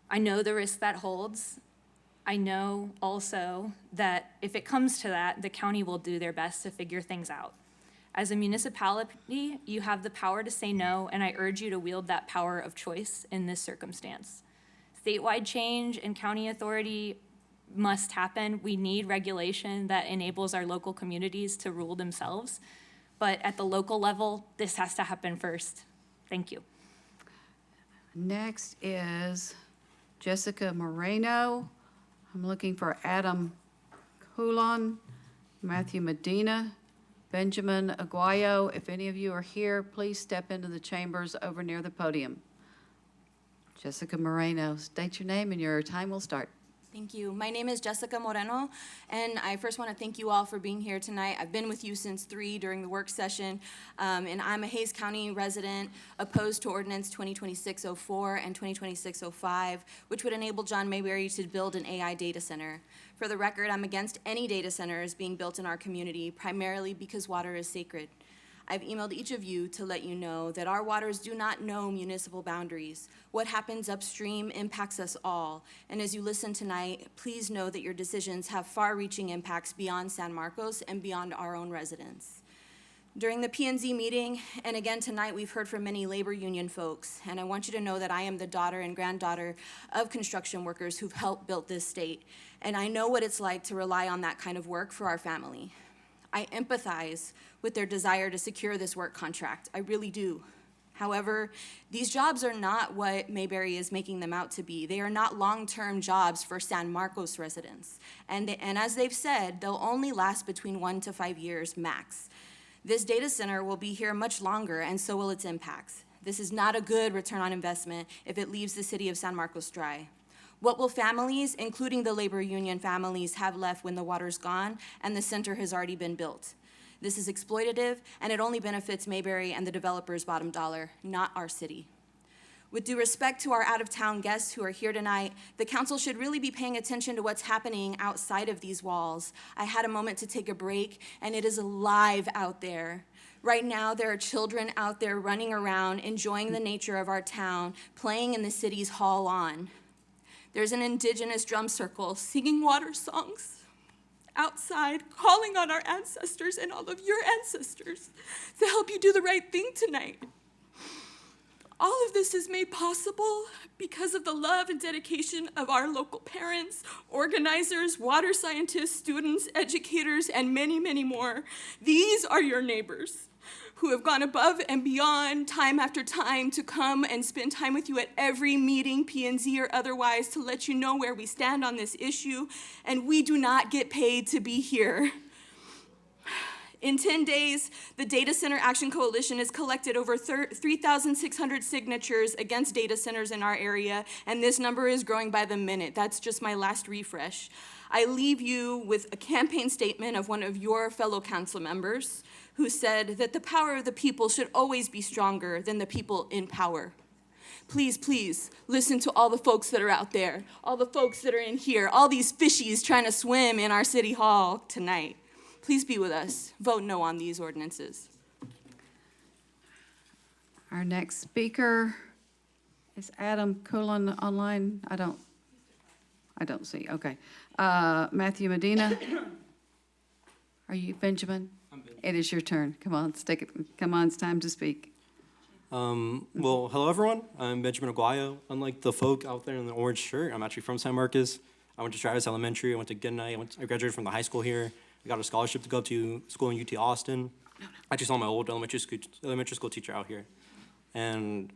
I know the risk that holds. I know also that if it comes to that, the county will do their best to figure things out. As a municipality, you have the power to say no, and I urge you to wield that power of choice in this circumstance. Statewide change and county authority must happen. We need regulation that enables our local communities to rule themselves. but at the local level, this has to happen first. Thank you. Next is Jessica Moreno. I'm looking for Adam Coulon, Matthew Medina, Benjamin Aguayo. If any of you are here, please step into the chambers over near the podium. Jessica Moreno, state your name and your time will start. Thank you. My name is Jessica Moreno, and I first want to thank you all for being here tonight. I've been with you since 3 during the work session, and I'm a Hays County resident opposed to Ordinance 2026-04 and 2026-05, which would enable John Mayberry to build an AI data center. For the record, I'm against any data centers being built in our community, primarily because water is sacred. I've emailed each of you to let you know that our waters do not know municipal boundaries. What happens upstream impacts us all. And as you listen tonight, please know that your decisions have far-reaching impacts beyond San Marcos and beyond our own residents. During the P&Z meeting, and again tonight, we've heard from many labor union folks, and I want you to know that I am the daughter and granddaughter of construction workers who've helped build this state, and I know what it's like to rely on that kind of work for our family. I empathize with their desire to secure this work contract. I really do. However, these jobs are not what Mayberry is making them out to be. They are not long-term jobs for San Marcos residents. And as they've said, they'll only last between 1 to 5 years max. This data center will be here much longer, and so will its impacts. This is not a good return on investment if it leaves the city of San Marcos dry. What will families, including the labor union families, have left when the water's gone and the center has already been built? This is exploitative, and it only benefits Mayberry and the developer's bottom dollar, not our city. With due respect to our out-of-town guests who are here tonight, the council should really be paying attention to what's happening outside of these walls. I had a moment to take a break, and it is alive out there. Right now, there are children out there running around, enjoying the nature of our town, playing in the city's hall lawn. There's an indigenous drum circle singing water songs outside, calling on our ancestors and all of your ancestors to help you do the right thing tonight. All of this is made possible because of the love and dedication of our local parents, organizers, water scientists, students, educators, and many, many more. These are your neighbors who have gone above and beyond time after time to come and spend time with you at every meeting, P&Z or otherwise, to let you know where we stand on this issue, and we do not get paid to be here. In 10 days, the Data Center Action Coalition has collected over 3,600 signatures against data centers in our area, and this number is growing by the minute. That's just my last refresh. I leave you with a campaign statement of one of your fellow council members who said that the power of the people should always be stronger than the people in power. Please, please, listen to all the folks that are out there, all the folks that are in here, all these fishies trying to swim in our city hall tonight. Please be with us. Vote no on these ordinances. Our next speaker is Adam Coulon online. I don't see, okay. Matthew Medina. Are you Benjamin? I'm Benjamin. It is your turn. Come on, come on, it's time to speak. Well, hello everyone. I'm Benjamin Aguayo. Unlike the folk out there in the orange shirt, I'm actually from San Marcos. I went to Travis Elementary. I went to Goodnight. I graduated from the high school here. I got a scholarship to go to school in UT Austin. I just saw my old elementary school teacher out here. And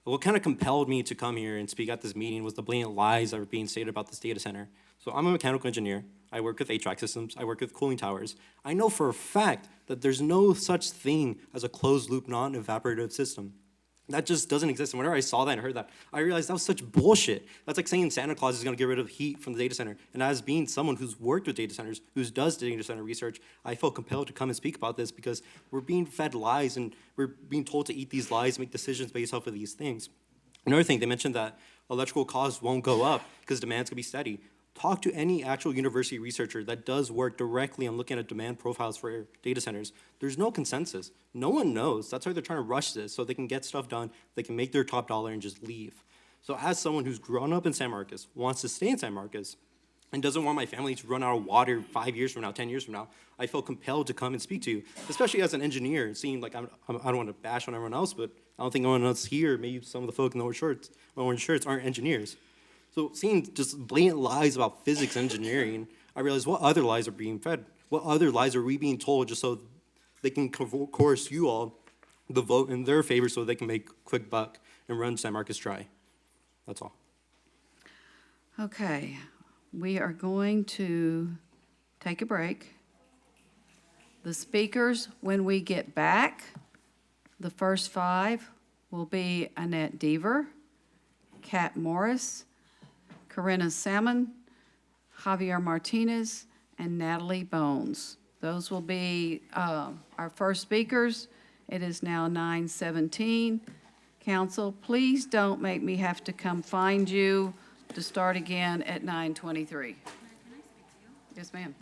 what kind of compelled me to come here and speak at this meeting was the blatant lies that were being stated about this data center. So I'm a mechanical engineer. I work with HVAC systems. I work with cooling towers. I know for a fact that there's no such thing as a closed-loop, non-evaporative system. That just doesn't exist. And whenever I saw that and heard that, I realized that was such bullshit. That's like saying Santa Claus is going to get rid of heat from the data center. And as being someone who's worked with data centers, who does data center research, I felt compelled to come and speak about this because we're being fed lies and we're being told to eat these lies, make decisions based off of these things. Another thing, they mentioned that electrical costs won't go up because demand's going to be steady. Talk to any actual university researcher that does work directly on looking at demand profiles for data centers. There's no consensus. No one knows. That's why they're trying to rush this so they can get stuff done, they can make their top dollar and just leave. So as someone who's grown up in San Marcos, wants to stay in San Marcos, and doesn't want my family to run out of water 5 years from now, 10 years from now, I feel compelled to come and speak to you, especially as an engineer. Seeing like I don't want to bash on everyone else, but I don't think anyone else here, maybe some of the folk in the orange shirts aren't engineers. So seeing just blatant lies about physics engineering, I realized what other lies are being fed? What other lies are we being told just so they can coerce you all to vote in their favor so they can make a quick buck and run San Marcos dry. That's all. Okay, we are going to take a break. The speakers, when we get back, the first 5 will be Annette Deaver, Kat Morris, Corinna Salmon, Javier Martinez, and Natalie Bones. Those will be our first speakers. It is now 9:17. Council, please don't make me have to come find you to start again at 9:23. Yes, ma'am.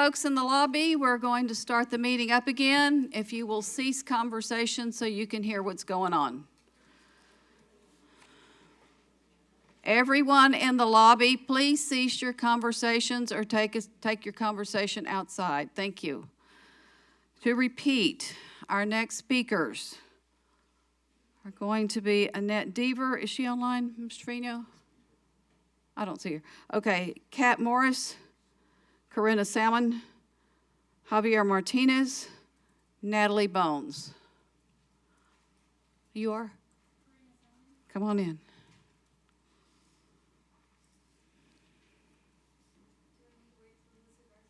Folks in the lobby, we're going to start the meeting up again. If you will cease conversation so you can hear what's going on. Everyone in the lobby, please cease your conversations or take your conversation outside. Thank you. To repeat, our next speakers are going to be Annette Deaver. Is she online, Mr. Trevino? I don't see her. Okay, Kat Morris, Corinna Salmon, Javier Martinez, Natalie Bones. You are? Come on in.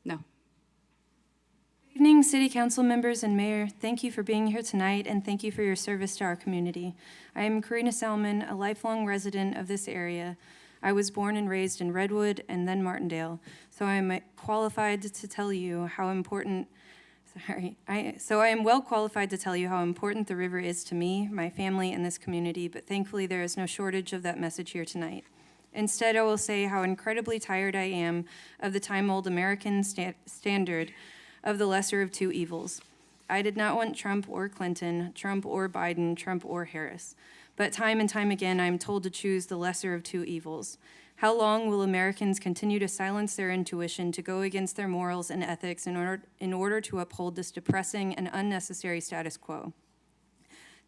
No. Good evening, City Council members and Mayor. Thank you for being here tonight, and thank you for your service to our community. I am Corinna Salmon, a lifelong resident of this area. I was born and raised in Redwood and then Martindale, so I am qualified to tell you how important, I am well qualified to tell you how important the river is to me, my family, and this community, but thankfully there is no shortage of that message here tonight. Instead, I will say how incredibly tired I am of the time-old American standard of the lesser of two evils. I did not want Trump or Clinton, Trump or Biden, Trump or Harris. But time and time again, I am told to choose the lesser of two evils. How long will Americans continue to silence their intuition to go against their morals and ethics in order to uphold this depressing and unnecessary status quo?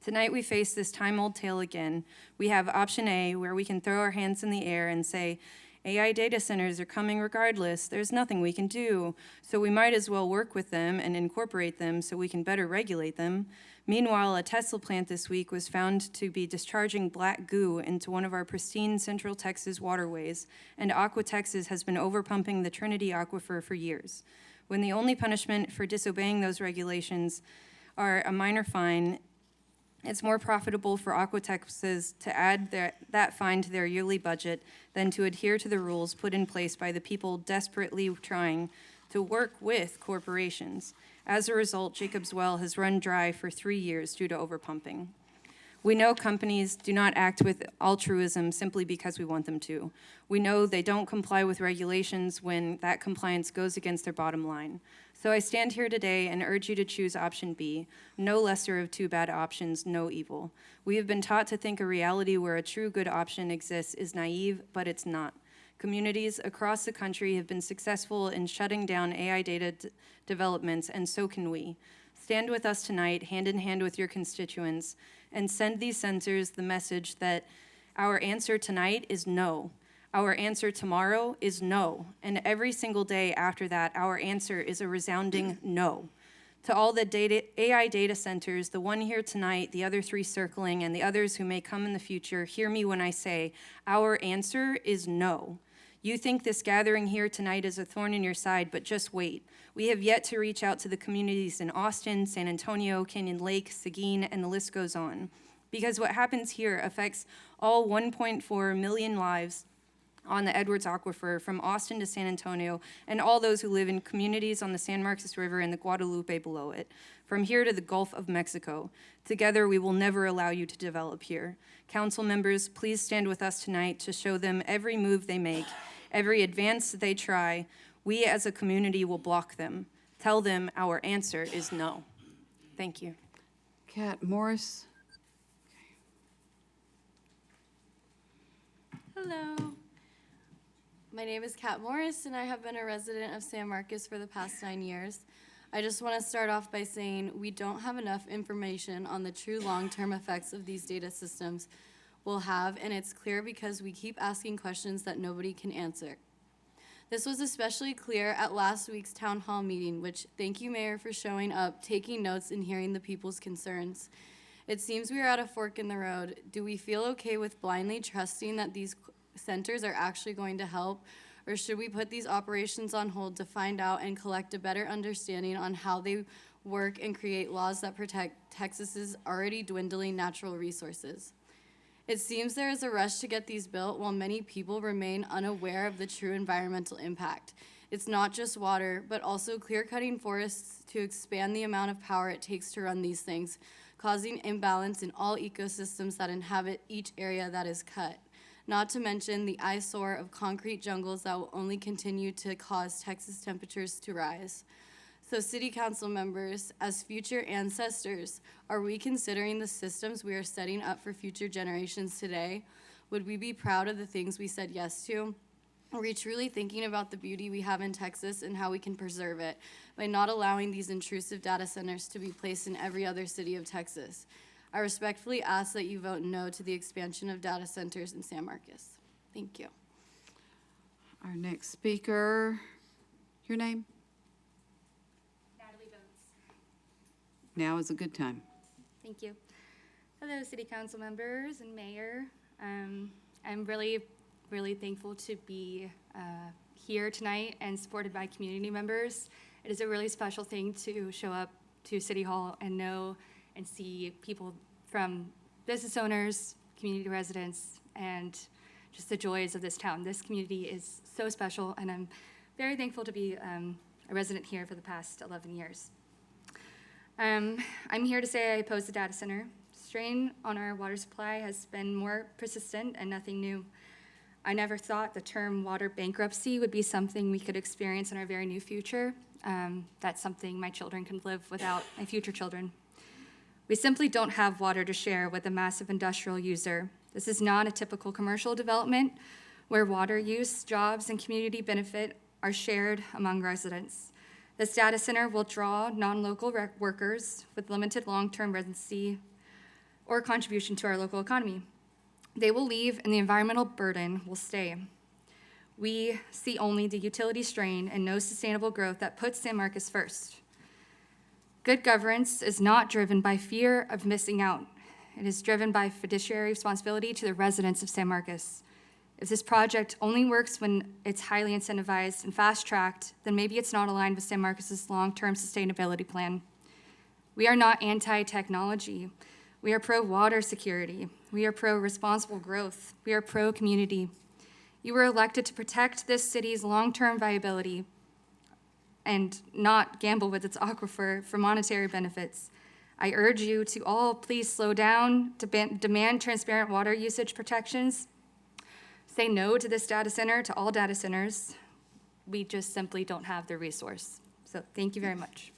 Tonight we face this time-old tale again. We have option A, where we can throw our hands in the air and say, AI data centers are coming regardless. There's nothing we can do, so we might as well work with them and incorporate them so we can better regulate them. Meanwhile, a Tesla plant this week was found to be discharging black goo into one of our pristine Central Texas waterways, and Aqua Texas has been overpumping the Trinity Aquifer for years. When the only punishment for disobeying those regulations are a minor fine, it's more profitable for Aqua Texas to add that fine to their yearly budget than to adhere to the rules put in place by the people desperately trying to work with corporations. As a result, Jacob's Well has run dry for 3 years due to overpumping. We know companies do not act with altruism simply because we want them to. We know they don't comply with regulations when that compliance goes against their bottom line. So I stand here today and urge you to choose option B, no lesser of two bad options, no evil. We have been taught to think a reality where a true good option exists is naive, but it's not. Communities across the country have been successful in shutting down AI data developments, and so can we. Stand with us tonight, hand in hand with your constituents, and send these censors the message that our answer tonight is no. Our answer tomorrow is no. And every single day after that, our answer is a resounding no. To all the AI data centers, the one here tonight, the other 3 circling, and the others who may come in the future, hear me when I say, our answer is no. You think this gathering here tonight is a thorn in your side, but just wait. We have yet to reach out to the communities in Austin, San Antonio, Canyon Lake, Seguin, and the list goes on. Because what happens here affects all 1.4 million lives on the Edwards Aquifer from Austin to San Antonio, and all those who live in communities on the San Marcos River and the Guadalupe below it, from here to the Gulf of Mexico. Together, we will never allow you to develop here. Council members, please stand with us tonight to show them every move they make, every advance they try. We as a community will block them. Tell them our answer is no. Thank you. Kat Morris. Hello. My name is Kat Morris, and I have been a resident of San Marcos for the past 9 years. I just want to start off by saying we don't have enough information on the true long-term effects of these data systems will have, and it's clear because we keep asking questions that nobody can answer. This was especially clear at last week's town hall meeting, which thank you, Mayor, for showing up, taking notes, and hearing the people's concerns. It seems we are at a fork in the road. Do we feel okay with blindly trusting that these centers are actually going to help, or should we put these operations on hold to find out and collect a better understanding on how they work and create laws that protect Texas's already dwindling natural resources? It seems there is a rush to get these built while many people remain unaware of the true environmental impact. It's not just water, but also clear-cutting forests to expand the amount of power it takes to run these things, causing imbalance in all ecosystems that inhabit each area that is cut. Not to mention the eyesore of concrete jungles that will only continue to cause Texas temperatures to rise. So City Council members, as future ancestors, are we considering the systems we are setting up for future generations today? Would we be proud of the things we said yes to? Are we truly thinking about the beauty we have in Texas and how we can preserve it by not allowing these intrusive data centers to be placed in every other city of Texas? I respectfully ask that you vote no to the expansion of data centers in San Marcos. Thank you. Our next speaker, your name? Natalie Bones. Now is a good time. Thank you. Hello, City Council members and Mayor. I'm really thankful to be here tonight and supported by community members. It is a really special thing to show up to City Hall and know and see people from business owners, community residents, and just the joys of this town. This community is so special, and I'm very thankful to be a resident here for the past 11 years. I'm here to say I oppose the data center. Strain on our water supply has been more persistent and nothing new. I never thought the term water bankruptcy would be something we could experience in our very near future. That's something my children can live without, my future children. We simply don't have water to share with a massive industrial user. This is not a typical commercial development where water use, jobs, and community benefit are shared among residents. This data center will draw non-local workers with limited long-term residency or contribution to our local economy. They will leave and the environmental burden will stay. We see only the utility strain and no sustainable growth that puts San Marcos first. Good governance is not driven by fear of missing out. It is driven by fiduciary responsibility to the residents of San Marcos. If this project only works when it's highly incentivized and fast-tracked, then maybe it's not aligned with San Marcos' long-term sustainability plan. We are not anti-technology. We are pro-water security. We are pro-responsible growth. We are pro-community. You were elected to protect this city's long-term viability and not gamble with its aquifer for monetary benefits. I urge you to all please slow down, demand transparent water usage protections, say no to this data center, to all data centers. We just simply don't have the resource. So thank you very much.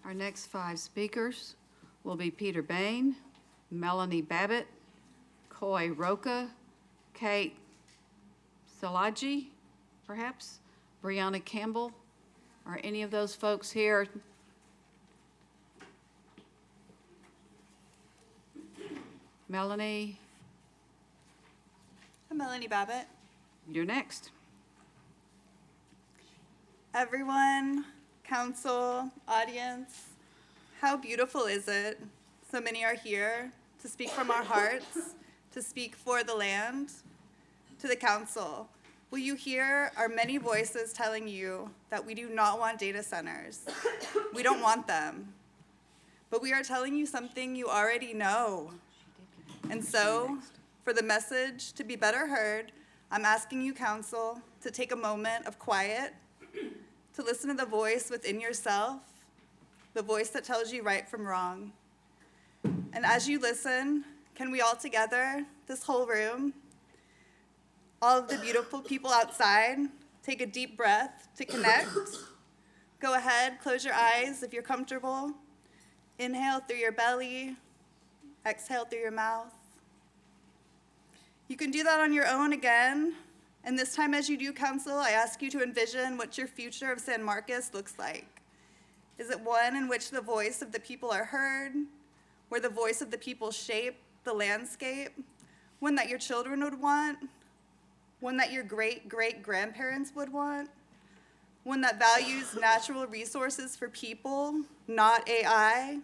Our next 5 speakers will be Peter Bain, Melanie Babbitt, Coy Roca, Kate Salaji, perhaps, Brianna Campbell. Are any of those folks here? Melanie, I'm Melanie Babbitt. you're next. Everyone, council, audience, How beautiful is it? So many are here to speak from our hearts, to speak for the land. To the council, will you hear our many voices telling you that we do not want data centers? We don't want them. But we are telling you something you already know. And so, for the message to be better heard, I'm asking you, council, to take a moment of quiet, to listen to the voice within yourself, the voice that tells you right from wrong. And as you listen, can we all together, this whole room, all of the beautiful people outside, take a deep breath to connect. Go ahead, close your eyes if you're comfortable. Inhale through your belly, exhale through your mouth. You can do that on your own again. And this time as you do, council, I ask you to envision what your future of San Marcos looks like. Is it one in which the voice of the people are heard, where the voice of the people shape the landscape, one that your children would want, one that your great-great-grandparents would want, one that values natural resources for people, not AI.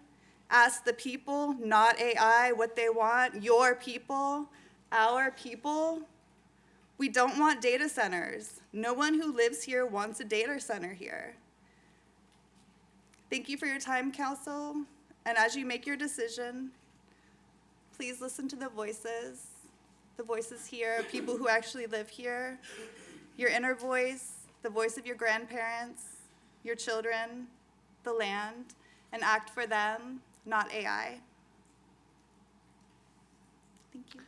Ask the people, not AI, what they want, your people, our people. We don't want data centers. No one who lives here wants a data center here. Thank you for your time, council, and as you make your decision, please listen to the voices here, people who actually live here, your inner voice, the voice of your grandparents, your children, the land, and act for them, not AI. Thank you.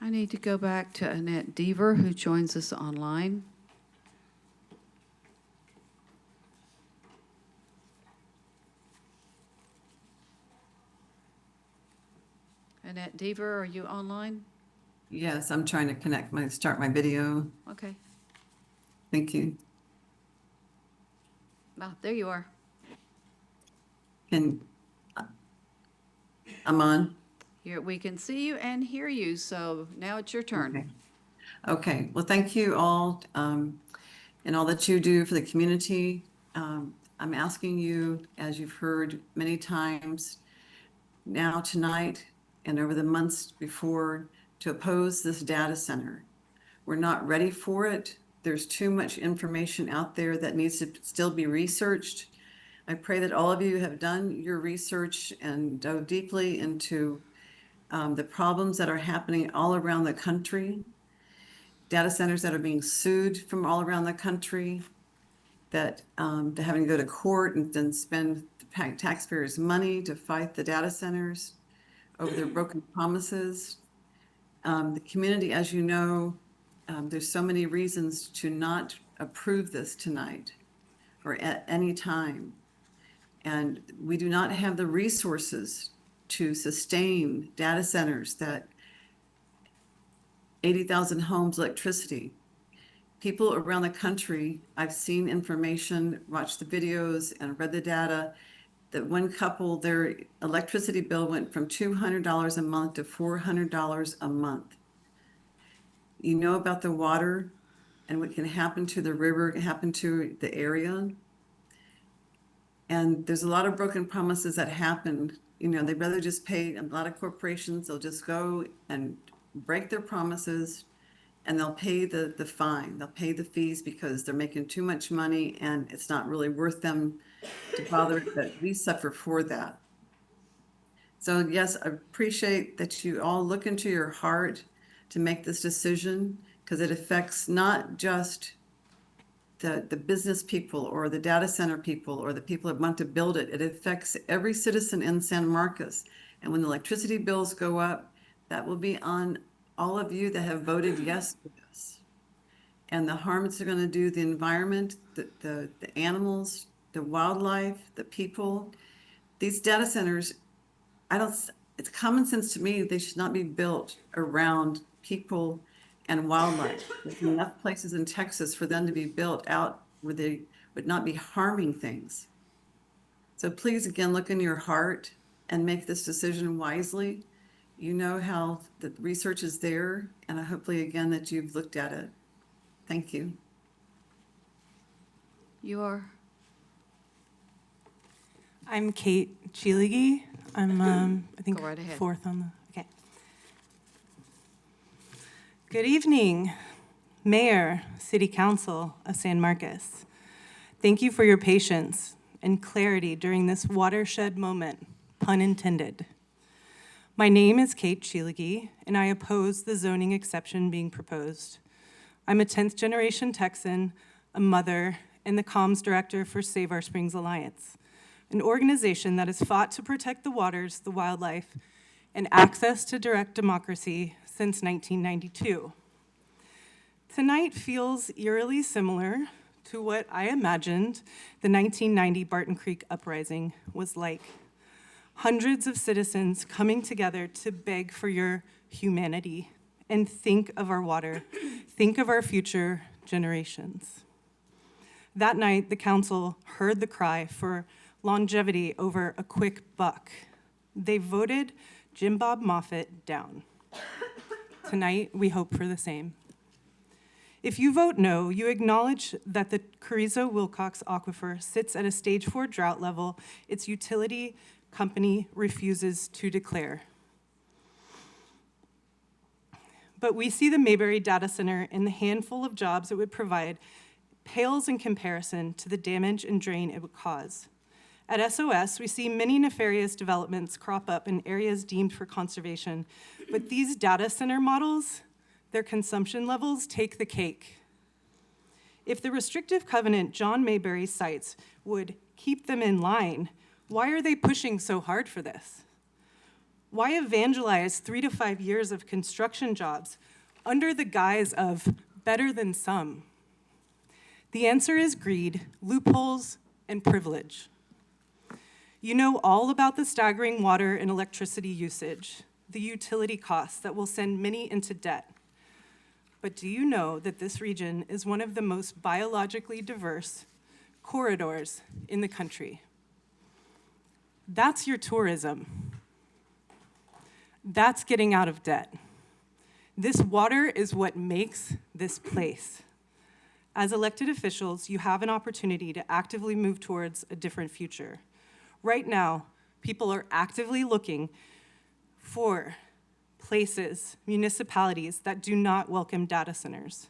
I need to go back to Annette Deaver, who joins us online. Annette Deaver, are you online? Yes, I'm trying to start my video. Okay. Thank you. Ah, there you are. I'm on? Here, we can see you and hear you, so now it's your turn. Okay, well, thank you all, and all that you do for the community. I'm asking you, as you've heard many times now tonight and over the months before, to oppose this data center. We're not ready for it. There's too much information out there that needs to still be researched. I pray that all of you have done your research and dove deeply into the problems that are happening all around the country, data centers that are being sued from all around the country, that they're having to go to court and then spend taxpayers' money to fight the data centers over their broken promises. The community, as you know, there's so many reasons to not approve this tonight or at any time. And we do not have the resources to sustain data centers that 80,000 homes, electricity. People around the country, I've seen information, watched the videos, and read the data that one couple, their electricity bill went from $200 a month to $400 a month. You know about the water and what can happen to the river, can happen to the area. And there's a lot of broken promises that happen. You know, they'd rather just pay, a lot of corporations, they'll just go and break their promises and they'll pay the fine. They'll pay the fees because they're making too much money and it's not really worth them to bother, that we suffer for that. So yes, I appreciate that you all look into your heart to make this decision, because it affects not just the business people or the data center people or the people that want to build it. It affects every citizen in San Marcos. And when the electricity bills go up, that will be on all of you that have voted yes to this. And the harm it's going to do the environment, the animals, the wildlife, the people. These data centers, it's common sense to me, they should not be built around people and wildlife. There's enough places in Texas for them to be built out where they would not be harming things. So please, again, look in your heart and make this decision wisely. You know how the research is there, and hopefully, again, that you've looked at it. Thank you. You are? I'm Kate Chiligi. I'm, I think, Go right ahead. fourth on the, okay. Good evening, Mayor, City Council of San Marcos. Thank you for your patience and clarity during this watershed moment, pun intended. My name is Kate Chiligi, and I oppose the zoning exception being proposed. I'm a 10th generation Texan, a mother, and the comms director for Save Our Springs Alliance, an organization that has fought to protect the waters, the wildlife, and access to direct democracy since 1992. Tonight feels eerily similar to what I imagined the 1990 Barton Creek uprising was like. Hundreds of citizens coming together to beg for your humanity and think of our water, think of our future generations. That night, the council heard the cry for longevity over a quick buck. They voted Jim Bob Moffett down. Tonight, we hope for the same. If you vote no, you acknowledge that the Carrizo-Wilcox Aquifer sits at a stage 4 drought level its utility company refuses to declare. But we see the Mayberry Data Center and the handful of jobs it would provide pales in comparison to the damage and drain it would cause. At SOS, we see many nefarious developments crop up in areas deemed for conservation, but these data center models, their consumption levels take the cake. If the restrictive covenant John Mayberry cites would keep them in line, why are they pushing so hard for this? Why evangelize 3 to 5 years of construction jobs under the guise of better than some? The answer is greed, loopholes, and privilege. You know all about the staggering water and electricity usage, the utility costs that will send many into debt. But do you know that this region is one of the most biologically diverse corridors in the country? That's your tourism. That's getting out of debt. This water is what makes this place. As elected officials, you have an opportunity to actively move towards a different future. Right now, people are actively looking for places, municipalities that do not welcome data centers.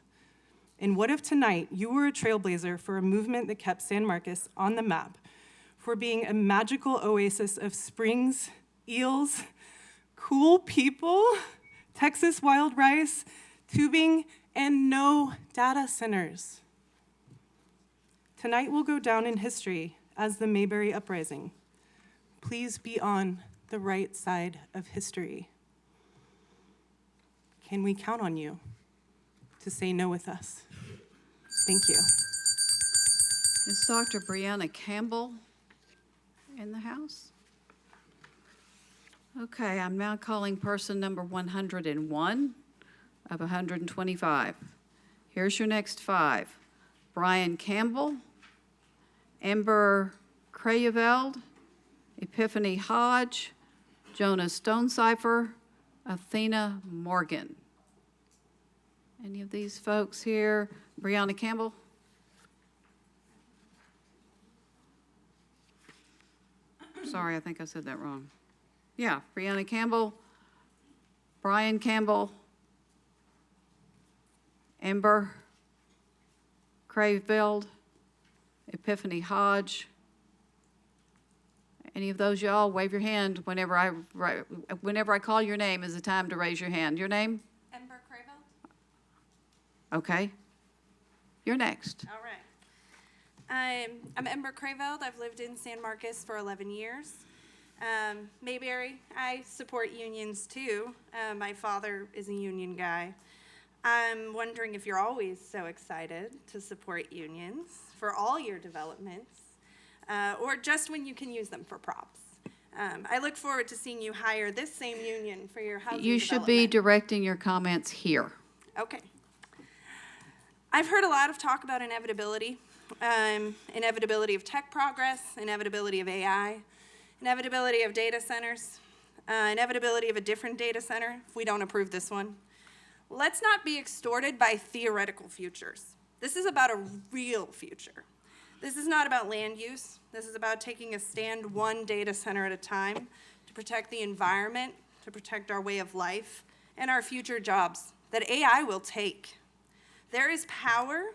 And what if tonight you were a trailblazer for a movement that kept San Marcos on the map, for being a magical oasis of springs, eels, cool people, Texas wild rice, tubing, and no data centers. Tonight will go down in history as the Mayberry Uprising. Please be on the right side of history. Can we count on you to say no with us? Thank you. Is Dr. Brianna Campbell in the house? Okay, I'm now calling person number 101 of 125. Here's your next 5. Brian Campbell, Amber Crayeveld, Epiphany Hodge, Jonah Stonecipher, Athena Morgan. Any of these folks here? Brianna Campbell? Sorry, I think I said that wrong. Yeah, Brianna Campbell, Brian Campbell, Amber Crayeveld, Epiphany Hodge. Any of those y'all, wave your hand whenever I call your name is the time to raise your hand. Your name? Ember Crayville. Okay. You're next. All right. I'm Ember Crayveld. I've lived in San Marcos for 11 years. Mayberry, I support unions too. My father is a union guy. I'm wondering if you're always so excited to support unions for all your developments, or just when you can use them for props. I look forward to seeing you hire this same union for your housing You should be development. directing your comments here. Okay. I've heard a lot of talk about inevitability. Inevitability of tech progress, inevitability of AI, inevitability of data centers, inevitability of a different data center if we don't approve this one. Let's not be extorted by theoretical futures. This is about a real future. This is not about land use. This is about taking a stand one data center at a time to protect the environment, to protect our way of life, and our future jobs that AI will take. There is power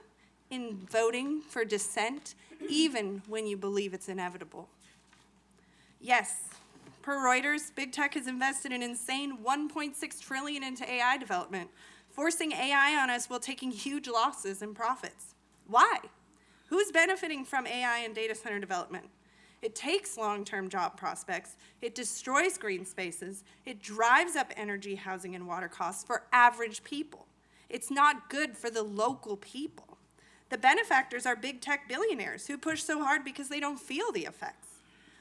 in voting for dissent, even when you believe it's inevitable. Yes, per Reuters, big tech has invested an insane $1.6 trillion into AI development, forcing AI on us while taking huge losses and profits. Why? Who's benefiting from AI and data center development? It takes long-term job prospects, it destroys green spaces, it drives up energy, housing, and water costs for average people. It's not good for the local people. The benefactors are big tech billionaires who push so hard because they don't feel the effects.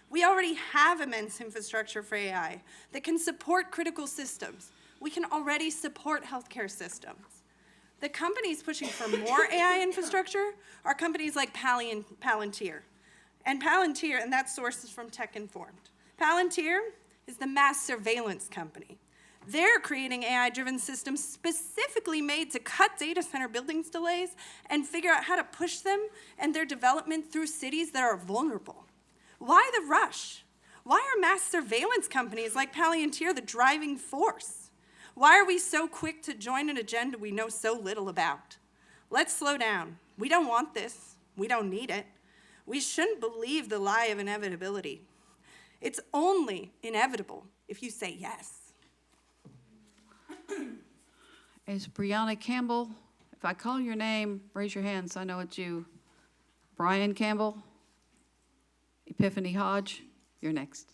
We already have immense infrastructure for AI that can support critical systems. We can already support healthcare systems. The companies pushing for more AI infrastructure are companies like Palantir. And Palantir, and that source is from Tech Informed. Palantir is the mass surveillance company. They're creating AI-driven systems specifically made to cut data center buildings delays and figure out how to push them and their development through cities that are vulnerable. Why the rush? Why are mass surveillance companies like Palantir the driving force? Why are we so quick to join an agenda we know so little about? Let's slow down. We don't want this. We don't need it. We shouldn't believe the lie of inevitability. It's only inevitable if you say yes. Is Brianna Campbell, if I call your name, raise your hand so I know it's you. Brian Campbell, Epiphany Hodge, you're next.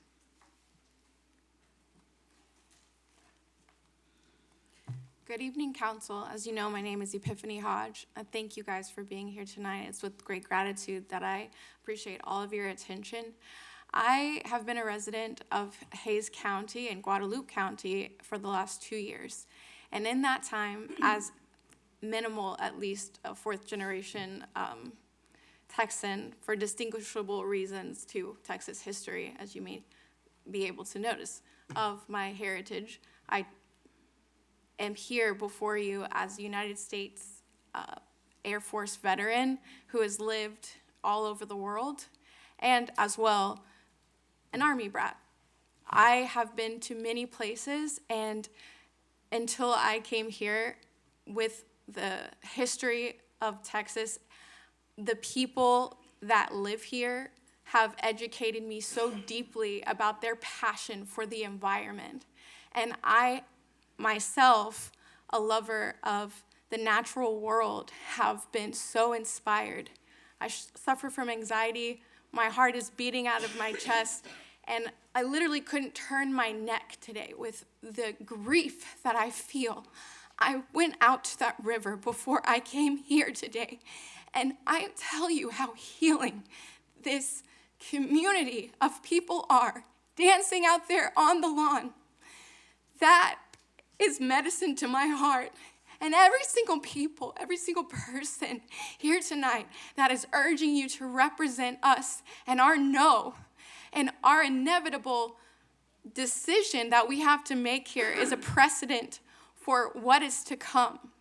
Good evening, Council. As you know, my name is Epiphany Hodge. Thank you guys for being here tonight. It's with great gratitude that I appreciate all of your attention. I have been a resident of Hays County and Guadalupe County for the last 2 years. And in that time, as minimal, at least a fourth generation Texan, for distinguishable reasons to Texas history, as you may be able to notice, of my heritage, I am here before you as a United States Air Force veteran who has lived all over the world, and as well, an Army brat. I have been to many places, and until I came here with the history of Texas, the people that live here have educated me so deeply about their passion for the environment. And I, myself, a lover of the natural world, have been so inspired. I suffer from anxiety. My heart is beating out of my chest, and I literally couldn't turn my neck today with the grief that I feel. I went out to that river before I came here today, and I tell you how healing this community of people are, dancing out there on the lawn. That is medicine to my heart. And every single person here tonight that is urging you to represent us and our no and our inevitable decision that we have to make here is a precedent for what is to come.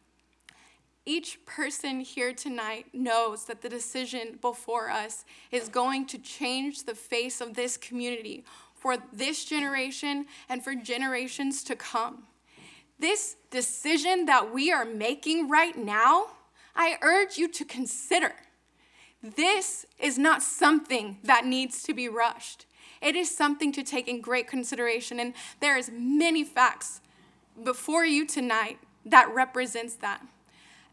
Each person here tonight knows that the decision before us is going to change the face of this community for this generation and for generations to come. This decision that we are making right now, I urge you to consider. This is not something that needs to be rushed. It is something to take in great consideration, and there is many facts before you tonight that represents that.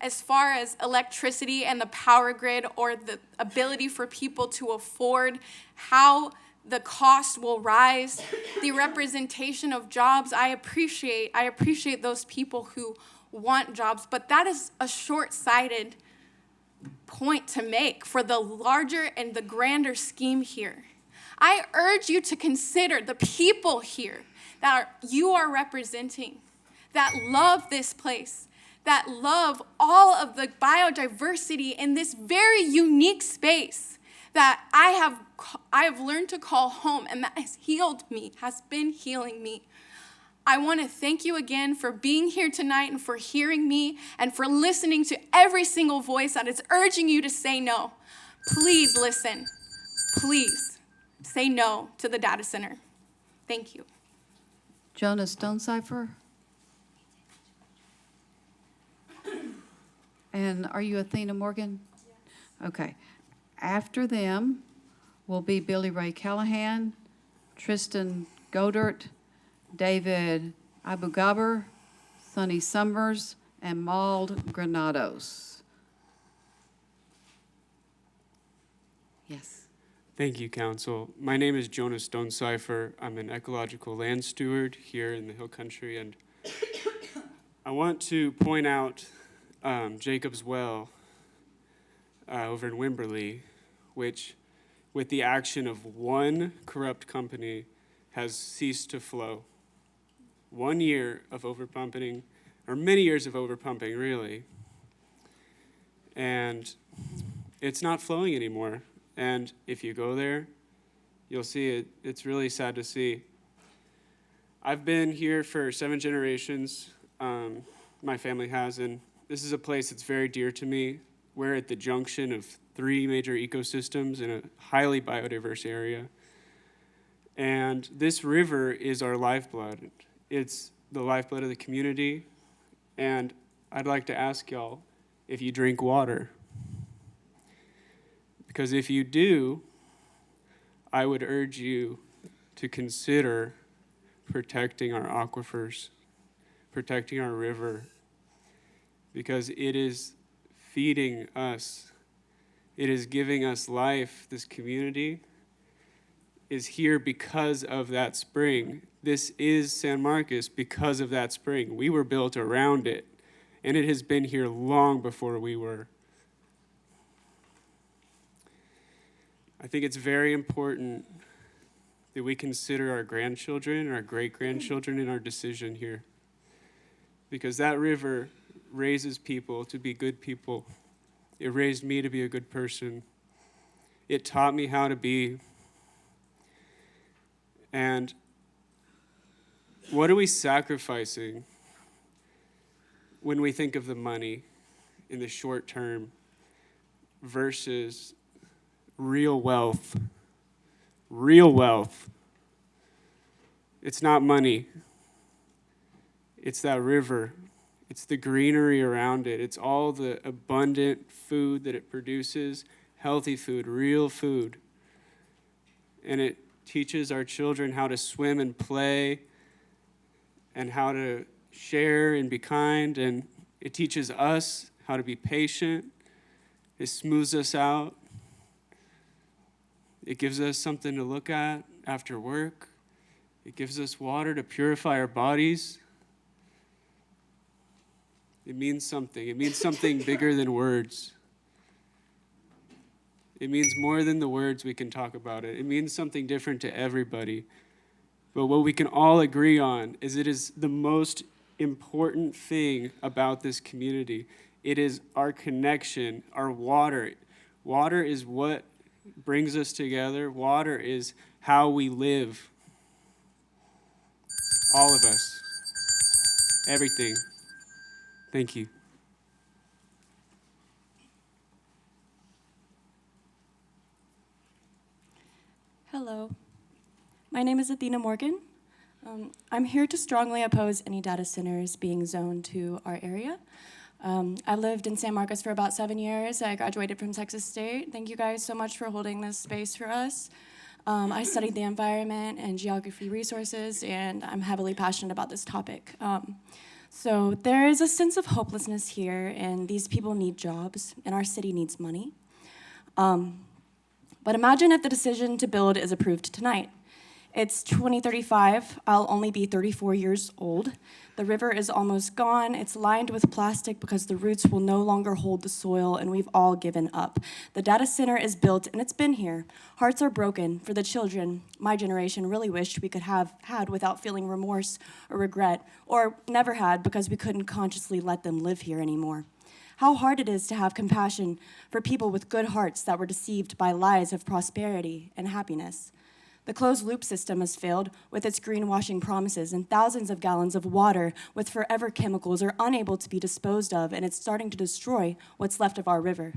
As far as electricity and the power grid, or the ability for people to afford, how the cost will rise, the representation of jobs, I appreciate those people who want jobs, but that is a short-sighted point to make for the larger and the grander scheme here. I urge you to consider the people here that you are representing, that love this place, that love all of the biodiversity in this very unique space that I have learned to call home, and that has healed me, has been healing me. I want to thank you again for being here tonight and for hearing me and for listening to every single voice that is urging you to say no. please listen. Please say no to the data center. Thank you. Jonas Stonecipher? And are you Athena Morgan? Okay. After them will be Billy Ray Callahan, Tristan Godert, David Abugaber, Sonny Summers, and Maud Granados. Yes. Thank you, Council. My name is Jonas Stonecipher. I'm an ecological land steward here in the Hill Country, and I want to point out Jacob's Well over in Wimberley, which, with the action of one corrupt company, has ceased to flow. 1 year of overpumping, or many years of overpumping, really. And it's not flowing anymore. And if you go there, you'll see it. It's really sad to see. I've been here for 7 generations, my family has, and this is a place that's very dear to me. We're at the junction of 3 major ecosystems in a highly biodiverse area. And this river is our lifeblood. It's the lifeblood of the community. And I'd like to ask y'all if you drink water. Because if you do, I would urge you to consider protecting our aquifers, protecting our river, because it is feeding us. It is giving us life. This community is here because of that spring. This is San Marcos because of that spring. We were built around it, and it has been here long before we were. I think it's very important that we consider our grandchildren and our great-grandchildren in our decision here, because that river raises people to be good people. It raised me to be a good person. It taught me how to be. And what are we sacrificing when we think of the money in the short term versus real wealth? Real wealth. It's not money. It's that river. It's the greenery around it. It's all the abundant food that it produces, healthy food, real food. And it teaches our children how to swim and play and how to share and be kind. And it teaches us how to be patient. It smooths us out. It gives us something to look at after work. It gives us water to purify our bodies. It means something. It means something bigger than words. It means more than the words we can talk about it. It means something different to everybody. But what we can all agree on is it is the most important thing about this community. It is our connection, our water. Water is what brings us together. Water is how we live. All of us. Everything. Thank you. Hello, my name is Athena Morgan. I'm here to strongly oppose any data centers being zoned to our area. I lived in San Marcos for about 7 years. I graduated from Texas State. Thank you guys so much for holding this space for us. I studied the environment and geography resources, and I'm heavily passionate about this topic. So there is a sense of hopelessness here, and these people need jobs, and our city needs money. But imagine if the decision to build is approved tonight. It's 2035, I'll only be 34 years old. The river is almost gone. It's lined with plastic because the roots will no longer hold the soil, and we've all given up. The data center is built, and it's been here. Hearts are broken for the children my generation really wished we could have had without feeling remorse or regret, or never had because we couldn't consciously let them live here anymore. How hard it is to have compassion for people with good hearts that were deceived by lies of prosperity and happiness. The closed-loop system has failed with its greenwashing promises, and thousands of gallons of water with forever chemicals are unable to be disposed of, and it's starting to destroy what's left of our river.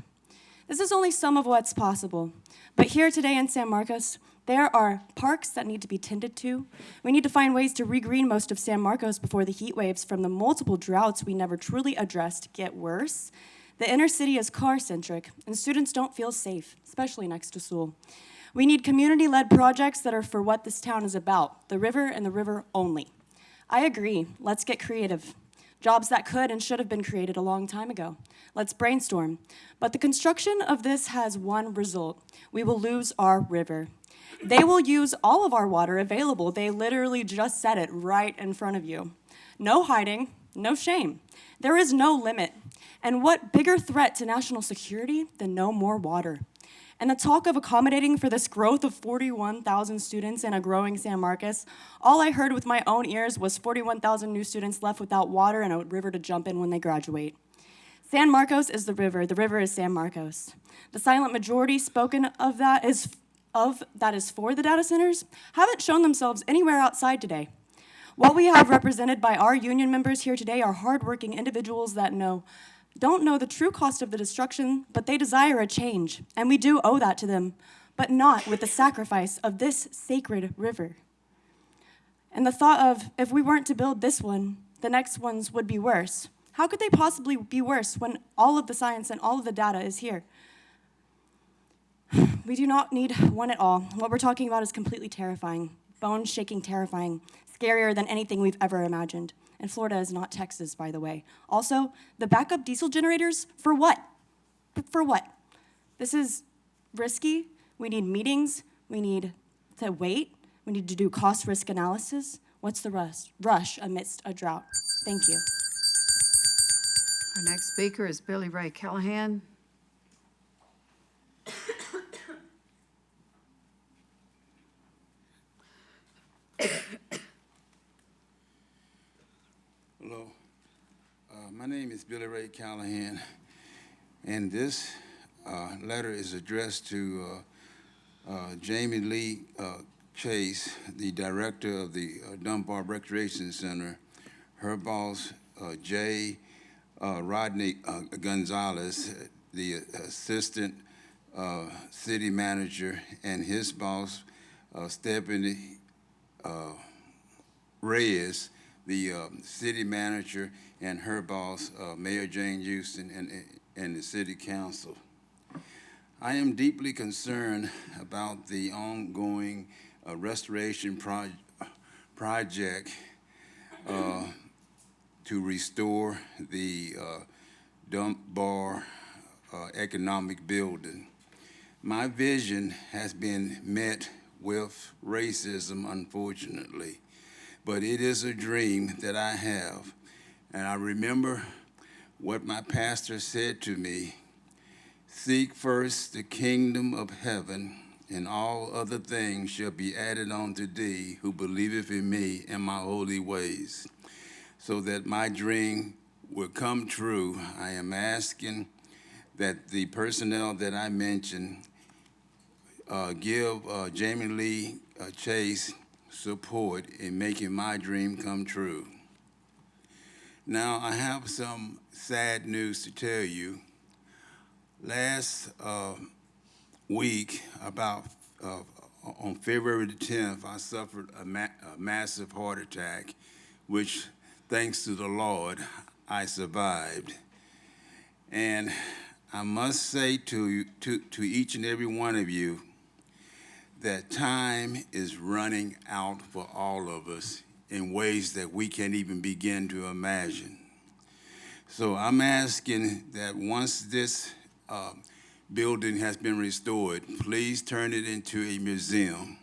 This is only some of what's possible. But here today in San Marcos, there are parks that need to be tended to. We need to find ways to regreen most of San Marcos before the heat waves from the multiple droughts we never truly addressed get worse. The inner city is car-centric, and students don't feel safe, especially next to Sewell. We need community-led projects that are for what this town is about, the river and the river only. I agree, let's get creative. Jobs that could and should have been created a long time ago. Let's brainstorm. But the construction of this has one result. We will lose our river. They will use all of our water available. They literally just said it right in front of you. No hiding, no shame. There is no limit. And what bigger threat to national security than no more water? And the talk of accommodating for this growth of 41,000 students in a growing San Marcos, all I heard with my own ears was 41,000 new students left without water and a river to jump in when they graduate. San Marcos is the river is San Marcos. The silent majority spoken of that is for the data centers haven't shown themselves anywhere outside today. What we have represented by our union members here today are hardworking individuals that don't know the true cost of the destruction, but they desire a change, and we do owe that to them, but not with the sacrifice of this sacred river. And the thought of, if we weren't to build this one, the next ones would be worse. How could they possibly be worse when all of the science and all of the data is here? We do not need one at all. What we're talking about is completely terrifying, bone-shaking terrifying, scarier than anything we've ever imagined. And Florida is not Texas, by the way. Also, the backup diesel generators, for what? For what? This is risky. We need meetings. We need to wait. We need to do cost-risk analysis. What's the rush amidst a drought? Thank you. Our next speaker is Billy Ray Callahan. Hello. My name is Billy Ray Callahan, and this letter is addressed to Jamie Lee Chase, the director of the Dunbar Recreation Center, her boss, Jay Rodney Gonzalez, the assistant city manager, and his boss, Stephanie Reyes, the city manager, and her boss, Mayor Jane Houston, and the city council. I am deeply concerned about the ongoing restoration project to restore the Dunbar economic building. My vision has been met with racism, unfortunately, but it is a dream that I have. And I remember what my pastor said to me: seek first the kingdom of heaven, and all other things shall be added unto thee who believeth in me and my holy ways. So that my dream will come true, I am asking that the personnel that I mentioned give Jamie Lee Chase support in making my dream come true. Now, I have some sad news to tell you. Last week, on February the 10th, I suffered a massive heart attack, which, thanks to the Lord, I survived. And I must say to each and every one of you that time is running out for all of us in ways that we can't even begin to imagine. So I'm asking that once this building has been restored, please turn it into a museum.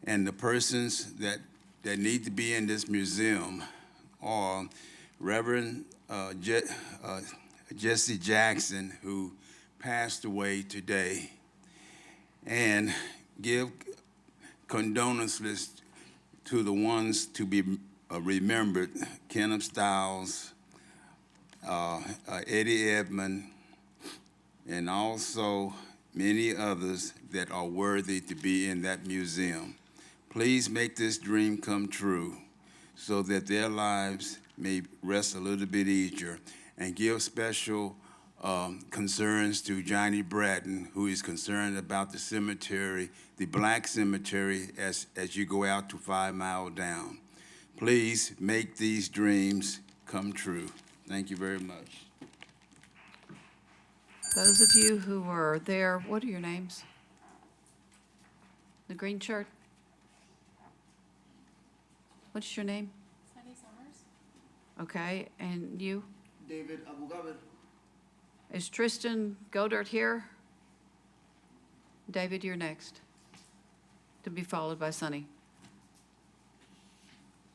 And the persons that need to be in this museum are Reverend Jesse Jackson, who passed away today, and give condolences to the ones to be remembered: Kenneth Stiles, Eddie Edmond, and also many others that are worthy to be in that museum. Please make this dream come true so that their lives may rest a little bit easier, and give special concerns to Johnny Bratton, who is concerned about the cemetery, the black cemetery, as you go out to 5 Mile Down. Please make these dreams come true. Thank you very much. Those of you who were there, what are your names? The green shirt? What's your name? Sunny Summers. Okay, and you? David Abugabir. Is Tristan Godert here? David, you're next, to be followed by Sunny.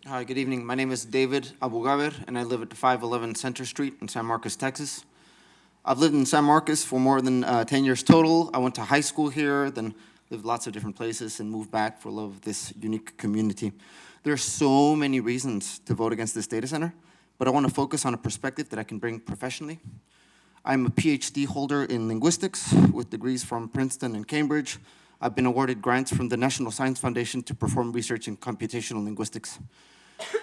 Hi, good evening. My name is David Abugabir, and I live at 511 Center Street in San Marcos, Texas. I've lived in San Marcos for more than 10 years total. I went to high school here, then lived lots of different places, and moved back for love of this unique community. There are so many reasons to vote against this data center, but I want to focus on a perspective that I can bring professionally. I'm a PhD holder in linguistics with degrees from Princeton and Cambridge. I've been awarded grants from the National Science Foundation to perform research in computational linguistics.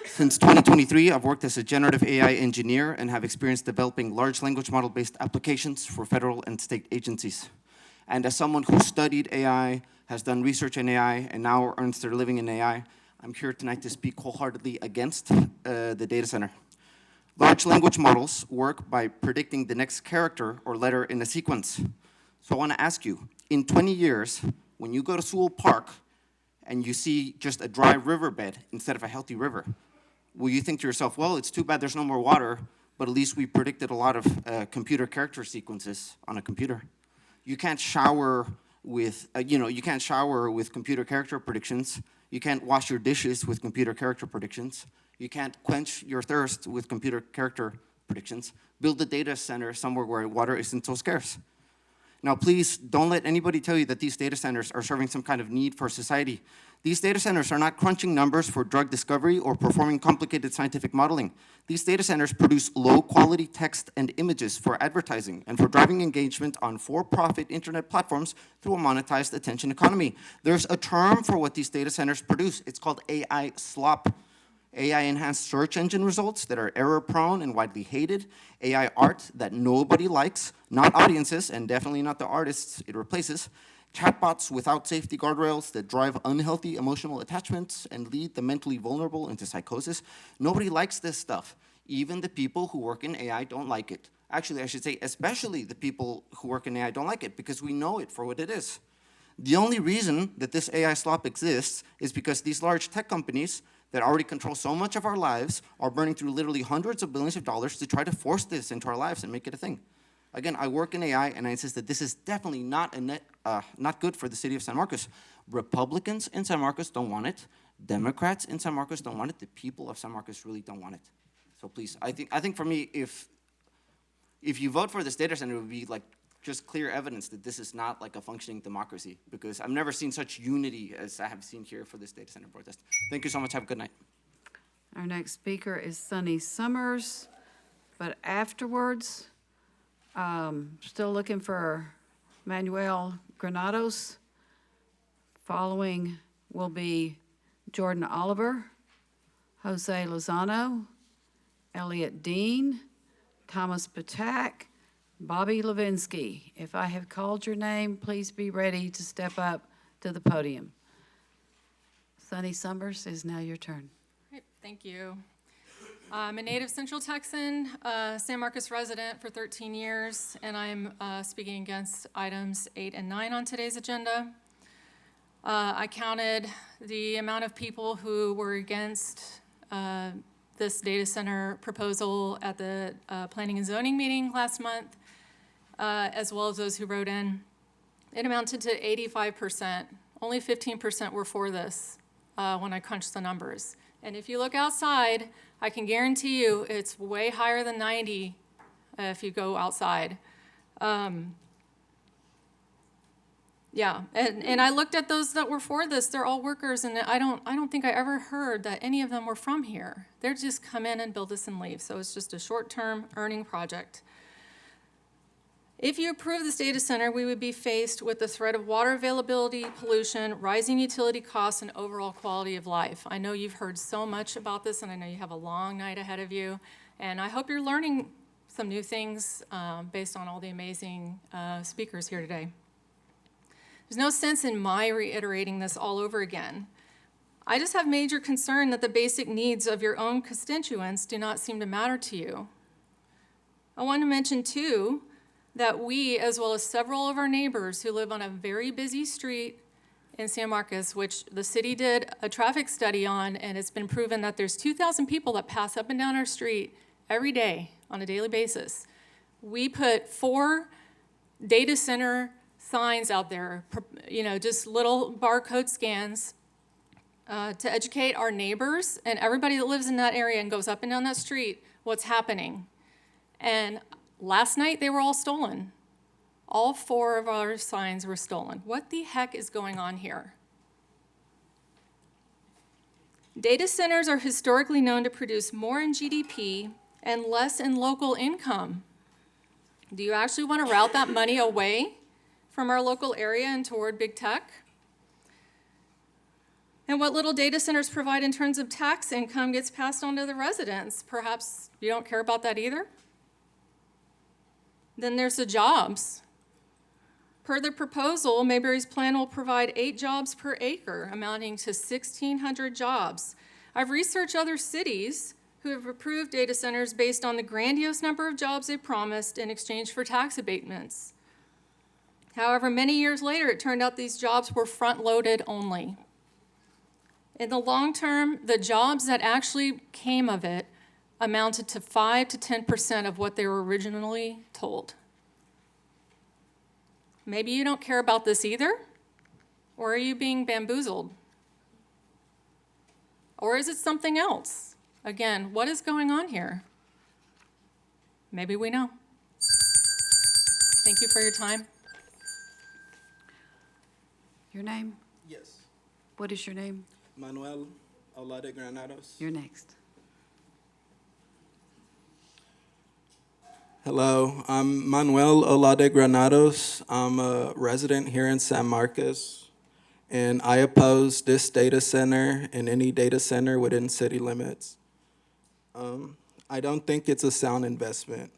Since 2023, I've worked as a generative AI engineer and have experience developing large language model-based applications for federal and state agencies. And as someone who studied AI, has done research in AI, and now earns their living in AI, I'm here tonight to speak wholeheartedly against the data center. Large language models work by predicting the next character or letter in a sequence. So I want to ask you, in 20 years, when you go to Sewell Park and you see just a dry riverbed instead of a healthy river, will you think to yourself, well, it's too bad there's no more water, but at least we predicted a lot of computer character sequences on a computer? You can't shower with, you can't shower with computer character predictions. You can't wash your dishes with computer character predictions. You can't quench your thirst with computer character predictions. Build a data center somewhere where water isn't so scarce. Now, please don't let anybody tell you that these data centers are serving some kind of need for society. These data centers are not crunching numbers for drug discovery or performing complicated scientific modeling. These data centers produce low-quality text and images for advertising and for driving engagement on for-profit internet platforms through a monetized attention economy. There's a term for what these data centers produce. It's called AI slop. AI-enhanced search engine results that are error-prone and widely hated, AI art that nobody likes, not audiences, and definitely not the artists it replaces, chatbots without safety guardrails that drive unhealthy emotional attachments and lead the mentally vulnerable into psychosis. Nobody likes this stuff. Even the people who work in AI don't like it. Actually, I should say, especially the people who work in AI don't like it because we know it for what it is. The only reason that this AI slop exists is because these large tech companies that already control so much of our lives are burning through literally hundreds of billions of dollars to try to force this into our lives and make it a thing. Again, I work in AI, and I insist that this is definitely not good for the city of San Marcos. Republicans in San Marcos don't want it. Democrats in San Marcos don't want it. The people of San Marcos really don't want it. So please, I think for me, if you vote for this data center, it would be like just clear evidence that this is not like a functioning democracy, because I've never seen such unity as I have seen here for this data center protest. Thank you so much. Have a good night. Our next speaker is Sunny Summers, but afterwards, still looking for Manuel Granados. Following will be Jordan Oliver, Jose Lozano, Elliot Dean, Thomas Patak, Bobby Levinsky. If I have called your name, please be ready to step up to the podium. Sunny Summers, is now your turn. Great, thank you. I'm a native Central Texan, San Marcos resident for 13 years, and I'm speaking against items 8 and 9 on today's agenda. I counted the amount of people who were against this data center proposal at the Planning and Zoning meeting last month, as well as those who wrote in. It amounted to 85%. Only 15% were for this when I crunched the numbers. And if you look outside, I can guarantee you it's way higher than 90 if you go outside. Yeah, and I looked at those that were for this. They're all workers, and I don't think I ever heard that any of them were from here. They're just come in and build this and leave. So it's just a short-term earning project. If you approve this data center, we would be faced with the threat of water availability, pollution, rising utility costs, and overall quality of life. I know you've heard so much about this, and I know you have a long night ahead of you, and I hope you're learning some new things based on all the amazing speakers here today. There's no sense in my reiterating this all over again. I just have major concern that the basic needs of your own constituents do not seem to matter to you. I want to mention, too, that we, as well as several of our neighbors who live on a very busy street in San Marcos, which the city did a traffic study on, and it's been proven that there's 2,000 people that pass up and down our street every day on a daily basis. We put 4 data center signs out there, just little barcode scans to educate our neighbors and everybody that lives in that area and goes up and down that street what's happening. And last night they were all stolen. All 4 of our signs were stolen. What the heck is going on here? Data centers are historically known to produce more in GDP and less in local income. Do you actually want to route that money away from our local area and toward big tech? And what little data centers provide in terms of tax income gets passed on to the residents. Perhaps you don't care about that either? Then there's the jobs. Per the proposal, Mayberry's plan will provide 8 jobs per acre, amounting to 1,600 jobs. I've researched other cities who have approved data centers based on the grandiose number of jobs they promised in exchange for tax abatements. However, many years later, it turned out these jobs were front-loaded only. In the long term, the jobs that actually came of it amounted to 5 to 10% of what they were originally told. Maybe you don't care about this either, or are you being bamboozled? Or is it something else? Again, what is going on here? Maybe we know. Thank you for your time. Your name? Yes. What is your name? Manuel Olade Granados. You're next. Hello, I'm Manuel Olade Granados. I'm a resident here in San Marcos, and I oppose this data center and any data center within city limits. I don't think it's a sound investment.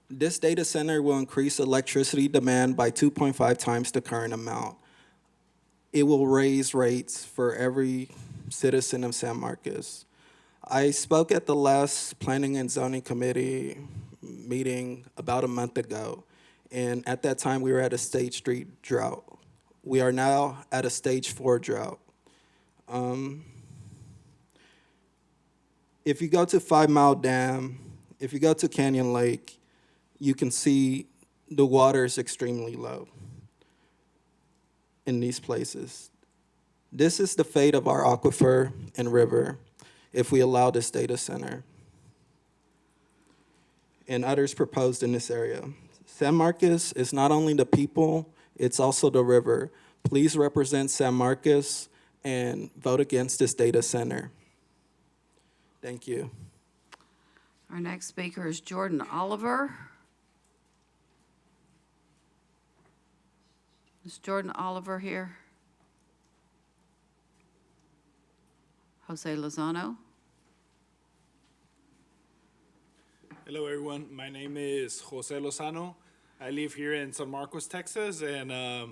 This data center will increase electricity demand by 2.5 times the current amount. It will raise rates for every citizen of San Marcos. I spoke at the last Planning and Zoning Committee meeting about a month ago, and at that time we were at a stage 3 drought. We are now at a stage 4 drought. If you go to 5 Mile Dam, if you go to Canyon Lake, you can see the water is extremely low in these places. This is the fate of our aquifer and river if we allow this data center and others proposed in this area. San Marcos is not only the people, it's also the river. Please represent San Marcos and vote against this data center. Thank you. Our next speaker is Jordan Oliver. Is Jordan Oliver here? Jose Lozano. Hello, everyone. My name is Jose Lozano. I live here in San Marcos, Texas, and I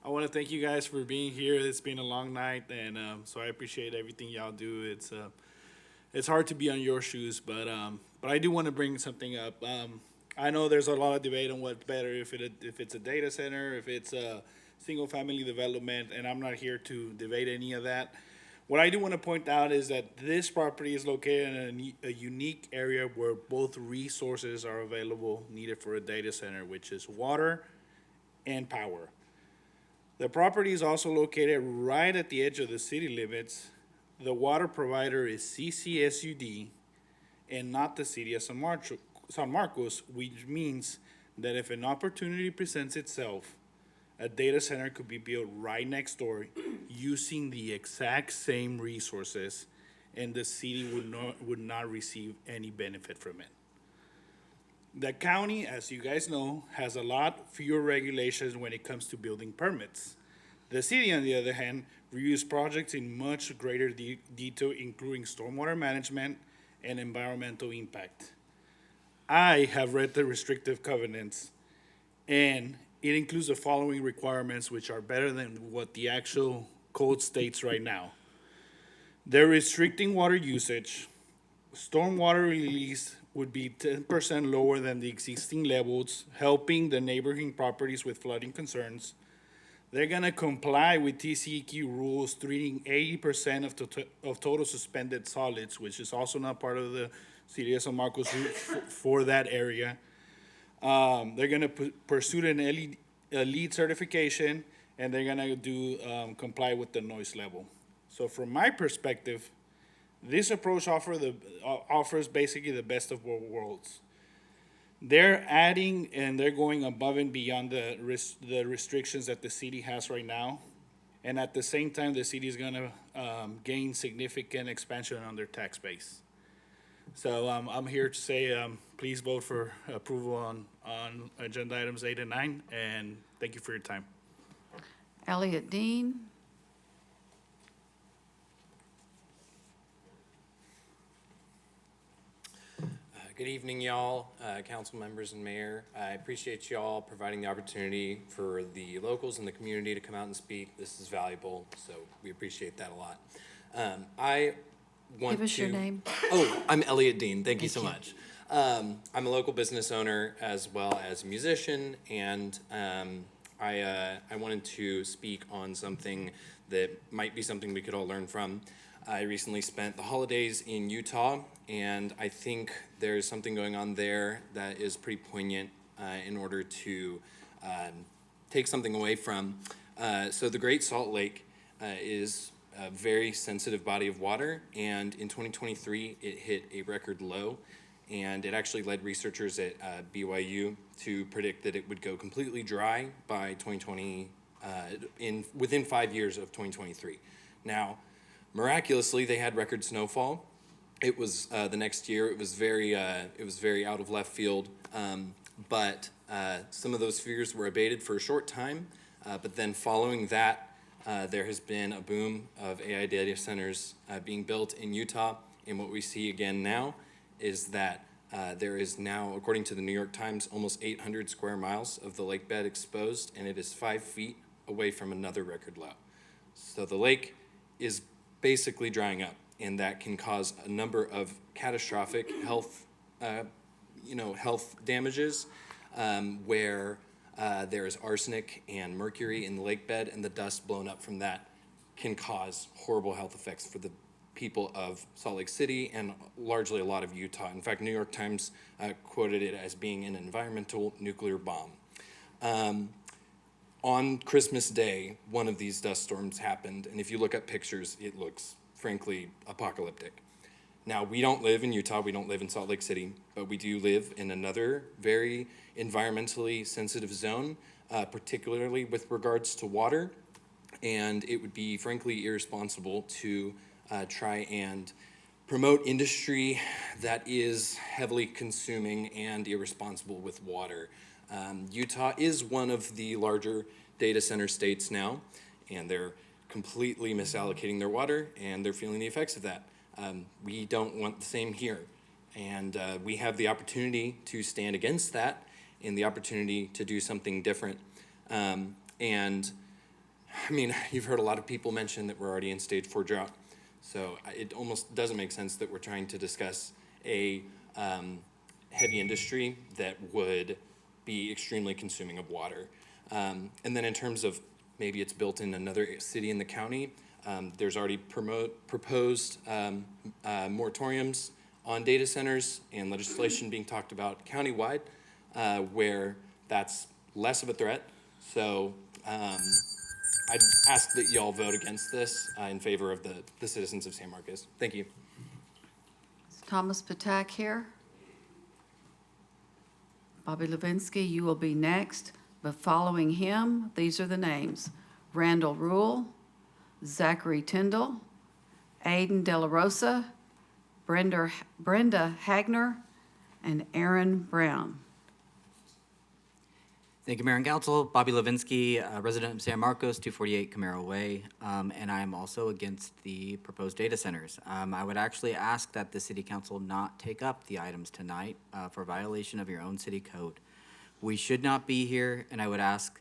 want to thank you guys for being here. It's been a long night, and so I appreciate everything y'all do. It's hard to be on your shoes, but I do want to bring something up. I know there's a lot of debate on what's better, if it's a data center, if it's a single-family development, and I'm not here to debate any of that. What I do want to point out is that this property is located in a unique area where both resources are available needed for a data center, which is water and power. The property is also located right at the edge of the city limits. The water provider is CCSUD and not the city of San Marcos, which means that if an opportunity presents itself, a data center could be built right next door using the exact same resources, and the city would not receive any benefit from it. The county, as you guys know, has a lot fewer regulations when it comes to building permits. The city, on the other hand, reviews projects in much greater detail, including stormwater management and environmental impact. I have read the restrictive covenants, and it includes the following requirements, which are better than what the actual code states right now. They're restricting water usage. Stormwater release would be 10% lower than the existing levels, helping the neighboring properties with flooding concerns. They're gonna comply with TCEQ rules, treating 80% of total suspended solids, which is also not part of the City of San Marcos route for that area. They're gonna pursue an LEED certification, and they're gonna do comply with the noise level. So from my perspective, this approach offers basically the best of both worlds. They're adding and they're going above and beyond the restrictions that the city has right now. And at the same time, the city is gonna gain significant expansion on their tax base. So I'm here to say, please vote for approval on agenda items 8 and 9, and thank you for your time. Elliot Dean. Good evening, y'all, council members and mayor. I appreciate y'all providing the opportunity for the locals in the community to come out and speak. This is valuable, so we appreciate that a lot. I want Give us your name. Oh, I'm Elliot Dean. Thank you so much. I'm a local business owner as well as a musician, and I wanted to speak on something that might be something we could all learn from. I recently spent the holidays in Utah, and I think there's something going on there that is pretty poignant in order to take something away from. So the Great Salt Lake is a very sensitive body of water, and in 2023, it hit a record low, and it actually led researchers at BYU to predict that it would go completely dry by 2020, within 5 years of 2023. Now, miraculously, they had record snowfall. It was the next year. It was very out of left field, but some of those fears were abated for a short time. But then following that, there has been a boom of AI data centers being built in Utah. And what we see again now is that there is now, according to the New York Times, almost 800 square miles of the lake bed exposed, and it is 5 feet away from another record low. So the lake is basically drying up, and that can cause a number of catastrophic health damages, where there is arsenic and mercury in the lake bed, and the dust blown up from that can cause horrible health effects for the people of Salt Lake City and largely a lot of Utah. In fact, New York Times quoted it as being an environmental nuclear bomb. On Christmas Day, one of these dust storms happened, and if you look at pictures, it looks, frankly, apocalyptic. Now, we don't live in Utah, we don't live in Salt Lake City, but we do live in another very environmentally sensitive zone, particularly with regards to water, and it would be, frankly, irresponsible to try and promote industry that is heavily consuming and irresponsible with water. Utah is one of the larger data center states now, and they're completely misallocating their water, and they're feeling the effects of that. We don't want the same here, and we have the opportunity to stand against that and the opportunity to do something different. And I mean, you've heard a lot of people mention that we're already in stage 4 drought, so it almost doesn't make sense that we're trying to discuss a heavy industry that would be extremely consuming of water. And then in terms of maybe it's built in another city in the county, there's already proposed moratoriums on data centers and legislation being talked about countywide where that's less of a threat. So I'd ask that y'all vote against this in favor of the citizens of San Marcos. Thank you. Is Thomas Patak here? Bobby Levinsky, you will be next, but following him, these are the names: Randall Rule, Zachary Tyndall, Aiden De La Rosa, Brenda Hagner, and Aaron Brown. Thank you, Mayor and Council. Bobby Levinsky, resident of San Marcos, 248 Camaro Way, and I am also against the proposed data centers. I would actually ask that the City Council not take up the items tonight for violation of your own city code. We should not be here, and I would ask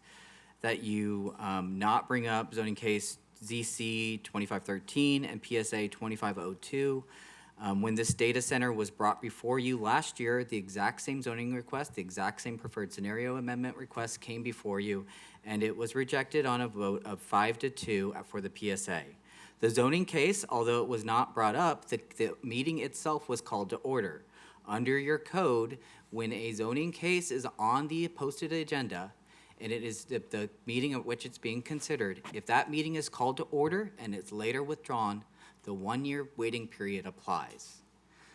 that you not bring up zoning case ZC 2513 and PSA 2502. When this data center was brought before you last year, the exact same zoning request, the exact same preferred scenario amendment request came before you, and it was rejected on a vote of 5-2 for the PSA. The zoning case, although it was not brought up, the meeting itself was called to order. Under your code, when a zoning case is on the posted agenda, and it is the meeting at which it's being considered, if that meeting is called to order and it's later withdrawn, the 1-year waiting period applies.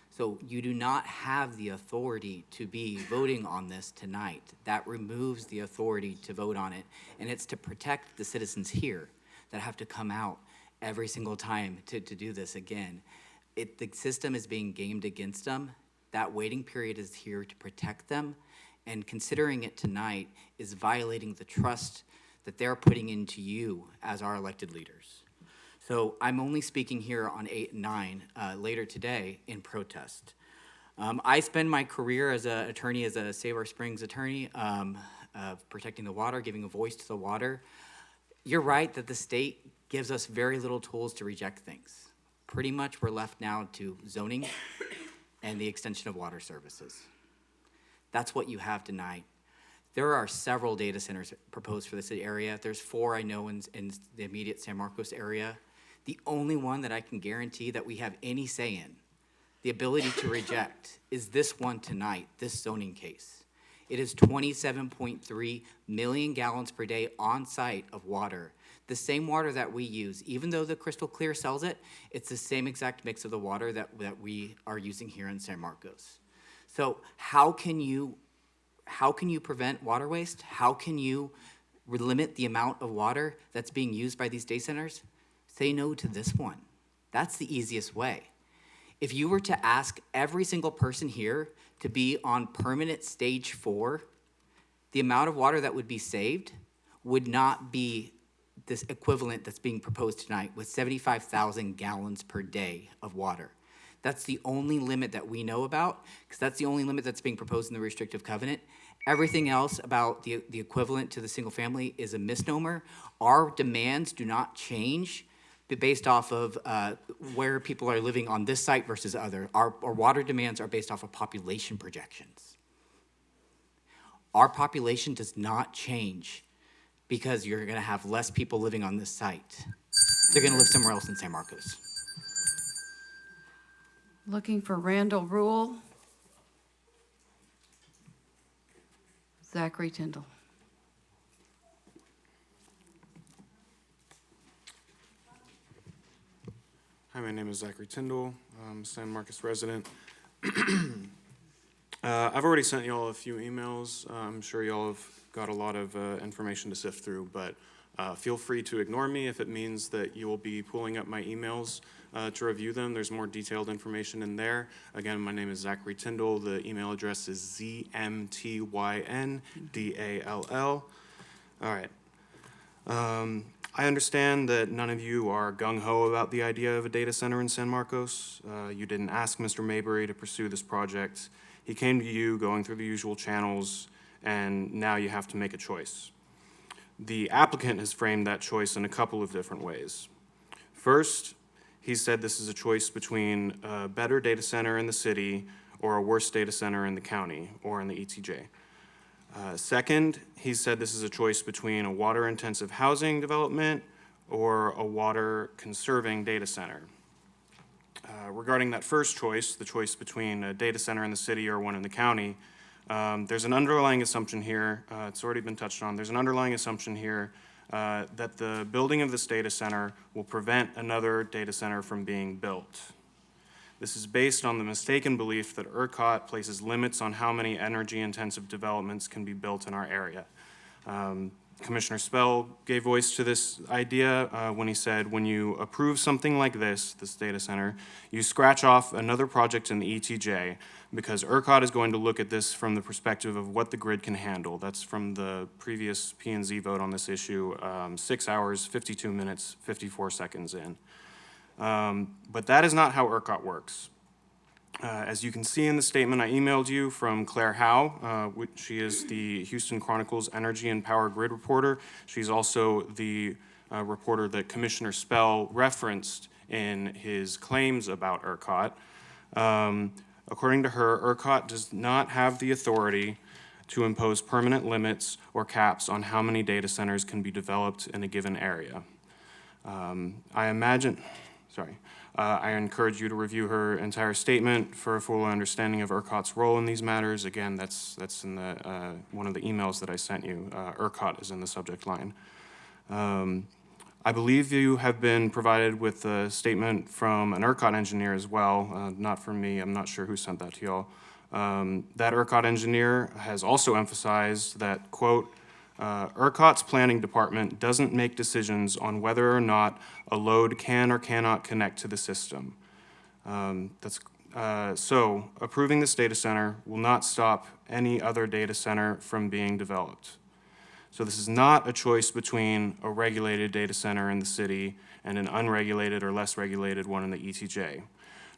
So you do not have the authority to be voting on this tonight. That removes the authority to vote on it, and it's to protect the citizens here that have to come out every single time to do this again. The system is being gamed against them. That waiting period is here to protect them, and considering it tonight is violating the trust that they're putting into you as our elected leaders. So I'm only speaking here on 8 and 9 later today in protest. I spend my career as an attorney, as a Save Our Springs attorney, protecting the water, giving a voice to the water. You're right that the state gives us very little tools to reject things. Pretty much we're left now to zoning and the extension of water services. That's what you have tonight. There are several data centers proposed for the city area. There's 4 I know in the immediate San Marcos area. The only one that I can guarantee that we have any say in, the ability to reject, is this one tonight, this zoning case. It is 27.3 million gallons per day on site of water. The same water that we use, even though the Crystal Clear sells it, it's the same exact mix of the water that we are using here in San Marcos. So how can you prevent water waste? How can you limit the amount of water that's being used by these day centers? Say no to this one. That's the easiest way. If you were to ask every single person here to be on permanent stage 4, the amount of water that would be saved would not be this equivalent that's being proposed tonight with 75,000 gallons per day of water. That's the only limit that we know about, because that's the only limit that's being proposed in the restrictive covenant. Everything else about the equivalent to the single family is a misnomer. Our demands do not change based off of where people are living on this site versus other. Our water demands are based off of population projections. Our population does not change because you're gonna have less people living on this site. They're gonna live somewhere else in San Marcos. Looking for Randall Rule. Zachary Tyndall. Hi, my name is Zachary Tyndall. I'm a San Marcos resident. I've already sent y'all a few emails. I'm sure y'all have got a lot of information to sift through, but feel free to ignore me if it means that you will be pulling up my emails to review them. There's more detailed information in there. Again, my name is Zachary Tyndall. The email address is ZMTYNDALL. All right. I understand that none of you are gung-ho about the idea of a data center in San Marcos. You didn't ask Mr. Maybury to pursue this project. He came to you going through the usual channels, and now you have to make a choice. The applicant has framed that choice in a couple of different ways. First, he said this is a choice between a better data center in the city or a worse data center in the county or in the ETJ. Second, he said this is a choice between a water-intensive housing development or a water-conserving data center. Regarding that first choice, the choice between a data center in the city or one in the county, there's an underlying assumption here, it's already been touched on, there's an underlying assumption here that the building of this data center will prevent another data center from being built. This is based on the mistaken belief that ERCOT places limits on how many energy-intensive developments can be built in our area. Commissioner Spell gave voice to this idea when he said, when you approve something like this data center, you scratch off another project in the ETJ because ERCOT is going to look at this from the perspective of what the grid can handle. That's from the previous P&Z vote on this issue, 6 hours, 52 minutes, 54 seconds in. But that is not how ERCOT works. As you can see in the statement I emailed you from Claire Howe, she is the Houston Chronicles Energy and Power Grid reporter. She's also the reporter that Commissioner Spell referenced in his claims about ERCOT. According to her, ERCOT does not have the authority to impose permanent limits or caps on how many data centers can be developed in a given area. I encourage you to review her entire statement for a full understanding of ERCOT's role in these matters. Again, that's in the one of the emails that I sent you. ERCOT is in the subject line. I believe you have been provided with a statement from an ERCOT engineer as well, not from me. I'm not sure who sent that to y'all. That ERCOT engineer has also emphasized that, quote, ERCOT's planning department doesn't make decisions on whether or not a load can or cannot connect to the system. So approving this data center will not stop any other data center from being developed. So this is not a choice between a regulated data center in the city and an unregulated or less regulated one in the ETJ.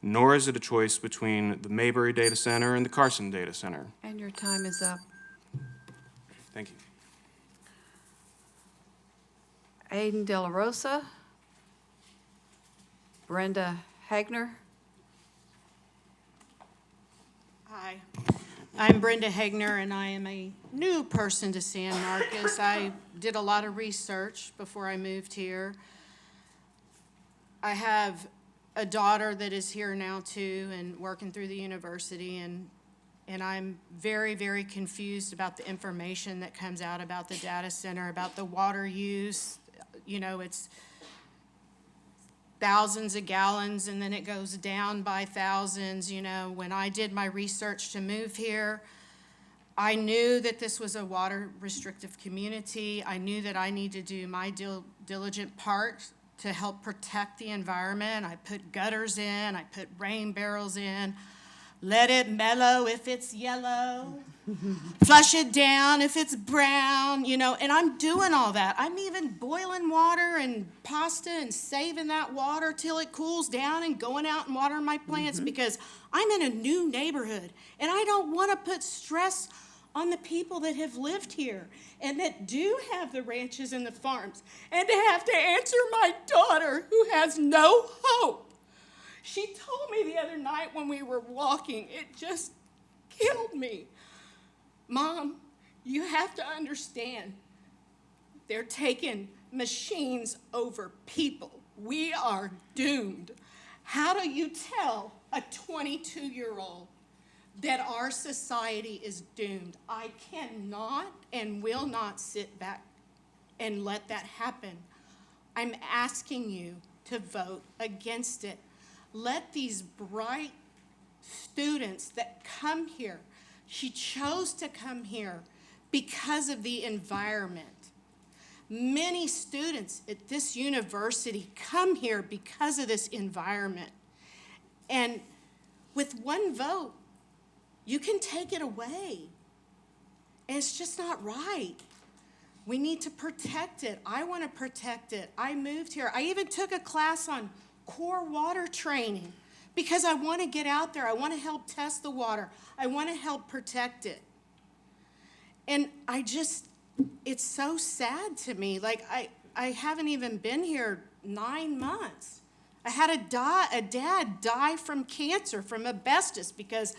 Nor is it a choice between the Mayberry data center and the Carson data center. And your time is up. Thank you. Aiden De La Rosa, Brenda Hagner. Hi, I'm Brenda Hagner, and I am a new person to San Marcos. I did a lot of research before I moved here. I have a daughter that is here now too and working through the university, and I'm very, very confused about the information that comes out about the data center, about the water use. You know, it's thousands of gallons and then it goes down by thousands. You know, when I did my research to move here, I knew that this was a water restrictive community. I knew that I need to do my diligent part to help protect the environment. I put gutters in, I put rain barrels in, let it mellow if it's yellow, flush it down if it's brown, you know, and I'm doing all that. I'm even boiling water and pasta and saving that water till it cools down and going out and watering my plants because I'm in a new neighborhood and I don't want to put stress on the people that have lived here and that do have the ranches and the farms, and to have to answer my daughter who has no hope. She told me the other night when we were walking, it just killed me. Mom, you have to understand, they're taking machines over people. We are doomed. How do you tell a 22-year-old that our society is doomed? I cannot and will not sit back and let that happen. I'm asking you to vote against it. Let these bright students that come here, she chose to come here because of the environment. Many students at this university come here because of this environment. And with one vote, you can take it away. And it's just not right. We need to protect it. I want to protect it. I moved here. I even took a class on core water training because I want to get out there. I want to help test the water. I want to help protect it. And it's so sad to me. Like, I haven't even been here 9 months. I had a dad die from cancer, from asbestos, because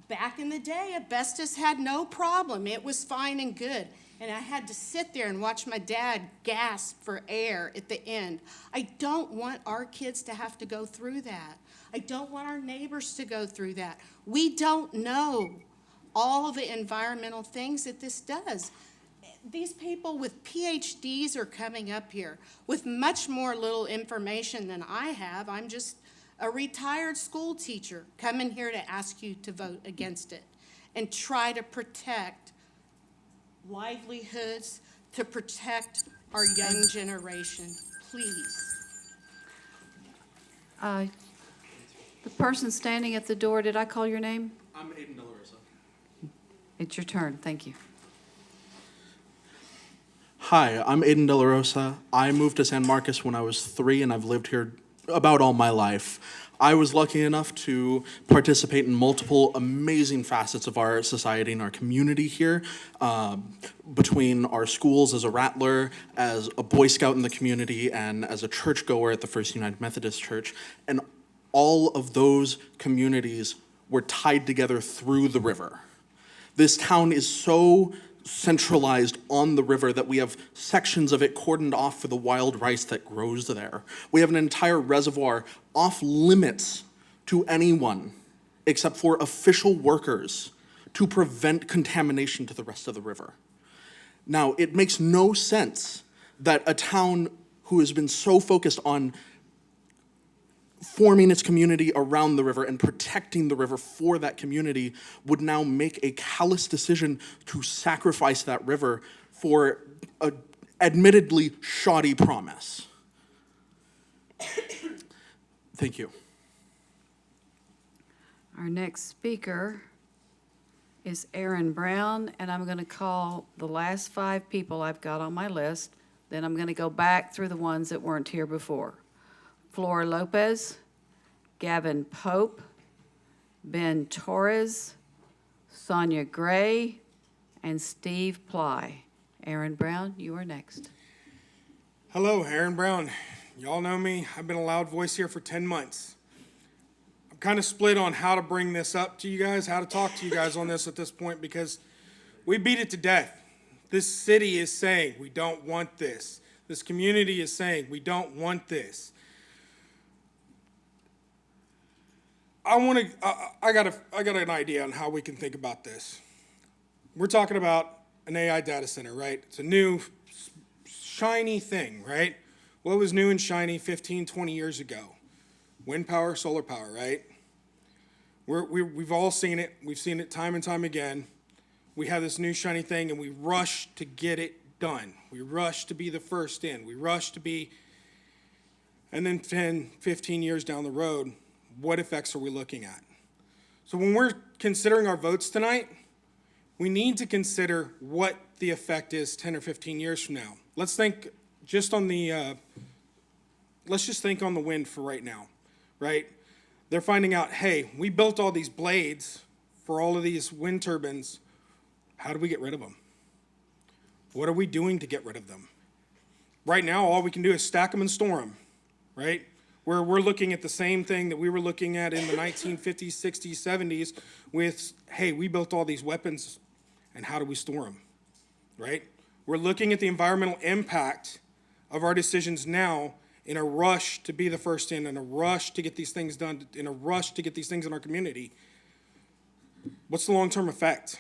back in the day, asbestos had no problem. It was fine and good. And I had to sit there and watch my dad gasp for air at the end. I don't want our kids to have to go through that. I don't want our neighbors to go through that. We don't know all of the environmental things that this does. These people with PhDs are coming up here with much more little information than I have. I'm just a retired school teacher coming here to ask you to vote against it and try to protect livelihoods, to protect our young generation, please. The person standing at the door, did I call your name? I'm Aiden De La Rosa. It's your turn, thank you. Hi, I'm Aiden De La Rosa. I moved to San Marcos when I was 3, and I've lived here about all my life. I was lucky enough to participate in multiple amazing facets of our society and our community here, between our schools as a Rattler, as a Boy Scout in the community, and as a churchgoer at the First United Methodist Church. And all of those communities were tied together through the river. This town is so centralized on the river that we have sections of it cordoned off for the wild rice that grows there. We have an entire reservoir off limits to anyone except for official workers to prevent contamination to the rest of the river. Now, it makes no sense that a town who has been so focused on forming its community around the river and protecting the river for that community would now make a callous decision to sacrifice that river for a admittedly shoddy promise. Thank you. Our next speaker is Aaron Brown, and I'm going to call the last 5 people I've got on my list. Then I'm going to go back through the ones that weren't here before. Flora Lopez, Gavin Pope, Ben Torres, Sonia Gray, and Steve Ply. Aaron Brown, you are next. Hello, Aaron Brown. Y'all know me. I've been a loud voice here for 10 months. I'm kind of split on how to bring this up to you guys, how to talk to you guys on this at this point, because we beat it to death. This city is saying we don't want this. This community is saying we don't want this. I got an idea on how we can think about this. We're talking about an AI data center, right? It's a new, shiny thing, right? What was new and shiny 15, 20 years ago? Wind power, solar power, right? We've all seen it. We've seen it time and time again. We have this new shiny thing, and we rush to get it done. We rush to be the first in. We rush to be, and then 10, 15 years down the road, what effects are we looking at? So when we're considering our votes tonight, we need to consider what the effect is 10 or 15 years from now. Let's think just on the, let's just think on the wind for right now, right? They're finding out, hey, we built all these blades for all of these wind turbines. How do we get rid of them? What are we doing to get rid of them? Right now, all we can do is stack them and store them, right? Where we're looking at the same thing that we were looking at in the 1950s, 60s, 70s with, hey, we built all these weapons, and how do we store them, right? We're looking at the environmental impact of our decisions now in a rush to be the first in a rush to get these things done, in a rush to get these things in our community. What's the long-term effect?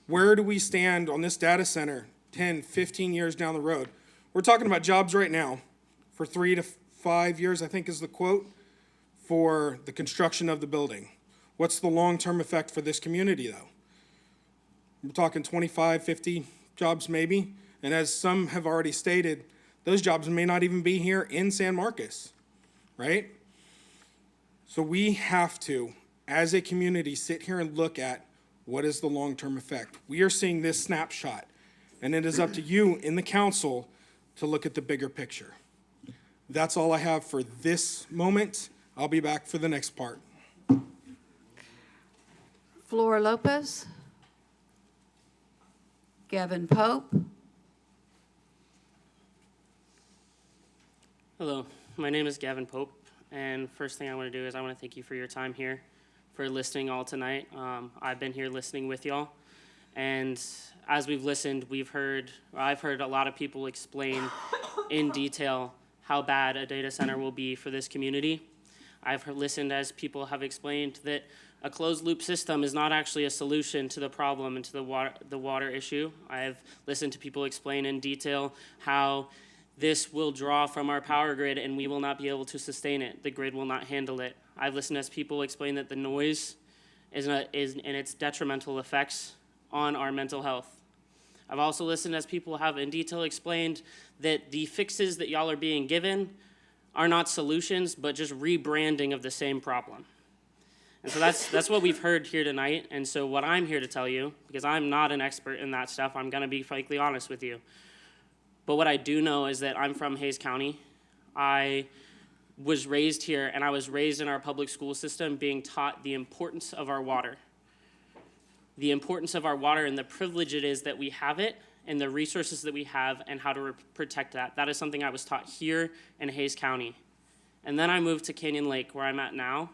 Where do we stand on this data center 10, 15 years down the road? We're talking about jobs right now for 3 to 5 years, I think is the quote, for the construction of the building. What's the long-term effect for this community, though? We're talking 25, 50 jobs maybe, and as some have already stated, those jobs may not even be here in San Marcos, right? So we have to, as a community, sit here and look at what is the long-term effect. We are seeing this snapshot, and it is up to you in the council to look at the bigger picture. That's all I have for this moment. I'll be back for the next part. Flora Lopez, Gavin Pope. Hello, my name is Gavin Pope, and first thing I want to do is I want to thank you for your time here, for listening all tonight. I've been here listening with y'all, and as we've listened, I've heard a lot of people explain in detail how bad a data center will be for this community. I've listened as people have explained that a closed loop system is not actually a solution to the problem and to the water issue. I've listened to people explain in detail how this will draw from our power grid and we will not be able to sustain it. The grid will not handle it. I've listened as people explain that the noise is and its detrimental effects on our mental health. I've also listened as people have in detail explained that the fixes that y'all are being given are not solutions, but just rebranding of the same problem. And so that's what we've heard here tonight. And so what I'm here to tell you, because I'm not an expert in that stuff, I'm gonna be frankly honest with you. But what I do know is that I'm from Hays County. I was raised here, and I was raised in our public school system being taught the importance of our water. The importance of our water and the privilege it is that we have it, and the resources that we have, and how to protect that. That is something I was taught here in Hays County. And then I moved to Canyon Lake, where I'm at now,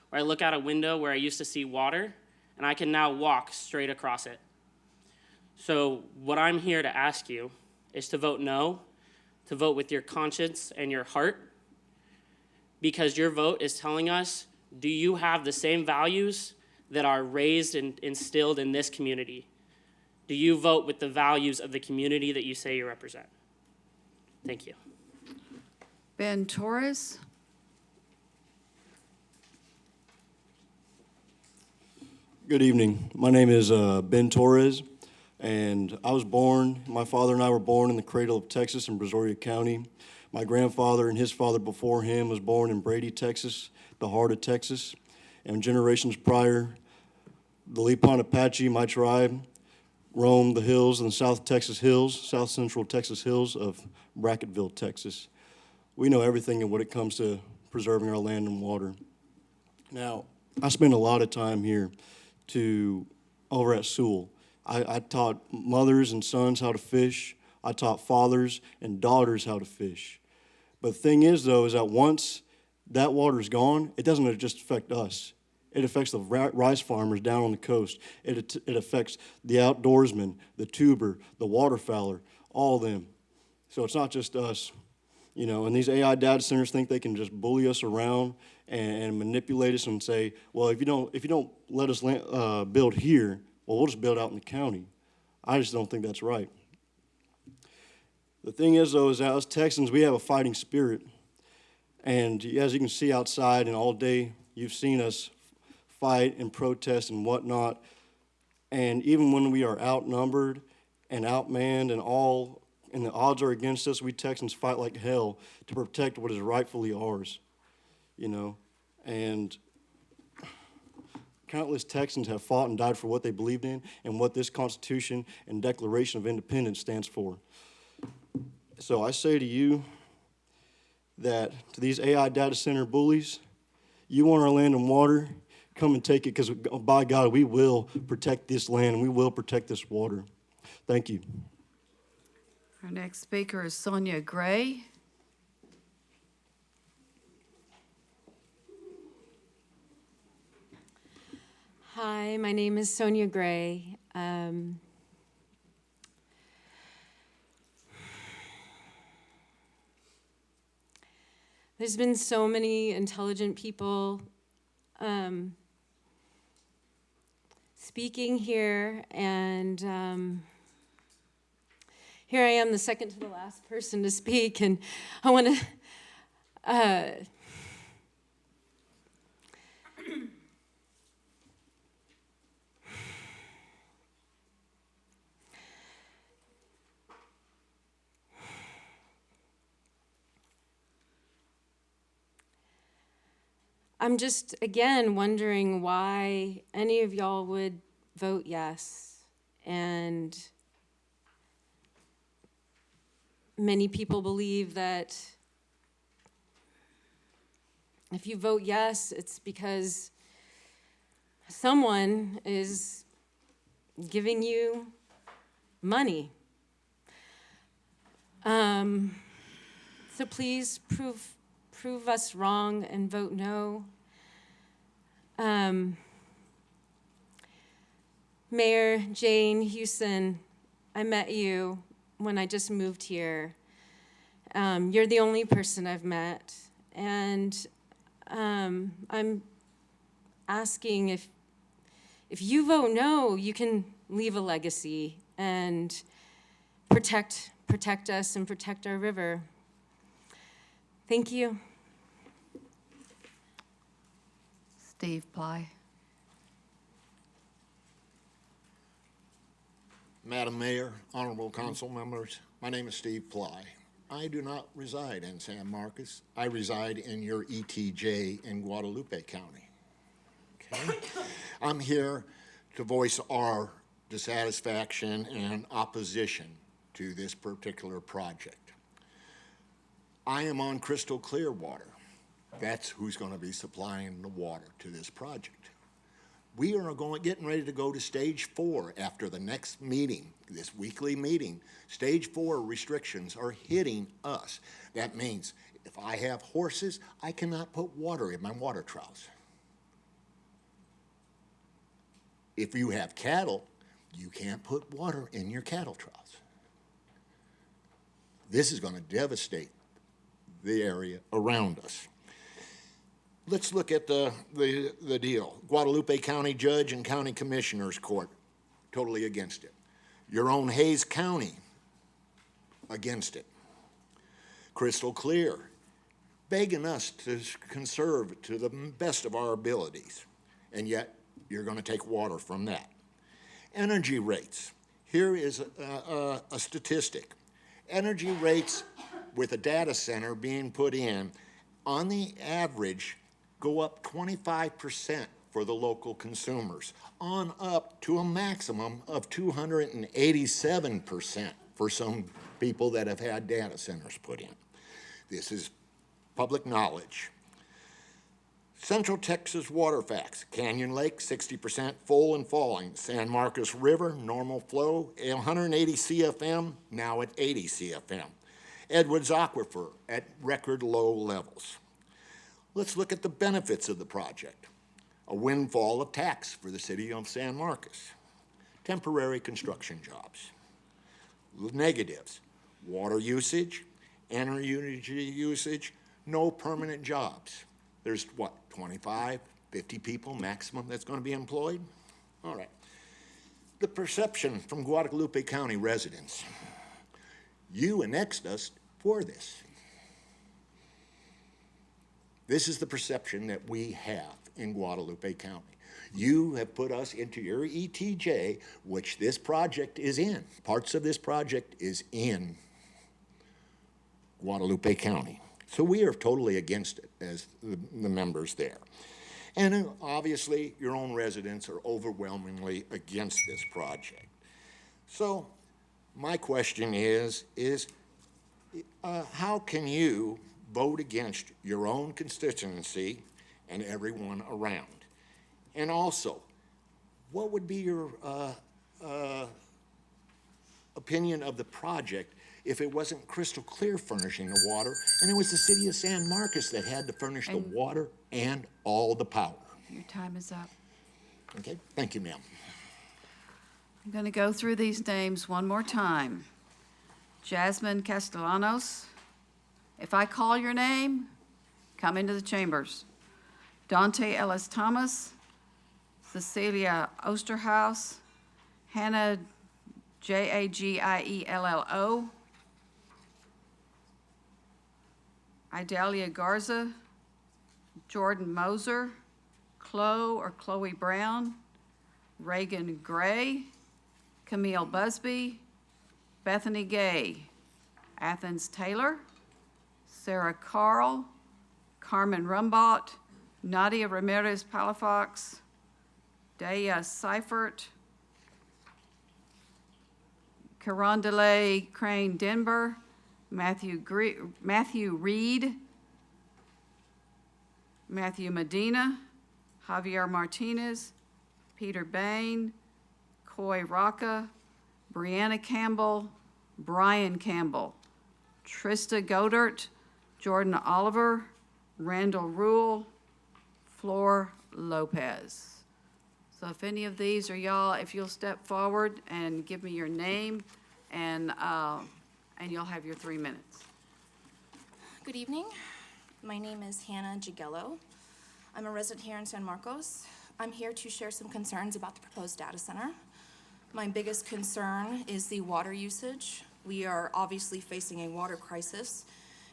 where I look out a window where I used to see water, and I can now walk straight across it. So what I'm here to ask you is to vote no, to vote with your conscience and your heart, because your vote is telling us, do you have the same values that are raised and instilled in this community? Do you vote with the values of the community that you say you represent? Thank you. Ben Torres? Good evening. My name is Ben Torres, and I was born, my father and I were born in the cradle of Texas in Brazoria County. My grandfather and his father before him was born in Brady, Texas, the heart of Texas. And generations prior, the Lepon Apache, my tribe, roamed the hills and South Texas hills, South Central Texas hills of Brackettville, Texas. We know everything when it comes to preserving our land and water. Now, I spend a lot of time here over at Sewell. I taught mothers and sons how to fish. I taught fathers and daughters how to fish. But the thing is, though, is that once that water's gone, it doesn't just affect us. It affects the rice farmers down on the coast. It affects the outdoorsmen, the tuber, the waterfowler, all of them. So it's not just us, you know. And these AI data centers think they can just bully us around and manipulate us and say, well, if you don't let us build here, well, we'll just build out in the county. I just don't think that's right. The thing is, though, is that us Texans, we have a fighting spirit. And as you can see outside and all day, you've seen us fight and protest and whatnot. And even when we are outnumbered and outmanned and the odds are against us, we Texans fight like hell to protect what is rightfully ours, you know. And countless Texans have fought and died for what they believed in and what this Constitution and Declaration of Independence stands for. So I say to you that to these AI data center bullies, you want our land and water, come and take it, because by God, we will protect this land and we will protect this water. Thank you. Our next speaker is Sonia Gray. Hi, my name is Sonia Gray. There's been so many intelligent people speaking here, and here I am, the second to the last person to speak, and I want to I'm just, again, wondering why any of y'all would vote yes. And many people believe that if you vote yes, it's because someone is giving you money. So please prove us wrong and vote no. Mayor Jane Houston, I met you when I just moved here. You're the only person I've met, and I'm asking if you vote no, you can leave a legacy and protect us and protect our river. Thank you. Steve Ply. Madam Mayor, honorable council members, my name is Steve Ply. I do not reside in San Marcos. I reside in your ETJ in Guadalupe County. Okay? I'm here to voice our dissatisfaction and opposition to this particular project. I am on crystal clear water. That's who's going to be supplying the water to this project. We are getting ready to go to stage 4 after the next meeting, this weekly meeting. Stage 4 restrictions are hitting us. That means if I have horses, I cannot put water in my water troughs. If you have cattle, you can't put water in your cattle troughs. This is going to devastate the area around us. Let's look at the deal. Guadalupe County Judge and County Commissioners Court, totally against it. Your own Hays County, against it. Crystal Clear, begging us to conserve to the best of our abilities, and yet you're going to take water from that. Energy rates. Here is a statistic. Energy rates with a data center being put in, on the average, go up 25% for the local consumers, on up to a maximum of 287% for some people that have had data centers put in. This is public knowledge. Central Texas water facts. Canyon Lake, 60% full and falling. San Marcos River, normal flow, 180 CFM, now at 80 CFM. Edwards Aquifer at record low levels. Let's look at the benefits of the project. A windfall of tax for the city of San Marcos. Temporary construction jobs. Negatives, water usage, energy usage, no permanent jobs. There's what, 25, 50 people maximum that's going to be employed? All right. The perception from Guadalupe County residents. You annexed us for this. This is the perception that we have in Guadalupe County. You have put us into your ETJ, which this project is in. Parts of this project is in Guadalupe County. So we are totally against it as the members there. And obviously, your own residents are overwhelmingly against this project. So my question is how can you vote against your own constituency and everyone around? And also, what would be your opinion of the project if it wasn't Crystal Clear furnishing the water, and it was the city of San Marcos that had to furnish the water and all the power? Your time is up. Okay, thank you, ma'am. I'm going to go through these names one more time. Jasmine Castellanos. If I call your name, come into the chambers. Dante Ellis Thomas, Cecilia Osterhaus, Hannah Jagiello, Idalia Garza, Jordan Moser, Chloe Brown, Reagan Gray, Camille Busby, Bethany Gay, Athens Taylor, Sarah Carl, Carmen Rumbot, Nadia Ramirez Palafox, Daya Seifert, Carondale Crane Denver, Matthew Reed, Matthew Medina, Javier Martinez, Peter Bain, Coy Rocca, Brianna Campbell, Brian Campbell, Trista Godert, Jordan Oliver, Randall Rule, Flor Lopez. So if any of these are y'all, if you'll step forward and give me your name, and you'll have your 3 minutes. Good evening. My name is Hannah Jagiello. I'm a resident here in San Marcos. I'm here to share some concerns about the proposed data center. My biggest concern is the water usage. We are obviously facing a water crisis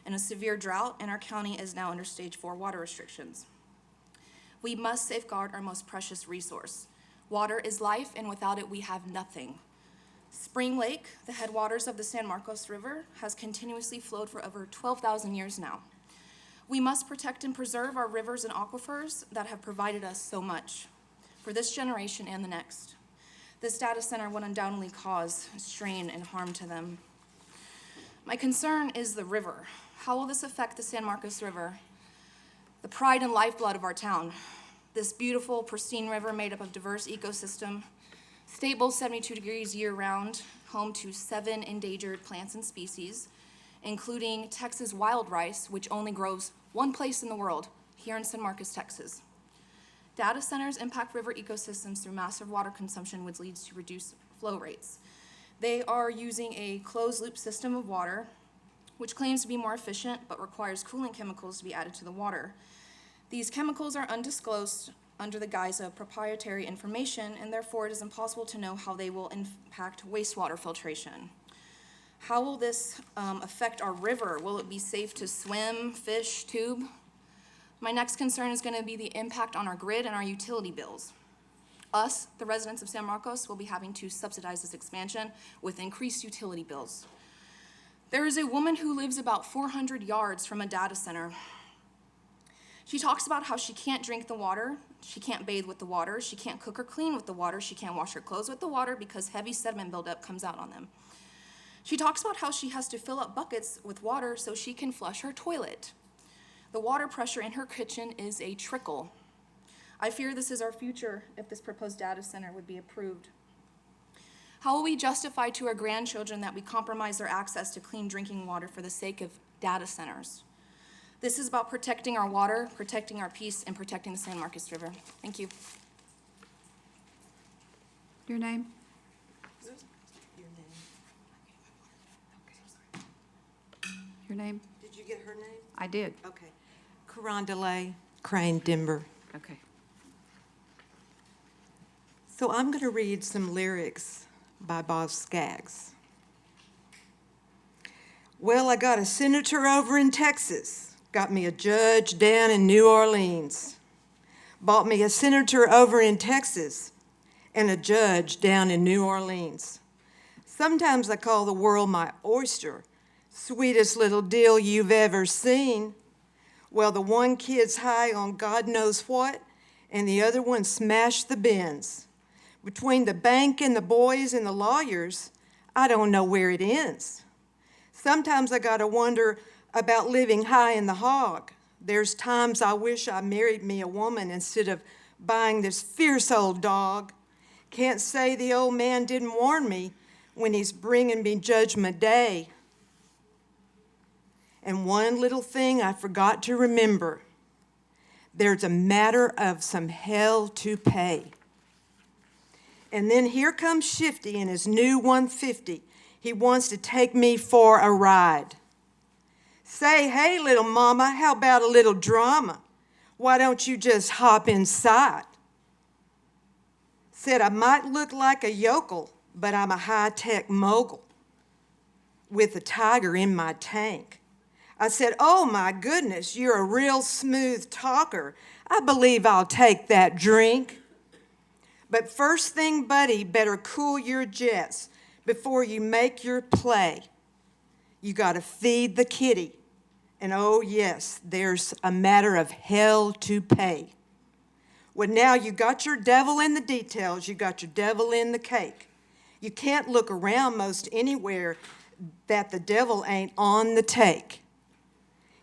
and a severe drought, and our county is now under stage 4 water restrictions. We must safeguard our most precious resource. Water is life, and without it, we have nothing. Spring Lake, the headwaters of the San Marcos River, has continuously flowed for over 12,000 years now. We must protect and preserve our rivers and aquifers that have provided us so much for this generation and the next. This data center would undoubtedly cause strain and harm to them. My concern is the river. How will this affect the San Marcos River, the pride and lifeblood of our town? This beautiful, pristine river made up of diverse ecosystem, stable 72 degrees year-round, home to 7 endangered plants and species, including Texas wild rice, which only grows one place in the world, here in San Marcos, Texas. Data centers impact river ecosystems through massive water consumption, which leads to reduced flow rates. They are using a closed-loop system of water, which claims to be more efficient, but requires cooling chemicals to be added to the water. These chemicals are undisclosed under the guise of proprietary information, and therefore it is impossible to know how they will impact wastewater filtration. How will this affect our river? Will it be safe to swim, fish, tube? My next concern is going to be the impact on our grid and our utility bills. Us, the residents of San Marcos, will be having to subsidize this expansion with increased utility bills. There is a woman who lives about 400 yards from a data center. She talks about how she can't drink the water, she can't bathe with the water, she can't cook or clean with the water, she can't wash her clothes with the water because heavy sediment buildup comes out on them. She talks about how she has to fill up buckets with water so she can flush her toilet. The water pressure in her kitchen is a trickle. I fear this is our future if this proposed data center would be approved. How will we justify to our grandchildren that we compromise their access to clean drinking water for the sake of data centers? This is about protecting our water, protecting our peace, and protecting the San Marcos River. Thank you. Your name? Your name? Did you get her name? I did. Okay. Carondelet Crane Denver. Okay. So I'm going to read some lyrics by Bob Skaggs. Well, I got a senator over in Texas, got me a judge down in New Orleans, bought me a senator over in Texas and a judge down in New Orleans. Sometimes I call the world my oyster, sweetest little deal you've ever seen. Well, the one kid's high on God knows what, and the other one smashed the bins. Between the bank and the boys and the lawyers, I don't know where it ends. Sometimes I gotta wonder about living high in the hog. There's times I wish I married me a woman instead of buying this fierce old dog. Can't say the old man didn't warn me when he's bringing me judgment day. And one little thing I forgot to remember. There's a matter of some hell to pay. And then here comes Shifty in his new 150. He wants to take me for a ride. Say, hey, little mama, how about a little drama? Why don't you just hop inside? Said I might look like a yokel, but I'm a high-tech mogul with a tiger in my tank. I said, oh my goodness, you're a real smooth talker. I believe I'll take that drink. But first thing, buddy, better cool your jets before you make your play. You gotta feed the kitty. And oh yes, there's a matter of hell to pay. Well, now you got your devil in the details, you got your devil in the cake. You can't look around most anywhere that the devil ain't on the take.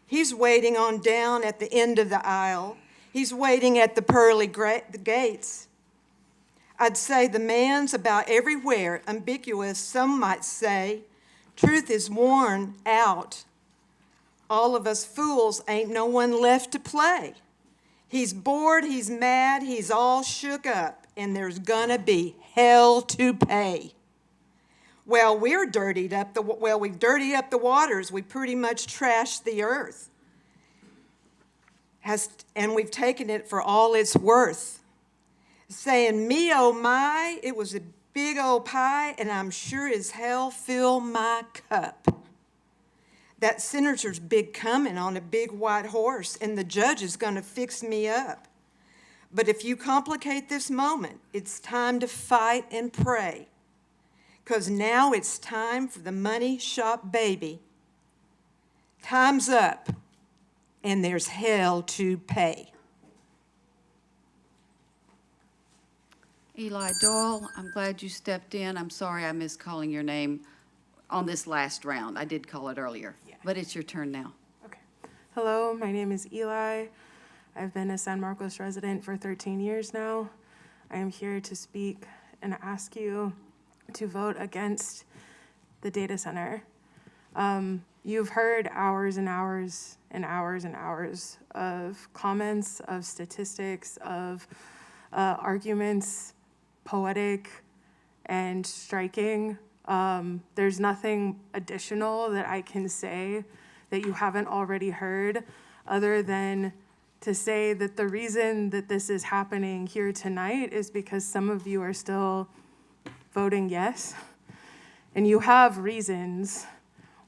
He's waiting on down at the end of the aisle. He's waiting at the pearly gates. I'd say the man's about everywhere, ambiguous, some might say. Truth is worn out. All of us fools ain't no one left to play. He's bored, he's mad, he's all shook up, and there's gonna be hell to pay. Well, we've dirtied up the waters. We pretty much trashed the earth. And we've taken it for all it's worth. Saying, me oh my, it was a big old pie, and I'm sure as hell fill my cup. That senator's big coming on a big white horse, and the judge is gonna fix me up. But if you complicate this moment, it's time to fight and pray. because now it's time for the money shop baby. Time's up, and there's hell to pay. Eli Doyle, I'm glad you stepped in. I'm sorry I missed calling your name on this last round. I did call it earlier, but it's your turn now. Hello, my name is Eli. I've been a San Marcos resident for 13 years now. I am here to speak and ask you to vote against the data center. You've heard hours and hours and hours and hours of comments, of statistics, of arguments, poetic and striking. There's nothing additional that I can say that you haven't already heard, other than to say that the reason that this is happening here tonight is because some of you are still voting yes. And you have reasons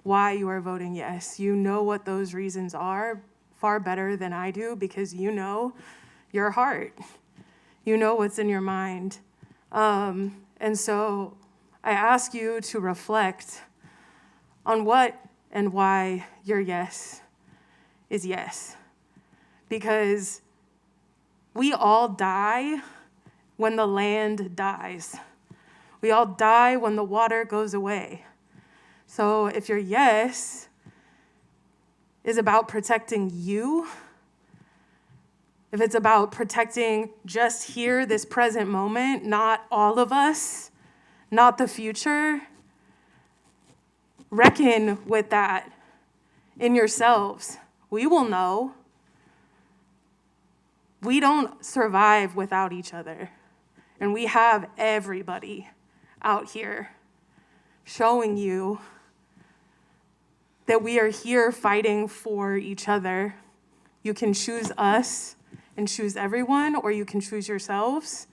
why you are voting yes. You know what those reasons are far better than I do, because you know your heart. You know what's in your mind. And so I ask you to reflect on what and why your yes is yes. Because we all die when the land dies. We all die when the water goes away. So if your yes is about protecting you, if it's about protecting just here, this present moment, not all of us, not the future, reckon with that in yourselves. We will know. We don't survive without each other. And we have everybody out here showing you that we are here fighting for each other. You can choose us and choose everyone, or you can choose yourselves.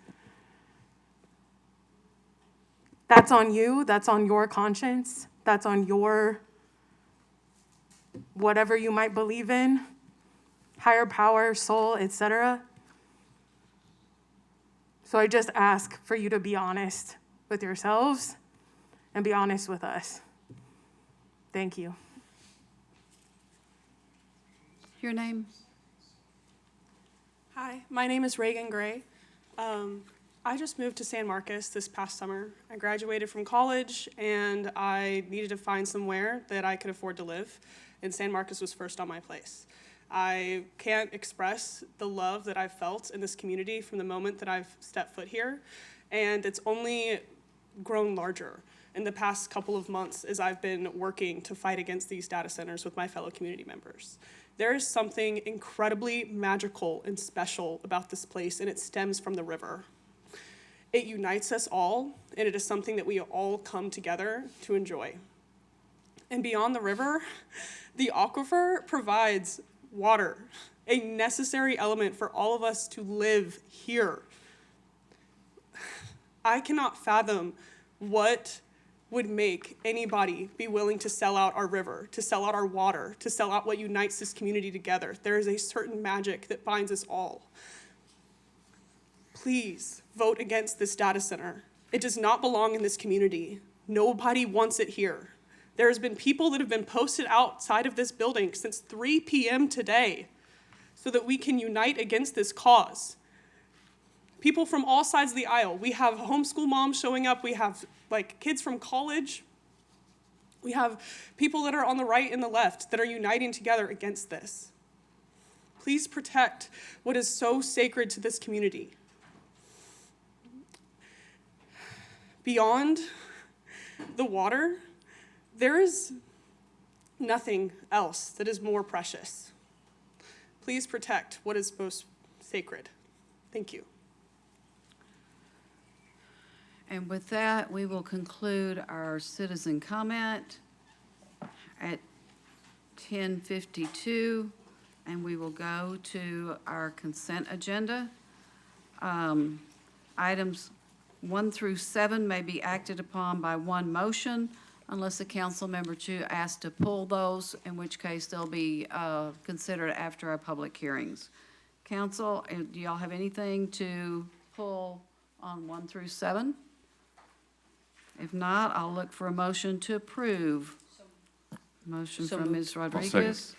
That's on you. That's on your conscience. That's on your whatever you might believe in, higher power, soul, etc. So I just ask for you to be honest with yourselves and be honest with us. Thank you. Your name? Hi, my name is Reagan Gray. I just moved to San Marcos this past summer. I graduated from college and I needed to find somewhere that I could afford to live, and San Marcos was first on my place. I can't express the love that I've felt in this community from the moment that I've stepped foot here, and it's only grown larger in the past couple of months as I've been working to fight against these data centers with my fellow community members. There is something incredibly magical and special about this place, and it stems from the river. It unites us all, and it is something that we all come together to enjoy. And beyond the river, the aquifer provides water, a necessary element for all of us to live here. I cannot fathom what would make anybody be willing to sell out our river, to sell out our water, to sell out what unites this community together. There is a certain magic that binds us all. Please vote against this data center. It does not belong in this community. Nobody wants it here. There has been people that have been posted outside of this building since 3 p.m. today so that we can unite against this cause. People from all sides of the aisle. We have homeschool moms showing up. We have kids from college. We have people that are on the right and the left that are uniting together against this. Please protect what is so sacred to this community. Beyond the water, there is nothing else that is more precious. Please protect what is most sacred. Thank you. And with that, we will conclude our citizen comment at 10:52, and we will go to our consent agenda. Items 1 through 7 may be acted upon by one motion unless a council member asks to pull those, in which case they'll be considered after our public hearings. Council, do y'all have anything to pull on 1 through 7? If not, I'll look for a motion to approve. Motion So from moved. Ms. Rodriguez.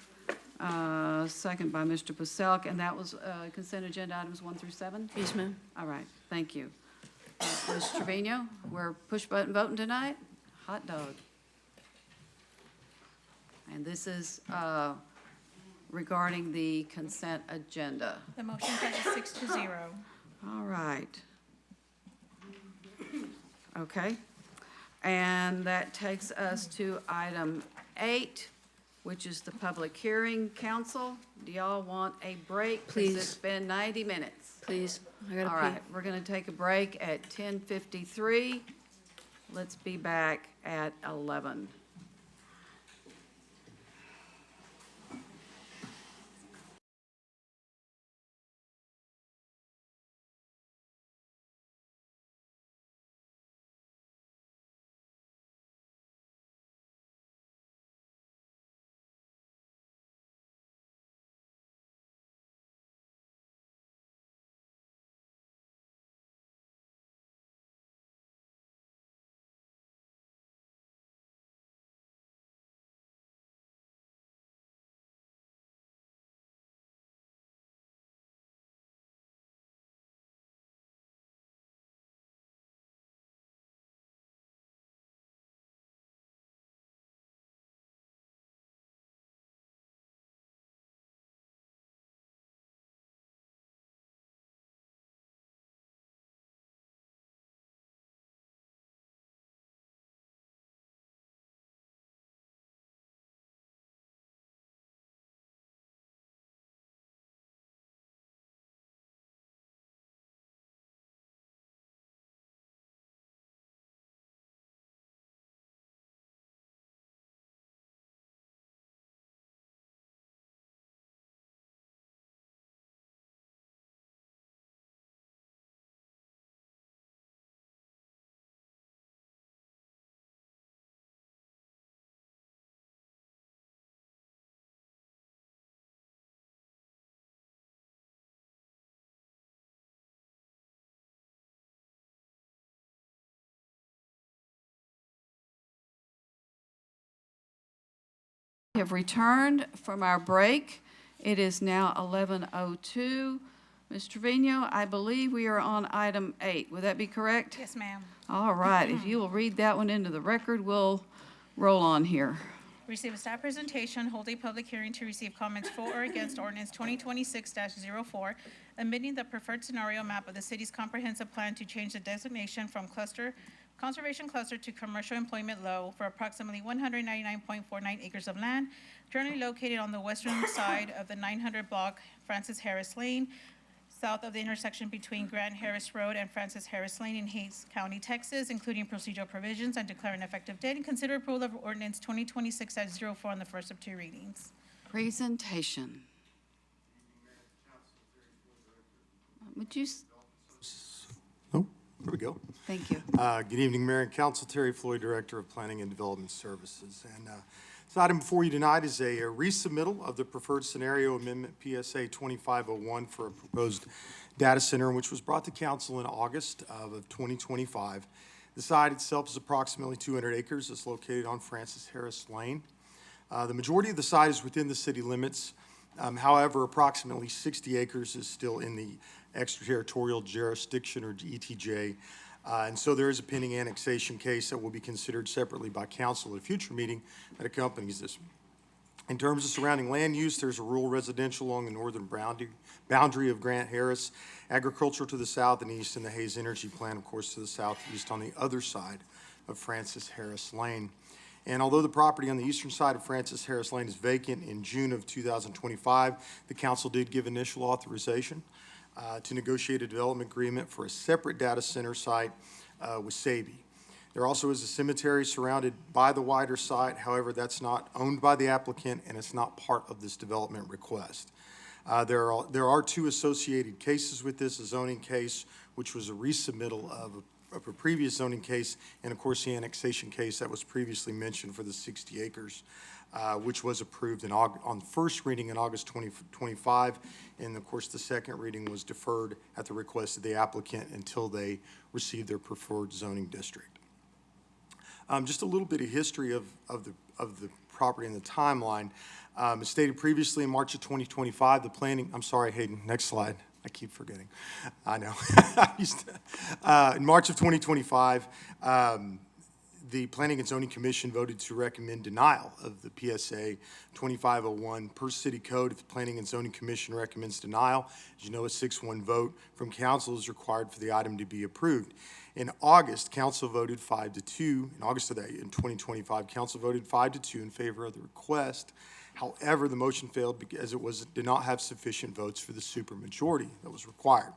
Second by Mr. Paselk, and that was consent agenda items 1 through 7? Yes, ma'am. All right, thank you. Ms. Trevino, we're push button voting tonight? Hot dog. And this is regarding the consent agenda. The motion passes 6-0. All right. Okay. And that takes us to item 8, which is the public hearing. Council, do y'all want a break? 'Cause Please. it's been 90 minutes. Please, I gotta All pee. right, we're going to take a break at 10:53. Let's be back at 11. We have returned from our break. It is now 11:02. Ms. Trevino, I believe we are on item 8. Would that be correct? Yes, ma'am. All right, if you will read that one into the record, we'll roll on here. Receive a staff presentation, hold a public hearing to receive comments for or against ordinance 2026-04, amending the preferred scenario map of the city's comprehensive plan to change the designation from conservation cluster to commercial employment low for approximately 199.49 acres of land currently located on the western side of the 900 block Francis Harris Lane, south of the intersection between Grant Harris Road and Francis Harris Lane in Hays County, Texas, including procedural provisions, and declare an effective date, and consider approval of ordinance 2026-04 on the first of 2 readings. Presentation. Would you, There we go. thank you. Good evening, Mayor and Council. Terry Floyd, Director of Planning and Development Services. And this item before you tonight is a resubmittal of the Preferred Scenario Amendment PSA 2501 for a proposed data center, which was brought to council in August of 2025. The site itself is approximately 200 acres. It's located on Francis Harris Lane. The majority of the site is within the city limits. However, approximately 60 acres is still in the extraterritorial jurisdiction, or ETJ. And so there is a pending annexation case that will be considered separately by council at a future meeting that accompanies this. In terms of surrounding land use, there's a rural residential along the northern boundary of Grant Harris, agricultural to the south and east, and the Hays Energy Plant, of course, to the southeast on the other side of Francis Harris Lane. And although the property on the eastern side of Francis Harris Lane is vacant, in June of 2025, the council did give initial authorization to negotiate a development agreement for a separate data center site with Saby. There also is a cemetery surrounded by the wider site. However, that's not owned by the applicant, and it's not part of this development request. There are 2 associated cases with this, a zoning case, which was a resubmittal of a previous zoning case, and of course, the annexation case that was previously mentioned for the 60 acres, which was approved on first reading in August 2025, and of course, the second reading was deferred at the request of the applicant until they received their preferred zoning district. Just a little bit of history of the property and the timeline. As stated previously, in March of 2025, the planning, I'm sorry, Hayden, next slide. I keep forgetting. I know. In March of 2025, the Planning and Zoning Commission voted to recommend denial of the PSA 2501 per city code. If the Planning and Zoning Commission recommends denial, as you know, a 6-1 vote from council is required for the item to be approved. In August, council voted 5-2. In August of that, in 2025, council voted 5-2 in favor of the request. However, the motion failed because it did not have sufficient votes for the supermajority that was required.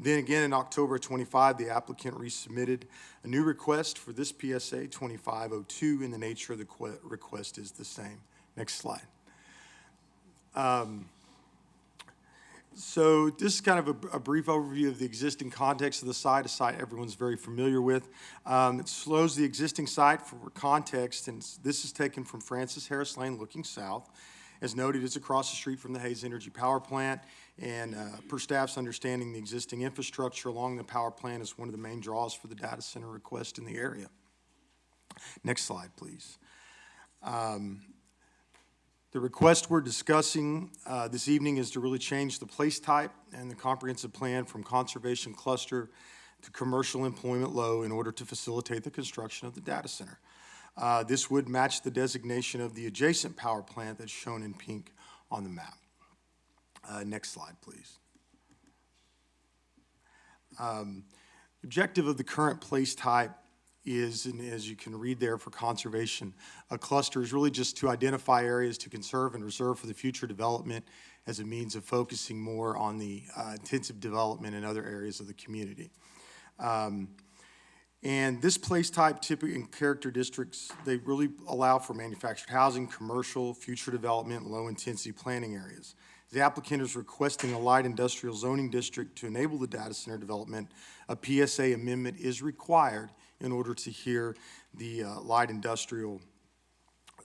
Then again, in October of 25, the applicant resubmitted a new request for this PSA 2502, and the nature of the request is the same. Next slide. So this is kind of a brief overview of the existing context of the site, a site everyone's very familiar with. It shows the existing site for context, and this is taken from Francis Harris Lane looking south. As noted, it's across the street from the Hayes Energy Power Plant, and per staff's understanding, the existing infrastructure along the power plant is one of the main draws for the data center request in the area. Next slide, please. The request we're discussing this evening is to really change the place type and the comprehensive plan from conservation cluster to commercial employment low in order to facilitate the construction of the data center. This would match the designation of the adjacent power plant that's shown in pink on the map. Next slide, please. Objective of the current place type is, and as you can read there for conservation, a cluster is really just to identify areas to conserve and reserve for the future development as a means of focusing more on the intensive development in other areas of the community. And this place type typically in character districts, they really allow for manufactured housing, commercial, future development, low intensity planning areas. The applicant is requesting a light industrial zoning district to enable the data center development. A PSA amendment is required in order to hear the light industrial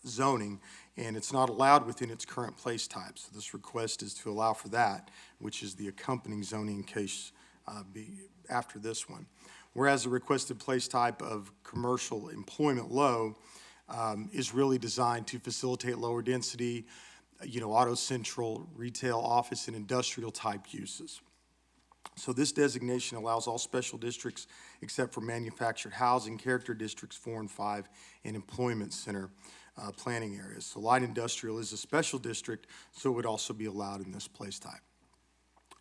zoning, and it's not allowed within its current place type. So this request is to allow for that, which is the accompanying zoning case after this one. Whereas the requested place type of commercial employment low is really designed to facilitate lower density, auto central, retail, office, and industrial type uses. So this designation allows all special districts except for manufactured housing, character districts 4 and 5, and employment center planning areas. So light industrial is a special district, so it would also be allowed in this place type.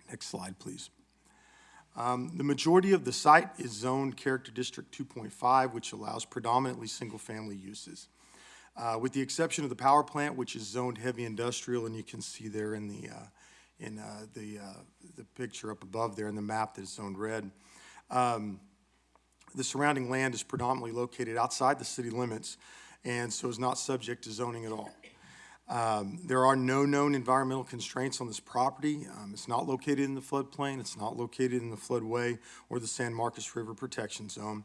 Next slide, please. The majority of the site is zoned character district 2.5, which allows predominantly single-family uses. With the exception of the power plant, which is zoned heavy industrial, and you can see there in the picture up above there in the map that is zoned red. The surrounding land is predominantly located outside the city limits, and so is not subject to zoning at all. There are no known environmental constraints on this property. It's not located in the floodplain. It's not located in the floodway or the San Marcos River Protection Zone.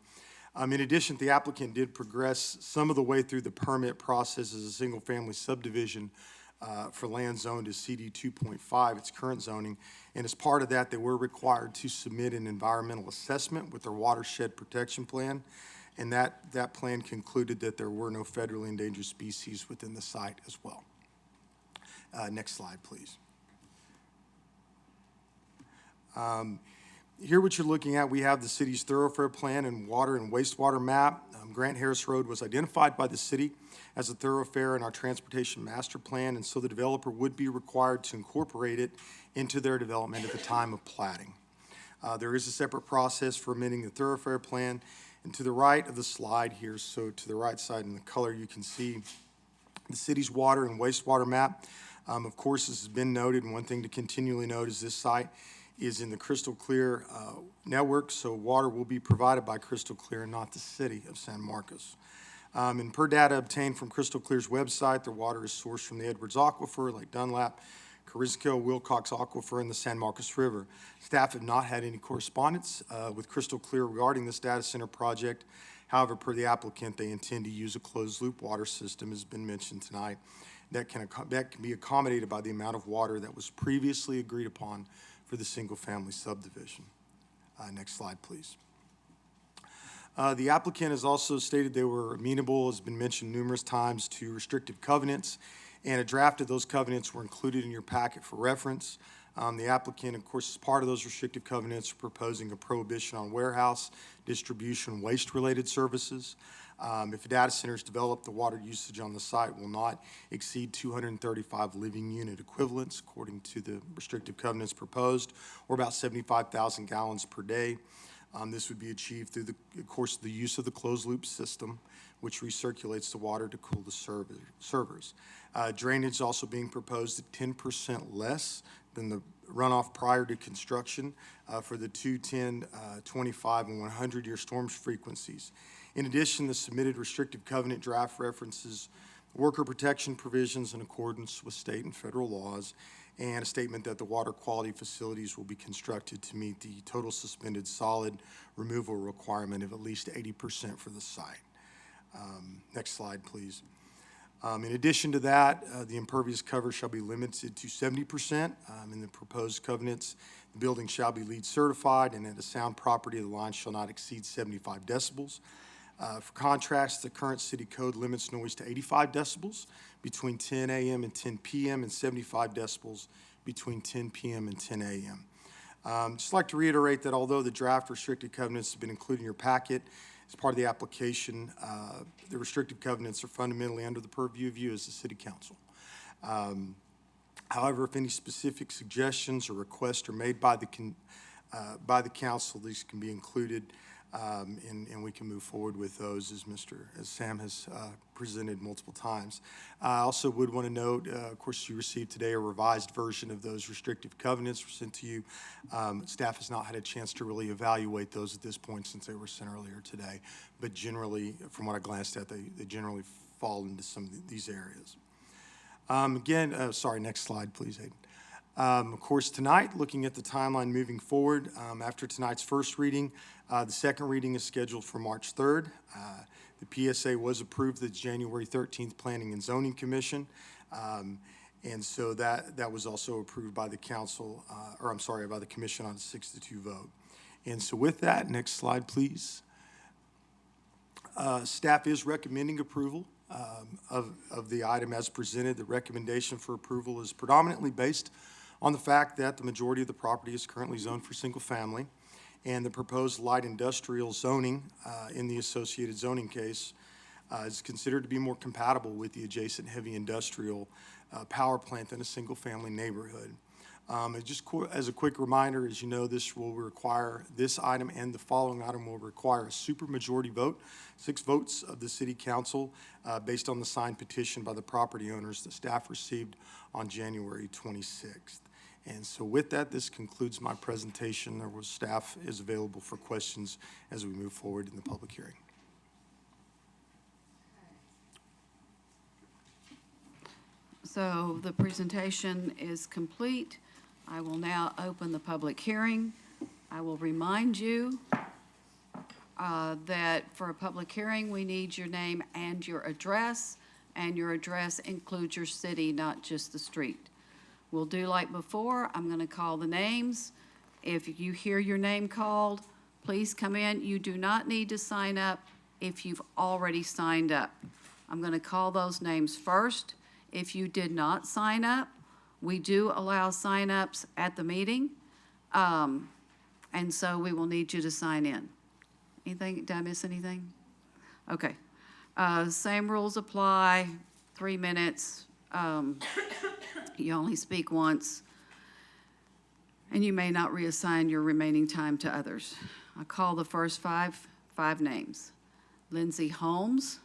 In addition, the applicant did progress some of the way through the permit process as a single-family subdivision for land zoned as CD 2.5, its current zoning, and as part of that, they were required to submit an environmental assessment with their watershed protection plan, and that plan concluded that there were no federally endangered species within the site as well. Next slide, please. Here what you're looking at, we have the city's thoroughfare plan and water and wastewater map. Grant Harris Road was identified by the city as a thoroughfare in our transportation master plan, and so the developer would be required to incorporate it into their development at the time of platting. There is a separate process for amending the thoroughfare plan, and to the right of the slide here, so to the right side in the color, you can see the city's water and wastewater map. Of course, this has been noted, and one thing to continually note is this site is in the Crystal Clear network, so water will be provided by Crystal Clear and not the city of San Marcos. And per data obtained from Crystal Clear's website, their water is sourced from the Edwards Aquifer, Lake Dunlap, Carrizo, Wilcox Aquifer, and the San Marcos River. Staff have not had any correspondence with Crystal Clear regarding this data center project. However, per the applicant, they intend to use a closed-loop water system, as has been mentioned tonight, that can be accommodated by the amount of water that was previously agreed upon for the single-family subdivision. Next slide, please. The applicant has also stated they were amenable, has been mentioned numerous times, to restrictive covenants, and a draft of those covenants were included in your packet for reference. The applicant, of course, as part of those restrictive covenants, are proposing a prohibition on warehouse, distribution, waste-related services. If a data center is developed, the water usage on the site will not exceed 235 living unit equivalents, according to the restrictive covenants proposed, or about 75,000 gallons per day. This would be achieved through of course, the use of the closed-loop system, which recirculates the water to cool the servers. Drainage is also being proposed at 10% less than the runoff prior to construction for the 2, 10, 25, and 100-year storm frequencies. In addition, the submitted restrictive covenant draft references worker protection provisions in accordance with state and federal laws, and a statement that the water quality facilities will be constructed to meet the total suspended solid removal requirement of at least 80% for the site. Next slide, please. In addition to that, the impervious cover shall be limited to 70%. In the proposed covenants, the building shall be LEED certified, and at a sound property, the line shall not exceed 75 decibels. For contrast, the current city code limits noise to 85 decibels between 10 a.m. and 10 p.m. and 75 decibels between 10 p.m. and 10 a.m. Just like to reiterate that although the draft restricted covenants have been included in your packet as part of the application, the restricted covenants are fundamentally under the purview of you as the city council. However, if any specific suggestions or requests are made by the council, these can be included, and we can move forward with those as Sam has presented multiple times. I also would want to note, of course, you received today a revised version of those restrictive covenants were sent to you. Staff has not had a chance to really evaluate those at this point since they were sent earlier today, but generally, from what I glanced at, they generally fall into some of these areas. Sorry, next slide, please, Hayden. Of course, tonight, looking at the timeline moving forward, after tonight's first reading, the second reading is scheduled for March 3rd. The PSA was approved at the January 13th Planning and Zoning Commission, and so that was also approved by the council, by the commission on a 6-2 vote. And so with that, next slide, please. Staff is recommending approval of the item as presented. The recommendation for approval is predominantly based on the fact that the majority of the property is currently zoned for single family, and the proposed light industrial zoning in the associated zoning case is considered to be more compatible with the adjacent heavy industrial power plant than a single family neighborhood. And just as a quick reminder, as you know, this item and the following item will require a supermajority vote, 6 votes of the city council based on the signed petition by the property owners that staff received on January 26th. And so with that, this concludes my presentation. Staff is available for questions as we move forward in the public hearing. So the presentation is complete. I will now open the public hearing. I will remind you that for a public hearing, we need your name and your address includes your city, not just the street. We'll do like before. I'm going to call the names. If you hear your name called, please come in. You do not need to sign up if you've already signed up. I'm going to call those names first. If you did not sign up, we do allow sign-ups at the meeting, and so we will need you to sign in. Did I miss anything? Okay. Same rules apply, 3 minutes. You only speak once, and you may not reassign your remaining time to others. I'll call the first five names. Lindsay Holmes.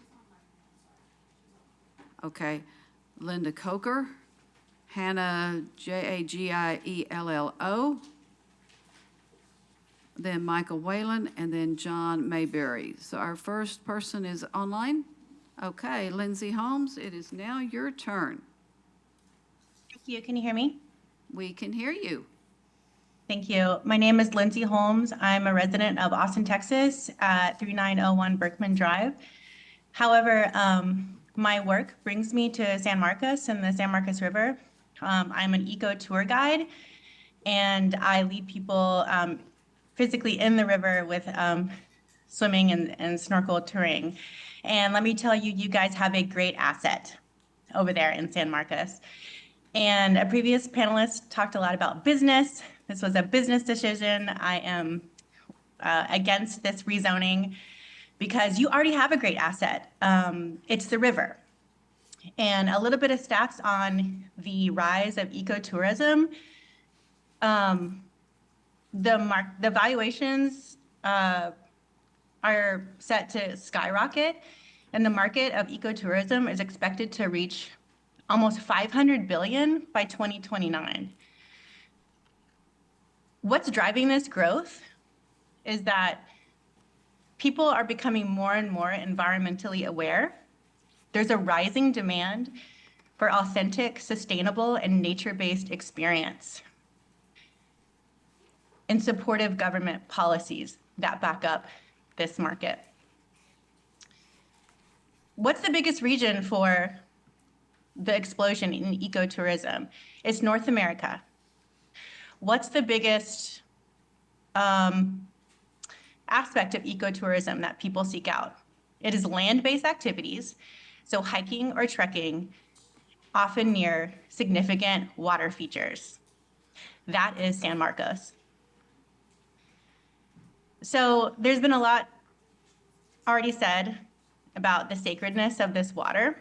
Okay. Linda Coker. Hannah, Jagiello, then Michael Whalen, and then John Mayberry. So our first person is online. Okay, Lindsay Holmes, it is now your turn. Thank you. Can you hear me? We can hear you. Thank you. My name is Lindsay Holmes. I'm a resident of Austin, Texas at 3901 Berkman Drive. However, my work brings me to San Marcos and the San Marcos River. I'm an eco tour guide, and I lead people physically in the river with swimming and snorkel touring. And let me tell you, you guys have a great asset over there in San Marcos. And a previous panelist talked a lot about business. This was a business decision. I am against this rezoning because you already have a great asset. It's the river. And a little bit of stats on the rise of ecotourism. The valuations are set to skyrocket, and the market of ecotourism is expected to reach almost $500 billion by 2029. What's driving this growth is that people are becoming more and more environmentally aware. There's a rising demand for authentic, sustainable, and nature-based experience and supportive government policies that back up this market. What's the biggest region for the explosion in ecotourism? It's North America. What's the biggest aspect of ecotourism that people seek out? It is land-based activities, so hiking or trekking, often near significant water features. That is San Marcos. So there's been a lot already said about the sacredness of this water.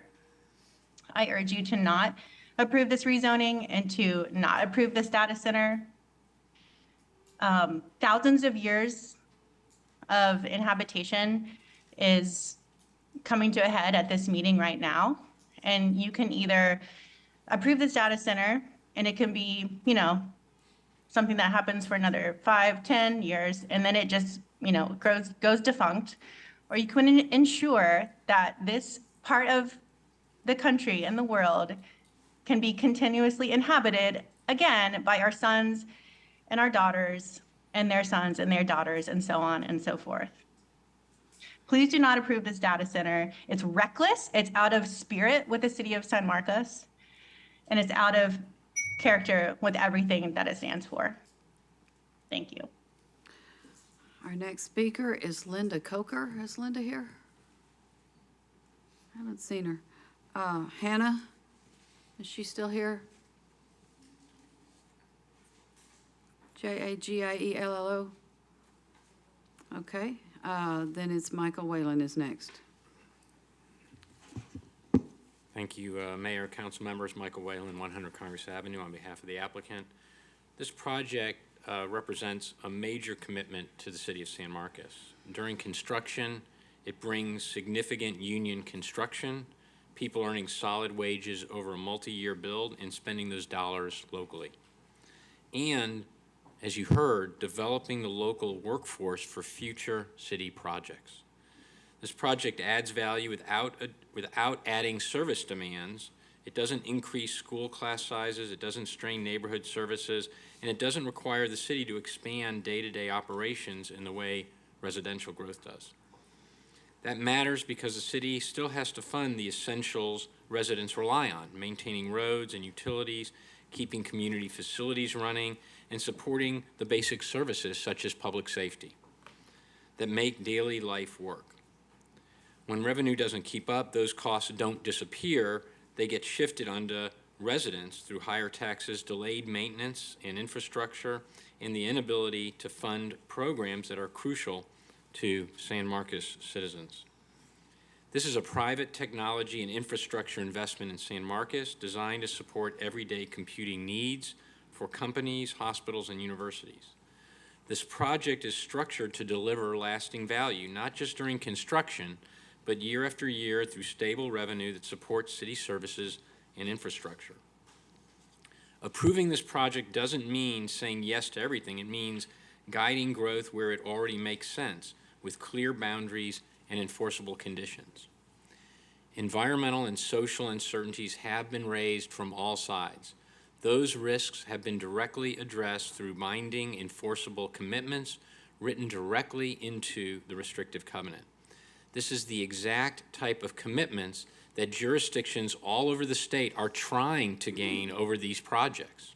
I urge you to not approve this rezoning and to not approve this data center. Thousands of years of inhabitation is coming to a head at this meeting right now. And you can either approve this data center, and it can be, you know, something that happens for another 5, 10 years, and then it just, you know, goes defunct. Or you can ensure that this part of the country and the world can be continuously inhabited again by our sons and our daughters and their sons and their daughters and so on and so forth. Please do not approve this data center. It's reckless, it's out of spirit with the city of San Marcos, and it's out of character with everything that it stands for. Thank you. Our next speaker is Linda Coker. Is Linda here? I haven't seen her. Hannah, is she still here? Jagiello? Okay, then it's Michael Whalen is next. Thank you, Mayor, council members. Michael Whalen, 100 Congress Avenue, on behalf of the applicant. This project represents a major commitment to the city of San Marcos. During construction, it brings significant union construction, people earning solid wages over a multi-year build and spending those dollars locally. And, as you heard, developing the local workforce for future city projects. This project adds value without adding service demands. It doesn't increase school class sizes, it doesn't strain neighborhood services, and it doesn't require the city to expand day-to-day operations in the way residential growth does. That matters because the city still has to fund the essentials residents rely on, maintaining roads and utilities, keeping community facilities running, and supporting the basic services such as public safety that make daily life work. When revenue doesn't keep up, those costs don't disappear, they get shifted onto residents through higher taxes, delayed maintenance and infrastructure, and the inability to fund programs that are crucial to San Marcos citizens. This is a private technology and infrastructure investment in San Marcos designed to support everyday computing needs for companies, hospitals, and universities. This project is structured to deliver lasting value, not just during construction, but year after year through stable revenue that supports city services and infrastructure. Approving this project doesn't mean saying yes to everything. It means guiding growth where it already makes sense, with clear boundaries and enforceable conditions. Environmental and social uncertainties have been raised from all sides. Those risks have been directly addressed through binding enforceable commitments written directly into the restrictive covenant. This is the exact type of commitments that jurisdictions all over the state are trying to gain over these projects.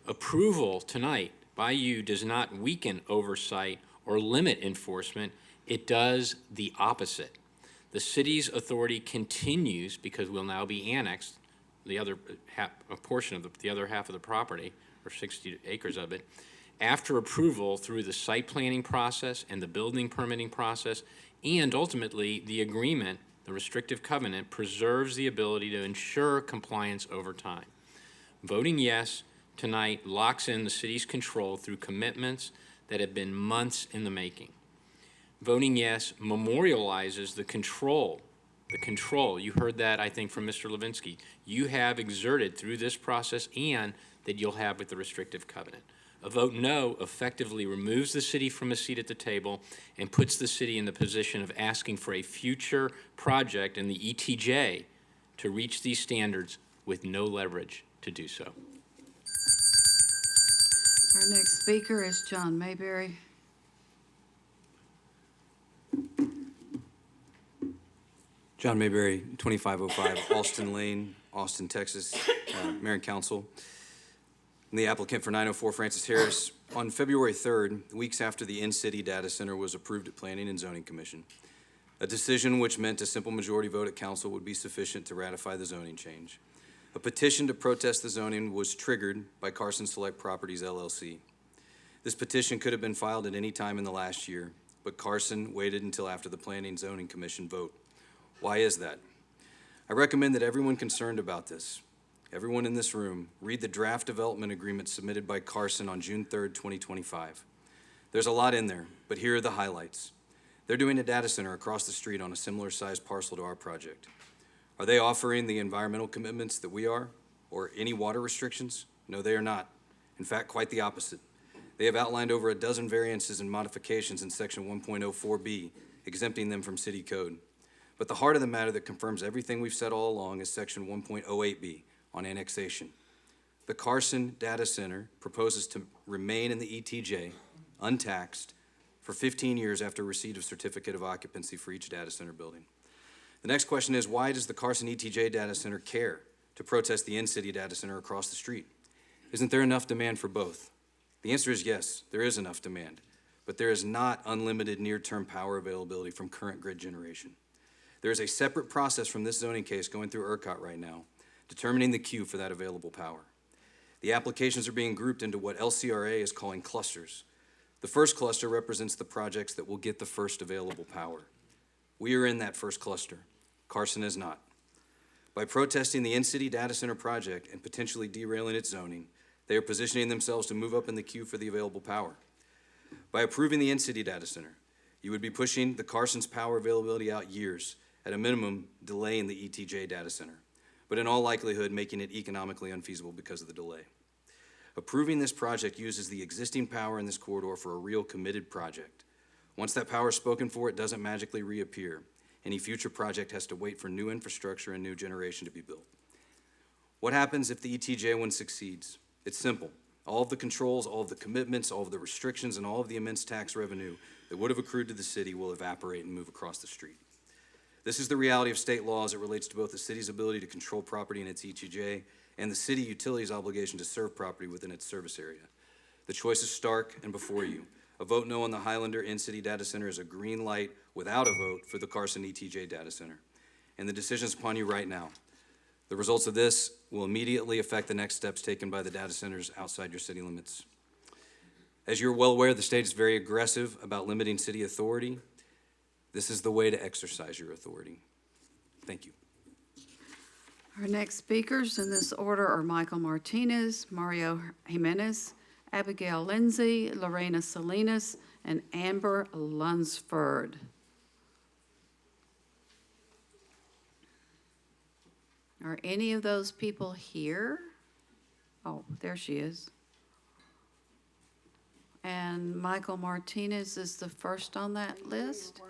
Approval tonight by you does not weaken oversight or limit enforcement. It does the opposite. The city's authority continues, because we'll now be annexed, the other half, a portion of the other half of the property, or 60 acres of it, after approval through the site planning process and the building permitting process, and ultimately the agreement, the restrictive covenant, preserves the ability to ensure compliance over time. Voting yes tonight locks in the city's control through commitments that have been months in the making. Voting yes memorializes the control, you heard that, I think, from Mr. Levinsky, you have exerted through this process and that you'll have with the restrictive covenant. A vote no effectively removes the city from a seat at the table and puts the city in the position of asking for a future project in the ETJ to reach these standards with no leverage to do so. Our next speaker is John Mayberry. John Mayberry, 2505 Alston Lane, Austin, Texas, Mayor and Council. I'm the applicant for 904 Francis Harris. On February 3rd, weeks after the in-city data center was approved at Planning and Zoning Commission, a decision which meant a simple majority vote at council would be sufficient to ratify the zoning change. A petition to protest the zoning was triggered by Carson Select Properties, LLC. This petition could have been filed at any time in the last year, but Carson waited until after the Planning and Zoning Commission vote. Why is that? I recommend that everyone concerned about this, everyone in this room, read the draft development agreement submitted by Carson on June 3rd, 2025. There's a lot in there, but here are the highlights. They're doing a data center across the street on a similar sized parcel to our project. Are they offering the environmental commitments that we are, or any water restrictions? No, they are not. In fact, quite the opposite. They have outlined over a dozen variances and modifications in section 1.04B, exempting them from city code. But the heart of the matter that confirms everything we've said all along is section 1.08B on annexation. The Carson Data Center proposes to remain in the ETJ, untaxed, for 15 years after receipt of certificate of occupancy for each data center building. The next question is, why does the Carson ETJ Data Center care to protest the in-city data center across the street? Isn't there enough demand for both? The answer is yes, there is enough demand, but there is not unlimited near-term power availability from current grid generation. There is a separate process from this zoning case going through ERCOT right now, determining the queue for that available power. The applications are being grouped into what LCRA is calling clusters. The first cluster represents the projects that will get the first available power. We are in that first cluster. Carson is not. By protesting the in-city data center project and potentially derailing its zoning, they are positioning themselves to move up in the queue for the available power. By approving the in-city data center, you would be pushing the Carson's power availability out years, at a minimum, delaying the ETJ data center, but in all likelihood, making it economically unfeasible because of the delay. Approving this project uses the existing power in this corridor for a real committed project. Once that power is spoken for, it doesn't magically reappear. Any future project has to wait for new infrastructure and new generation to be built. What happens if the ETJ one succeeds? It's simple. All of the controls, all of the commitments, all of the restrictions, and all of the immense tax revenue that would have accrued to the city will evaporate and move across the street. This is the reality of state law as it relates to both the city's ability to control property in its ETJ and the city utility's obligation to serve property within its service area. The choice is stark and before you. A vote no on the Highlander in-city data center is a green light without a vote for the Carson ETJ data center. And the decision is upon you right now. The results of this will immediately affect the next steps taken by the data centers outside your city limits. As you're well aware, the state is very aggressive about limiting city authority. This is the way to exercise your authority. Thank you. Our next speakers in this order are Michael Martinez, Mario Jimenez, Abigail Lindsay, Lorena Salinas, and Amber Lunsford. Are any of those people here? Oh, there she is. And Michael Martinez is the first on that list?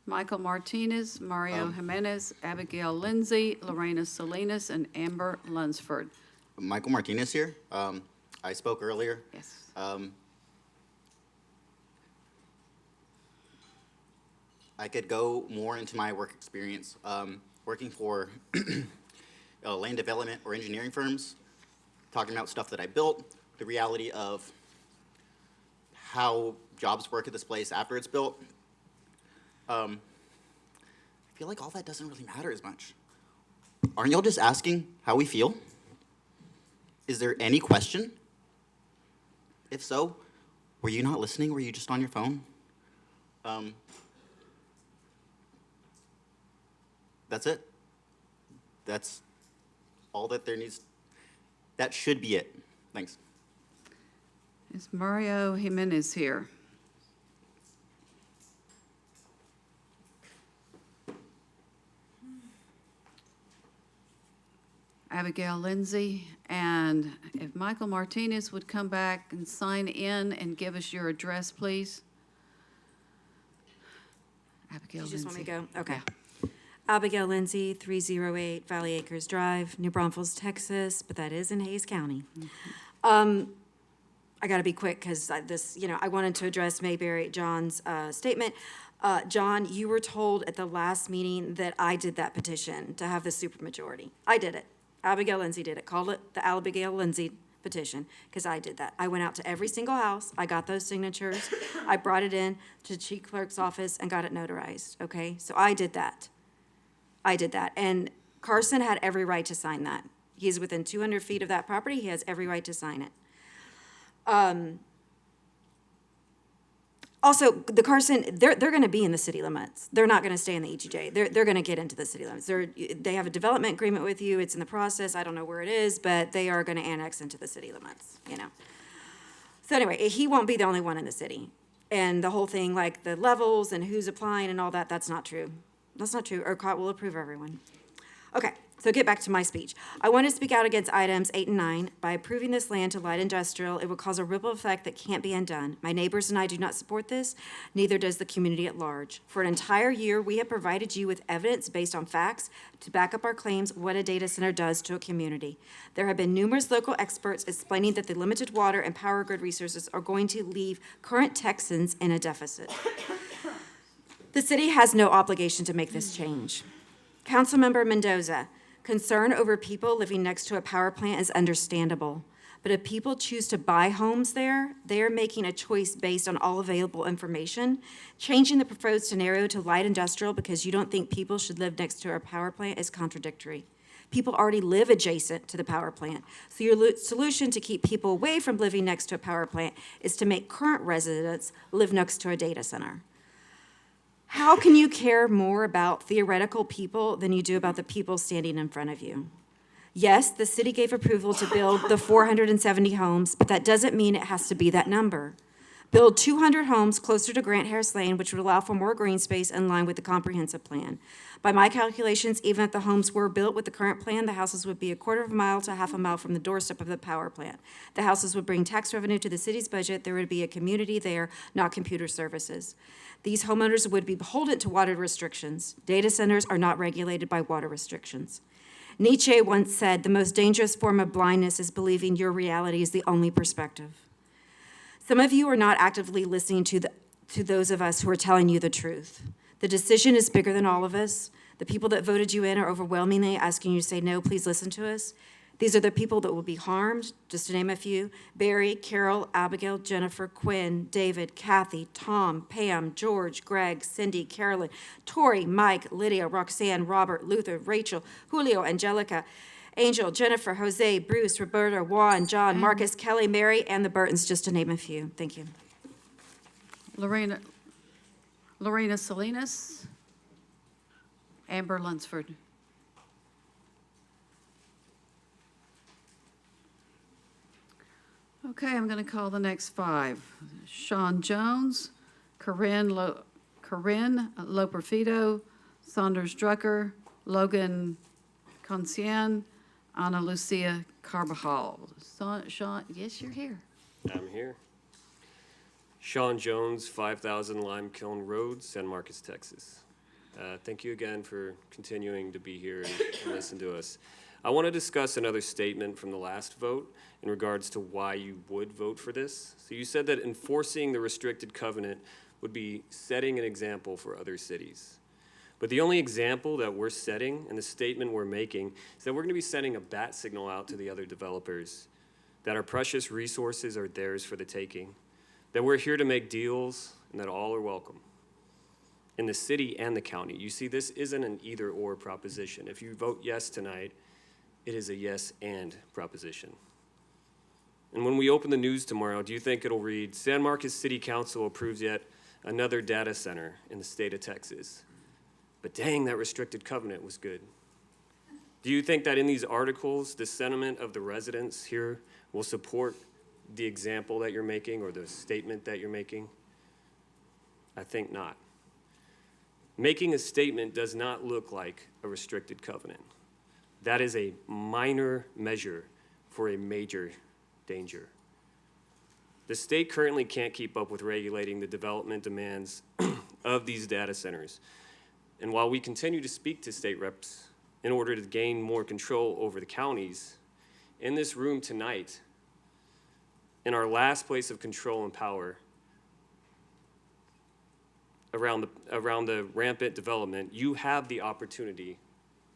Michael Martinez, Mario Jimenez, Abigail Lindsay, Lorena Salinas, and Amber Lunsford. Michael Martinez here. I spoke earlier. Yes. I could go more into my work experience. Working for land development or engineering firms, talking about stuff that I built, the reality of how jobs work at this place after it's built. I feel like all that doesn't really matter as much. Aren't y'all just asking how we feel? Is there any question? If so, were you not listening? Were you just on your phone? That's it. That's all that there needs. That should be it. Thanks. Is Mario Jimenez here? Abigail Lindsay, and if Michael Martinez would come back and sign in and give us your address, please. Abigail You just want me to Lindsay. go? Okay. Abigail Lindsay, 308 Valley Acres Drive, New Braunfels, Texas, but that is in Hayes County. I got to be quick because I wanted to address Mayberry John's statement. John, you were told at the last meeting that I did that petition to have the supermajority. I did it. Abigail Lindsay did it. Called it the Abigail Lindsay petition because I did that. I went out to every single house. I got those signatures. I brought it in to the chief clerk's office and got it notarized, okay? So I did that. And Carson had every right to sign that. He's within 200 feet of that property. He has every right to sign it. Also, the Carson, they're going to be in the city limits. They're not going to stay in the ETJ. They're going to get into the city limits. They have a development agreement with you. It's in the process. I don't know where it is, but they are going to annex into the city limits, So anyway, he won't be the only one in the city. And the whole thing, like the levels and who's applying and all that, that's not true. That's not true. ERCOT will approve everyone. Okay, so get back to my speech. I want to speak out against items 8 and 9. By approving this land to light industrial, it will cause a ripple effect that can't be undone. My neighbors and I do not support this, neither does the community at large. For an entire year, we have provided you with evidence based on facts to back up our claims what a data center does to a community. There have been numerous local experts explaining that the limited water and power grid resources are going to leave current Texans in a deficit. The city has no obligation to make this change. Councilmember Mendoza, concern over people living next to a power plant is understandable. But if people choose to buy homes there, they are making a choice based on all available information. Changing the proposed scenario to light industrial because you don't think people should live next to a power plant is contradictory. People already live adjacent to the power plant. So your solution to keep people away from living next to a power plant is to make current residents live next to a data center. How can you care more about theoretical people than you do about the people standing in front of you? Yes, the city gave approval to build the 470 homes, but that doesn't mean it has to be that number. Build 200 homes closer to Grant Harris Lane, which would allow for more green space in line with the comprehensive plan. By my calculations, even if the homes were built with the current plan, the houses would be a quarter of a mile to half a mile from the doorstep of the power plant. The houses would bring tax revenue to the city's budget. There would be a community there, not computer services. These homeowners would be beholden to water restrictions. Data centers are not regulated by water restrictions. Nietzsche once said, the most dangerous form of blindness is believing your reality is the only perspective. Some of you are not actively listening to those of us who are telling you the truth. The decision is bigger than all of us. The people that voted you in are overwhelmingly asking you to say, no, please listen to us. These are the people that will be harmed, just to name a few: Barry, Carol, Abigail, Jennifer, Quinn, David, Kathy, Tom, Pam, George, Greg, Cindy, Carolyn, Tori, Mike, Lydia, Roxanne, Robert, Luther, Rachel, Julio, Angelica, Angel, Jennifer, Jose, Bruce, Roberta, Juan, John, Marcus, Kelly, Mary, and the Burtons, just to name a few. Thank you. Lorena Salinas, Amber Lunsford. Okay, I'm going to call the next 5. Sean Jones, Corinne Loperfido, Saunders Drucker, Logan Conscien, Ana Lucia Carbajal. Sean, yes, you're here. I'm here. Sean Jones, 5000 Lime Kiln Road, San Marcos, Texas. Thank you again for continuing to be here and listen to us. I want to discuss another statement from the last vote in regards to why you would vote for this. So you said that enforcing the restricted covenant would be setting an example for other cities. But the only example that we're setting and the statement we're making is that we're going to be sending a bat signal out to the other developers that our precious resources are theirs for the taking, that we're here to make deals and that all are welcome. in the city and the county. You see, this isn't an either-or proposition. If you vote yes tonight, it is a yes and proposition. And when we open the news tomorrow, do you think it'll read, San Marcos City Council approves yet another data center in the state of Texas? But dang, that restricted covenant was good. Do you think that in these articles, the sentiment of the residents here will support the example that you're making or the statement that you're making? I think not. Making a statement does not look like a restricted covenant. That is a minor measure for a major danger. The state currently can't keep up with regulating the development demands of these data centers. And while we continue to speak to state reps in order to gain more control over the counties, in this room tonight, in our last place of control and power around the rampant development, you have the opportunity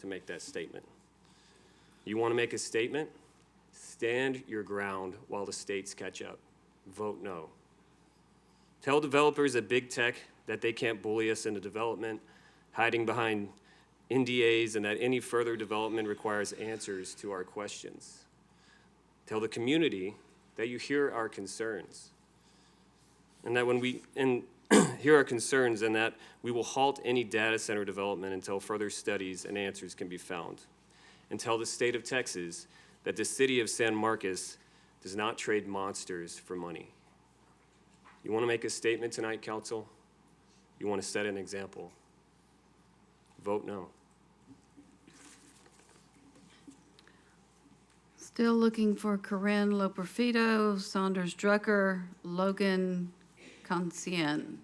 to make that statement. You want to make a statement? Stand your ground while the states catch up. Vote no. Tell developers at big tech that they can't bully us into development, hiding behind NDAs, and that any further development requires answers to our questions. Tell the community that you hear our concerns, and that when we hear our concerns, and that we will halt any data center development until further studies and answers can be found. And tell the state of Texas that the city of San Marcos does not trade monsters for money. You want to make a statement tonight, council? You want to set an example? Vote no. Still looking for Corinne Loperfido, Saunders Drucker, Logan Conscien.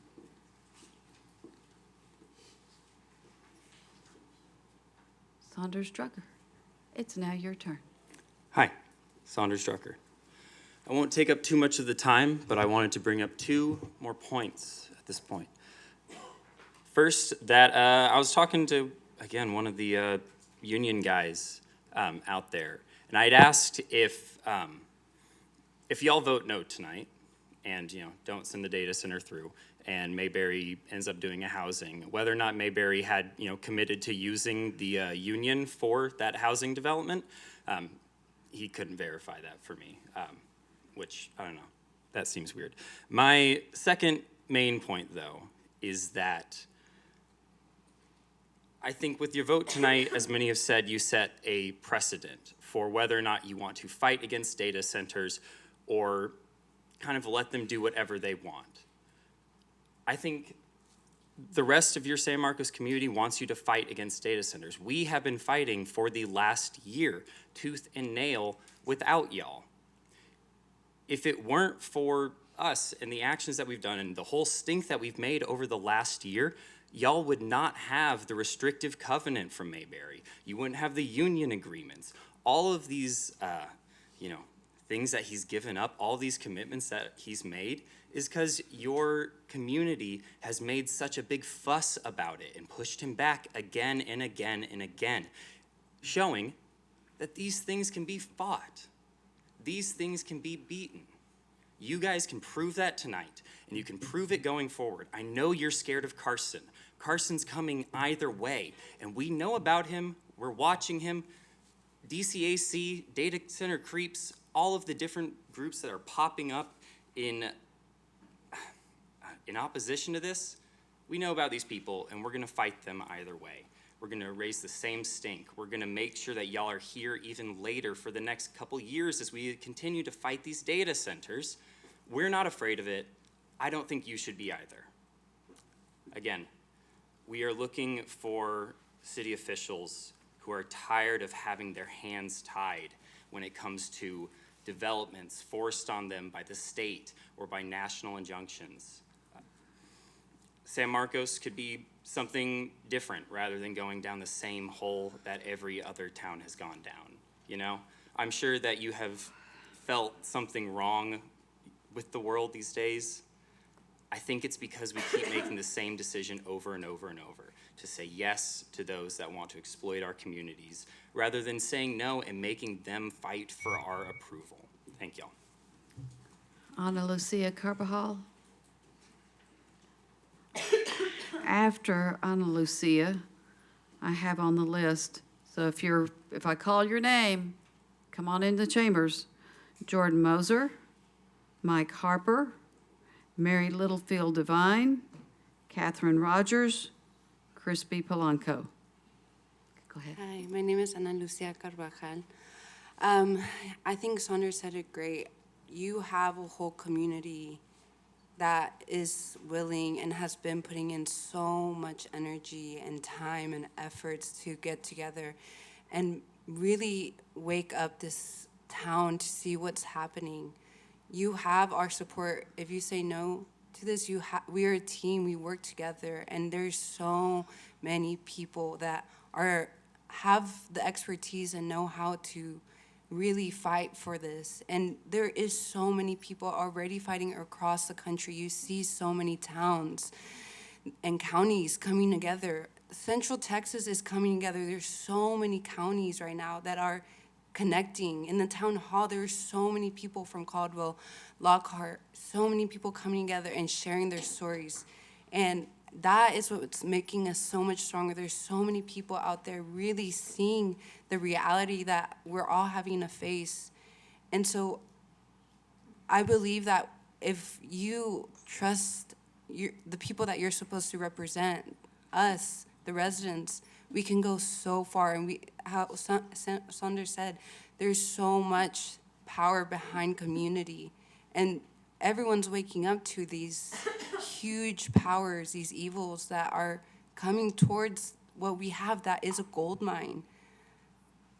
Saunders Drucker, it's now your turn. Hi, Saunders Drucker. I won't take up too much of the time, but I wanted to bring up 2 more points at this point. First, that I was talking to, again, one of the union guys out there, and I'd asked if y'all vote no tonight and, don't send the data center through, and Mayberry ends up doing a housing, whether or not Mayberry had, committed to using the union for that housing development, he couldn't verify that for me, which, I don't know, that seems weird. My second main point, though, is that I think with your vote tonight, as many have said, you set a precedent for whether or not you want to fight against data centers or kind of let them do whatever they want. I think the rest of your San Marcos community wants you to fight against data centers. We have been fighting for the last year, tooth and nail, without y'all. If it weren't for us and the actions that we've done and the whole stink that we've made over the last year, y'all would not have the restrictive covenant from Mayberry. You wouldn't have the union agreements. All of these, things that he's given up, all these commitments that he's made, is because your community has made such a big fuss about it and pushed him back again and again and again, showing that these things can be fought. These things can be beaten. You guys can prove that tonight, and you can prove it going forward. I know you're scared of Carson. Carson's coming either way, and we know about him. We're watching him. DCAC, data center creeps, all of the different groups that are popping up in opposition to this, we know about these people, and we're going to fight them either way. We're going to raise the same stink. We're going to make sure that y'all are here even later for the next couple years as we continue to fight these data centers. We're not afraid of it. I don't think you should be either. Again, we are looking for city officials who are tired of having their hands tied when it comes to developments forced on them by the state or by national injunctions. San Marcos could be something different rather than going down the same hole that every other town has gone down, I'm sure that you have felt something wrong with the world these days. I think it's because we keep making the same decision over and over and over to say yes to those that want to exploit our communities rather than saying no and making them fight for our approval. Thank y'all. Ana Lucia Carbajal. after Ana Lucia, I have on the list, so if I call your name, come on in the chambers. Jordan Moser, Mike Harper, Mary Littlefield Devine, Catherine Rogers, Crispy Polanco. Go ahead. Hi, my name is Ana Lucia Carvajal. I think Saunders said it great. You have a whole community that is willing and has been putting in so much energy and time and efforts to get together and really wake up this town to see what's happening. You have our support. If you say no to this, we are a team. We work together, and there's so many people that have the expertise and know how to really fight for this. And there is so many people already fighting across the country. You see so many towns and counties coming together. Central Texas is coming together. There's so many counties right now that are connecting. In the town hall, there's so many people from Caldwell, Lockhart, so many people coming together and sharing their stories. And that is what's making us so much stronger. There's so many people out there really seeing the reality that we're all having to face. And so I believe that if you trust the people that you're supposed to represent, us, the residents, we can go so far. And how Saunders said, there's so much power behind community. And everyone's waking up to these huge powers, these evils that are coming towards what we have that is a gold mine.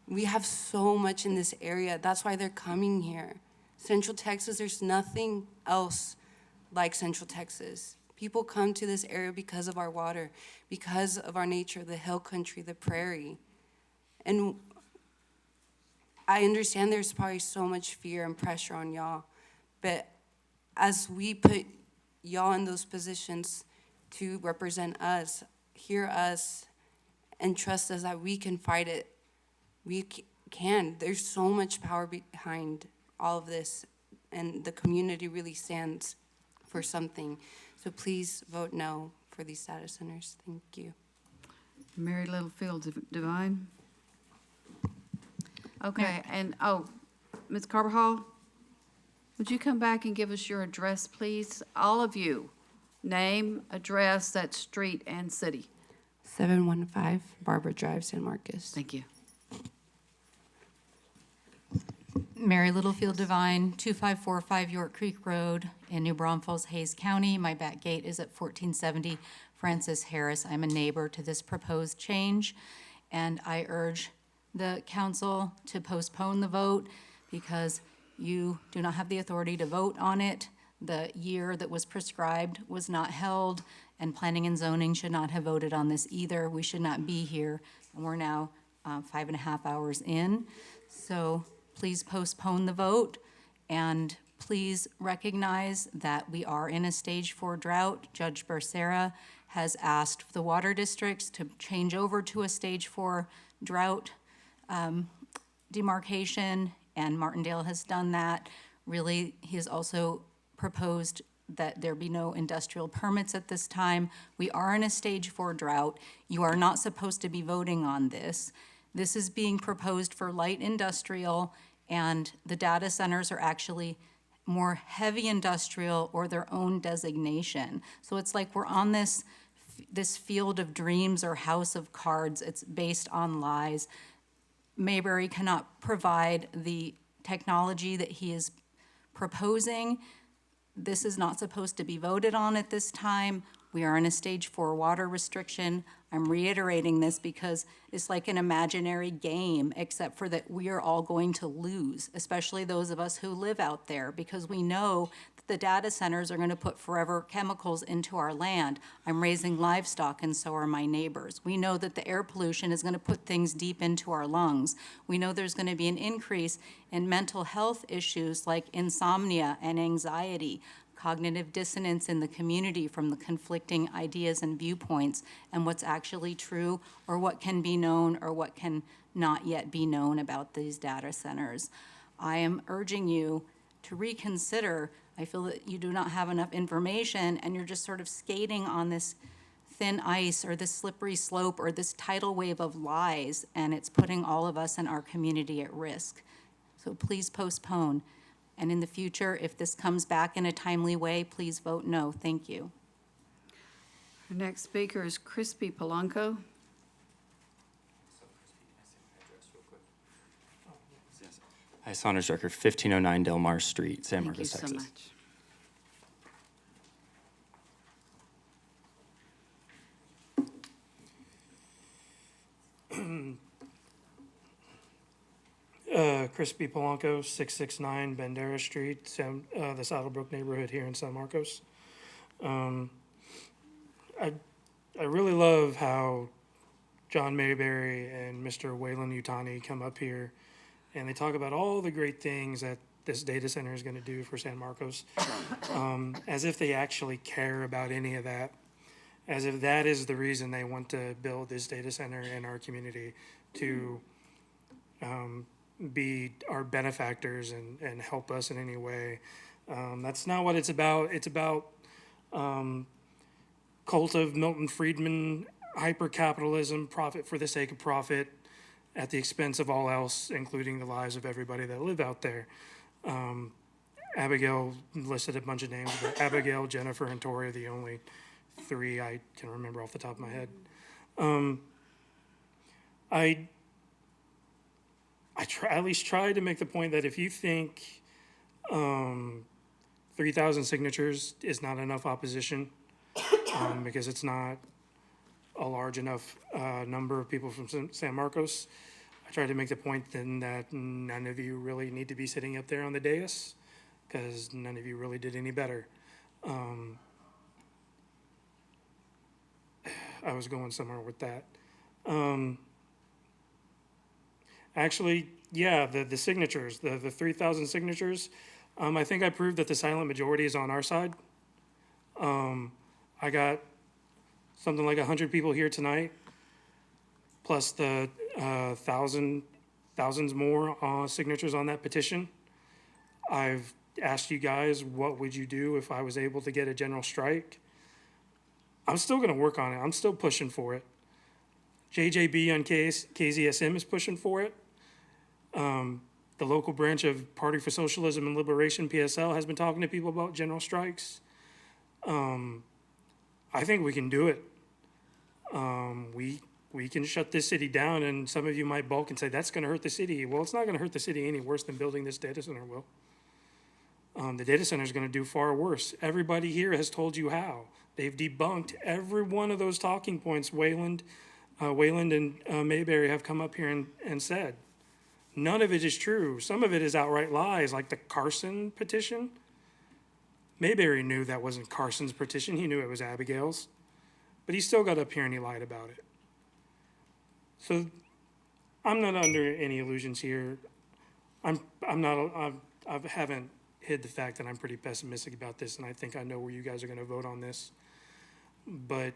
We have so much in this area. That's why they're coming here. Central Texas, there's nothing else like Central Texas. People come to this area because of our water, because of our nature, the hill country, the prairie. And I understand there's probably so much fear and pressure on y'all, but as we put y'all in those positions to represent us, hear us, and trust us that we can fight it, we can. There's so much power behind all of this, and the community really stands for something. So please vote no for these data centers. Thank you. Mary Littlefield Devine. Okay, and, Ms. Carbajal, would you come back and give us your address, please? All of you, name, address, that street and city. 715 Barbara Drive, San Marcos. Thank you. Mary Littlefield Devine, 2545 York Creek Road in New Braunfels, Hayes County. My back gate is at 1470 Francis Harris. I'm a neighbor to this proposed change, and I urge the council to postpone the vote because you do not have the authority to vote on it. The year that was prescribed was not held, and planning and zoning should not have voted on this either. We should not be here, and we're now 5.5 hours in. So please postpone the vote, and please recognize that we are in a stage 4 drought. Judge Becerra has asked the water districts to change over to a stage 4 drought demarcation, and Martindale has done that. Really, he has also proposed that there be no industrial permits at this time. We are in a stage 4 drought. You are not supposed to be voting on this. This is being proposed for light industrial, and the data centers are actually more heavy industrial or their own designation. So it's like we're on this field of dreams or house of cards. It's based on lies. Mayberry cannot provide the technology that he is proposing. This is not supposed to be voted on at this time. We are in a stage 4 water restriction. I'm reiterating this because it's like an imaginary game, except for that we are all going to lose, especially those of us who live out there, because we know that the data centers are going to put forever chemicals into our land. I'm raising livestock, and so are my neighbors. We know that the air pollution is going to put things deep into our lungs. We know there's going to be an increase in mental health issues like insomnia and anxiety, cognitive dissonance in the community from the conflicting ideas and viewpoints and what's actually true or what can be known or what can not yet be known about these data centers. I am urging you to reconsider. I feel that you do not have enough information and you're just sort of skating on this thin ice or this slippery slope or this tidal wave of lies, and it's putting all of us and our community at risk. So please postpone. And in the future, if this comes back in a timely way, please vote no. Thank you. Our next speaker is Crispy Polanco. Hi, Saunders Drucker, 1509 Delmar Street, San Thank you Marcos, so Texas. much. Crispy Polanco, 669 Bandera Street, the Saddlebrook neighborhood here in San Marcos. I really love how John Mayberry and Mr. Wayland Yutani come up here and they talk about all the great things that this data center is going to do for San Marcos, as if they actually care about any of that, as if that is the reason they want to build this data center in our community to be our benefactors and help us in any way. That's not what it's about. It's about cult of Milton Friedman, hyper-capitalism, profit for the sake of profit, at the expense of all else, including the lives of everybody that live out there. Abigail listed a bunch of names, but Abigail, Jennifer, and Tori are the only three I can remember off the top of my head. I at least try to make the point that if you think 3,000 signatures is not enough opposition, because it's not a large enough number of people from San Marcos, I try to make the point then that none of you really need to be sitting up there on the dais, because none of you really did any better. I was going somewhere with that. Actually, yeah, the signatures, the 3,000 signatures, I think I proved that the silent majority is on our side. I got something like 100 people here tonight, plus the thousands more signatures on that petition. I've asked you guys, what would you do if I was able to get a general strike? I'm still going to work on it. I'm still pushing for it. JJB on KZSM is pushing for it. The local branch of Party for Socialism and Liberation, PSL, has been talking to people about general strikes. I think we can do it. We can shut this city down, and some of you might balk and say, that's going to hurt the city. Well, it's not going to hurt the city any worse than building this data center will. The data center is going to do far worse. Everybody here has told you how. They've debunked every one of those talking points Wayland and Mayberry have come up here and said. None of it is true. Some of it is outright lies, like the Carson petition. Mayberry knew that wasn't Carson's petition. He knew it was Abigail's. But he still got up here and he lied about it. So I'm not under any illusions here. I haven't hid the fact that I'm pretty pessimistic about this, and I think I know where you guys are going to vote on this. But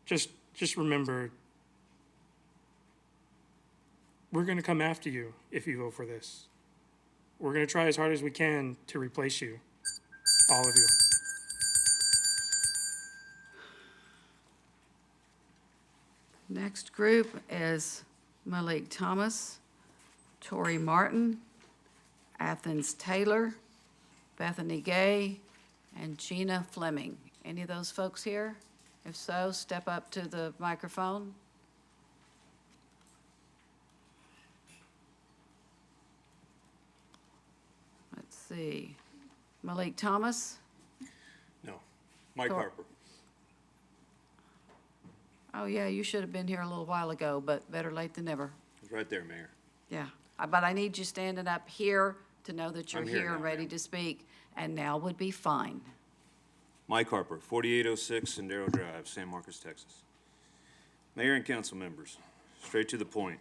just remember, we're going to come after you if you vote for this. We're going to try as hard as we can to replace you, all of you. Next group is Malik Thomas, Tori Martin, Athens Taylor, Bethany Gay, and Gina Fleming. Any of those folks here? If so, step up to the microphone. Let's see. Malik Thomas? No. Mike Tor- Harper. Oh, yeah, you should have been here a little while ago, but better late than never. It's right there, Mayor. Yeah, but I need you standing up here to know that you're I'm here here and now, ready ma'am. to speak, and now would be fine. Mike Harper, 4806 Sendero Drive, San Marcos, Texas. Mayor and council members, straight to the point.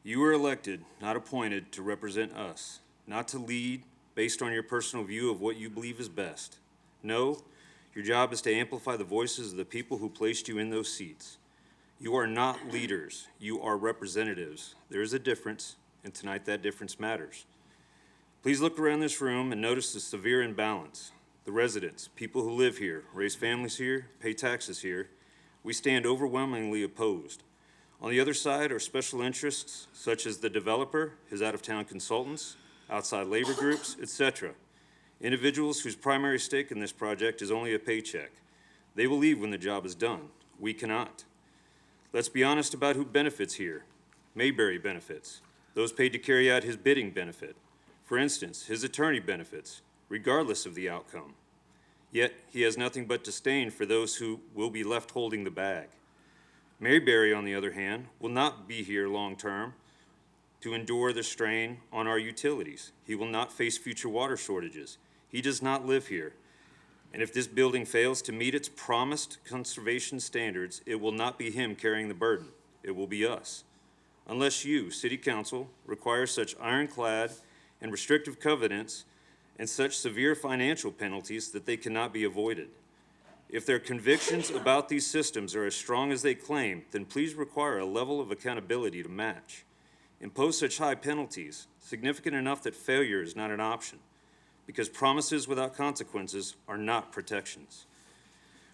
You were elected, not appointed, to represent us, not to lead based on your personal view of what you believe is best. No, your job is to amplify the voices of the people who placed you in those seats. You are not leaders, you are representatives. There is a difference, and tonight that difference matters. Please look around this room and notice the severe imbalance. The residents, people who live here, raise families here, pay taxes here, we stand overwhelmingly opposed. On the other side are special interests such as the developer, his out-of-town consultants, outside labor groups, etc. Individuals whose primary stake in this project is only a paycheck. They will leave when the job is done. We cannot. Let's be honest about who benefits here. Mayberry benefits. Those paid to carry out his bidding benefit. For instance, his attorney benefits, regardless of the outcome. Yet, he has nothing but disdain for those who will be left holding the bag. Mayberry, on the other hand, will not be here long-term to endure the strain on our utilities. He will not face future water shortages. He does not live here. And if this building fails to meet its promised conservation standards, it will not be him carrying the burden. It will be us. Unless you, City Council, require such ironclad and restrictive covenants and such severe financial penalties that they cannot be avoided. If their convictions about these systems are as strong as they claim, then please require a level of accountability to match. Impose such high penalties, significant enough that failure is not an option, because promises without consequences are not protections.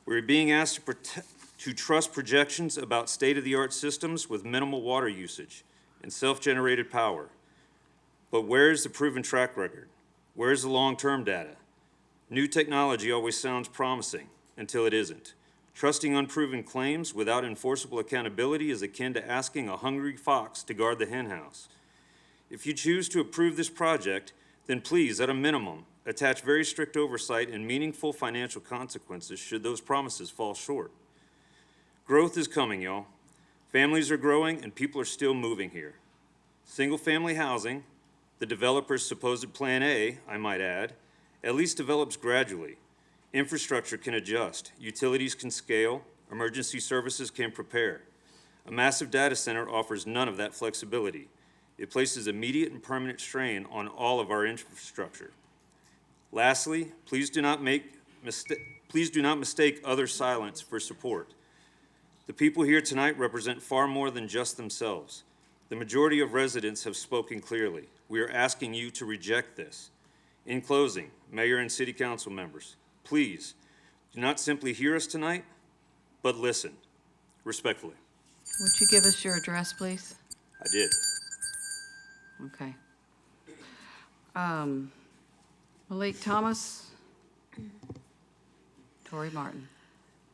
We're being asked to trust projections about state-of-the-art systems with minimal water usage and self-generated power. But where is the proven track record? Where is the long-term data? New technology always sounds promising until it isn't. Trusting unproven claims without enforceable accountability is akin to asking a hungry fox to guard the henhouse. If you choose to approve this project, then please, at a minimum, attach very strict oversight and meaningful financial consequences should those promises fall short. Growth is coming, y'all. Families are growing and people are still moving here. Single-family housing, the developer's supposed Plan A, I might add, at least develops gradually. Infrastructure can adjust, utilities can scale, emergency services can prepare. A massive data center offers none of that flexibility. It places immediate and permanent strain on all of our infrastructure. Lastly, please do not mistake other silence for support. The people here tonight represent far more than just themselves. The majority of residents have spoken clearly. We are asking you to reject this. In closing, Mayor and City Council members, please do not simply hear us tonight, but listen, respectfully. Would you give us your address, please? I did. Okay. Malik Thomas, Tori Martin.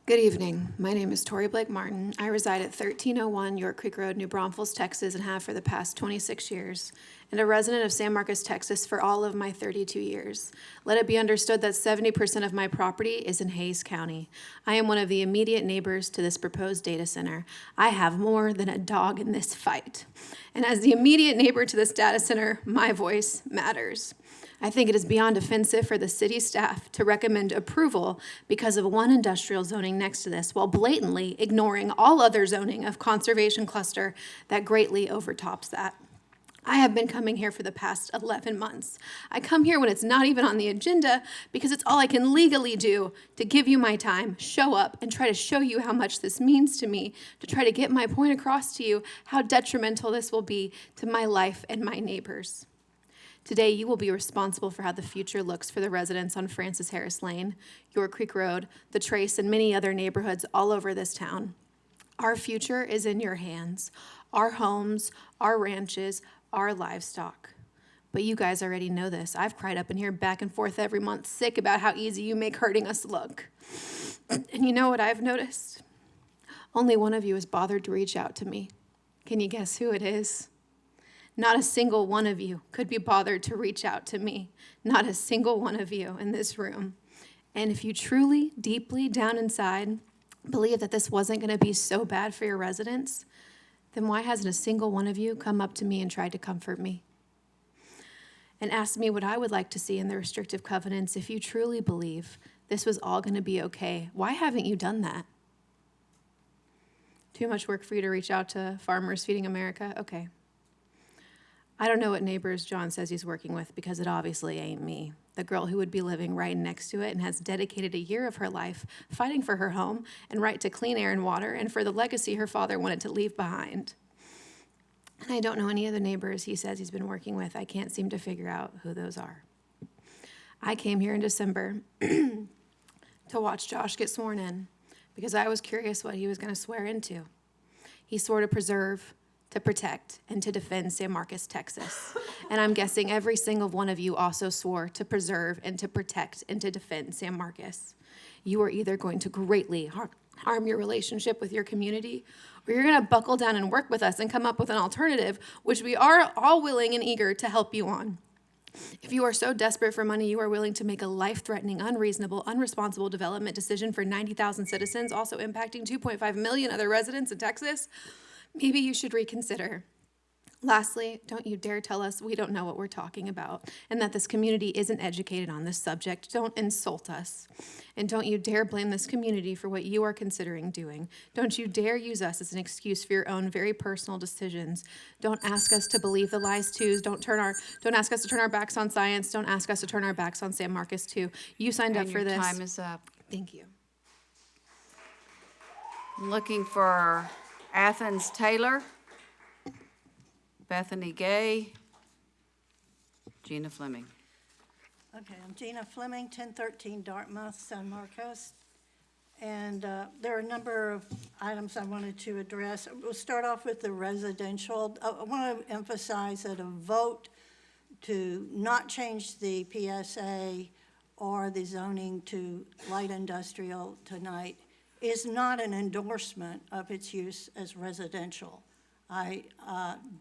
Good evening. My name is Tori Blake Martin. I reside at 1301 York Creek Road, New Braunfels, Texas, and have for the past 26 years, and a resident of San Marcos, Texas for all of my 32 years. Let it be understood that 70% of my property is in Hays County. I am one of the immediate neighbors to this proposed data center. I have more than a dog in this fight. And as the immediate neighbor to this data center, my voice matters. I think it is beyond offensive for the city staff to recommend approval because of one industrial zoning next to this, while blatantly ignoring all other zoning of conservation cluster that greatly overtops that. I have been coming here for the past 11 months. I come here when it's not even on the agenda because it's all I can legally do to give you my time, show up, and try to show you how much this means to me, to try to get my point across to you, how detrimental this will be to my life and my neighbors. Today, you will be responsible for how the future looks for the residents on Francis Harris Lane, York Creek Road, the Trace, and many other neighborhoods all over this town. Our future is in your hands. Our homes, our ranches, our livestock. But you guys already know this. I've cried up in here back and forth every month, sick about how easy you make hurting us look. And you know what I've noticed? Only one of you has bothered to reach out to me. Can you guess who it is? Not a single one of you could be bothered to reach out to me. Not a single one of you in this room. And if you truly, deeply down inside believe that this wasn't going to be so bad for your residents, then why hasn't a single one of you come up to me and tried to comfort me? And asked me what I would like to see in the restrictive covenants if you truly believe this was all going to be okay. Why haven't you done that? Too much work for you to reach out to Farmers Feeding America? Okay. I don't know what neighbors John says he's working with because it obviously ain't me, the girl who would be living right next to it and has dedicated a year of her life fighting for her home and right to clean air and water and for the legacy her father wanted to leave behind. And I don't know any of the neighbors he says he's been working with. I can't seem to figure out who those are. I came here in December to watch Josh get sworn in, because I was curious what he was going to swear into. He swore to preserve, to protect, and to defend San Marcos, Texas. And I'm guessing every single one of you also swore to preserve and to protect and to defend San Marcos. You are either going to greatly harm your relationship with your community, or you're going to buckle down and work with us and come up with an alternative, which we are all willing and eager to help you on. If you are so desperate for money, you are willing to make a life-threatening, unreasonable, unresponsible development decision for 90,000 citizens, also impacting 2.5 million other residents in Texas, maybe you should reconsider. Lastly, don't you dare tell us we don't know what we're talking about and that this community isn't educated on this subject. Don't insult us. And don't you dare blame this community for what you are considering doing. Don't you dare use us as an excuse for your own very personal decisions. Don't ask us to believe the lies too. Don't ask us to turn our backs on science. Don't ask us to turn our backs on San Marcos too. You signed up for this. Your time is up. Thank you. Looking for Athens Taylor, Bethany Gay, Gina Fleming. Okay, I'm Gina Fleming, 1013 Dartmouth, San Marcos. And there are a number of items I wanted to address. We'll start off with the residential. I want to emphasize that a vote to not change the PSA or the zoning to light industrial tonight is not an endorsement of its use as residential. I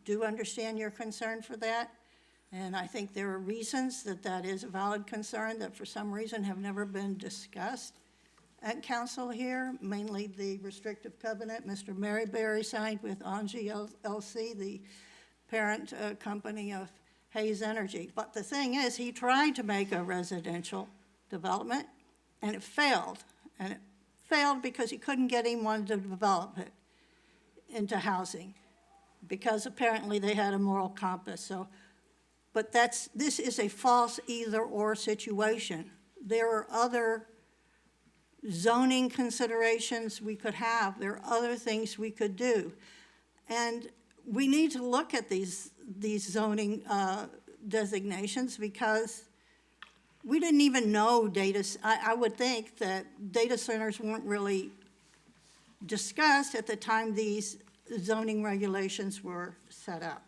do understand your concern for that, and I think there are reasons that that is a valid concern that for some reason have never been discussed at council here, mainly the restrictive covenant Mr. Maryberry signed with Angie LC, the parent company of Hayes Energy. But the thing is, he tried to make a residential development, and it failed. And it failed because he couldn't get anyone to develop it into housing, because apparently they had a moral compass. So, but this is a false either-or situation. There are other zoning considerations we could have. There are other things we could do. And we need to look at these zoning designations, because we didn't even know I would think that data centers weren't really discussed at the time these zoning regulations were set up.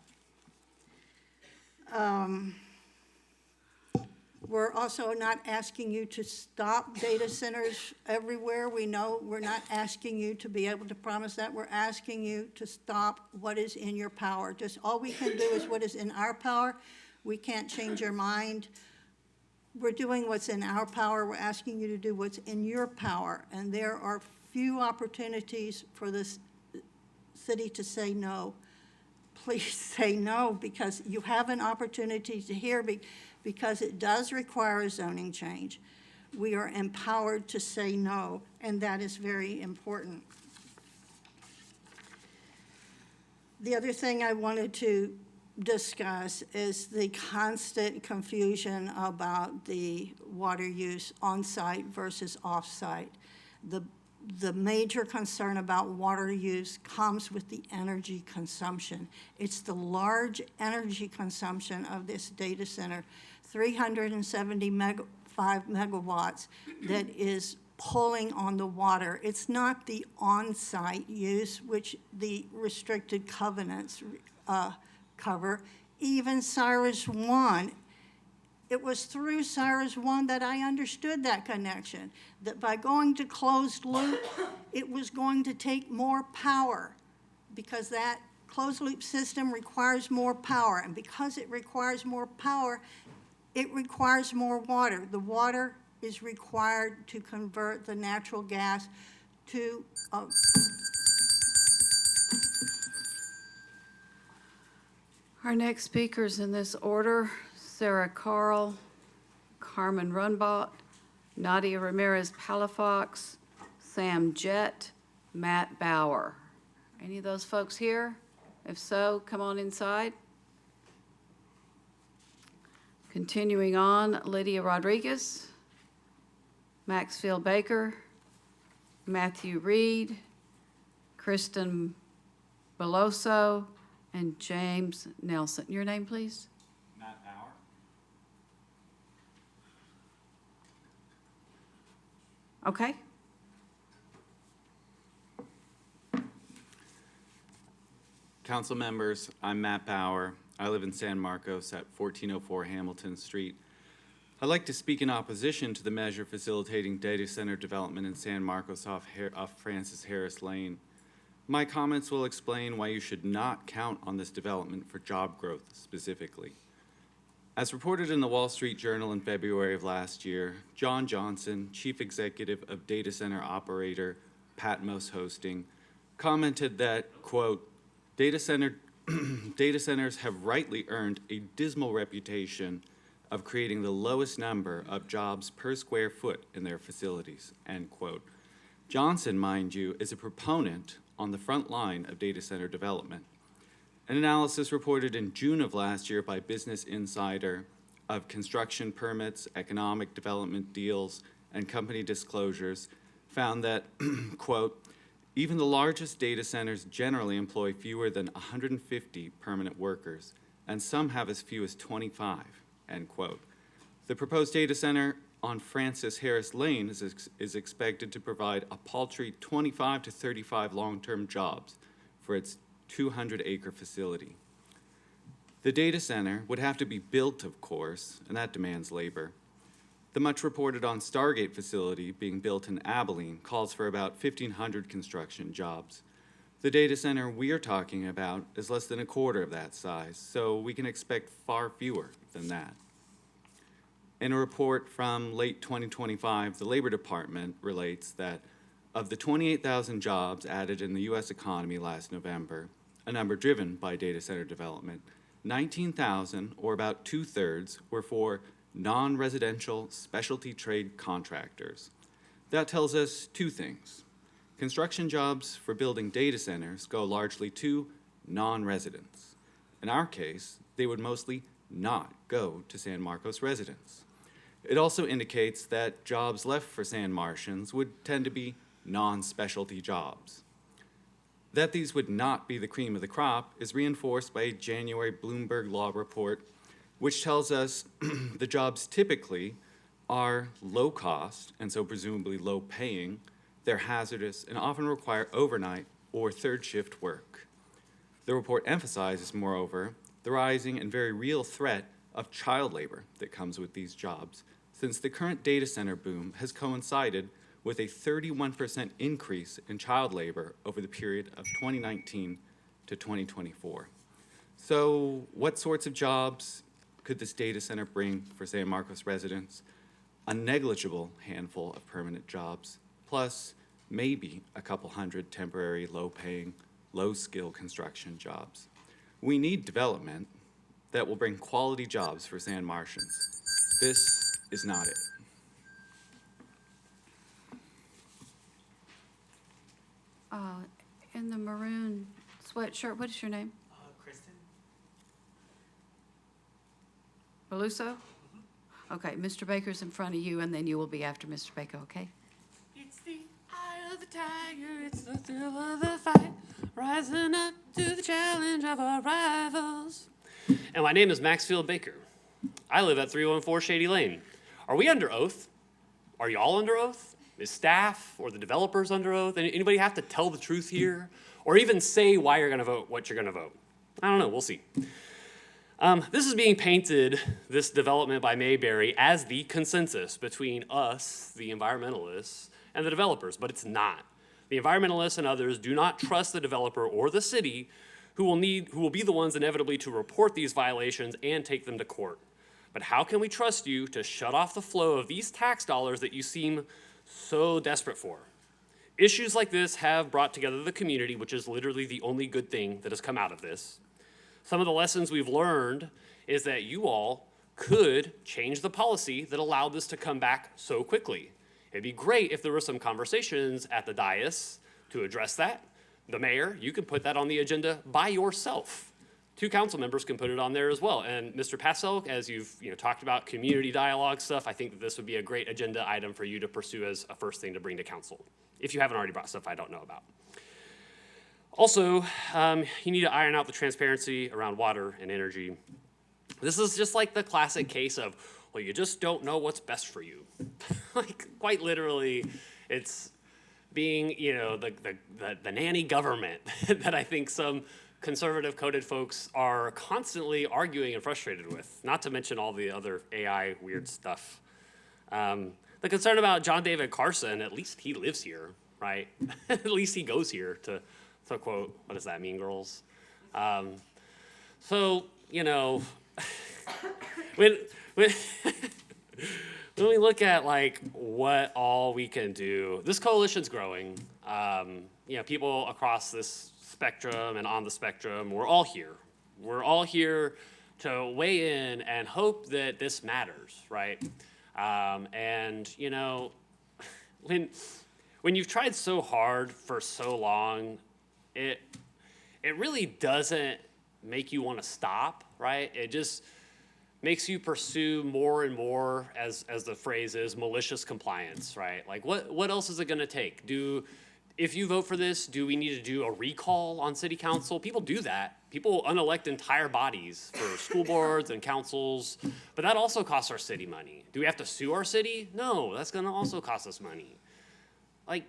We're also not asking you to stop data centers everywhere. We know we're not asking you to be able to promise that. We're asking you to stop what is in your power. Just all we can do is what is in our power. We can't change your mind. We're doing what's in our power. We're asking you to do what's in your power. And there are few opportunities for this city to say no. Please say no, because you have an opportunity to hear, because it does require a zoning change. We are empowered to say no, and that is very important. The other thing I wanted to discuss is the constant confusion about the water use on-site versus off-site. The major concern about water use comes with the energy consumption. It's the large energy consumption of this data center, 375 megawatts, that is pulling on the water. It's not the on-site use, which the restricted covenants cover. Even Cyrus 1, it was through Cyrus 1 that I understood that connection, that by going to closed loop, it was going to take more power, because that closed loop system requires more power. And because it requires more power, it requires more water. The water is required to convert the natural gas to Our next speakers in this order: Sarah Carl, Carmen Runbot, Nadia Ramirez Palafox, Sam Jett, Matt Bauer. Any of those folks here? If so, come on inside. Continuing on, Lydia Rodriguez, Maxfield Baker, Matthew Reed, Kristen Beloso, and James Nelson. Your name, please? Matt Bauer. Okay. Council members, I'm Matt Bauer. I live in San Marcos at 1404 Hamilton Street. I'd like to speak in opposition to the measure facilitating data center development in San Marcos off Francis Harris Lane. My comments will explain why you should not count on this development for job growth specifically. As reported in the Wall Street Journal in February of last year, John Johnson, chief executive of data center operator Patmos Hosting, commented that, quote, data centers have rightly earned a dismal reputation of creating the lowest number of jobs per square foot in their facilities, end quote. Johnson, mind you, is a proponent on the front line of data center development. An analysis reported in June of last year by Business Insider of construction permits, economic development deals, and company disclosures found that, quote, even the largest data centers generally employ fewer than 150 permanent workers, and some have as few as 25, end quote. The proposed data center on Francis Harris Lane is expected to provide a paltry 25 to 35 long-term jobs for its 200-acre facility. The data center would have to be built, of course, and that demands labor. The much reported on Stargate facility being built in Abilene calls for about 1,500 construction jobs. The data center we are talking about is less than a quarter of that size, so we can expect far fewer than that. In a report from late 2025, the Labor Department relates that of the 28,000 jobs added in the U.S. economy last November, a number driven by data center development, 19,000, or about 2/3, were for non-residential specialty trade contractors. That tells us two things. Construction jobs for building data centers go largely to non-residents. In our case, they would mostly not go to San Marcos residents. It also indicates that jobs left for San Martians would tend to be non-specialty jobs. That these would not be the cream of the crop is reinforced by a January Bloomberg Law report, which tells us the jobs typically are low cost, and so presumably low paying, they're hazardous, and often require overnight or third shift work. The report emphasizes, moreover, the rising and very real threat of child labor that comes with these jobs, since the current data center boom has coincided with a 31% increase in child labor over the period of 2019 to 2024. So what sorts of jobs could this data center bring for San Marcos residents? A negligible handful of permanent jobs, plus maybe a couple hundred temporary, low-paying, low-skill construction jobs. We need development that will bring quality jobs for San Martians. This is not it. In the maroon sweatshirt, what is your name? Kristen. Beluso? Okay, Mr. Baker's in front of you, and then you will be after Mr. Baker, okay? It's the eye of the tiger, it's the thrill of the fight, rising up to the challenge of our rivals. And my name is Maxfield Baker. I live at 314 Shady Lane. Are we under oath? Are y'all under oath? Is staff or the developers under oath? Anybody have to tell the truth here? Or even say why you're gonna vote what you're gonna vote? I don't know, we'll see. This is being painted, this development by Mayberry, as the consensus between us, the environmentalists, and the developers, but it's not. The environmentalists and others do not trust the developer or the city who will be the ones inevitably to report these violations and take them to court. But how can we trust you to shut off the flow of these tax dollars that you seem so desperate for? Issues like this have brought together the community, which is literally the only good thing that has come out of this. Some of the lessons we've learned is that you all could change the policy that allowed this to come back so quickly. It'd be great if there were some conversations at the dais to address that. The mayor, you can put that on the agenda by yourself. 2 council members can put it on there as well. And Mr. Passel, as you've talked about community dialogue stuff, I think that this would be a great agenda item for you to pursue as a first thing to bring to council, if you haven't already brought stuff I don't know about. Also, you need to iron out the transparency around water and energy. This is just like the classic case of, well, you just don't know what's best for you. Like, quite literally, it's being, the nanny government that I think some conservative coded folks are constantly arguing and frustrated with, not to mention all the other AI weird stuff. The concern about John David Carson, at least he lives here, right? At least he goes here to quote, what does that mean, girls? So, you know, when we look at like what all we can do, this coalition's growing. You know, people across this spectrum and on the spectrum, we're all here. We're all here to weigh in and hope that this matters, right? And you know, when you've tried so hard for so long, it really doesn't make you want to stop, right? It just makes you pursue more and more, as the phrase is, malicious compliance, right? Like what else is it gonna take? If you vote for this, do we need to do a recall on city council? People do that. People unelect entire bodies for school boards and councils, but that also costs our city money. Do we have to sue our city? No, that's gonna also cost us money. Like,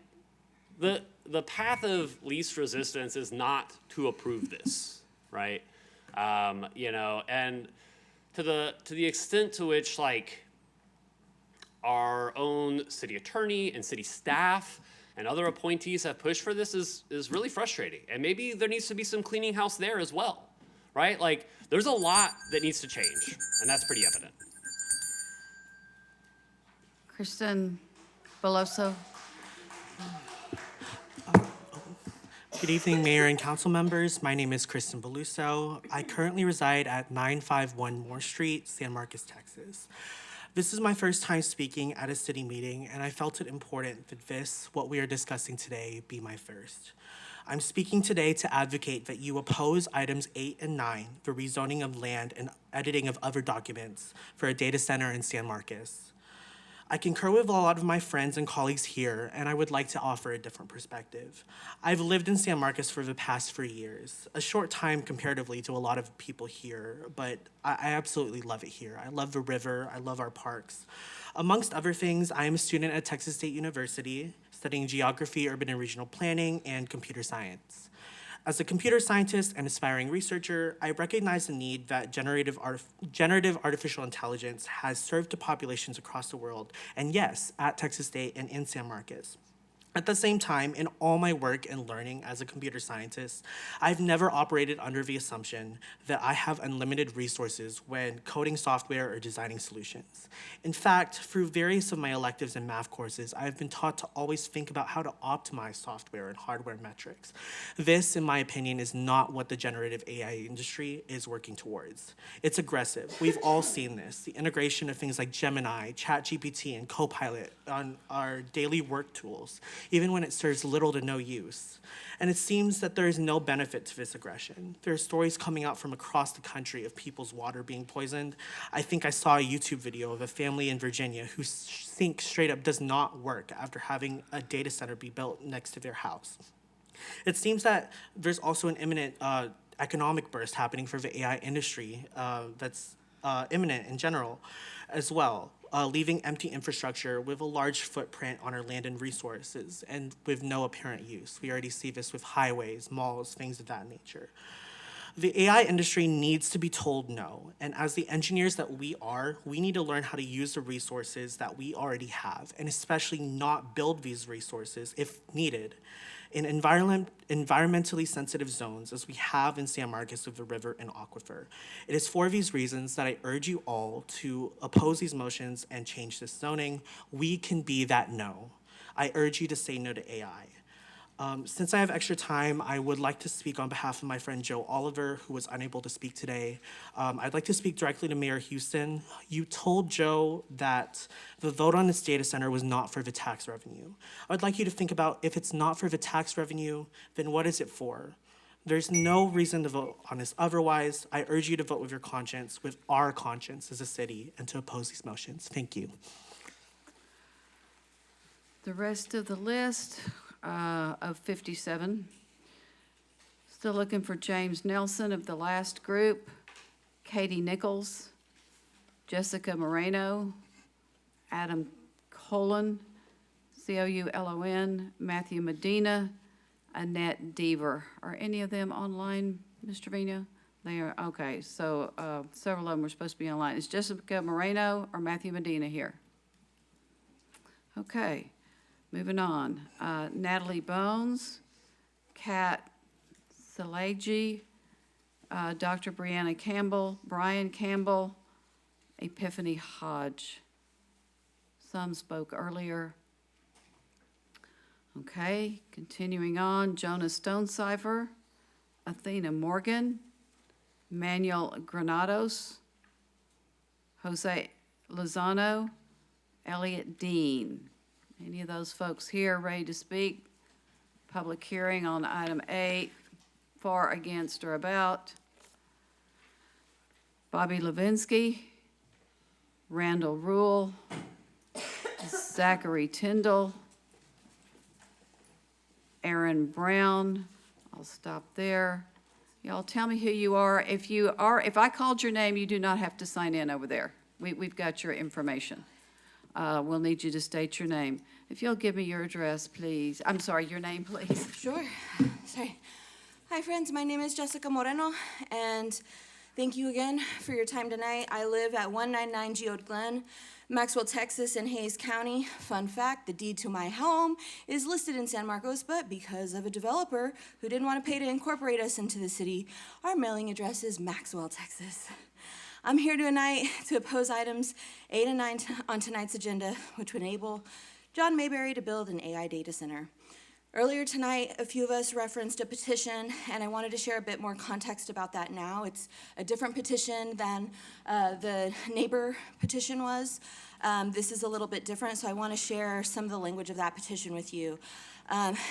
the path of least resistance is not to approve this, right? You know, and to the extent to which like our own city attorney and city staff and other appointees have pushed for this is really frustrating. And maybe there needs to be some cleaning house there as well, right? Like, there's a lot that needs to change, and that's pretty evident. Kristen Beloso. Good evening, Mayor and council members. My name is Kristen Beluso. I currently reside at 951 Moore Street, San Marcos, Texas. This is my first time speaking at a city meeting, and I felt it important that this, what we are discussing today, be my first. I'm speaking today to advocate that you oppose items 8 and 9, the rezoning of land and editing of other documents for a data center in San Marcos. I concur with a lot of my friends and colleagues here, and I would like to offer a different perspective. I've lived in San Marcos for the past 3 years, a short time comparatively to a lot of people here, but I absolutely love it here. I love the river, I love our parks. Amongst other things, I am a student at Texas State University, studying geography, urban and regional planning, and computer science. As a computer scientist and aspiring researcher, I recognize the need that generative artificial intelligence has served to populations across the world, and yes, at Texas State and in San Marcos. At the same time, in all my work and learning as a computer scientist, I've never operated under the assumption that I have unlimited resources when coding software or designing solutions. In fact, through various of my electives and math courses, I've been taught to always think about how to optimize software and hardware metrics. This, in my opinion, is not what the generative AI industry is working towards. It's aggressive. We've all seen this. The integration of things like Gemini, ChatGPT, and Copilot on our daily work tools, even when it serves little to no use. And it seems that there is no benefit to this aggression. There are stories coming out from across the country of people's water being poisoned. I think I saw a YouTube video of a family in Virginia whose sink straight up does not work after having a data center be built next to their house. It seems that there's also an imminent economic burst happening for the AI industry that's imminent in general as well. Leaving empty infrastructure with a large footprint on our land and resources and with no apparent use. We already see this with highways, malls, things of that nature. The AI industry needs to be told no, and as the engineers that we are, we need to learn how to use the resources that we already have, and especially not build these resources, if needed, in environmentally sensitive zones, as we have in San Marcos with the river and aquifer. It is for these reasons that I urge you all to oppose these motions and change this zoning. We can be that no. I urge you to say no to AI. Since I have extra time, I would like to speak on behalf of my friend Joe Oliver, who was unable to speak today. I'd like to speak directly to Mayor Houston. You told Joe that the vote on this data center was not for the tax revenue. I'd like you to think about, if it's not for the tax revenue, then what is it for? There's no reason to vote on this otherwise. I urge you to vote with your conscience, with our conscience as a city, and to oppose these motions. Thank you. The rest of the list of 57. Still looking for James Nelson of the last group, Katie Nichols, Jessica Moreno, Adam Colon, Coulon, Matthew Medina, Annette Deaver. Are any of them online, Ms. Trevino? They are, okay, so several of them were supposed to be online. Is Jessica Moreno or Matthew Medina here? Okay, moving on. Natalie Bones, Kat Szilagyi, Dr. Brianna Campbell, Brian Campbell, Epiphany Hodge. Some spoke earlier. Okay, continuing on, Jonah Stonecipher, Athena Morgan, Manuel Granados, Jose Lozano, Elliot Dean. Any of those folks here ready to speak? Public hearing on item 8, for, against, or about. Bobby Levinsky, Randall Rule, Zachary Tyndall, Aaron Brown. I'll stop there. Y'all tell me who you are. If I called your name, you do not have to sign in over there. We've got your information. We'll need you to state your name. If you'll give me your address, please. I'm sorry, your name, please. Sure. Sorry. Hi, friends. My name is Jessica Moreno, and thank you again for your time tonight. I live at 199 Geode Glen, Maxwell, Texas, in Hayes County. Fun fact, the deed to my home is listed in San Marcos, but because of a developer who didn't want to pay to incorporate us into the city, our mailing address is Maxwell, Texas. I'm here tonight to oppose items 8 and 9 on tonight's agenda, which would enable John Mayberry to build an AI data center. Earlier tonight, a few of us referenced a petition, and I wanted to share a bit more context about that now. It's a different petition than the neighbor petition was. This is a little bit different, so I want to share some of the language of that petition with you.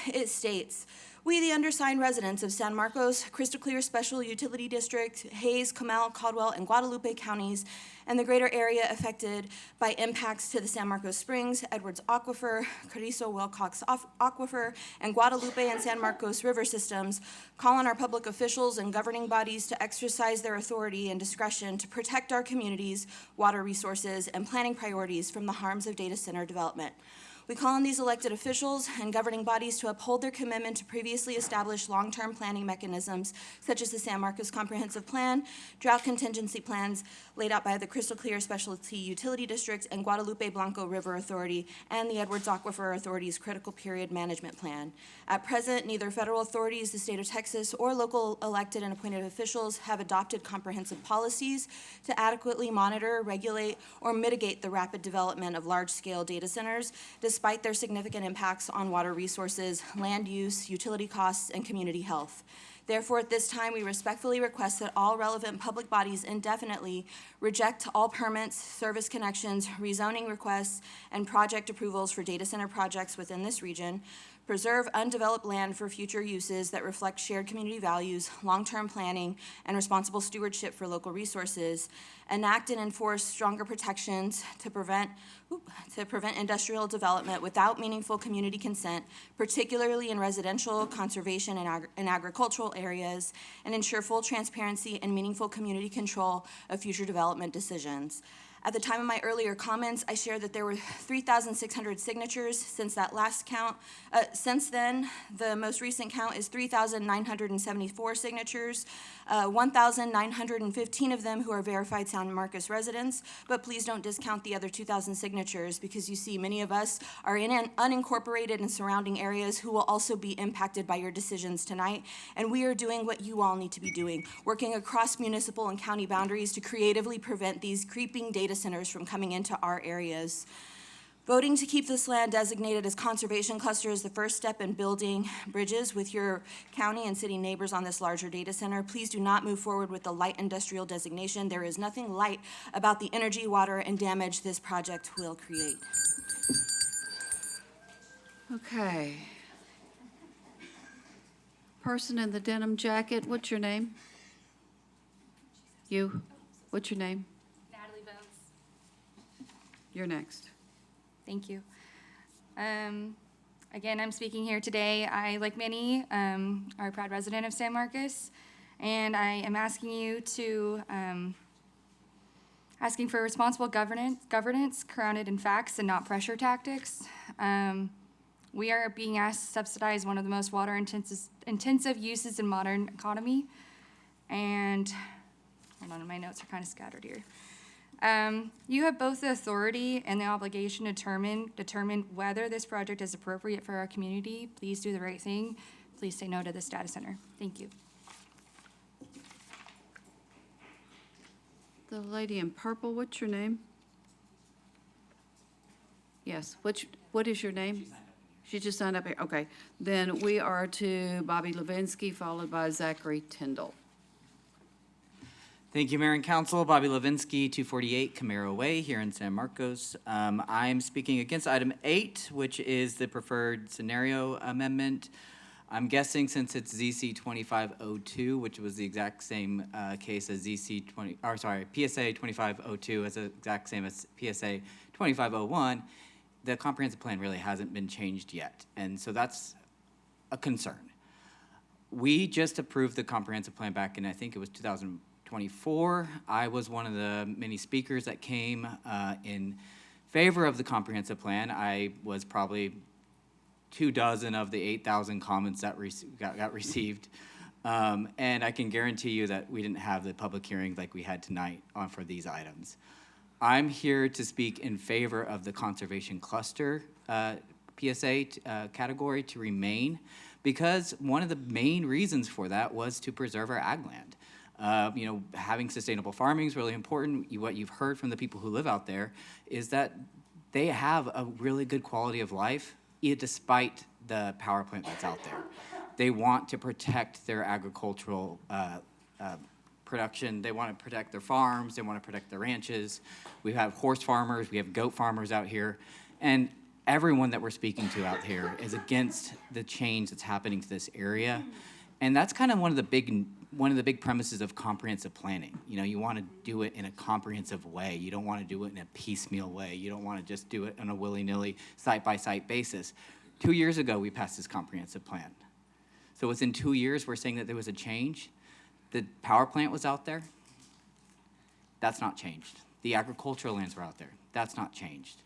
It states, "We, the undersigned residents of San Marcos, Crystal Clear Special Utility District, Hayes, Comal, Caldwell, and Guadalupe counties, and the greater area affected by impacts to the San Marcos Springs, Edwards Aquifer, Carrizo Wilcox Aquifer, and Guadalupe and San Marcos river systems, call on our public officials and governing bodies to exercise their authority and discretion to protect our communities, water resources, and planning priorities from the harms of data center development. We call on these elected officials and governing bodies to uphold their commitment to previously established long-term planning mechanisms, such as the San Marcos Comprehensive Plan, drought contingency plans laid out by the Crystal Clear Specialty Utility District and Guadalupe Blanco River Authority, and the Edwards Aquifer Authority's Critical Period Management Plan. At present, neither federal authorities, the state of Texas, or local elected and appointed officials have adopted comprehensive policies to adequately monitor, regulate, or mitigate the rapid development of large-scale data centers, despite their significant impacts on water resources, land use, utility costs, and community health. Therefore, at this time, we respectfully request that all relevant public bodies indefinitely reject all permits, service connections, rezoning requests, and project approvals for data center projects within this region, preserve undeveloped land for future uses that reflect shared community values, long-term planning, and responsible stewardship for local resources, enact and enforce stronger protections to prevent industrial development without meaningful community consent, particularly in residential, conservation, and agricultural areas, and ensure full transparency and meaningful community control of future development decisions. At the time of my earlier comments, I shared that there were 3,600 signatures since that last count. Since then, the most recent count is 3,974 signatures, 1,915 of them who are verified San Marcos residents, but please don't discount the other 2,000 signatures because you see many of us are in unincorporated and surrounding areas who will also be impacted by your decisions tonight, and we are doing what you all need to be doing, working across municipal and county boundaries to creatively prevent these creeping data centers from coming into our areas. Voting to keep this land designated as conservation cluster is the first step in building bridges with your county and city neighbors on this larger data center. Please do not move forward with the light industrial designation. There is nothing light about the energy, water, and damage this project will create. Okay. Person in the denim jacket, what's your name? You? What's your name? Natalie Bones. You're next. Thank you. Again, I'm speaking here today. I, like many, are a proud resident of San Marcos, and I am asking you to, asking for responsible governance grounded in facts and not pressure tactics. We are being asked to subsidize one of the most water intensive uses in modern economy. And, hold on, my notes are kind of scattered here. You have both the authority and the obligation to determine whether this project is appropriate for our community. Please do the right thing. Please say no to this data center. Thank you. The lady in purple, what's your name? Yes, what is your name? She just signed up here, okay. Then we are to Bobby Levinsky, followed by Zachary Tyndall. Thank you, Mayor and Council. Bobby Levinsky, 248 Camaro Way here in San Marcos. I'm speaking against item 8, which is the preferred scenario amendment. I'm guessing since it's ZC 2502, which was the exact same case as PSA 2502 as the exact same as PSA 2501, the comprehensive plan really hasn't been changed yet. And so that's a concern. We just approved the comprehensive plan back in, I think it was 2024. I was one of the many speakers that came in favor of the comprehensive plan. I was probably 24 of the 8,000 comments that got received. And I can guarantee you that we didn't have the public hearing like we had tonight for these items. I'm here to speak in favor of the conservation cluster PSA category to remain, because one of the main reasons for that was to preserve our ag land. Having sustainable farming is really important. What you've heard from the people who live out there is that they have a really good quality of life, despite the power plant that's out there. They want to protect their agricultural production. They want to protect their farms. They want to protect their ranches. We have horse farmers. We have goat farmers out here. And everyone that we're speaking to out here is against the change that's happening to this area. And that's kind of one of the big premises of comprehensive planning. You want to do it in a comprehensive way. You don't want to do it in a piecemeal way. You don't want to just do it on a willy-nilly, site-by-site basis. 2 years ago, we passed this comprehensive plan. So within 2 years, we're saying that there was a change. The power plant was out there. That's not changed. The agricultural lands were out there. That's not changed.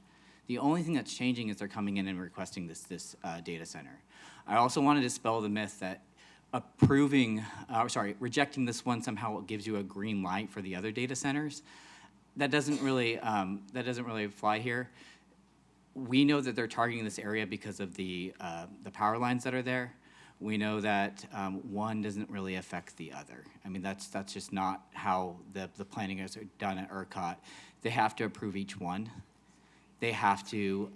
The only thing that's changing is they're coming in and requesting this data center. I also want to dispel the myth that rejecting this one somehow gives you a green light for the other data centers. That doesn't really fly here. We know that they're targeting this area because of the power lines that are there. We know that one doesn't really affect the other. I mean, that's just not how the planning is done at ERCOT. They have to approve each one. They have to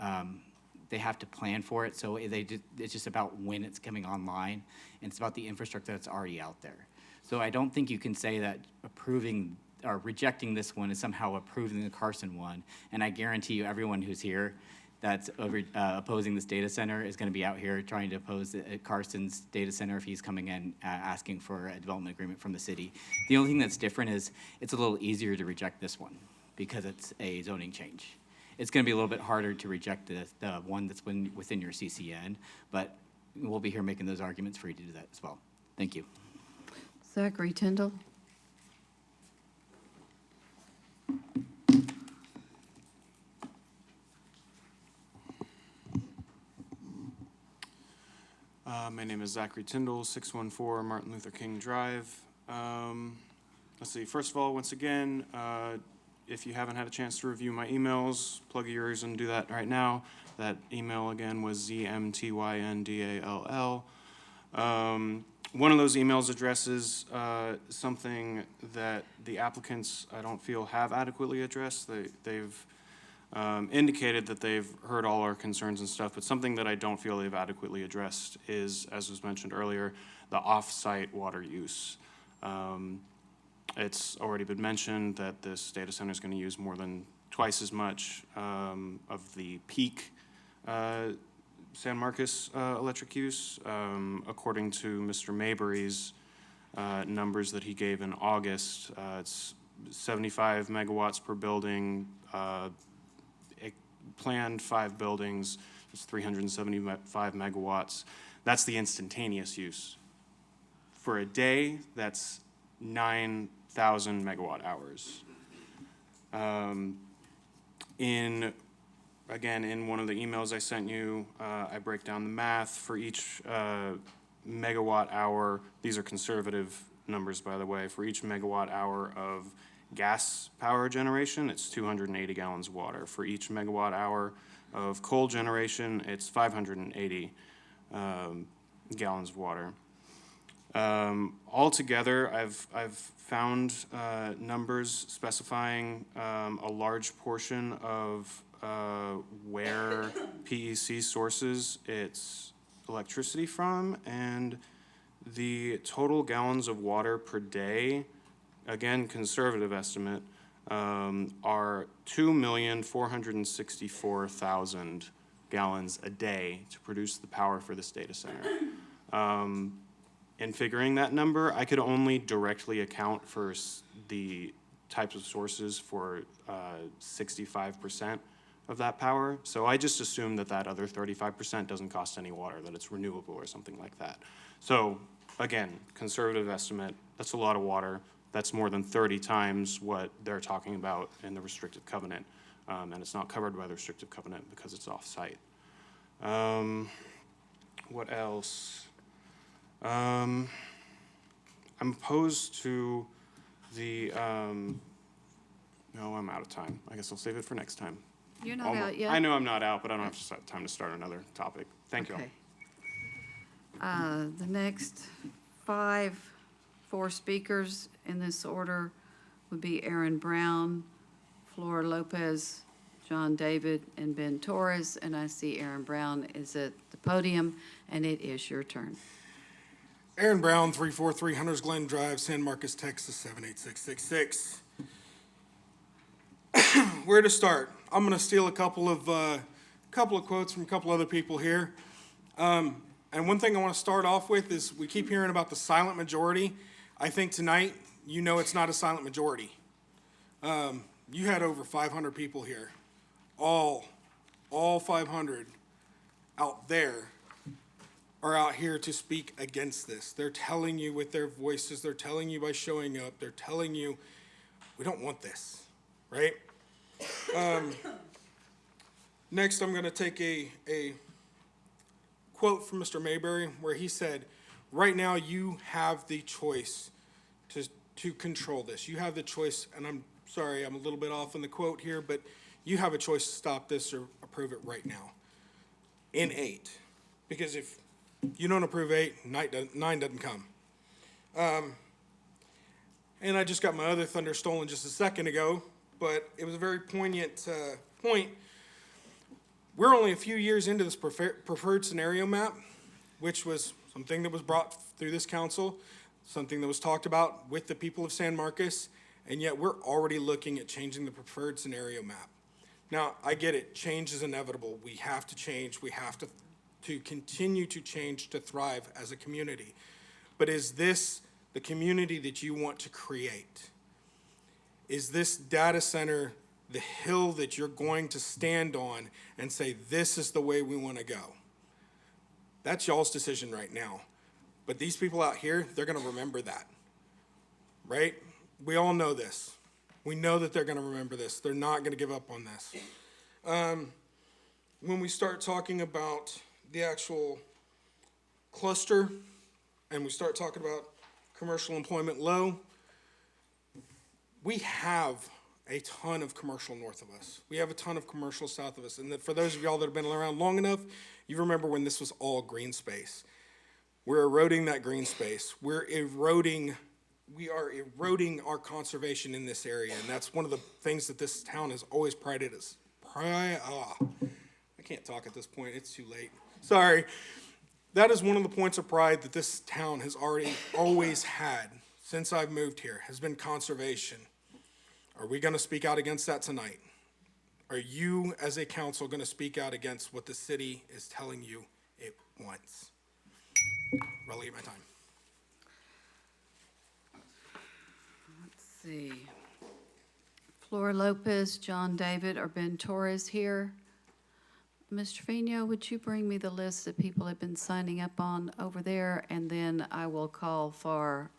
plan for it, so it's just about when it's coming online, and it's about the infrastructure that's already out there. So I don't think you can say that approving or rejecting this one is somehow approving the Carson one, and I guarantee you everyone who's here that's opposing this data center is going to be out here trying to oppose Carson's data center if he's coming in asking for a development agreement from the city. The only thing that's different is it's a little easier to reject this one because it's a zoning change. It's going to be a little bit harder to reject the one that's within your CCN, but we'll be here making those arguments for you to do that as well. Thank you. Zachary Tyndall. My name is Zachary Tyndall, 614 Martin Luther King Drive. Let's see, first of all, once again, if you haven't had a chance to review my emails, plug yours and do that right now. That email again was ZMTYNDALL. One of those emails addresses something that the applicants, I don't feel, have adequately addressed. They've indicated that they've heard all our concerns and stuff, but something that I don't feel they've adequately addressed is, as was mentioned earlier, the off-site water use. It's already been mentioned that this data center is going to use more than twice as much of the peak San Marcos electric use. According to Mr. Mabry's numbers that he gave in August, it's 75 megawatts per building. Planned 5 buildings, it's 375 megawatts. That's the instantaneous use. For a day, that's 9,000 megawatt hours. In one of the emails I sent you, I break down the math for each megawatt hour. These are conservative numbers, by the way. For each megawatt hour of gas power generation, it's 280 gallons of water. For each megawatt hour of coal generation, it's 580 gallons of water. Altogether, I've found numbers specifying a large portion of where PEC sources its electricity from, and the total gallons of water per day, again, conservative estimate, are 2,464,000 gallons a day to produce the power for this data center. In figuring that number, I could only directly account for the types of sources for 65% of that power. So I just assume that that other 35% doesn't cost any water, that it's renewable or something like that. So again, conservative estimate, that's a lot of water. That's more than 30 times what they're talking about in the restrictive covenant. And it's not covered by the restrictive covenant because it's off-site. What else? I'm opposed to the, no, I'm out of time. I guess I'll save it for next time. You're not out yet? I know I'm not out, but I don't have time to start another topic. Thank you all. Okay. The next four speakers in this order would be Aaron Brown, Flora Lopez, John David, and Ben Torres. And I see Aaron Brown is at the podium, and it is your turn. Aaron Brown, 343 Hunters Glen Drive, San Marcos, Texas, 78666. Where to start? I'm going to steal a couple of quotes from a couple other people here. And one thing I want to start off with is we keep hearing about the silent majority. I think tonight, you know it's not a silent majority. You had over 500 people here. All 500 out there are out here to speak against this. They're telling you with their voices, they're telling you by showing up, they're telling you, we don't want this, right? Next, I'm gonna take a quote from Mr. Mayberry where he said, right now you have the choice to control this. You have the choice, and I'm sorry, I'm a little bit off on the quote here, but you have a choice to stop this or approve it right now in 8. Because if you don't approve 8, 9 doesn't come. And I just got my other thunder stolen just a second ago, but it was a very poignant point. We're only a few years into this preferred scenario map, which was something that was brought through this council, something that was talked about with the people of San Marcos, and yet we're already looking at changing the preferred scenario map. Now, I get it, change is inevitable. We have to change, we have to continue to change to thrive as a community. But is this the community that you want to create? Is this data center the hill that you're going to stand on and say, this is the way we want to go? That's y'all's decision right now. But these people out here, they're going to remember that, right? We all know this. We know that they're going to remember this. They're not going to give up on this. When we start talking about the actual cluster and we start talking about commercial employment low, we have a ton of commercial north of us. We have a ton of commercial south of us. And for those of y'all that have been around long enough, you remember when this was all green space. We're eroding that green space. We are eroding our conservation in this area. And that's one of the things that this town has always prided us. I can't talk at this point, it's too late. Sorry. That is one of the points of pride that this town has always had since I've moved here, has been conservation. Are we going to speak out against that tonight? Are you, as a council, going to speak out against what the city is telling you it wants? Relate my time. Let's see. Flora Lopez, John David, or Ben Torres here. Mr. Trevino, would you bring me the list that people have been signing up on over there, and then I will call for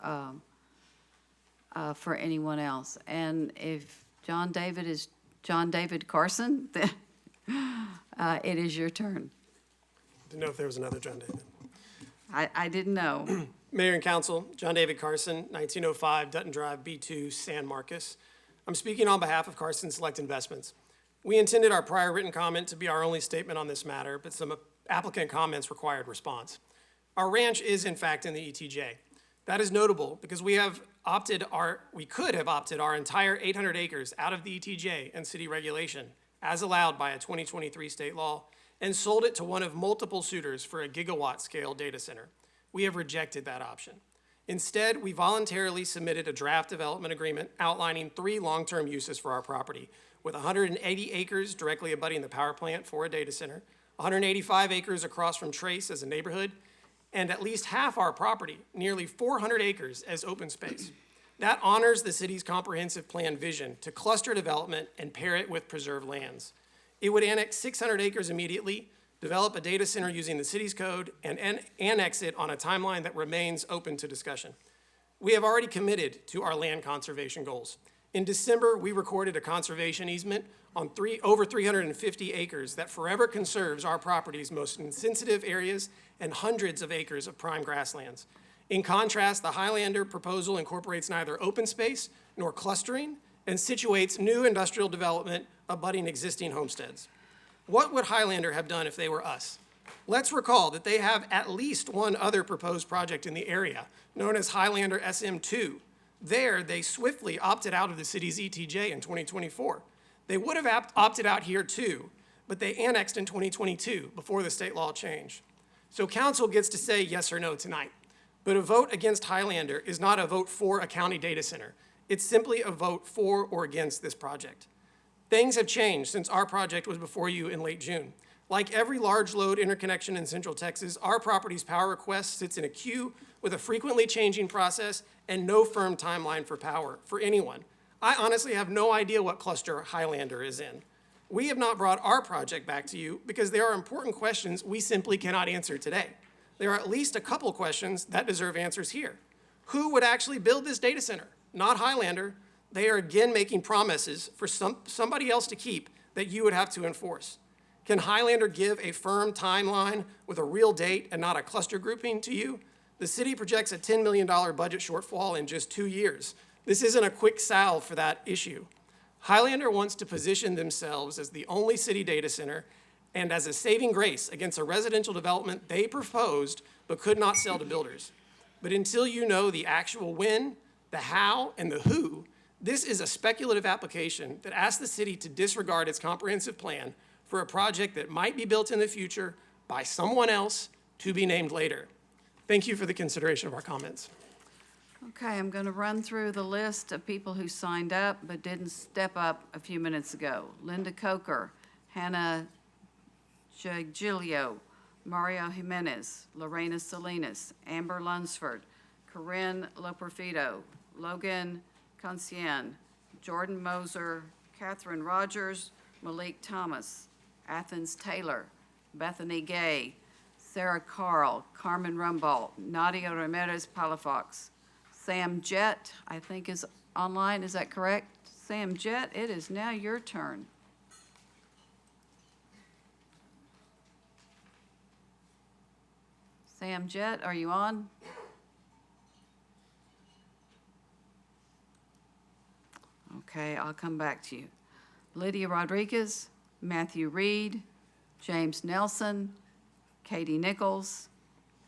anyone else. And if John David is John David Carson, then it is your turn. Didn't know if there was another John David. I didn't know. Mayor and Council, John David Carson, 1905 Dutton Drive, B2, San Marcos. I'm speaking on behalf of Carson Select Investments. We intended our prior written comment to be our only statement on this matter, but some applicant comments required response. Our ranch is in fact in the ETJ. That is notable because we could have opted our entire 800 acres out of the ETJ and city regulation, as allowed by a 2023 state law, and sold it to one of multiple suitors for a gigawatt-scale data center. We have rejected that option. Instead, we voluntarily submitted a draft development agreement outlining 3 long-term uses for our property, with 180 acres directly abutting the power plant for a data center, 185 acres across from Trace as a neighborhood, and at least half our property, nearly 400 acres, as open space. That honors the city's comprehensive plan vision to cluster development and pair it with preserved lands. It would annex 600 acres immediately, develop a data center using the city's code, and annex it on a timeline that remains open to discussion. We have already committed to our land conservation goals. In December, we recorded a conservation easement on over 350 acres that forever conserves our property's most sensitive areas and hundreds of acres of prime grasslands. In contrast, the Highlander proposal incorporates neither open space nor clustering and situates new industrial development abutting existing homesteads. What would Highlander have done if they were us? Let's recall that they have at least one other proposed project in the area, known as Highlander SM2. There, they swiftly opted out of the city's ETJ in 2024. They would have opted out here too, but they annexed in 2022 before the state law changed. So council gets to say yes or no tonight. But a vote against Highlander is not a vote for a county data center. It's simply a vote for or against this project. Things have changed since our project was before you in late June. Like every large load interconnection in Central Texas, our property's power request sits in a queue with a frequently changing process and no firm timeline for power for anyone. I honestly have no idea what cluster Highlander is in. We have not brought our project back to you because there are important questions we simply cannot answer today. There are at least a couple questions that deserve answers here. Who would actually build this data center? Not Highlander. They are again making promises for somebody else to keep that you would have to enforce. Can Highlander give a firm timeline with a real date and not a cluster grouping to you? The city projects a $10 million budget shortfall in just 2 years. This isn't a quick salve for that issue. Highlander wants to position themselves as the only city data center and as a saving grace against a residential development they proposed but could not sell to builders. But until you know the actual when, the how, and the who, this is a speculative application that asks the city to disregard its comprehensive plan for a project that might be built in the future by someone else to be named later. Thank you for the consideration of our comments. Okay, I'm going to run through the list of people who signed up but didn't step up a few minutes ago. Linda Coker, Hannah Giglio, Mario Jimenez, Lorena Salinas, Amber Lunsford, Corinne Loperfido, Logan Conscien, Jordan Moser, Catherine Rogers, Malik Thomas, Athens Taylor, Bethany Gay, Sarah Carl, Carmen Rumbault, Nadia Ramirez Palafox, Sam Jett, I think is online, is that correct? Sam Jett, it is now your turn. Sam Jett, are you on? Okay, I'll come back to you. Lydia Rodriguez, Matthew Reed, James Nelson, Katie Nichols,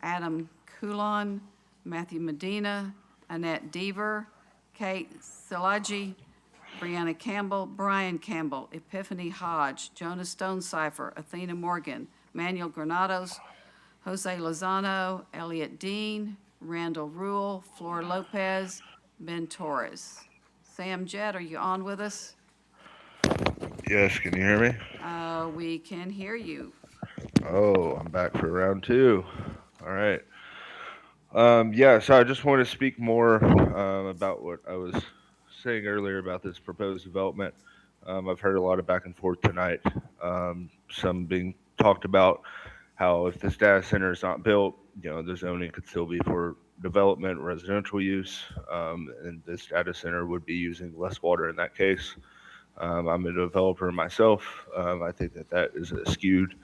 Adam Coulon, Matthew Medina, Annette Deaver, Kate Szilagyi, Brianna Campbell, Brian Campbell, Epiphany Hodge, Jonas Stonecipher, Athena Morgan, Manuel Granados, Jose Lozano, Elliot Dean, Randall Rule, Flor Lopez, Ben Torres. Sam Jett, are you on with us? Yes, can you hear me? We can hear you. Oh, I'm back for round 2. All right. Yeah, so I just want to speak more about what I was saying earlier about this proposed development. I've heard a lot of back and forth tonight, some being talked about how if this data center is not built, the zoning could still be for development, residential use, and this data center would be using less water in that case. I'm a developer myself. I think that is a skewed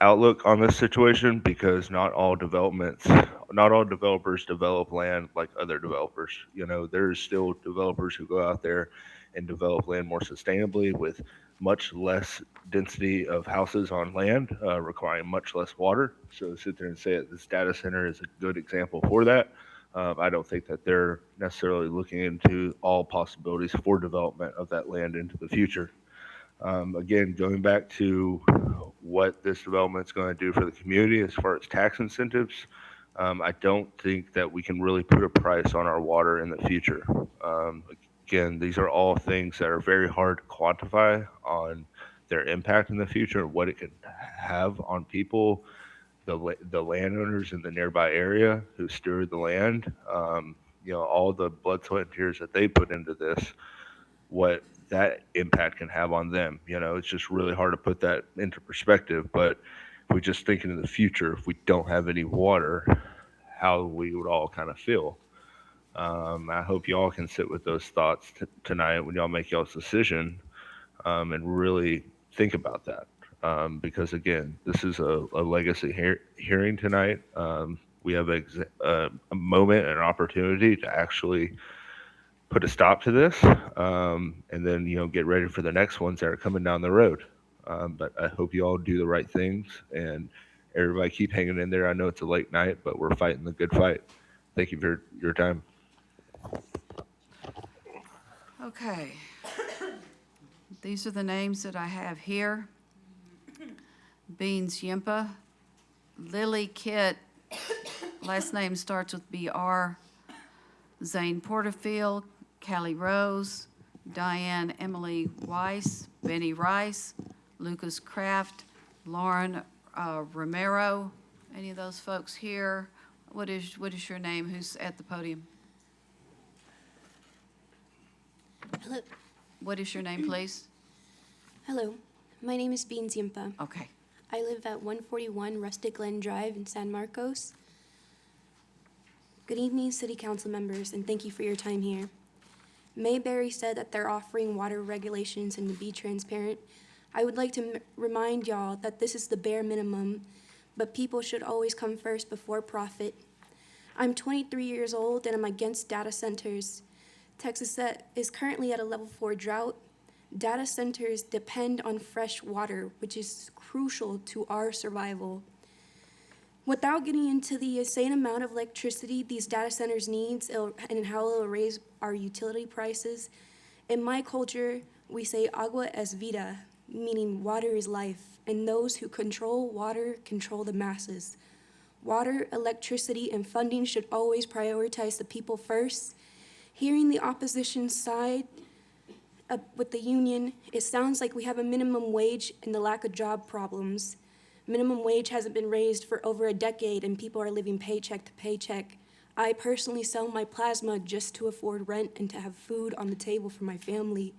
outlook on this situation because not all developers develop land like other developers. You know, there's still developers who go out there and develop land more sustainably with much less density of houses on land, requiring much less water. So to sit there and say that this data center is a good example for that. I don't think that they're necessarily looking into all possibilities for development of that land into the future. Again, going back to what this development is going to do for the community as far as tax incentives, I don't think that we can really put a price on our water in the future. Again, these are all things that are very hard to quantify on their impact in the future, what it can have on people, the landowners in the nearby area who steward the land. You know, all the blood, sweat, and tears that they put into this, what that impact can have on them. You know, it's just really hard to put that into perspective. But if we just think into the future, if we don't have any water, how we would all kind of feel. I hope y'all can sit with those thoughts tonight when y'all make y'all's decision, and really think about that. Because again, this is a legacy hearing tonight. We have a moment and an opportunity to actually put a stop to this, and then, you know, get ready for the next ones that are coming down the road. But I hope you all do the right things and everybody keep hanging in there. I know it's a late night, but we're fighting the good fight. Thank you for your time. Okay. These are the names that I have here. Beans Yimpa, Lily Kit, last name starts with BR, Zane Porterfield, Callie Rose, Diane Emily Weiss, Benny Rice, Lucas Kraft, Lauren Romero. Any of those folks here? What is your name? Who's at the podium? Hello. What is your name, please? Hello. My name is Beans Yimpa. Okay. I live at 141 Rustic Glen Drive in San Marcos. Good evening, City Council members, and thank you for your time here. Mayberry said that they're offering water regulations and to be transparent. I would like to remind y'all that this is the bare minimum, but people should always come first before profit. I'm 23 years old and I'm against data centers. Texas is currently at a level 4 drought. Data centers depend on fresh water, which is crucial to our survival. Without getting into the insane amount of electricity these data centers needs and how it'll raise our utility prices, in my culture, we say agua es vida, meaning water is life, and those who control water control the masses. Water, electricity, and funding should always prioritize the people first. Hearing the opposition side with the union, it sounds like we have a minimum wage and the lack of job problems. Minimum wage hasn't been raised for over a decade and people are living paycheck to paycheck. I personally sell my plasma just to afford rent and to have food on the table for my family.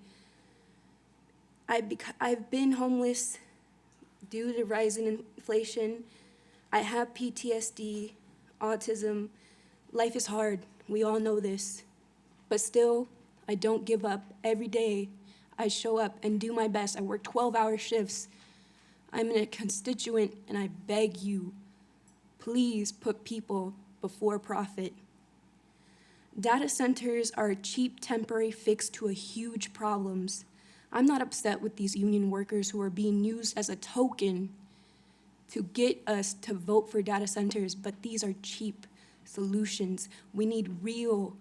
I've been homeless due to rising inflation. I have PTSD, autism. Life is hard, we all know this. But still, I don't give up. Every day, I show up and do my best. I work 12-hour shifts. I'm a constituent, and I beg you, please put people before profit. Data centers are a cheap temporary fix to a huge problems. I'm not upset with these union workers who are being used as a token to get us to vote for data centers, but these are cheap solutions. We need real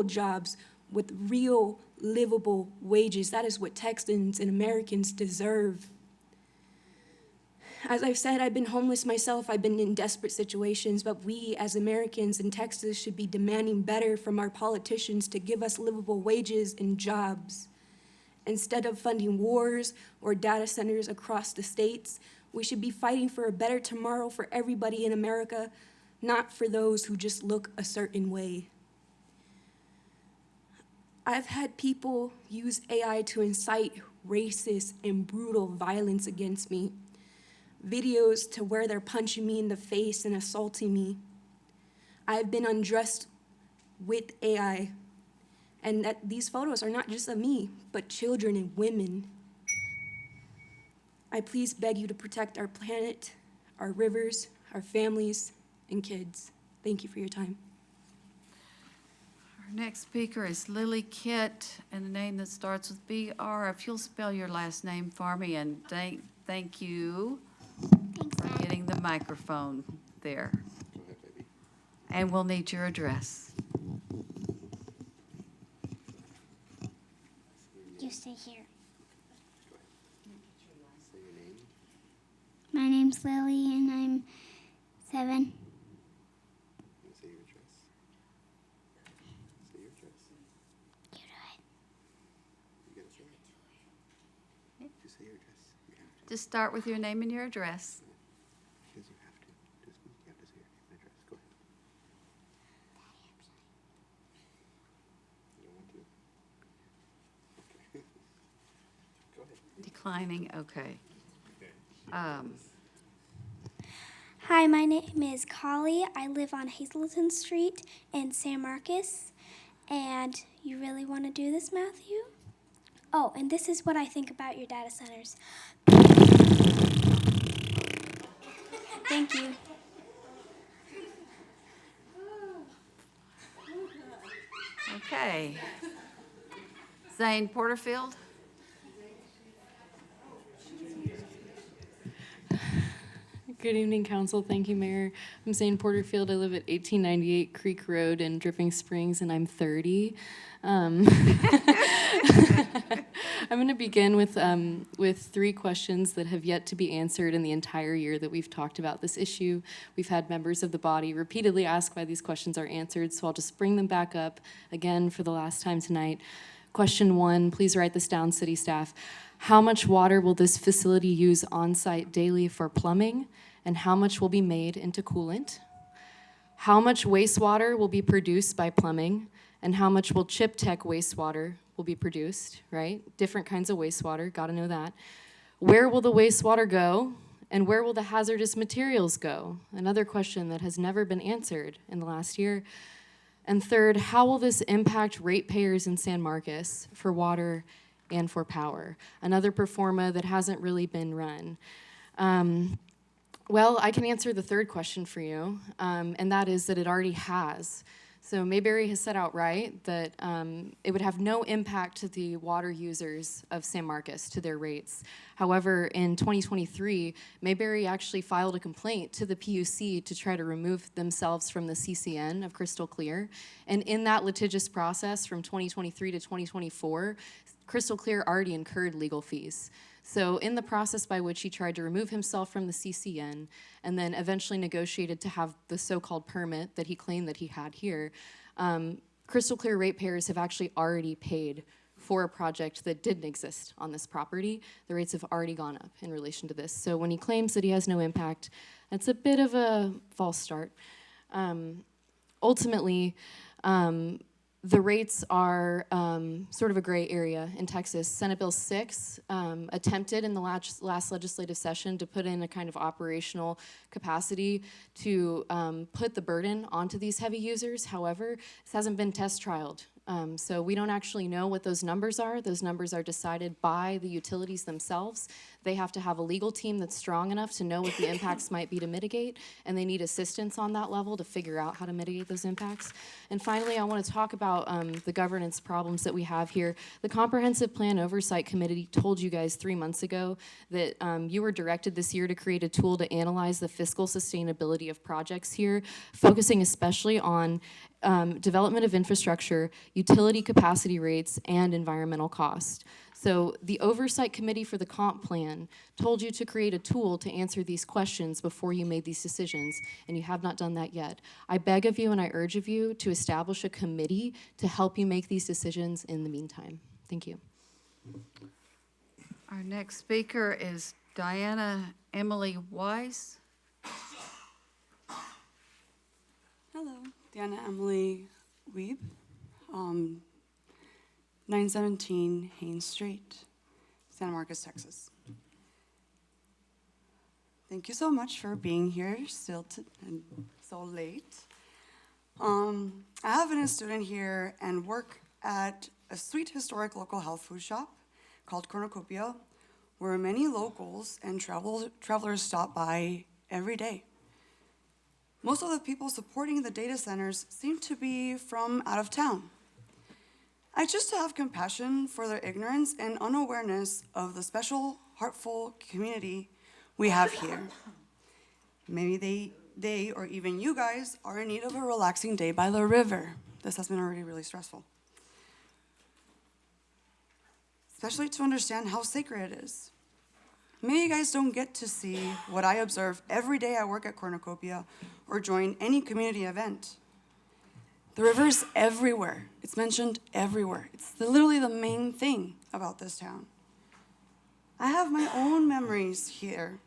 jobs with real livable wages. That is what Texans and Americans deserve. As I've said, I've been homeless myself. I've been in desperate situations, but we as Americans in Texas should be demanding better from our politicians to give us livable wages and jobs. Instead of funding wars or data centers across the states, we should be fighting for a better tomorrow for everybody in America, not for those who just look a certain way. I've had people use AI to incite racist and brutal violence against me. Videos to where they're punching me in the face and assaulting me. I've been undressed with AI, and that these photos are not just of me, but children and women. I please beg you to protect our planet, our rivers, our families, and kids. Thank you for your time. Our next speaker is Lily Kitt, and a name that starts with BR. If you'll spell your last name for me, and thank you for getting the microphone there. And we'll need your address. You stay here. My name's Lily, and I'm 7. Just start with your name and your address. Declining, okay. Hi, my name is Collie. I live on Hazleton Street in San Marcos. And you really want to do this, Matthew? Oh, and this is what I think about your data centers. Thank you. Okay. Zane Porterfield? Good evening, Council. Thank you, Mayor. I'm Zane Porterfield. I live at 1898 Creek Road in Dripping Springs, and I'm 30. I'm going to begin with 3 questions that have yet to be answered in the entire year that we've talked about this issue. We've had members of the body repeatedly ask why these questions are answered, so I'll just bring them back up again for the last time tonight. Question 1, please write this down, city staff. How much water will this facility use on-site daily for plumbing, and how much will be made into coolant? How much wastewater will be produced by plumbing, and how much will Chip Tech wastewater will be produced, right? Different kinds of wastewater, gotta know that. Where will the wastewater go, and where will the hazardous materials go? Another question that has never been answered in the last year. And third, how will this impact ratepayers in San Marcos for water and for power? Another performa that hasn't really been run. Well, I can answer the third question for you, and that is that it already has. So Mayberry has said outright that it would have no impact to the water users of San Marcos, to their rates. However, in 2023, Mayberry actually filed a complaint to the PUC to try to remove themselves from the CCN of Crystal Clear. And in that litigious process from 2023 to 2024, Crystal Clear already incurred legal fees. So in the process by which he tried to remove himself from the CCN and then eventually negotiated to have the so-called permit that he claimed that he had here, Crystal Clear ratepayers have actually already paid for a project that didn't exist on this property. The rates have already gone up in relation to this. So when he claims that he has no impact, that's a bit of a false start. Ultimately, the rates are sort of a gray area in Texas. Senate Bill 6 attempted in the last legislative session to put in a kind of operational capacity to put the burden onto these heavy users. However, this hasn't been test trialed. So we don't actually know what those numbers are. Those numbers are decided by the utilities themselves. They have to have a legal team that's strong enough to know what the impacts might be to mitigate, and they need assistance on that level to figure out how to mitigate those impacts. And finally, I want to talk about the governance problems that we have here. The Comprehensive Plan Oversight Committee told you guys 3 months ago that you were directed this year to create a tool to analyze the fiscal sustainability of projects here, focusing especially on development of infrastructure, utility capacity rates, and environmental cost. So the Oversight Committee for the Comp Plan told you to create a tool to answer these questions before you made these decisions, and you have not done that yet. I beg of you and I urge of you to establish a committee to help you make these decisions in the meantime. Thank you. Our next speaker is Diana Emily Weiss. Hello, Diana Emily Wiebe, 917 Haynes Street, San Marcos, Texas. Thank you so much for being here still and so late. I have been a student here and work at a sweet historic local health food shop called Cornucopia, where many locals and travelers stop by every day. Most of the people supporting the data centers seem to be from out of town. I just have compassion for their ignorance and unawareness of the special, heartful community we have here. Maybe they or even you guys are in need of a relaxing day by the river. This has been already really stressful. Especially to understand how sacred it is. Maybe you guys don't get to see what I observe every day I work at Cornucopia or join any community event. The river is everywhere. It's mentioned everywhere. It's literally the main thing about this town. I have my own memories here,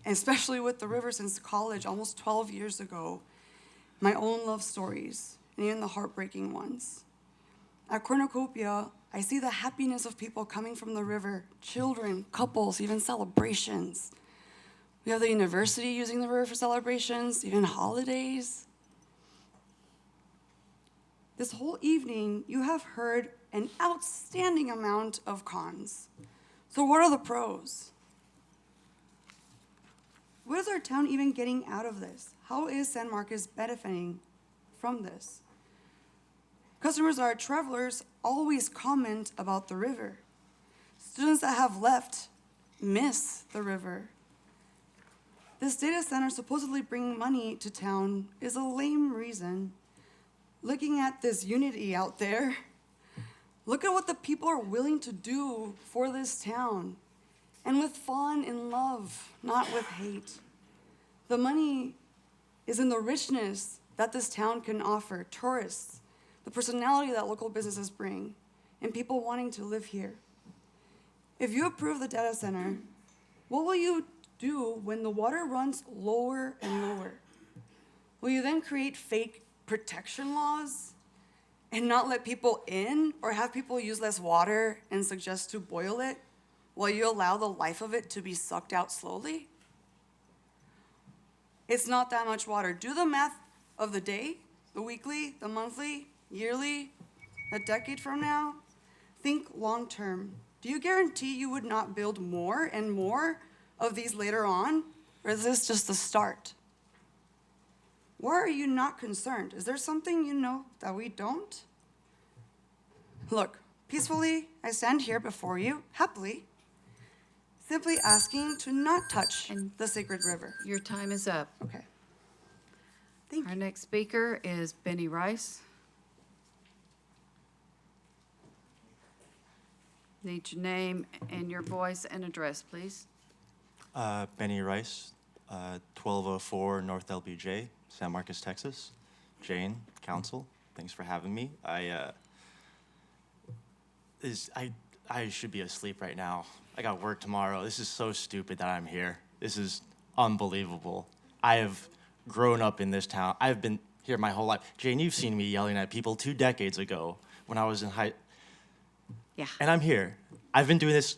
and especially with the river since college almost 12 years ago, my own love stories, and even the heartbreaking ones. At Cornucopia, I see the happiness of people coming from the river, children, couples, even celebrations. We have the university using the river for celebrations, even holidays. This whole evening, you have heard an outstanding amount of cons. So what are the pros? What is our town even getting out of this? How is San Marcos benefiting from this? Customers that are travelers always comment about the river. Students that have left miss the river. This data center supposedly bringing money to town is a lame reason. Looking at this unity out there, look at what the people are willing to do for this town, and with fun and love, not with hate. The money is in the richness that this town can offer tourists, the personality that local businesses bring, and people wanting to live here. If you approve the data center, what will you do when the water runs lower and lower? Will you then create fake protection laws and not let people in, or have people use less water and suggest to boil it while you allow the life of it to be sucked out slowly? It's not that much water. Do the math of the day, the weekly, the monthly, yearly, a decade from now. Think long term. Do you guarantee you would not build more and more of these later on? Or is this just the start? Why are you not concerned? Is there something you know that we don't? Look, peacefully, I stand here before you, happily, simply asking to not touch the sacred river. Your time is up. Okay. Our next speaker is Benny Rice. Need your name and your voice and address, please. Benny Rice, 1204 North LBJ, San Marcos, Texas. Jane, council, thanks for having me. I should be asleep right now. I got work tomorrow. This is so stupid that I'm here. This is unbelievable. I have grown up in this town. I've been here my whole life. Jane, you've seen me yelling at people 2 decades ago when I was in high. Yeah. And I'm here. I've been doing this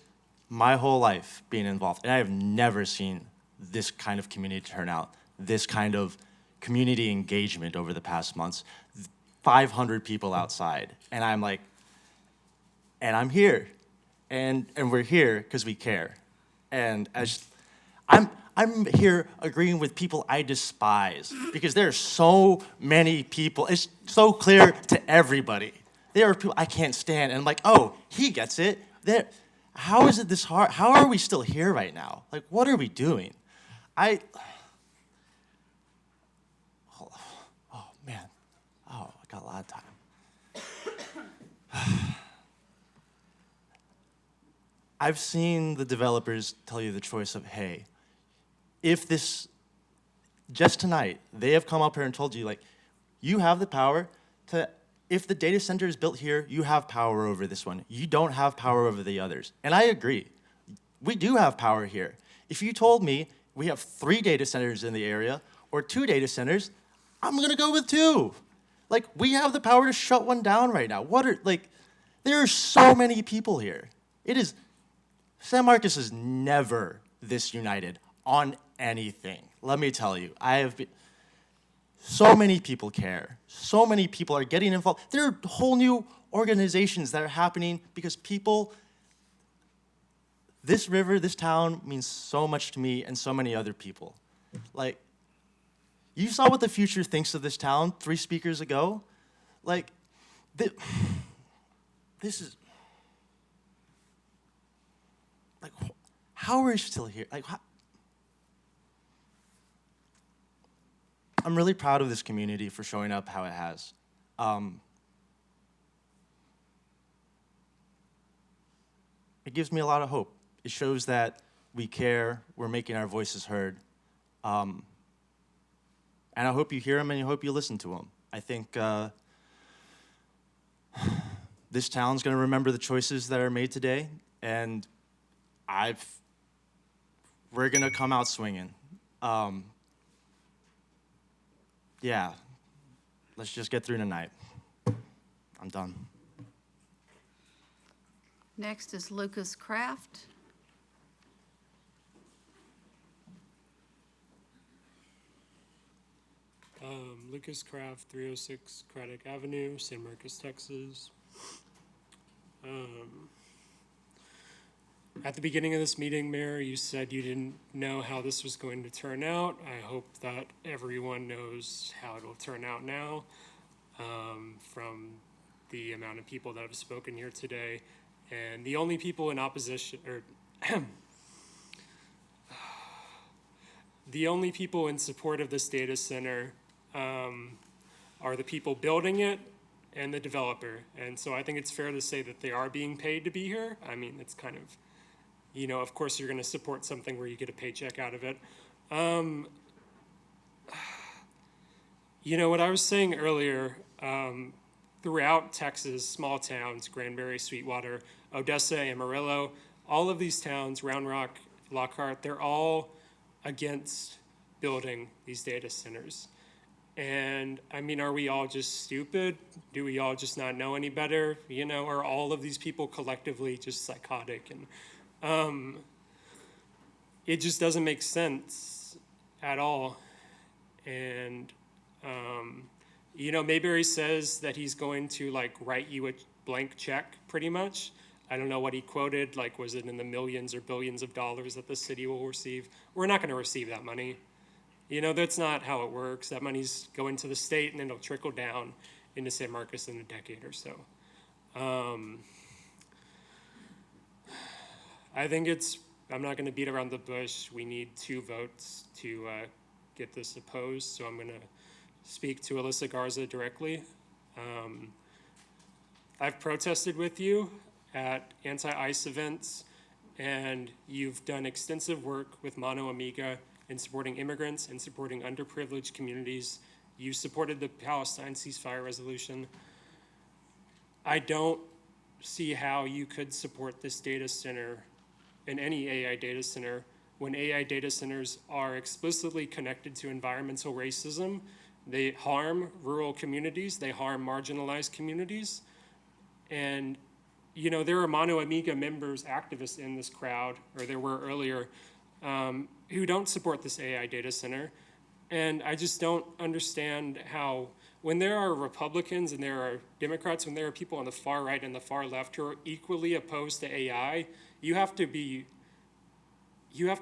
my whole life, being involved, and I have never seen this kind of community turnout, this kind of community engagement over the past months. 500 people outside, and I'm like, and I'm here, and we're here because we care, and I'm here agreeing with people I despise because there are so many people. It's so clear to everybody. There are people I can't stand, and I'm like, oh, he gets it. How is it this hard? How are we still here right now? Like, what are we doing? Oh, man. Oh, I got a lot of time. I've seen the developers tell you the choice of, hey, if this, just tonight, they have come up here and told you, like, you have the power to, if the data center is built here, you have power over this one. You don't have power over the others. And I agree. We do have power here. If you told me we have 3 data centers in the area or 2 data centers, I'm gonna go with 2. Like, we have the power to shut one down right now. There are so many people here. San Marcos is never this united on anything. Let me tell you, so many people care. So many people are getting involved. There are whole new organizations that are happening because people, this river, this town means so much to me and so many other people. Like, you saw what the future thinks of this town 3 speakers ago. Like, this is, like, how are you still here? Like, I'm really proud of this community for showing up how it has. It gives me a lot of hope. It shows that we care, we're making our voices heard. And I hope you hear them and I hope you listen to them. I think this town's gonna remember the choices that are made today, and we're gonna come out swinging. Yeah, let's just get through tonight. I'm done. Next is Lucas Kraft. Lucas Kraft, 306 Craddock Avenue, San Marcos, Texas. At the beginning of this meeting, Mayor, you said you didn't know how this was going to turn out. I hope that everyone knows how it will turn out now, from the amount of people that have spoken here today. And the only people in opposition, or the only people in support of this data center are the people building it and the developer. And so I think it's fair to say that they are being paid to be here. I mean, it's kind of, you know, of course you're going to support something where you get a paycheck out of it. You know, what I was saying earlier, throughout Texas, small towns, Granbury, Sweetwater, Odessa, Amarillo, all of these towns, Round Rock, Lockhart, they're all against building these data centers. And I mean, are we all just stupid? Do we all just not know any better? You know, are all of these people collectively just psychotic? And it just doesn't make sense at all. And you know, Mayberry says that he's going to like write you a blank check pretty much. I don't know what he quoted, like was it in the millions or billions of dollars that the city will receive? We're not going to receive that money. You know, that's not how it works. That money's going to the state and then it'll trickle down into San Marcos in a decade or so. I think I'm not going to beat around the bush. We need 2 votes to get this opposed, so I'm going to speak to Alyssa Garza directly. I've protested with you at anti-ICE events, and you've done extensive work with Mano Amiga in supporting immigrants and supporting underprivileged communities. You supported the Palestine ceasefire resolution. I don't see how you could support this data center and any AI data center when AI data centers are explicitly connected to environmental racism. They harm rural communities, they harm marginalized communities. And, you know, there are Mano Amiga members, activists in this crowd, or there were earlier, who don't support this AI data center. And I just don't understand how, when there are Republicans and there are Democrats, when there are people on the far right and the far left who are equally opposed to AI, you have to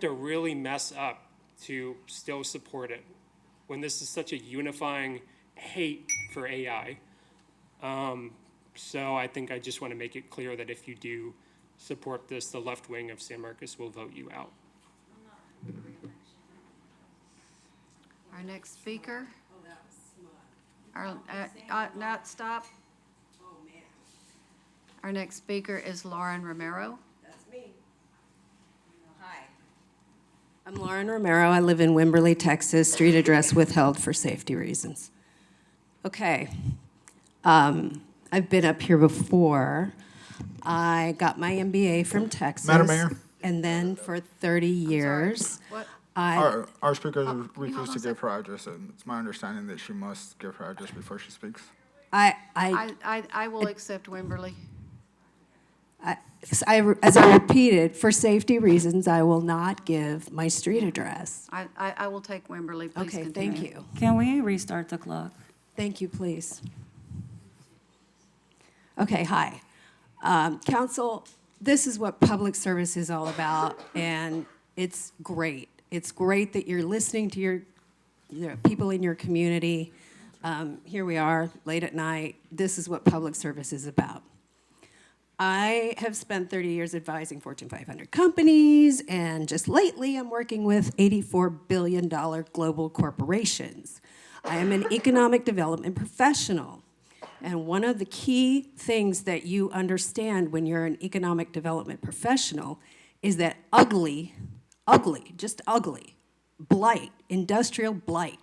really mess up to still support it when this is such a unifying hate for AI. So I think I just want to make it clear that if you do support this, the left wing of San Marcos will vote you out. Our next speaker. Not stop. Our next speaker is Lauren Romero. That's me. Hi. I'm Lauren Romero. I live in Wimberley, Texas. Street address withheld for safety reasons. Okay. I've been up here before. I got my MBA from Texas. Madam Mayor? And then for 30 years, What? Our speaker hold on refused a to give her address, and it's my understanding that she must give her address before she speaks. I will accept Wimberley. as I repeated, for safety reasons, I will not give my street address. I will take Wimberley. Please Okay, continue. thank you. Can we restart the clock? Thank you, please. Okay, hi. Council, this is what public service is all about, and it's great. It's great that you're listening to your people in your community. Here we are, late at night. This is what public service is about. I have spent 30 years advising Fortune 500 companies, and just lately I'm working with $84 billion global corporations. I am an economic development professional. And one of the key things that you understand when you're an economic development professional is that just ugly, blight, industrial blight,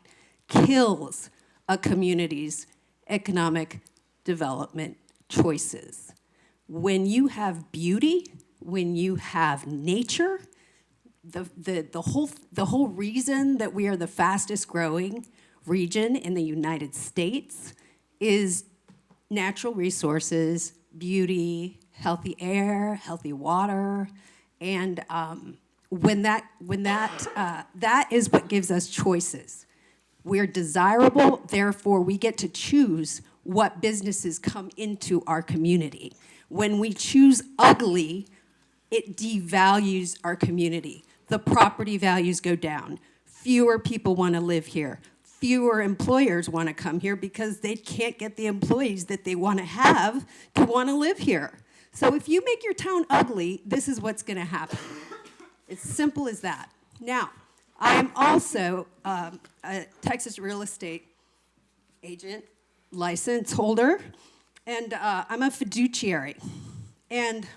kills a community's economic development choices. When you have beauty, when you have nature, the whole reason that we are the fastest growing region in the United States is natural resources, beauty, healthy air, healthy water, and that is what gives us choices. We're desirable, therefore we get to choose what businesses come into our community. When we choose ugly, it devalues our community. The property values go down. Fewer people want to live here. Fewer employers want to come here because they can't get the employees that they want to live here. So if you make your town ugly, this is what's going to happen. It's simple as that. Now, I am also a Texas real estate agent, license holder, and I'm a fiduciary. And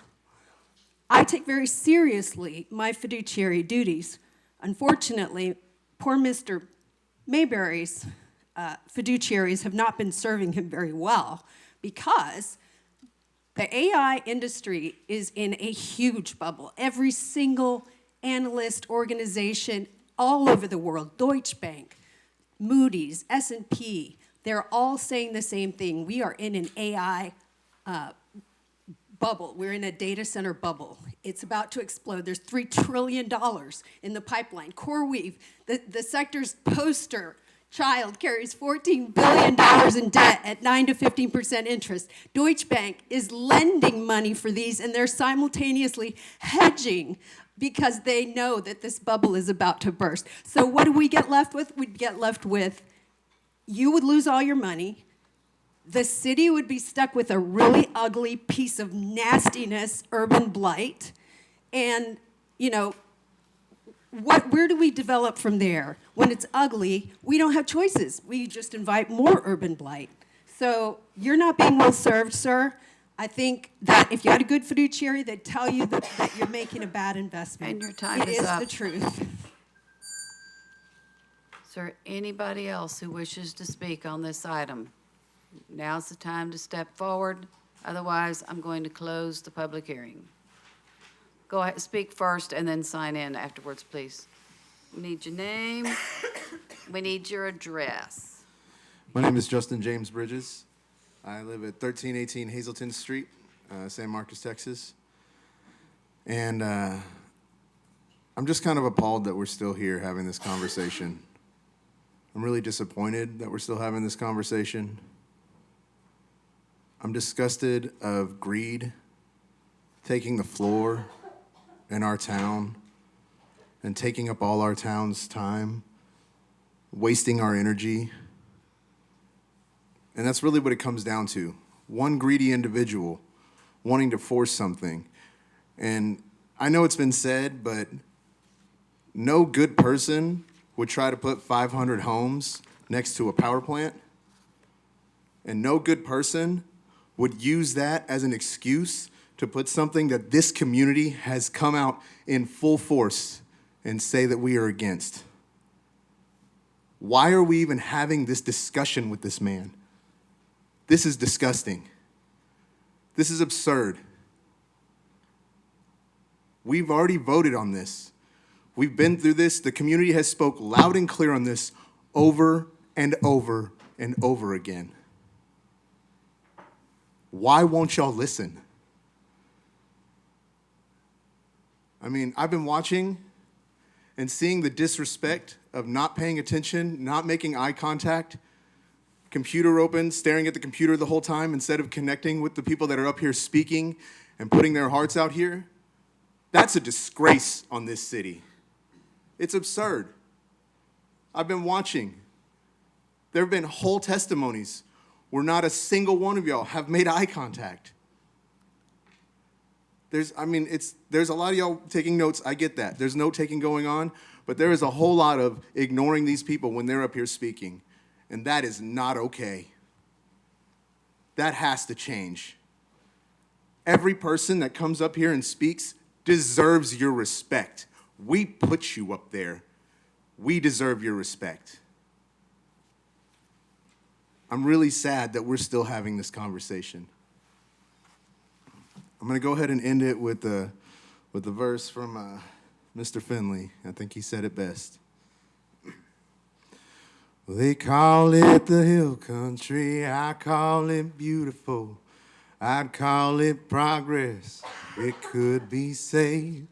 I take very seriously my fiduciary duties. Unfortunately, poor Mr. Mayberry's fiduciaries have not been serving him very well because the AI industry is in a huge bubble. Every single analyst organization all over the world, Deutsche Bank, Moody's, S&P, they're all saying the same thing. We are in an AI bubble. We're in a data center bubble. It's about to explode. There's $3 trillion in the pipeline. CoreWeave, the sector's poster child, carries $14 billion in debt at 9 to 15% interest. Deutsche Bank is lending money for these, and they're simultaneously hedging because they know that this bubble is about to burst. So what do we get left with? We'd get left with, you would lose all your money. The city would be stuck with a really ugly piece of nastiness, urban blight. And, you know, where do we develop from there? When it's ugly, we don't have choices. We just invite more urban blight. So you're not being well served, sir. I think that if you had a good fiduciary, they'd tell you that you're making a bad investment. And your time It is is up. the truth. Is there anybody else who wishes to speak on this item? Now's the time to step forward. Otherwise, I'm going to close the public hearing. Go ahead, speak first and then sign in afterwards, please. We need your name. We need your address. My name is Justin James Bridges. I live at 1318 Hazelton Street, San Marcos, Texas. And I'm just kind of appalled that we're still here having this conversation. I'm really disappointed that we're still having this conversation. I'm disgusted of greed taking the floor in our town and taking up all our town's time, wasting our energy. And that's really what it comes down to. One greedy individual wanting to force something. And I know it's been said, but no good person would try to put 500 homes next to a power plant. And no good person would use that as an excuse to put something that this community has come out in full force and say that we are against. Why are we even having this discussion with this man? This is disgusting. This is absurd. We've already voted on this. We've been through this. The community has spoke loud and clear on this over and over and over again. Why won't y'all listen? I mean, I've been watching and seeing the disrespect of not paying attention, not making eye contact, computer open, staring at the computer the whole time instead of connecting with the people that are up here speaking and putting their hearts out here, that's a disgrace on this city. It's absurd. I've been watching. There have been whole testimonies where not a single one of y'all have made eye contact. There's a lot of y'all taking notes. I get that. There's note-taking going on, but there is a whole lot of ignoring these people when they're up here speaking, and that is not okay. That has to change. Every person that comes up here and speaks deserves your respect. We put you up there. We deserve your respect. I'm really sad that we're still having this conversation. I'm going to go ahead and end it with the verse from Mr. Finley. I think he said it best. Well, they call it the hill country. I call it beautiful. I'd call it progress. It could be saved.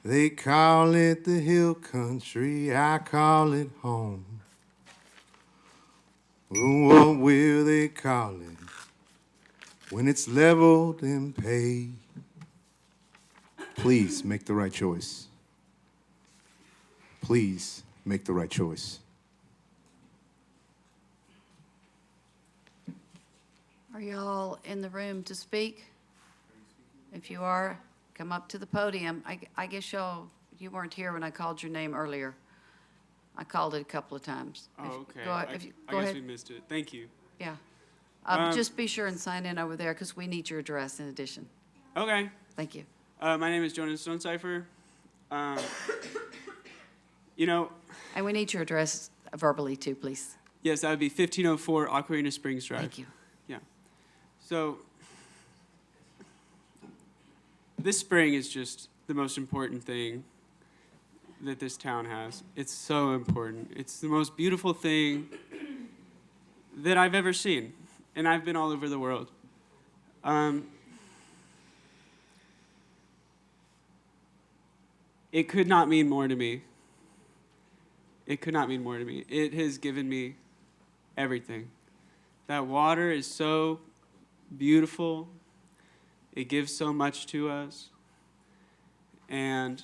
They call it the hill country. I call it home. Well, what will they call it when it's leveled and paid? Please make the right choice. Please make the right choice. Are y'all in the room to speak? If you are, come up to the podium. I guess you weren't here when I called your name earlier. I called it a couple of times. Oh, okay. Go I ahead. guess we missed it. Thank you. Yeah. Um, Just be sure and sign in over there because we need your address in addition. Okay. Thank you. My name is Jonas Stonecipher. You know, And we need your address verbally too, please. yes, that would be 1504 Ocarina Springs Drive. Thank you. Yeah. So, this spring is just the most important thing that this town has. It's so important. It's the most beautiful thing that I've ever seen, and I've been all over the world. It could not mean more to me. It could not mean more to me. It has given me everything. That water is so beautiful. It gives so much to us. And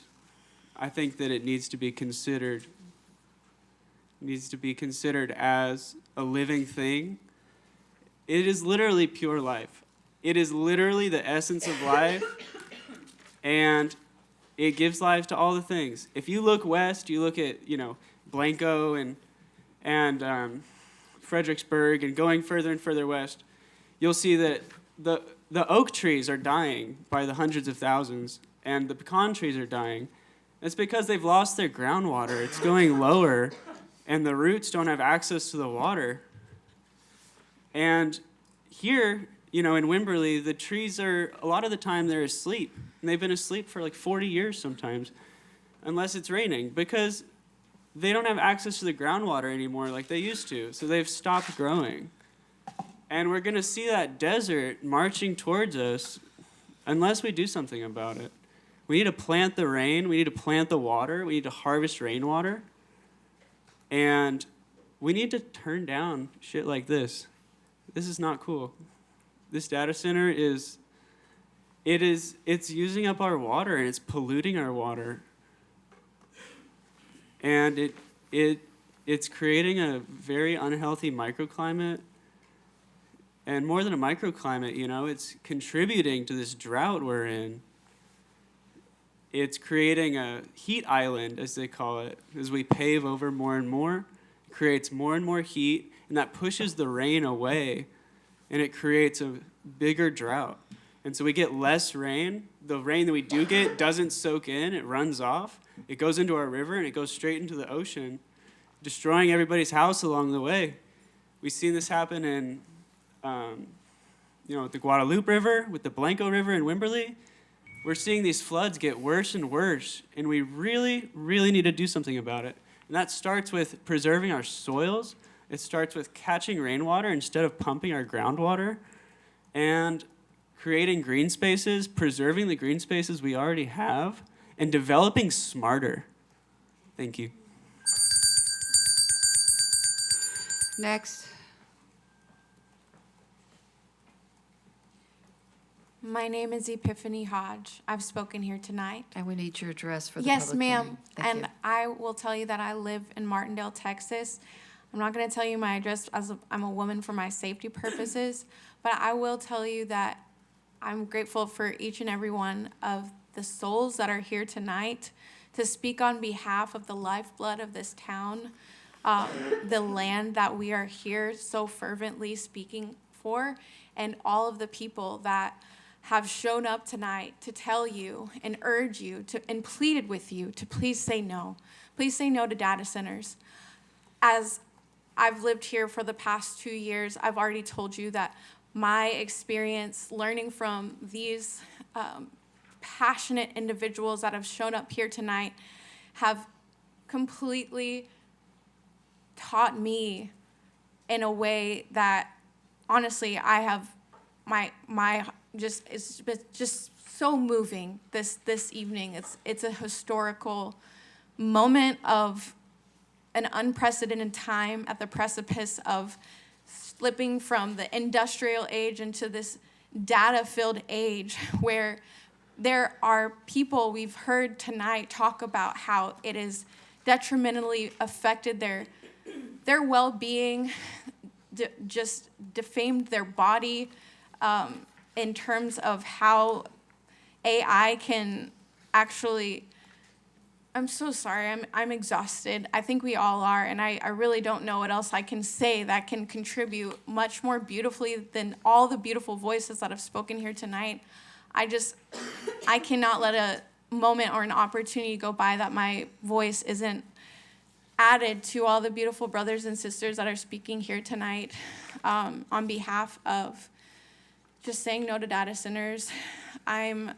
I think that it needs to be considered. Needs to be considered as a living thing. It is literally pure life. It is literally the essence of life. And it gives life to all the things. If you look west, you look at, Blanco and Fredericksburg and going further and further west, you'll see that the oak trees are dying by the hundreds of thousands, and the pecan trees are dying. It's because they've lost their groundwater. It's going lower, and the roots don't have access to the water. And here, in Wimberley, the trees are, a lot of the time, they're asleep. And they've been asleep for like 40 years sometimes, unless it's raining, because they don't have access to the groundwater anymore like they used to. So they've stopped growing. And we're going to see that desert marching towards us unless we do something about it. We need to plant the rain. We need to plant the water. We need to harvest rainwater. And we need to turn down shit like this. This is not cool. This data center it's using up our water and it's polluting our water. And it's creating a very unhealthy microclimate. And more than a microclimate, it's contributing to this drought we're in. It's creating a heat island, as they call it, as we pave over more and more. It creates more and more heat, and that pushes the rain away, and it creates a bigger drought. And so we get less rain. The rain that we do get doesn't soak in, it runs off. It goes into our river, and it goes straight into the ocean, destroying everybody's house along the way. We've seen this happen in with the Guadalupe River, with the Blanco River in Wimberley. We're seeing these floods get worse and worse, and we really, really need to do something about it. And that starts with preserving our soils. It starts with catching rainwater instead of pumping our groundwater, and creating green spaces, preserving the green spaces we already have, and developing smarter. Thank you. Next. My name is Epiphany Hodge. I've spoken here tonight. And we need your address for the Yes, public ma'am. hearing. Thank And you. I will tell you that I live in Martindale, Texas. I'm not going to tell you my address as I'm a woman for my safety purposes, but I will tell you that I'm grateful for each and every one of the souls that are here tonight to speak on behalf of the lifeblood of this town, the land that we are here so fervently speaking for, and all of the people that have shown up tonight to tell you and urge you to, and pleaded with you to please say no. Please say no to data centers. As I've lived here for the past 2 years, I've already told you that my experience learning from these passionate individuals that have shown up here tonight have completely taught me in a way that honestly I have my just it's just so moving this evening. It's a historical moment of an unprecedented time at the precipice of slipping from the industrial age into this data-filled age where there are people we've heard tonight talk about how it has detrimentally affected their well-being, just defamed their body in terms of how AI can actually. I'm so sorry, I'm exhausted. I think we all are, and I really don't know what else I can say that can contribute much more beautifully than all the beautiful voices that have spoken here tonight. I cannot let a moment or an opportunity go by that my voice isn't added to all the beautiful brothers and sisters that are speaking here tonight on behalf of just saying no to data centers. I'm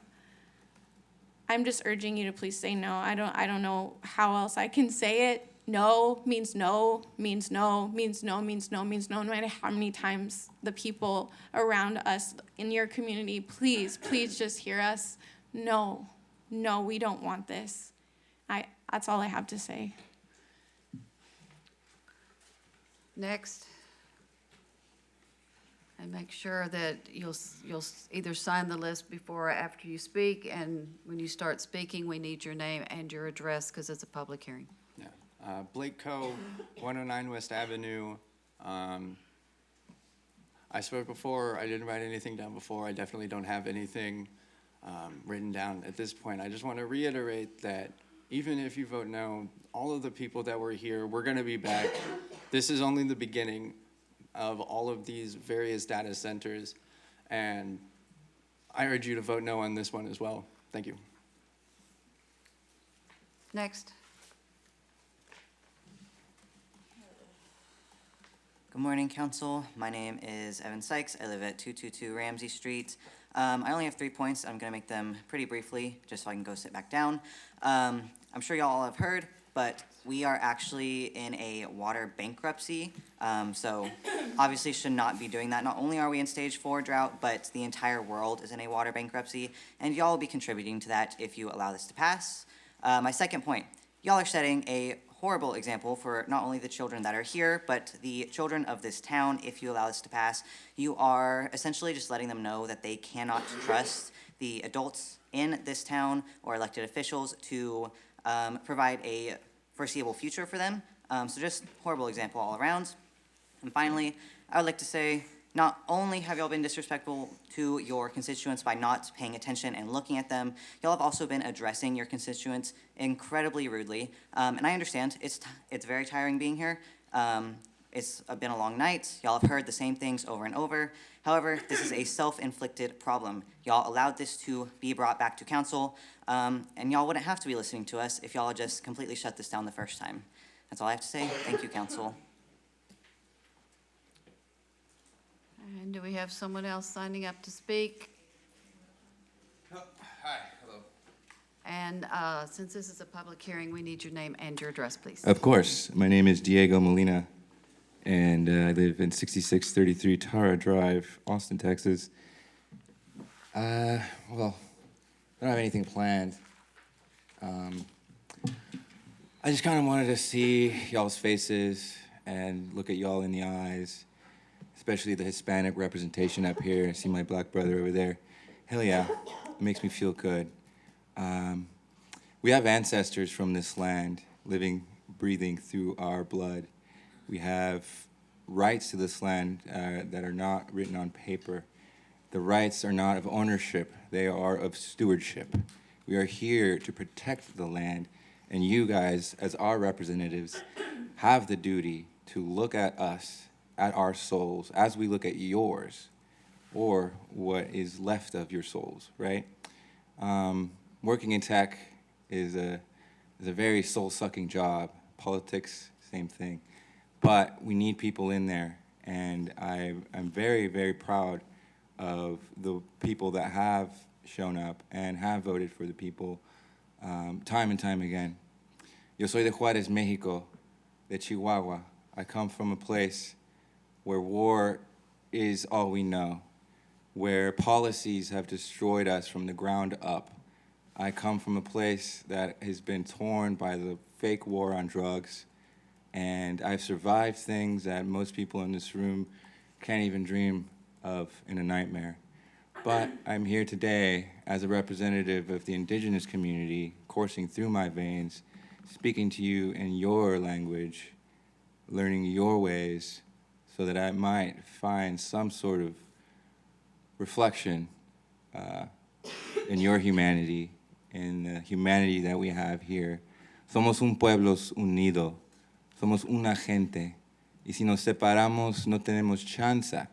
just urging you to please say no. I don't know how else I can say it. No means no, means no, means no, means no, means no, no matter how many times the people around us in your community, please just hear us. No, we don't want this. That's all I have to say. Next. And make sure that you'll either sign the list before or after you speak, and when you start speaking, we need your name and your address because it's a public hearing. Yeah. Blake Coe, 109 West Avenue. I spoke before. I didn't write anything down before. I definitely don't have anything written down at this point. I just want to reiterate that even if you vote no, all of the people that were here, we're going to be back. This is only the beginning of all of these various data centers, and I urge you to vote no on this one as well. Thank you. Next. Good morning, council. My name is Evan Sykes. I live at 222 Ramsey Street. I only have 3 points. I'm going to make them pretty briefly, just so I can go sit back down. I'm sure y'all all have heard, but we are actually in a water bankruptcy, so obviously should not be doing that. Not only are we in stage 4 drought, but the entire world is in a water bankruptcy, and y'all will be contributing to that if you allow this to pass. My second point, y'all are setting a horrible example for not only the children that are here, but the children of this town. If you allow this to pass, you are essentially just letting them know that they cannot trust the adults in this town or elected officials to provide a foreseeable future for them. So just horrible example all around. And finally, I would like to say, not only have y'all been disrespectful to your constituents by not paying attention and looking at them, y'all have also been addressing your constituents incredibly rudely. And I understand it's very tiring being here. It's been a long night. Y'all have heard the same things over and over. However, this is a self-inflicted problem. Y'all allowed this to be brought back to council, and y'all wouldn't have to be listening to us if y'all had just completely shut this down the first time. That's all I have to say. Thank you, council. And do we have someone else signing up to speak? Hi, hello. And since this is a public hearing, we need your name and your address, please. Of course. My name is Diego Molina, and I live in 6633 Tara Drive, Austin, Texas. Well, I don't have anything planned. I just kind of wanted to see y'all's faces and look at y'all in the eyes, especially the Hispanic representation up here. I see my black brother over there. hell yeah, it makes me feel good. We have ancestors from this land living, breathing through our blood. We have rights to this land that are not written on paper. The rights are not of ownership, they are of stewardship. We are here to protect the land, and you guys, as our representatives, have the duty to look at us, at our souls, as we look at yours, or what is left of your souls, right? Working in tech is a very soul-sucking job. Politics, same thing. But we need people in there, and I'm very, very proud of the people that have shown up and have voted for the people time and time again. Yo soy de Juárez, Mexico, de Chihuahua. I come from a place where war is all we know, where policies have destroyed us from the ground up. I come from a place that has been torn by the fake war on drugs, and I've survived things that most people in this room can't even dream of in a nightmare. But I'm here today as a representative of the indigenous community, coursing through my veins, speaking to you in your language, learning your ways, so that I might find some sort of reflection in your humanity, in the humanity that we have here. Somos un pueblo unido, somos una gente, y si nos separamos no tenemos chance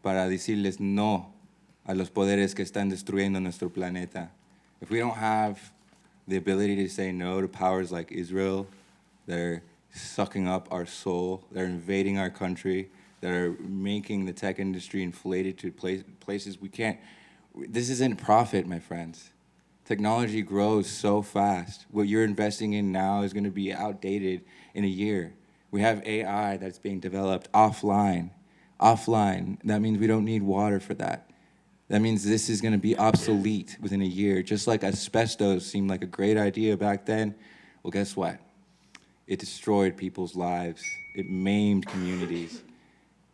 para decirles no a los poderes que están destruyendo nuestro planeta. If we don't have the ability to say no to powers like Israel that are sucking up our soul, that are invading our country, that are making the tech industry inflated to places we can't. This isn't profit, my friends. Technology grows so fast. What you're investing in now is going to be outdated in a year. We have AI that's being developed offline. Offline, that means we don't need water for that. That means this is going to be obsolete within a year. Just like asbestos seemed like a great idea back then, well, guess what? It destroyed people's lives. It maimed communities.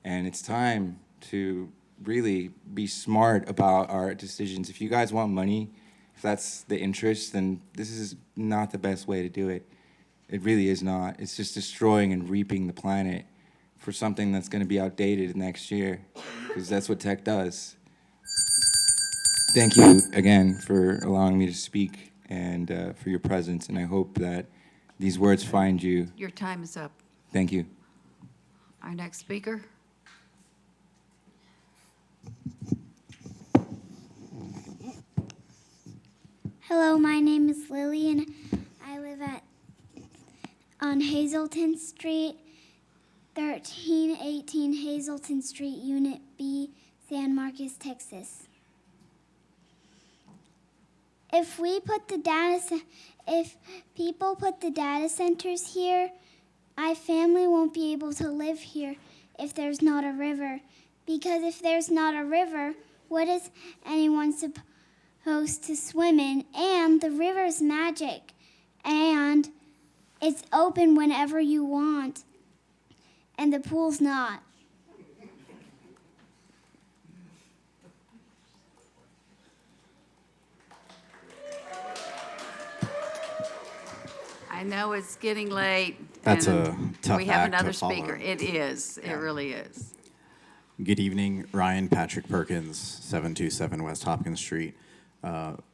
And it's time to really be smart about our decisions. If you guys want money, if that's the interest, then this is not the best way to do it. It really is not. It's just destroying and reaping the planet for something that's going to be outdated next year, because that's what tech does. Thank you again for allowing me to speak and for your presence, and I hope that these words find you. Your time is up. Thank you. Our next speaker. Hello, my name is Lily, and I live on Hazelton Street, 1318 Hazelton Street, Unit B, San Marcos, Texas. If people put the data centers here, my family won't be able to live here if there's not a river. Because if there's not a river, what is anyone supposed to swim in? And the river's magic, and it's open whenever you want, and the pool's not. I know it's getting late. That's and a tough we have act to another follow. speaker. It is. It really is. Good evening, Ryan Patrick Perkins, 727 West Hopkins Street,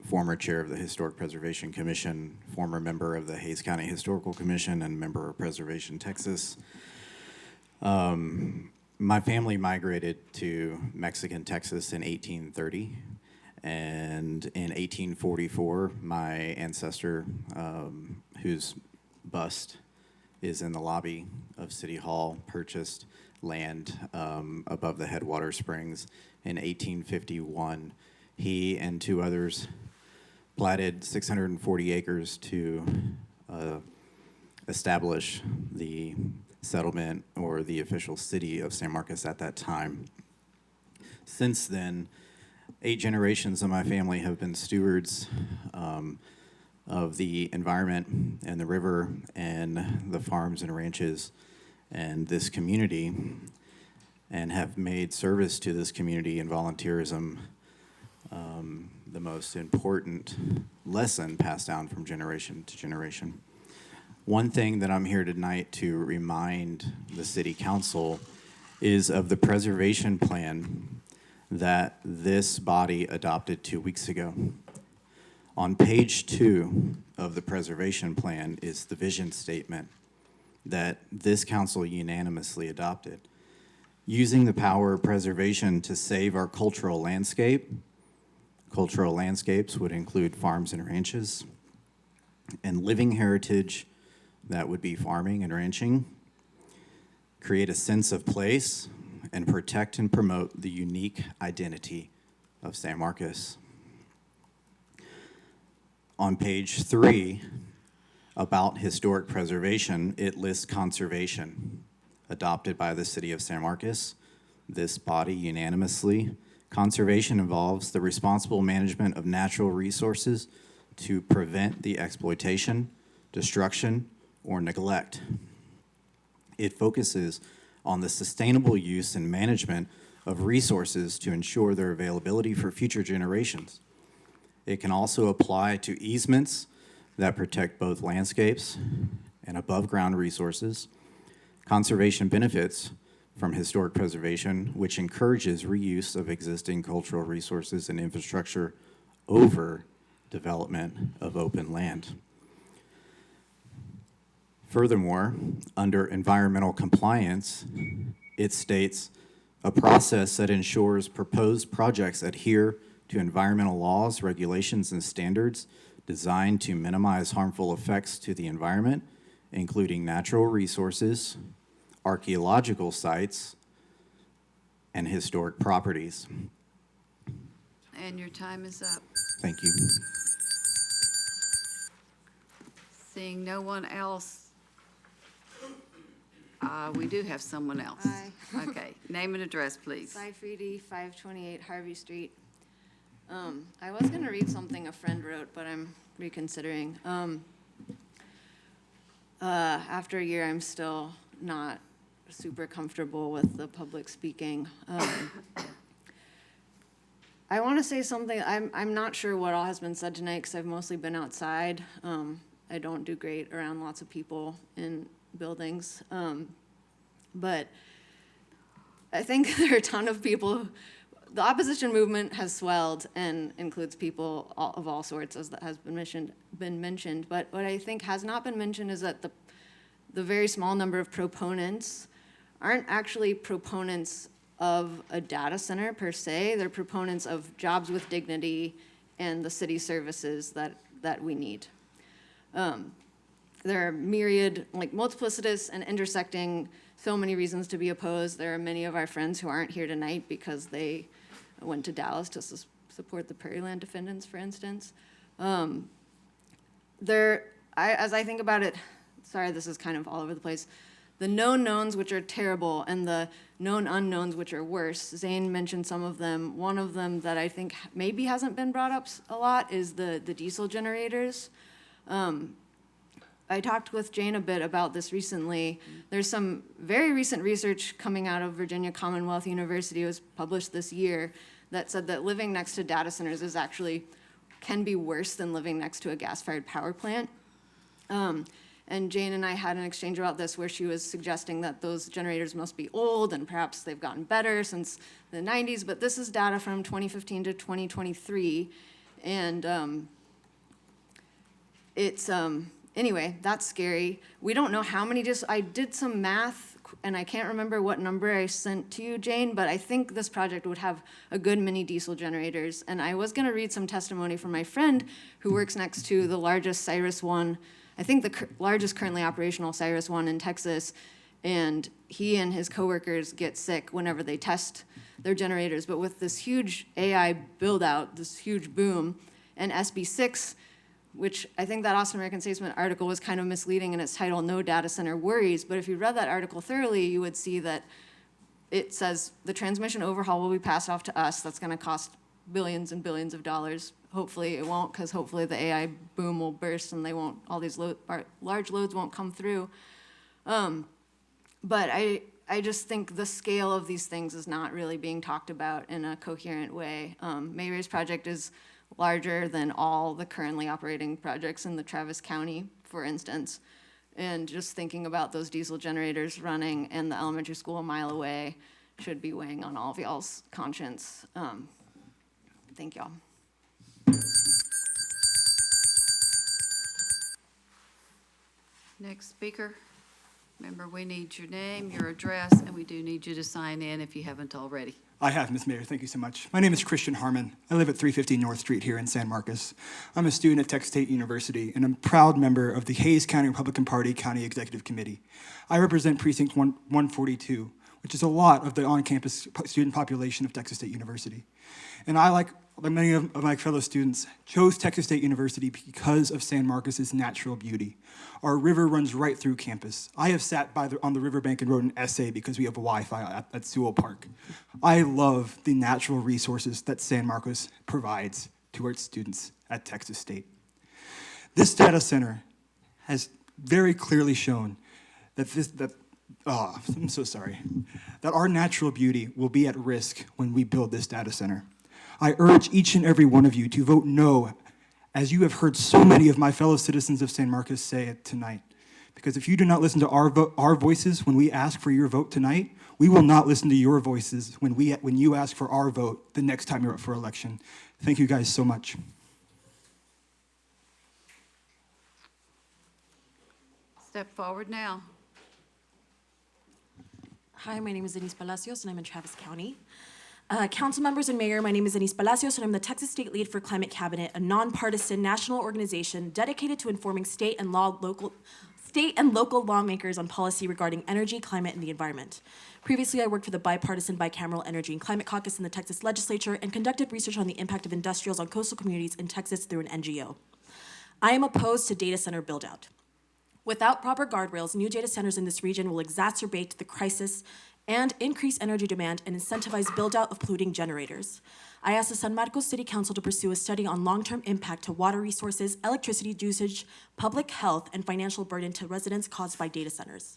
former chair of the Historic Preservation Commission, former member of the Hays County Historical Commission, and member of Preservation Texas. My family migrated to Mexican Texas in 1830, and in 1844, my ancestor, whose bust is in the lobby of City Hall, purchased land above the Headwater Springs in 1851. He and two others platted 640 acres to establish the settlement or the official city of San Marcos at that time. Since then, 8 generations of my family have been stewards of the environment and the river and the farms and ranches and this community, and have made service to this community and volunteerism the most important lesson passed down from generation to generation. One thing that I'm here tonight to remind the City Council is of the preservation plan that this body adopted 2 weeks ago. On page 2 of the preservation plan is the vision statement that this council unanimously adopted. Using the power of preservation to save our cultural landscape. Cultural landscapes would include farms and ranches, and living heritage, that would be farming and ranching. Create a sense of place and protect and promote the unique identity of San Marcos. On page 3, about historic preservation, it lists conservation, adopted by the City of San Marcos, this body unanimously. Conservation involves the responsible management of natural resources to prevent the exploitation, destruction, or neglect. It focuses on the sustainable use and management of resources to ensure their availability for future generations. It can also apply to easements that protect both landscapes and above-ground resources. Conservation benefits from historic preservation, which encourages reuse of existing cultural resources and infrastructure over development of open land. Furthermore, under environmental compliance, it states a process that ensures proposed projects adhere to environmental laws, regulations, and standards designed to minimize harmful effects to the environment, including natural resources, archaeological sites, and historic properties. And your time is up. Thank you. Seeing no one else, we do have someone else. Hi. Okay, name and address, please. Cy Freedy, 528 Harvey Street. I was going to read something a friend wrote, but I'm reconsidering. After a year, I'm still not super comfortable with the public speaking. I want to say something. I'm not sure what all has been said tonight because I've mostly been outside. I don't do great around lots of people in buildings. But I think there are a ton of people. The opposition movement has swelled and includes people of all sorts, as that has been mentioned. But what I think has not been mentioned is that the very small number of proponents aren't actually proponents of a data center per se. They're proponents of jobs with dignity and the city services that we need. There are myriad, multiplicitous and intersecting so many reasons to be opposed. There are many of our friends who aren't here tonight because they went to Dallas to support the Prairieland defendants, for instance. As I think about it, sorry, this is kind of all over the place. The known knowns, which are terrible, and the known unknowns, which are worse. Zane mentioned some of them. One of them that I think maybe hasn't been brought up a lot is the diesel generators. I talked with Jane a bit about this recently. There's some very recent research coming out of Virginia Commonwealth University. It was published this year that said that living next to data centers can be worse than living next to a gas-fired power plant. And Jane and I had an exchange about this where she was suggesting that those generators must be old and perhaps they've gotten better since the 90s, but this is data from 2015 to 2023. And anyway, that's scary. We don't know how many, I did some math and I can't remember what number I sent to you, Jane, but I think this project would have a good many diesel generators. And I was gonna read some testimony from my friend who works next to the largest Cyrus One, I think the largest currently operational Cyrus One in Texas, and he and his coworkers get sick whenever they test their generators. But with this huge AI build out, this huge boom, and SB6, which I think that Austin American Statesman article was kind of misleading in its title, No Data Center Worries, but if you read that article thoroughly, you would see that it says the transmission overhaul will be passed off to us. That's gonna cost billions and billions of dollars. Hopefully it won't, because hopefully the AI boom will burst and all these large loads won't come through. But I I just think the scale of these things is not really being talked about in a coherent way. Mayberry's project is larger than all the currently operating projects in the Travis County, for instance. And just thinking about those diesel generators running and the elementary school a mile away should be weighing on all of y'all's conscience. Thank y'all. Next speaker. Remember, we need your name, your address, and we do need you to sign in if you haven't already. I have, Ms. Mayor. Thank you so much. My name is Christian Harmon. I live at 350 North Street here in San Marcos. I'm a student at Texas State University, and I'm a proud member of the Hays County Republican Party County Executive Committee. I represent Precinct 142, which is a lot of the on-campus student population of Texas State University. And I, like many of my fellow students, chose Texas State University because of San Marcos's natural beauty. Our river runs right through campus. I have sat on the riverbank and wrote an essay because we have Wi-Fi at Sewell Park. I love the natural resources that San Marcos provides to our students at Texas State. This data center has very clearly shown that I'm so sorry, that our natural beauty will be at risk when we build this data center. I urge each and every one of you to vote no, as you have heard so many of my fellow citizens of San Marcos say it tonight. Because if you do not listen to our voices when we ask for your vote tonight, we will not listen to your voices when you ask for our vote the next time you're up for election. Thank you guys so much. Step forward now. Hi, my name is Denise Palacios, and I'm in Travis County. Council members and mayor, my name is Denise Palacios, and I'm the Texas State Lead for Climate Cabinet, a nonpartisan national organization dedicated to informing state and local lawmakers on policy regarding energy, climate, and the environment. Previously, I worked for the bipartisan bicameral Energy and Climate Caucus in the Texas legislature and conducted research on the impact of industrials on coastal communities in Texas through an NGO. I am opposed to data center build-out. Without proper guardrails, new data centers in this region will exacerbate the crisis and increase energy demand and incentivize build-out of polluting generators. I asked the San Marcos City Council to pursue a study on long-term impact to water resources, electricity usage, public health, and financial burden to residents caused by data centers.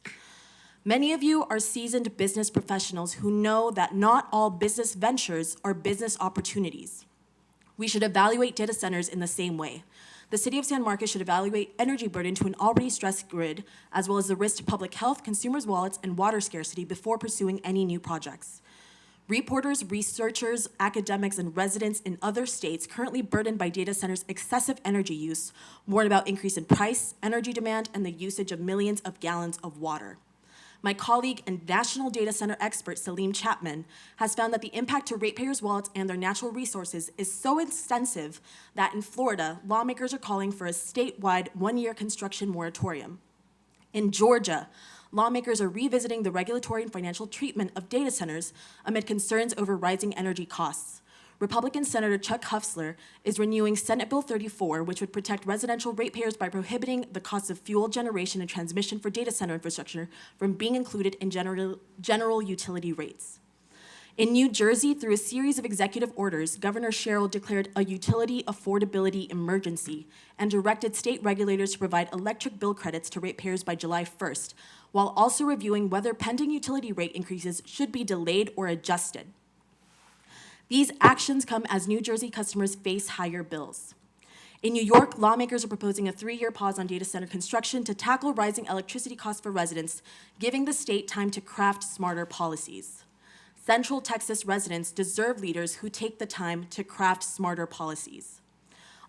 Many of you are seasoned business professionals who know that not all business ventures are business opportunities. We should evaluate data centers in the same way. The City of San Marcos should evaluate energy burden to an already stressed grid, as well as the risk to public health, consumers' wallets, and water scarcity before pursuing any new projects. Reporters, researchers, academics, and residents in other states currently burdened by data centers' excessive energy use warn about increase in price, energy demand, and the usage of millions of gallons of water. My colleague and national data center expert, Salim Chapman, has found that the impact to ratepayers' wallets and their natural resources is so extensive that in Florida, lawmakers are calling for a statewide one-year construction moratorium. In Georgia, lawmakers are revisiting the regulatory and financial treatment of data centers amid concerns over rising energy costs. Republican Senator Chuck Huffsler is renewing Senate Bill 34, which would protect residential ratepayers by prohibiting the cost of fuel generation and transmission for data center infrastructure from being included in general utility rates. In New Jersey, through a series of executive orders, Governor Sherrill declared a utility affordability emergency and directed state regulators to provide electric bill credits to ratepayers by July 1st, while also reviewing whether pending utility rate increases should be delayed or adjusted. These actions come as New Jersey customers face higher bills. In New York, lawmakers are proposing a 3-year pause on data center construction to tackle rising electricity costs for residents, giving the state time to craft smarter policies. Central Texas residents deserve leaders who take the time to craft smarter policies.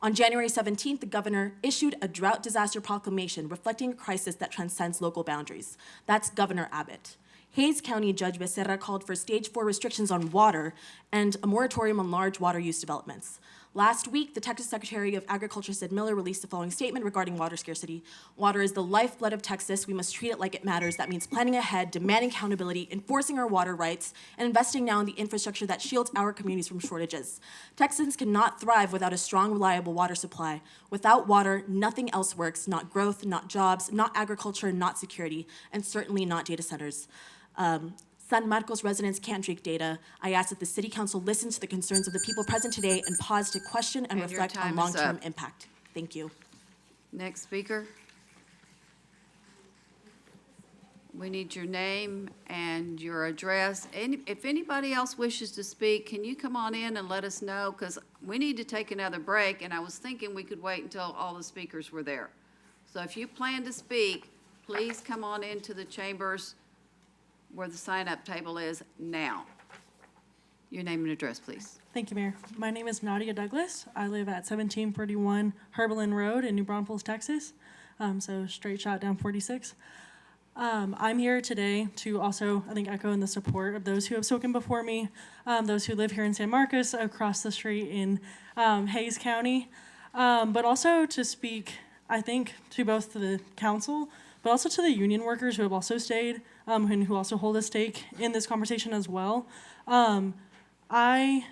On January 17th, the governor issued a drought disaster proclamation reflecting a crisis that transcends local boundaries. That's Governor Abbott. Hays County Judge Becerra called for stage 4 restrictions on water and a moratorium on large water use developments. Last week, the Texas Secretary of Agriculture, Sid Miller, released the following statement regarding water scarcity. Water is the lifeblood of Texas. We must treat it like it matters. That means planning ahead, demanding accountability, enforcing our water rights, and investing now in the infrastructure that shields our communities from shortages. Texans cannot thrive without a strong, reliable water supply. Without water, nothing else works, not growth, not jobs, not agriculture, not security, and certainly not data centers. San Marcos residents can't drink data. I ask that the City Council listen to the concerns of the people present today and pause to question and reflect on long-term impact. Thank you. Next speaker. We need your name and your address. And if anybody else wishes to speak, can you come on in and let us know? Because we need to take another break, and I was thinking we could wait until all the speakers were there. So if you plan to speak, please come on into the chambers where the sign-up table is now. Your name and address, please. Thank you, Mayor. My name is Nadia Douglas. I live at 1741 Herbalin Road in New Braunfels, Texas. So straight shot down 46. I'm here today to also, I think, echo in the support of those who have spoken before me, those who live here in San Marcos, across the street in Hays County, but also to speak, I think, to both the council, but also to the union workers who have also stayed and who also hold a stake in this conversation as well. I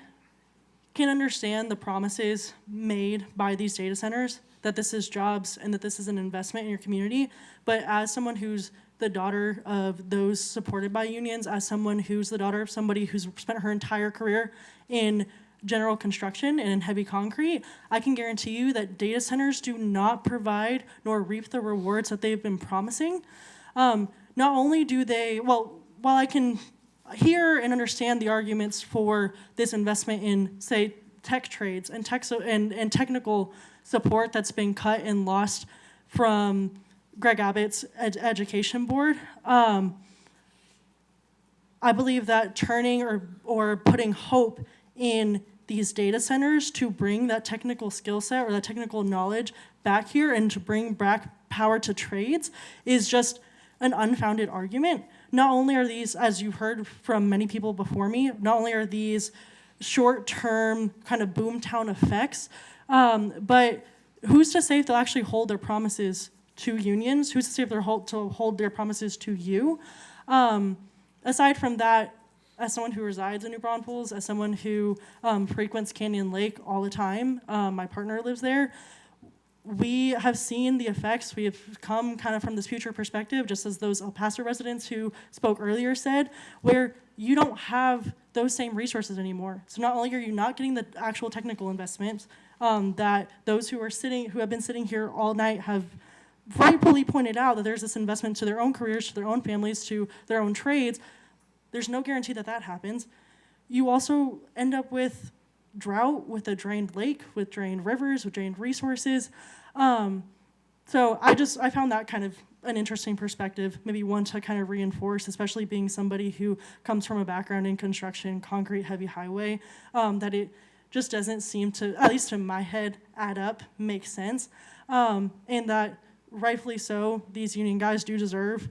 can understand the promises made by these data centers that this is jobs and that this is an investment in your community. But as someone who's the daughter of those supported by unions, as someone who's the daughter of somebody who's spent her entire career in general construction and in heavy concrete, I can guarantee you that data centers do not provide nor reap the rewards that they've been promising. Not only do they, well, while I can hear and understand the arguments for this investment in, say, tech trades and technical support that's been cut and lost from Greg Abbott's education board, I believe that turning or putting hope in these data centers to bring that technical skill set or that technical knowledge back here and to bring back power to trades is just an unfounded argument. Not only are these, as you've heard from many people before me, not only are these short-term kind of boomtown effects, but who's to say if they'll actually hold their promises to unions? Who's to say if they'll hold their promises to you? Aside from that, as someone who resides in New Braunfels, as someone who frequents Canyon Lake all the time, my partner lives there, we have seen the effects. We have come kind of from this future perspective, just as those El Paso residents who spoke earlier said, where you don't have those same resources anymore. So not only are you not getting the actual technical investments that those who have been sitting here all night have rightfully pointed out that there's this investment to their own careers, to their own families, to their own trades. There's no guarantee that that happens. You also end up with drought, with a drained lake, with drained rivers, with drained resources. So I found that kind of an interesting perspective, maybe one to kind of reinforce, especially being somebody who comes from a background in construction, concrete, heavy highway, that it just doesn't seem to, at least in my head, add up, make sense. And that rightfully so, these union guys do deserve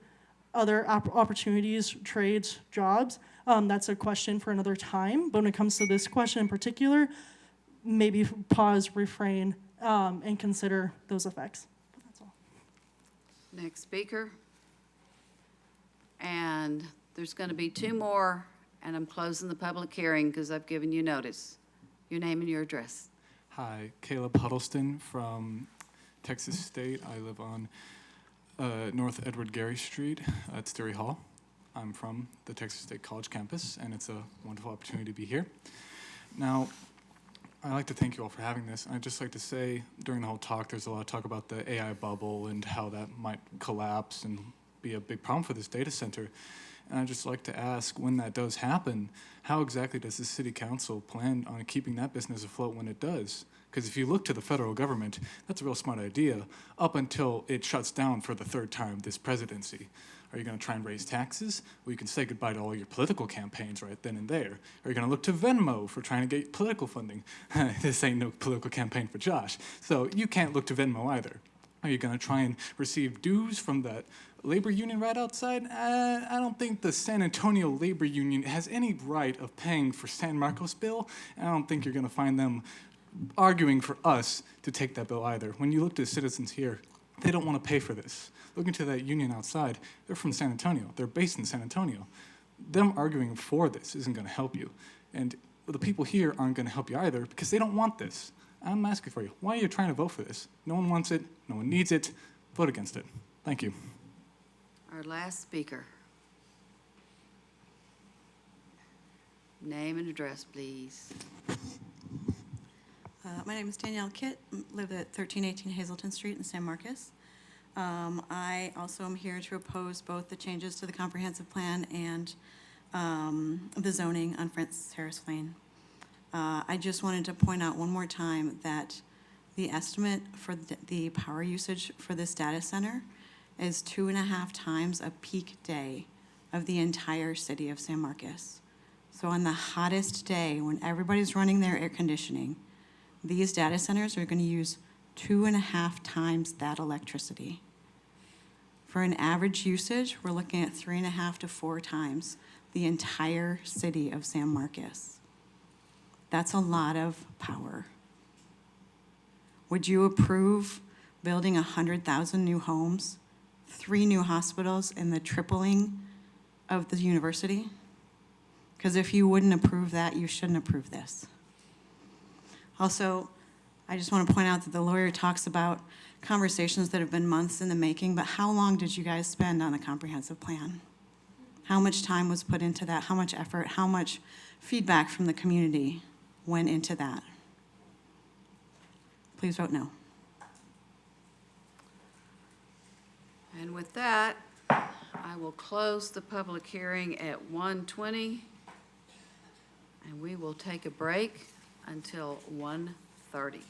other opportunities, trades, jobs. That's a question for another time. But when it comes to this question in particular, maybe pause, refrain, and consider those effects. That's all. Next speaker. And there's going to be two more, and I'm closing the public hearing because I've given you notice. Your name and your address. Hi, Caleb Huddleston from Texas State. I live on North Edward Gary Street at Sterry Hall. I'm from the Texas State College campus, and it's a wonderful opportunity to be here. Now, I'd like to thank you all for having this. I'd just like to say, during the whole talk, there's a lot of talk about the AI bubble and how that might collapse and be a big problem for this data center. And I'd just like to ask, when that does happen, how exactly does the city council plan on keeping that business afloat when it does? Because if you look to the federal government, that's a real smart idea, up until it shuts down for the third time this presidency. Are you going to try and raise taxes? Well, you can say goodbye to all your political campaigns right then and there. Are you going to look to Venmo for trying to get political funding? This ain't no political campaign for Josh. So you can't look to Venmo either. Are you going to try and receive dues from that labor union right outside? I don't think the San Antonio labor union has any right of paying for San Marcos bill. I don't think you're going to find them arguing for us to take that bill either. When you look to the citizens here, they don't want to pay for this. Looking to that union outside, they're from San Antonio. They're based in San Antonio. Them arguing for this isn't going to help you. And the people here aren't going to help you either because they don't want this. I'm asking for you, why are you trying to vote for this? No one wants it. No one needs it. Vote against it. Thank you. Our last speaker. Name and address, please. My name is Danielle Kitt, live at 1318 Hazelton Street in San Marcos. I also am here to oppose both the changes to the comprehensive plan and the zoning on Francis Terrace Lane. I just wanted to point out one more time that the estimate for the power usage for this data center is 2.5 times a peak day of the entire city of San Marcos. So on the hottest day, when everybody's running their air conditioning, these data centers are going to use 2.5 times that electricity. For an average usage, we're looking at 3.5 to 4 times the entire city of San Marcos. That's a lot of power. Would you approve building 100,000 new homes, 3 new hospitals, and the tripling of the university? Because if you wouldn't approve that, you shouldn't approve this. Also, I just want to point out that the lawyer talks about conversations that have been months in the making, but how long did you guys spend on the comprehensive plan? How much time was put into that? How much effort? How much feedback from the community went into that? Please vote no. And with that, I will close the public hearing at 1:20, and we will take a break until 1:30.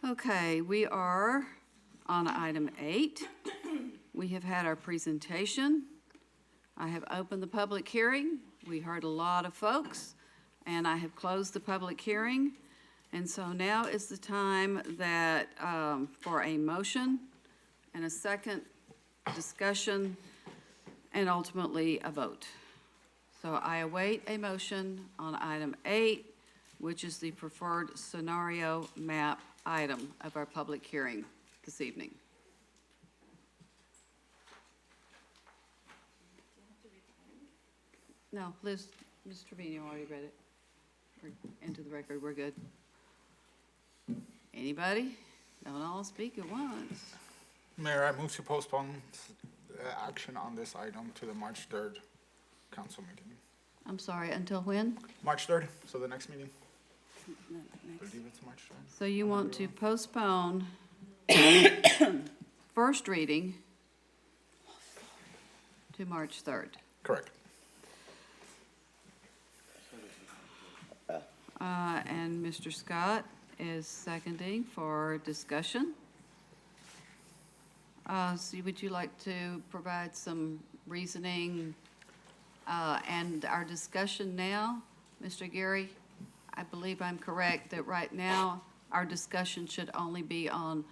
Okay, we are on item 8. We have had our presentation. I have opened the public hearing. We heard a lot of folks, and I have closed the public hearing. And so now is the time that, for a motion and a second discussion and ultimately a vote. So I await a motion on item 8, which is the preferred scenario map item of our public hearing this evening. No, Ms. Trevino already read it. We're into the record, we're good. Anybody? Don't all speak at once. Mayor, I move to postpone action on this item to the March 3rd council meeting. I'm sorry, until when? March 3rd, so the next meeting. I believe it's March 3rd. So you want to postpone first reading to March 3rd? Correct. And Mr. Scott is seconding for discussion. So would you like to provide some reasoning and our discussion now? Mr. Gary, I believe I'm correct that right now our discussion should only be on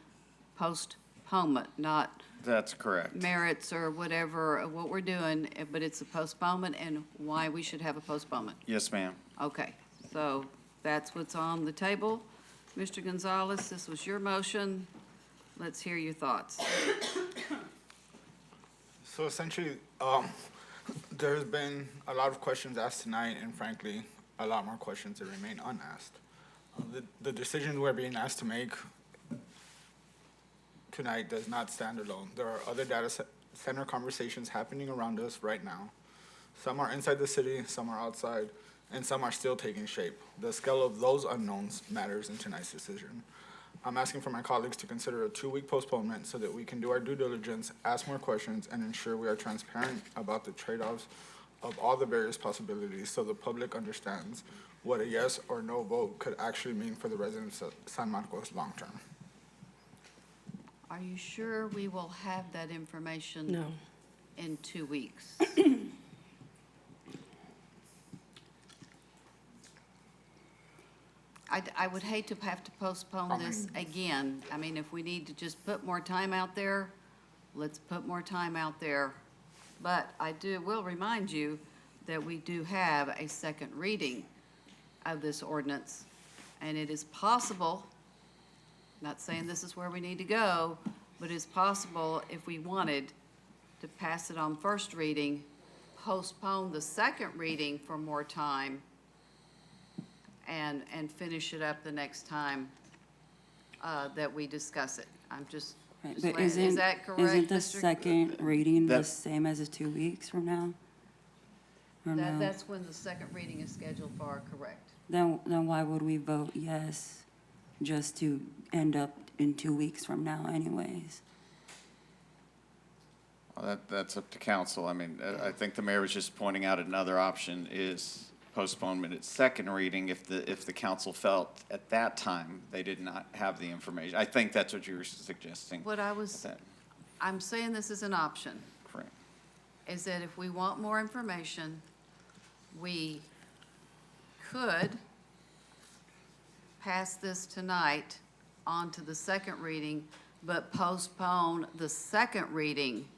postponement, not That's correct. merits or whatever, what we're doing, but it's a postponement and why we should have a postponement. Yes, ma'am. Okay, so that's what's on the table. Mr. Gonzalez, this was your motion. Let's hear your thoughts. So essentially, there's been a lot of questions asked tonight, and frankly, a lot more questions that remain unasked. The decision we're being asked to make tonight does not stand alone. There are other data center conversations happening around us right now. Some are inside the city, some are outside, and some are still taking shape. The scale of those unknowns matters in tonight's decision. I'm asking for my colleagues to consider a 2-week postponement so that we can do our due diligence, ask more questions, and ensure we are transparent about the trade-offs of all the various possibilities so the public understands what a yes or no vote could actually mean for the residents of San Marcos long-term. Are you sure we will have that information? No. In 2 weeks? I would hate to have to postpone this again. I mean, if we need to just put more time out there, let's put more time out there. But I will remind you that we do have a second reading of this ordinance. And it is possible, not saying this is where we need to go, but it's possible if we wanted to pass it on first reading, postpone the second reading for more time, and finish it up the next time that we discuss it. I'm just, Right, just but letting- is that correct? Isn't the Mr. second reading the That- same as the 2 weeks from now? Or no? That's when the second reading is scheduled for, correct? Then why would we vote yes, just to end up in 2 weeks from now anyways? Well, that's up to council. I mean, I think the mayor was just pointing out another option is postponement at second reading if the council felt at that time they did not have the information. I think that's what you were suggesting. What I'm saying this is an option. Correct. Is that if we want more information, we could pass this tonight on to the second reading, but postpone the second reading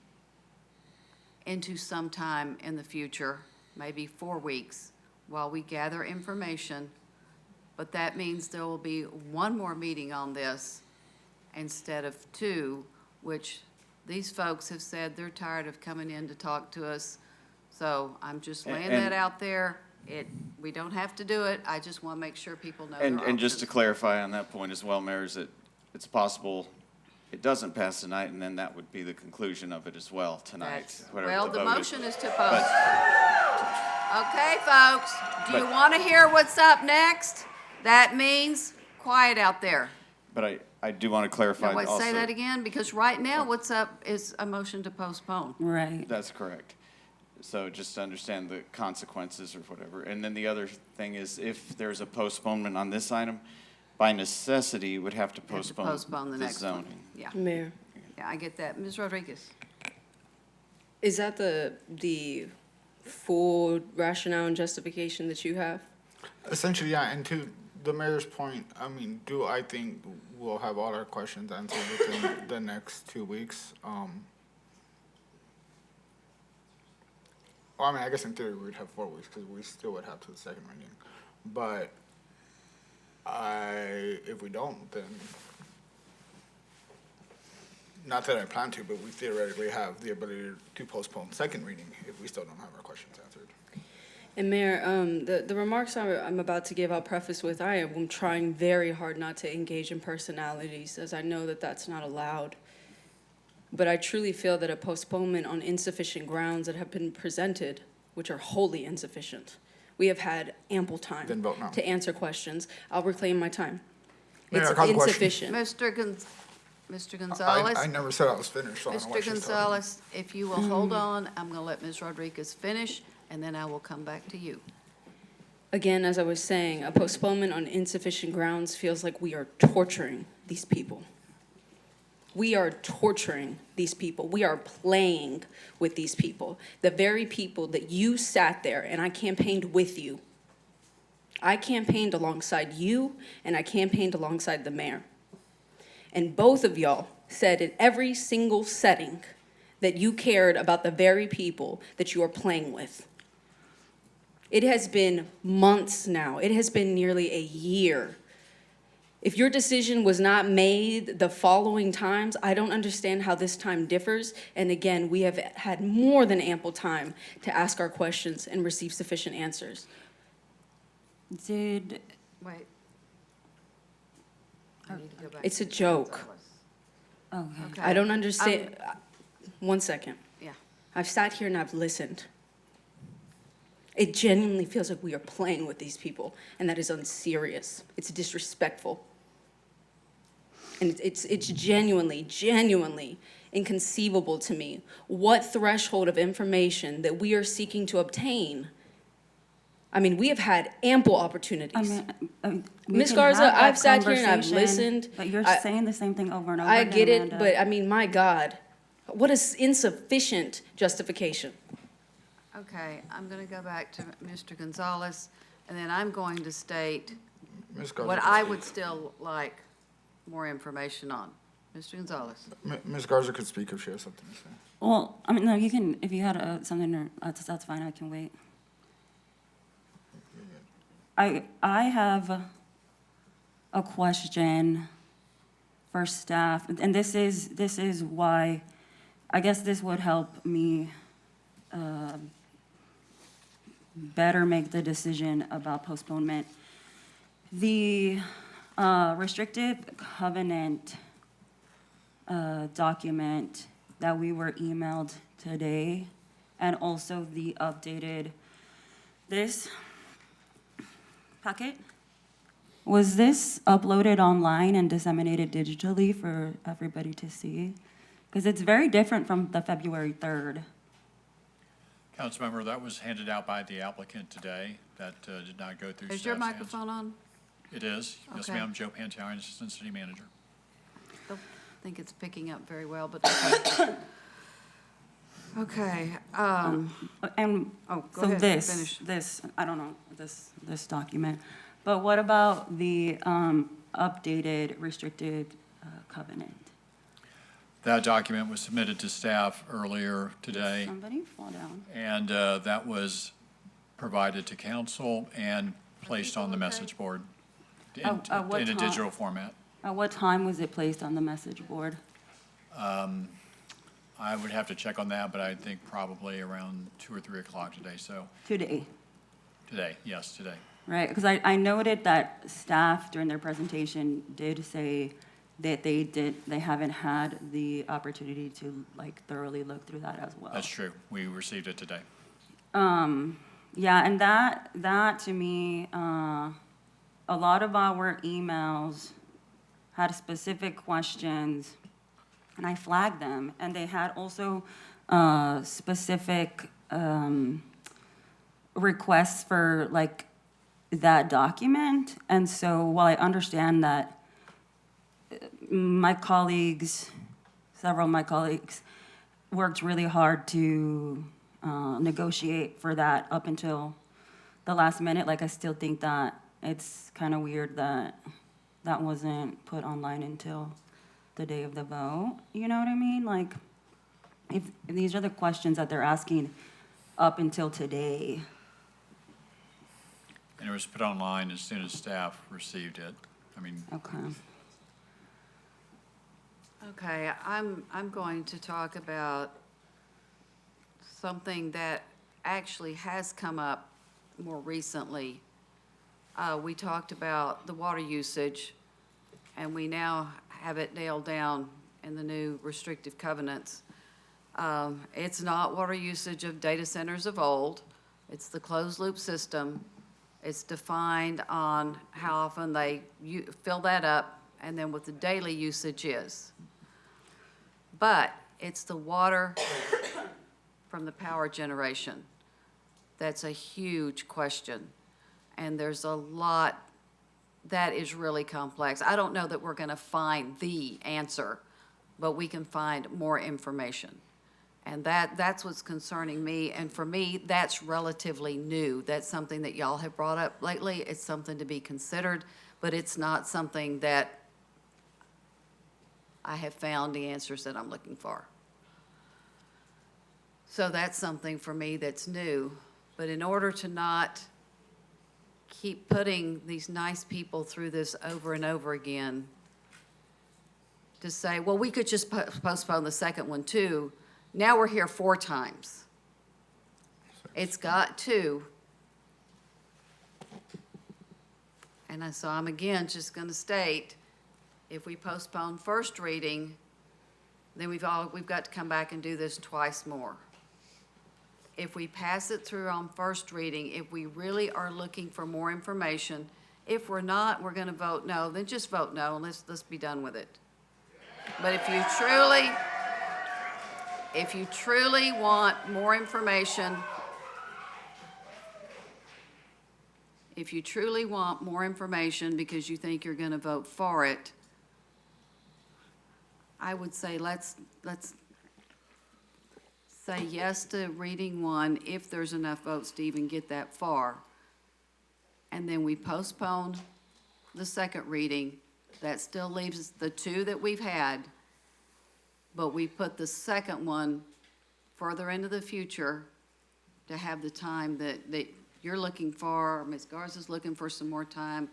into some time in the future, maybe 4 weeks, while we gather information. But that means there will be one more meeting on this instead of 2, which these folks have said they're tired of coming in to talk to us. So I'm just laying that out there. We don't have to do it. I just want to make sure people know their And just to options. clarify on that point as well, Mayor, is that it's possible it doesn't pass tonight, and then that would be the conclusion of it as well tonight. whatever Well, the vote is. motion is to But- post. Okay, folks, do you But- want to hear what's up next? That means quiet out there. But I do want to clarify Now, wait, also. say that again, because right now what's up is a motion to postpone. Right. That's correct. So just to understand the consequences or whatever. And then the other thing is if there's a postponement on this item, by necessity, would have to We have to postpone postpone the the next one. zoning. Yeah, Mayor, yeah, I get that. Ms. Rodriguez? is that the full rationale and justification that you have? Essentially, yeah, and to the mayor's point, I mean, I think we'll have all our questions answered within the next 2 weeks. Well, I mean, I guess in theory, we'd have 4 weeks, because we still would have to the second reading. But if we don't, then, not that I plan to, but we theoretically have the ability to postpone second reading if we still don't have our questions answered. And Mayor, the remarks I'm about to give, I'll preface with, I am trying very hard not to engage in personalities, as I know that that's not allowed. But I truly feel that a postponement on insufficient grounds that have been presented, which are wholly insufficient, we have had ample time Then vote no. to answer questions. I'll reclaim my time. Mayor, It's I call the question. insufficient. Mr. Gonzalez? I never said I was finished, so I don't know why Mr. she's talking. Gonzalez, if you will hold on, I'm going to let Ms. Rodriguez finish, and then I will come back to you. Again, as I was saying, a postponement on insufficient grounds feels like we are torturing these people. We are torturing these people. We are playing with these people. The very people that you sat there and I campaigned with you. I campaigned alongside you and I campaigned alongside the mayor. And both of y'all said in every single setting that you cared about the very people that you are playing with. It has been months now. It has been nearly a year. If your decision was not made the following times, I don't understand how this time differs. And again, we have had more than ample time to ask our questions and receive sufficient answers. Did, Wait. I need to go back It's to a Ms. joke. okay. Okay. I don't understand. 1 second. Yeah. I've sat here and I've listened. It genuinely feels like we are playing with these people, and that is unserious. It's disrespectful. And it's genuinely inconceivable to me what threshold of information that we are seeking to obtain. I mean, we have had ample opportunities. Ms. Garza, I've sat here and I've listened. But you're saying the same thing over and over I again, get it, Amanda. but I mean, my God, what is insufficient justification? Okay, I'm going to go back to Mr. Gonzalez, and then I'm going to state Ms. Garza what can I speak. would still like more information on. Mr. Gonzalez. Ms. Garza could speak if she has something to say. Well, I mean, no, you can, if you had something, that's fine, I can wait. I have a question for staff, and this is why, I guess this would help me better make the decision about postponement. The restrictive covenant document that we were emailed today, and also the updated, this packet, was this uploaded online and disseminated digitally for everybody to see? Because it's very different from the February 3rd. Councilmember, that was handed out by the applicant today. That did not go through staff's Is your hands. microphone on? It is. Yes, Okay. ma'am. Joe Pantaleon, Assistant City Manager. Don't think it's picking up very well, but okay. Okay, And oh, go so ahead, finish. this, I don't know, this document. But what about the updated restricted covenant? That document was submitted to staff earlier today, Somebody fall down. and that was provided to council and placed on the message board in What in a time? digital format. At what time was it placed on the message board? I would have to check on that, but I think probably around 2 or 3 o'clock today, so. Today, Today, yes, today. right? Because I noted that staff during their presentation did say that they haven't had the opportunity to like thoroughly look through that as well. That's true. We received it today. Yeah, and that to me, a lot of our emails had specific questions, and I flagged them, and they had also specific requests for like that document. And so while I understand that my colleagues, several of my colleagues, worked really hard to negotiate for that up until the last minute. Like, I still think that it's kind of weird that that wasn't put online until the day of the vote. You know what I mean? Like, if these are the questions that they're asking up until today. And it was put online as soon as staff received it. I mean, Okay. Okay, I'm going to talk about something that actually has come up more recently. We talked about the water usage, and we now have it nailed down in the new restrictive covenants. It's not water usage of data centers of old. It's the closed-loop system. It's defined on how often they fill that up, and then what the daily usage is. But it's the water from the power generation that's a huge question. And there's a lot that is really complex. I don't know that we're going to find the answer, but we can find more information. And that's what's concerning me. And for me, that's relatively new. That's something that y'all have brought up lately. It's something to be considered, but it's not something that I have found the answers that I'm looking for. So that's something for me that's new. But in order to not keep putting these nice people through this over and over again, to say, well, we could just postpone the second one too. Now we're here 4 times. It's got to. And so I'm again just going to state, if we postpone first reading, then we've got to come back and do this twice more. if we pass it through on first reading, if we really are looking for more information. If we're not, we're gonna vote no, then just vote no, and let's be done with it. But if you truly want more information, because you think you're gonna vote for it, I would say let's say yes to reading one if there's enough votes to even get that far. And then we postpone the second reading. That still leaves the two that we've had, but we put the second one further into the future to have the time that you're looking for, Ms. Garza's looking for some more time.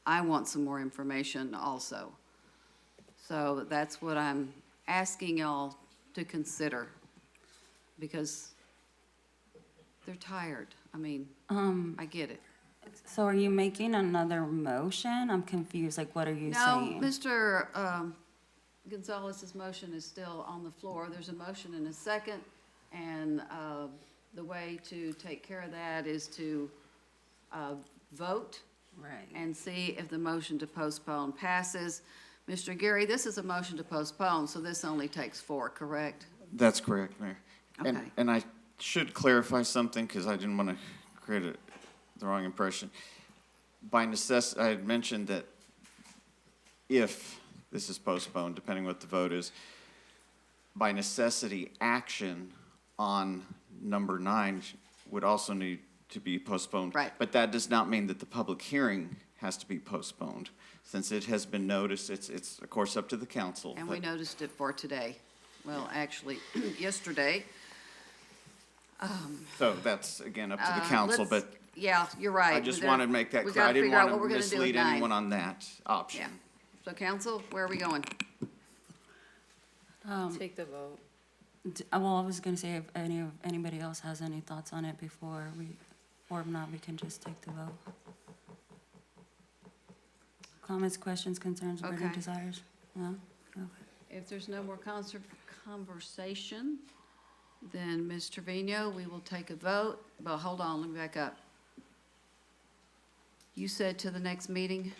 I want some more information also. So that's what I'm asking y'all to consider, because they're tired. I mean, I get it. So are you making another motion? I'm confused, like, what are you No, saying? Mr. Gonzalez's motion is still on the floor. There's a motion and a second, and the way to take care of that is to vote. Right. And see if the motion to postpone passes. Mr. Gary, this is a motion to postpone, so this only takes 4, correct? That's correct, Mayor. Okay. And I should clarify something, because I didn't want to create the wrong impression. By necessity, I had mentioned that if this is postponed, depending what the vote is, by necessity, action on number 9 would also need to be postponed. Right. But that does not mean that the public hearing has to be postponed. Since it has been noticed, it's of course up to the council. And we noticed it for today. Well, actually, yesterday. So that's, again, up to the council, but Yeah, you're right. I just wanted to make that clear. I didn't want to mislead anyone on that option. Yeah. So council, where are we going? Take the vote. Well, I was gonna say if anybody else has any thoughts on it before or if not, we can just take the vote. Comments, questions, concerns, burning Okay. desires? No? Okay. If there's no more conversation, then Ms. Trevino, we will take a vote. But hold on, let me back up. You said to the next meeting?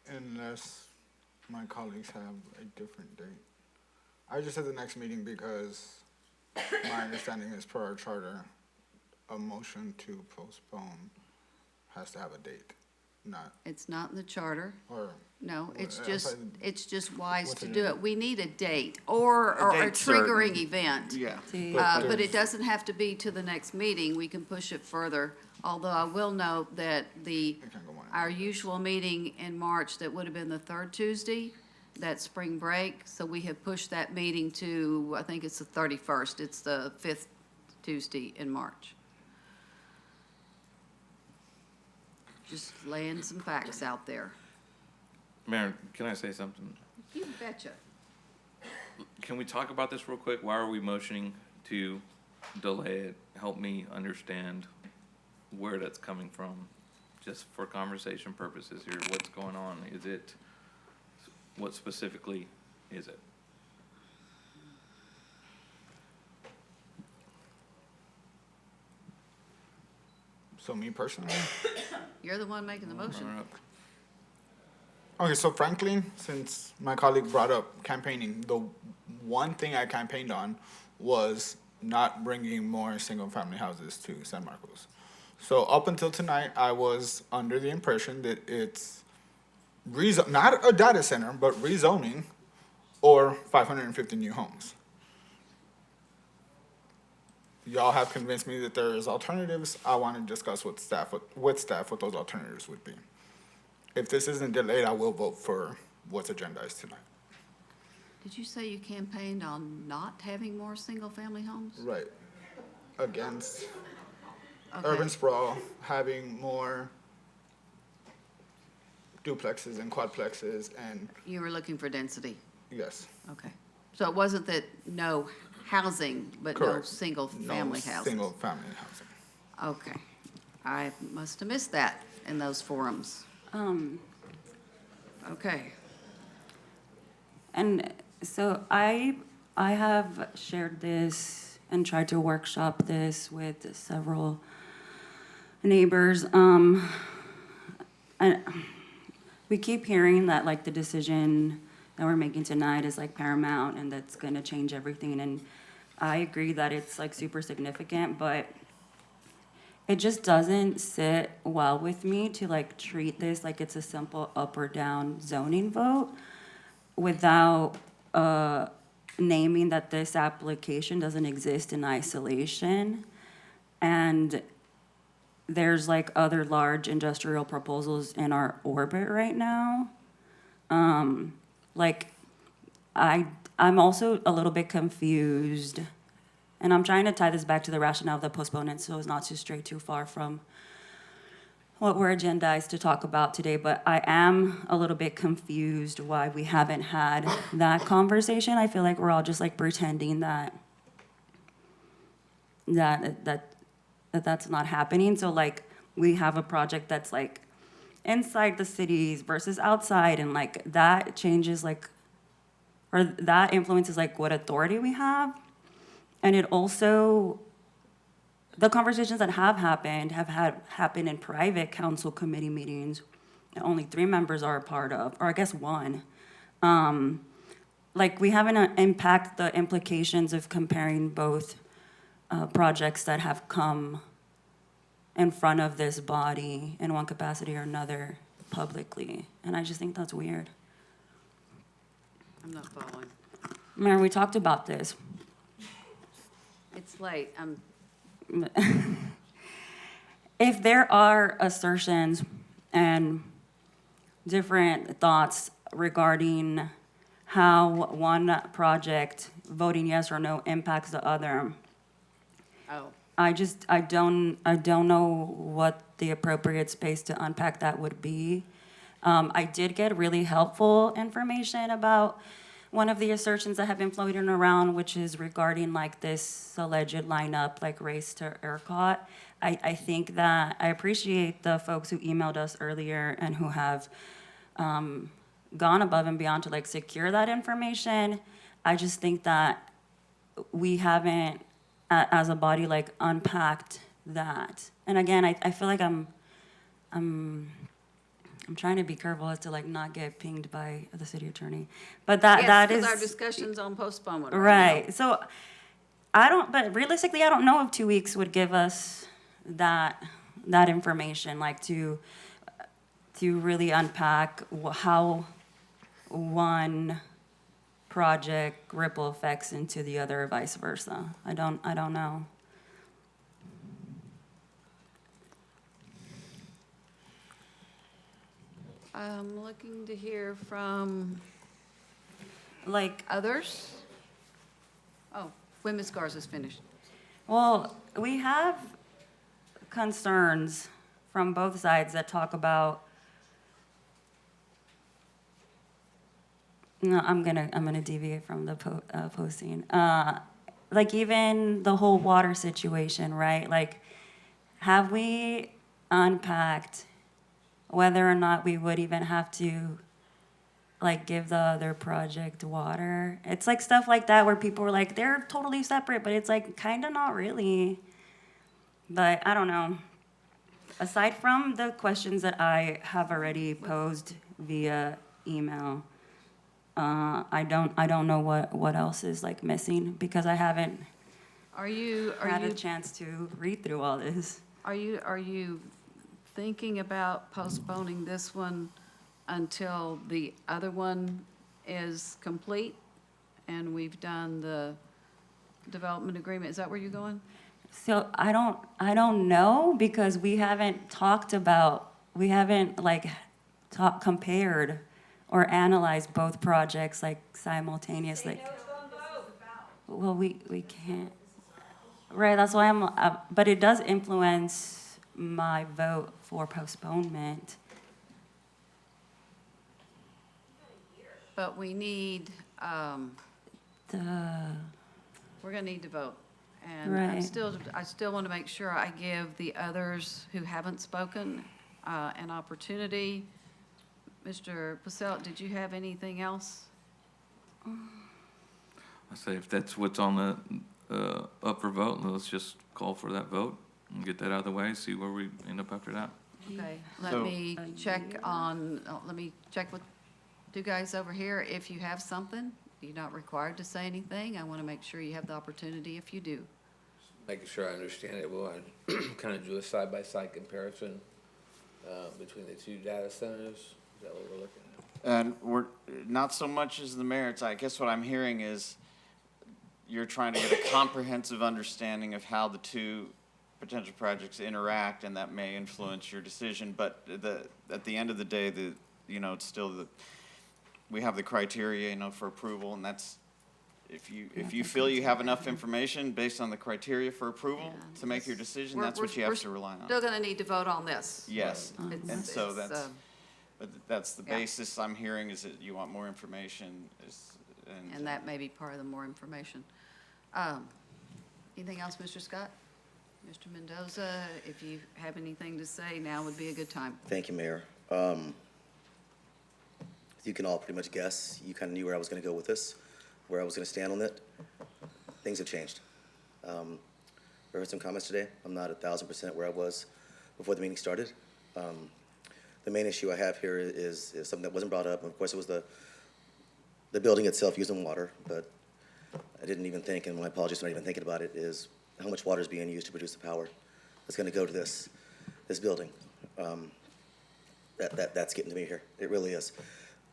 Unless my colleagues have a different date. I just said the next meeting because my understanding is per our charter, a motion to postpone has to have a date, not, It's not in the charter. or, No, it's Well, just, if I- it's just wise What's to the do date? it. We need a date or A a date certain. triggering event. Yeah. But it doesn't have to be to the next meeting. We can push it further. Although I will note that our usual meeting in March, that would have been the third Tuesday, that's spring break. So we have pushed that meeting to, I think it's the 31st. It's the 5th Tuesday in March. Just laying some facts out there. Mayor, can I say something? You betcha. Can we talk about this real quick? Why are we motioning to delay it? Help me understand where that's coming from, just for conversation purposes here. What's going on? Is it, what specifically is it? so me personally? You're the one making the motion. Okay, so frankly, since my colleague brought up campaigning, the one thing I campaigned on was not bringing more single-family houses to San Marcos. So up until tonight, I was under the impression that it's not a data center, but rezoning or 550 new homes. Y'all have convinced me that there is alternatives. I want to discuss with staff what those alternatives would be. If this isn't delayed, I will vote for what's agendized tonight. Did you say you campaigned on not having more single-family homes? Right. Against Okay. urban sprawl, having more duplexes and quadplexes, and You were looking for density. yes. Okay. So it wasn't that no housing, but no Correct. single-family No houses? single-family housing. Okay. I must have missed that in those forums. Okay. And so I I have shared this and tried to workshop this with several neighbors. And we keep hearing that like the decision that we're making tonight is like paramount and that's gonna change everything. And I agree that it's like super significant, but it just doesn't sit well with me to like treat this like it's a simple up or down zoning vote without naming that this application doesn't exist in isolation. And there's like other large industrial proposals in our orbit right now. Like I'm also a little bit confused, and I'm trying to tie this back to the rationale of the postponement so as not to stray too far from what we're agendized to talk about today, but I am a little bit confused why we haven't had that conversation. I feel like we're all just like pretending that's not happening. So like we have a project that's like inside the cities versus outside, and like that changes like, or that influences like what authority we have. And it also, the conversations that have happened in private council committee meetings that only 3 members are a part of, or I guess 1. Like we haven't unpacked the implications of comparing both projects that have come in front of this body in one capacity or another publicly. And I just think that's weird. I'm not following. Mayor, we talked about this. It's late. If there are assertions and different thoughts regarding how one project voting yes or no impacts the other, Oh. I don't know what the appropriate space to unpack that would be. I did get really helpful information about one of the assertions that have been floating around, which is regarding like this alleged lineup, like race to ERCOT. I think that I appreciate the folks who emailed us earlier and who have gone above and beyond to like secure that information. I just think that we haven't, as a body, like unpacked that. And again, I feel like I'm trying to be careful as to like not get pinged by the city attorney. But that is Yes, our discussions on postponement. right. So but realistically, I don't know if 2 weeks would give us that information, like to really unpack how one project ripple effects into the other, or vice versa. I don't know. I'm looking to hear from like others. Oh, when Ms. Garza's finished. Well, we have concerns from both sides that talk about. No, I'm gonna deviate from the posting. Like even the whole water situation, right? Like, have we unpacked whether or not we would even have to like give the other project water? It's like stuff like that where people were like, they're totally separate, but it's like kind of not really. But I don't know. Aside from the questions that I have already posed via email, I don't know what else is like missing because I haven't had a chance to read through all this. Are you thinking about postponing this one until the other one is complete and we've done the development agreement? Is that where you're going? So I don't know because we haven't compared or analyzed both projects like simultaneously. Well, we can't. Right, that's why but it does influence my vote for postponement. But we need, we're gonna need to vote. And Right. I still want to make sure I give the others who haven't spoken an opportunity. Mr. Passelt, did you have anything else? I say if that's what's on the, up for vote, let's just call for that vote and get that out of the way, see where we end up after that. Okay, let So- me check with you guys over here. If you have something, you're not required to say anything. I want to make sure you have the opportunity if you do. Making sure I understand it, well, I kind of drew a side-by-side comparison between the two data centers. Is that what we're looking at? And we're, not so much as the merits, I guess what I'm hearing is you're trying to get a comprehensive understanding of how the two potential projects interact, and that may influence your decision, but at the end of the day, it's still we have the criteria, for approval, and that's, if you feel you have enough information based on the criteria for approval to make your decision, that's what you have to rely on. Still going to need to vote on this. Yes, and so it's, that's the yeah. basis I'm hearing, is that you want more information, And that may be part of the more information. Anything else, Mr. Scott? Mr. Mendoza, if you have anything to say, now would be a good time. Thank you, Mayor. You can all pretty much guess. You kind of knew where I was going to go with this, where I was going to stand on it. Things have changed. I heard some comments today. I'm not 1,000% where I was before the meeting started. The main issue I have here is something that wasn't brought up. Of course, it was the building itself using water, but I didn't even think, and my apologies for not even thinking about it, is how much water is being used to produce the power that's going to go to this building. That's getting to me here. It really is.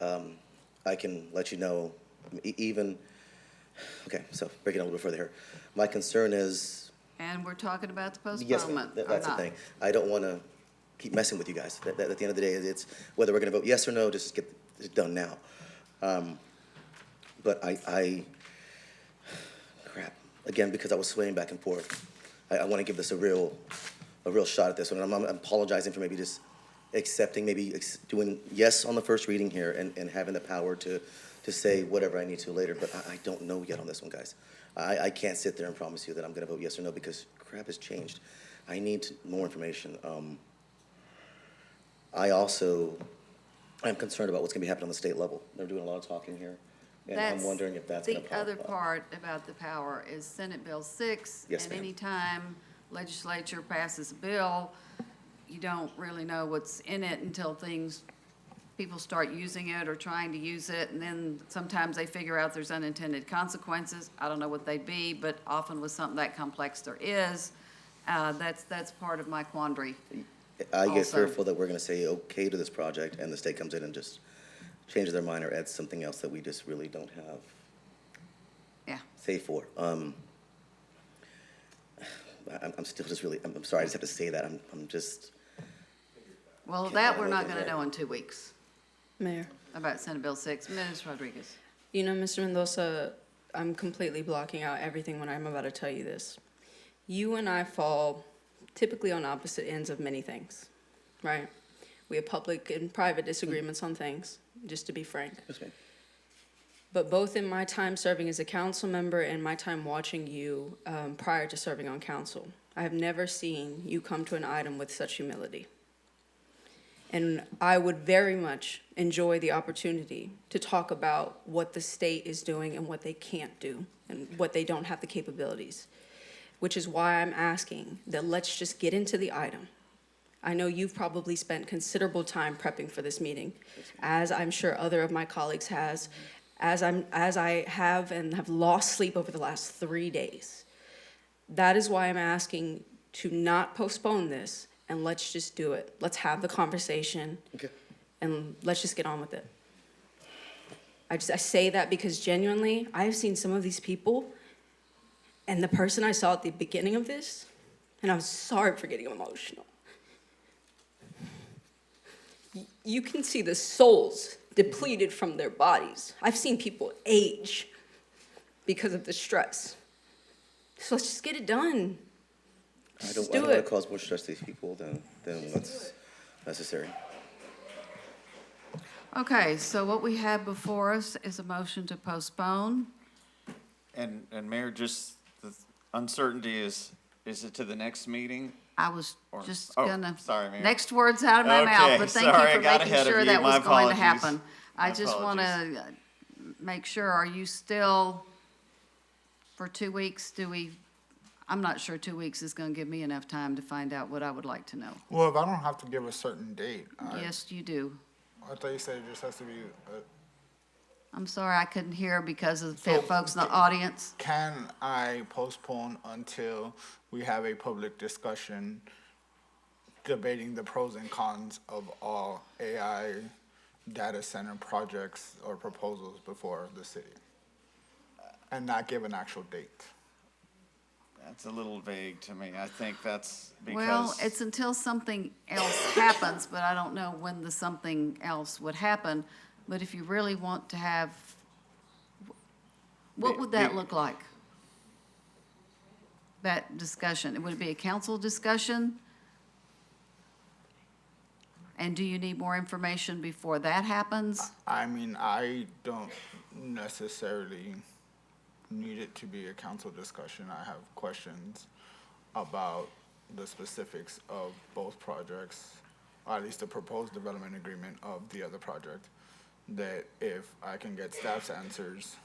I can let you know, okay, so breaking it a little bit further here. My concern is, And we're talking about the yes, postponement, or that's the not. thing. I don't want to keep messing with you guys. At the end of the day, it's whether we're going to vote yes or no, just get it done now. But crap, again, because I was swaying back and forth, I want to give this a real shot at this one. I'm apologizing for maybe just accepting, doing yes on the first reading here and having the power to say whatever I need to later, but I don't know yet on this one, guys. I can't sit there and promise you that I'm going to vote yes or no because crap has changed. I need more information. I'm concerned about what's going to be happening on the state level. They're doing a lot of talking here, and I'm wondering if that's going to The other part about the power is Senate Bill 6. Yes, And ma'am. anytime legislature passes a bill, you don't really know what's in it until people start using it or trying to use it, and then sometimes they figure out there's unintended consequences. I don't know what they'd be, but often with something that complex there is. That's part of my quandary. I get Also- fearful that we're going to say okay to this project, and the state comes in and just changes their mind or adds something else that we just really don't have. Yeah. Say for. I'm still just really. I'm sorry. I just have to say that. I'm just. Well, that we're not going to know in 2 weeks Mayor. about Senate Bill 6. Ms. Rodriguez. Mr. Mendoza, I'm completely blocking out everything when I'm about to tell you this. You and I fall typically on opposite ends of many things, right? We have public and private disagreements on things, just to be frank. Yes, ma'am. But both in my time serving as a council member and my time watching you prior to serving on council, I have never seen you come to an item with such humility. And I would very much enjoy the opportunity to talk about what the state is doing and what they can't do and what they don't have the capabilities, which is why I'm asking that let's just get into the item. I know you've probably spent considerable time prepping for this meeting, as I'm sure other of my colleagues has, as I have and have lost sleep over the last 3 days. That is why I'm asking to not postpone this, and let's just do it. Let's have the conversation, and let's just get on with it. I say that because genuinely, I've seen some of these people, and the person I saw at the beginning of this, and I'm sorry for getting emotional. You can see the souls depleted from their bodies. I've seen people age because of the stress. So let's just get it done. I don't want to cause more stress to these people than what's necessary. Okay, so what we have before us is a motion to postpone. And Mayor, just the uncertainty is it to the next meeting? I was just gonna, sorry, Mayor. next words out of my mouth, but thank sorry, you I for got making ahead of sure you. that My was going to apologies. happen. I My just want to make sure, are you still for 2 weeks, I'm not sure 2 weeks is gonna give me enough time to find out what I would like to know. Well, if I don't have to give a certain date, Yes, you do. I thought you said it just has to be, I'm sorry, I couldn't hear because of the So- folks in the audience. can I postpone until we have a public discussion debating the pros and cons of all AI data center projects or proposals before the city? And not give an actual date? That's a little vague to me. I think that's Well, because. it's until something else happens, but I don't know when the something else would happen. But if you really want to have, what would that look like? That discussion, would it be a council discussion? And do you need more information before that happens? I mean, I don't necessarily need it to be a council discussion. I have questions about the specifics of both projects, or at least the proposed development agreement of the other project, that if I can get staff's answers,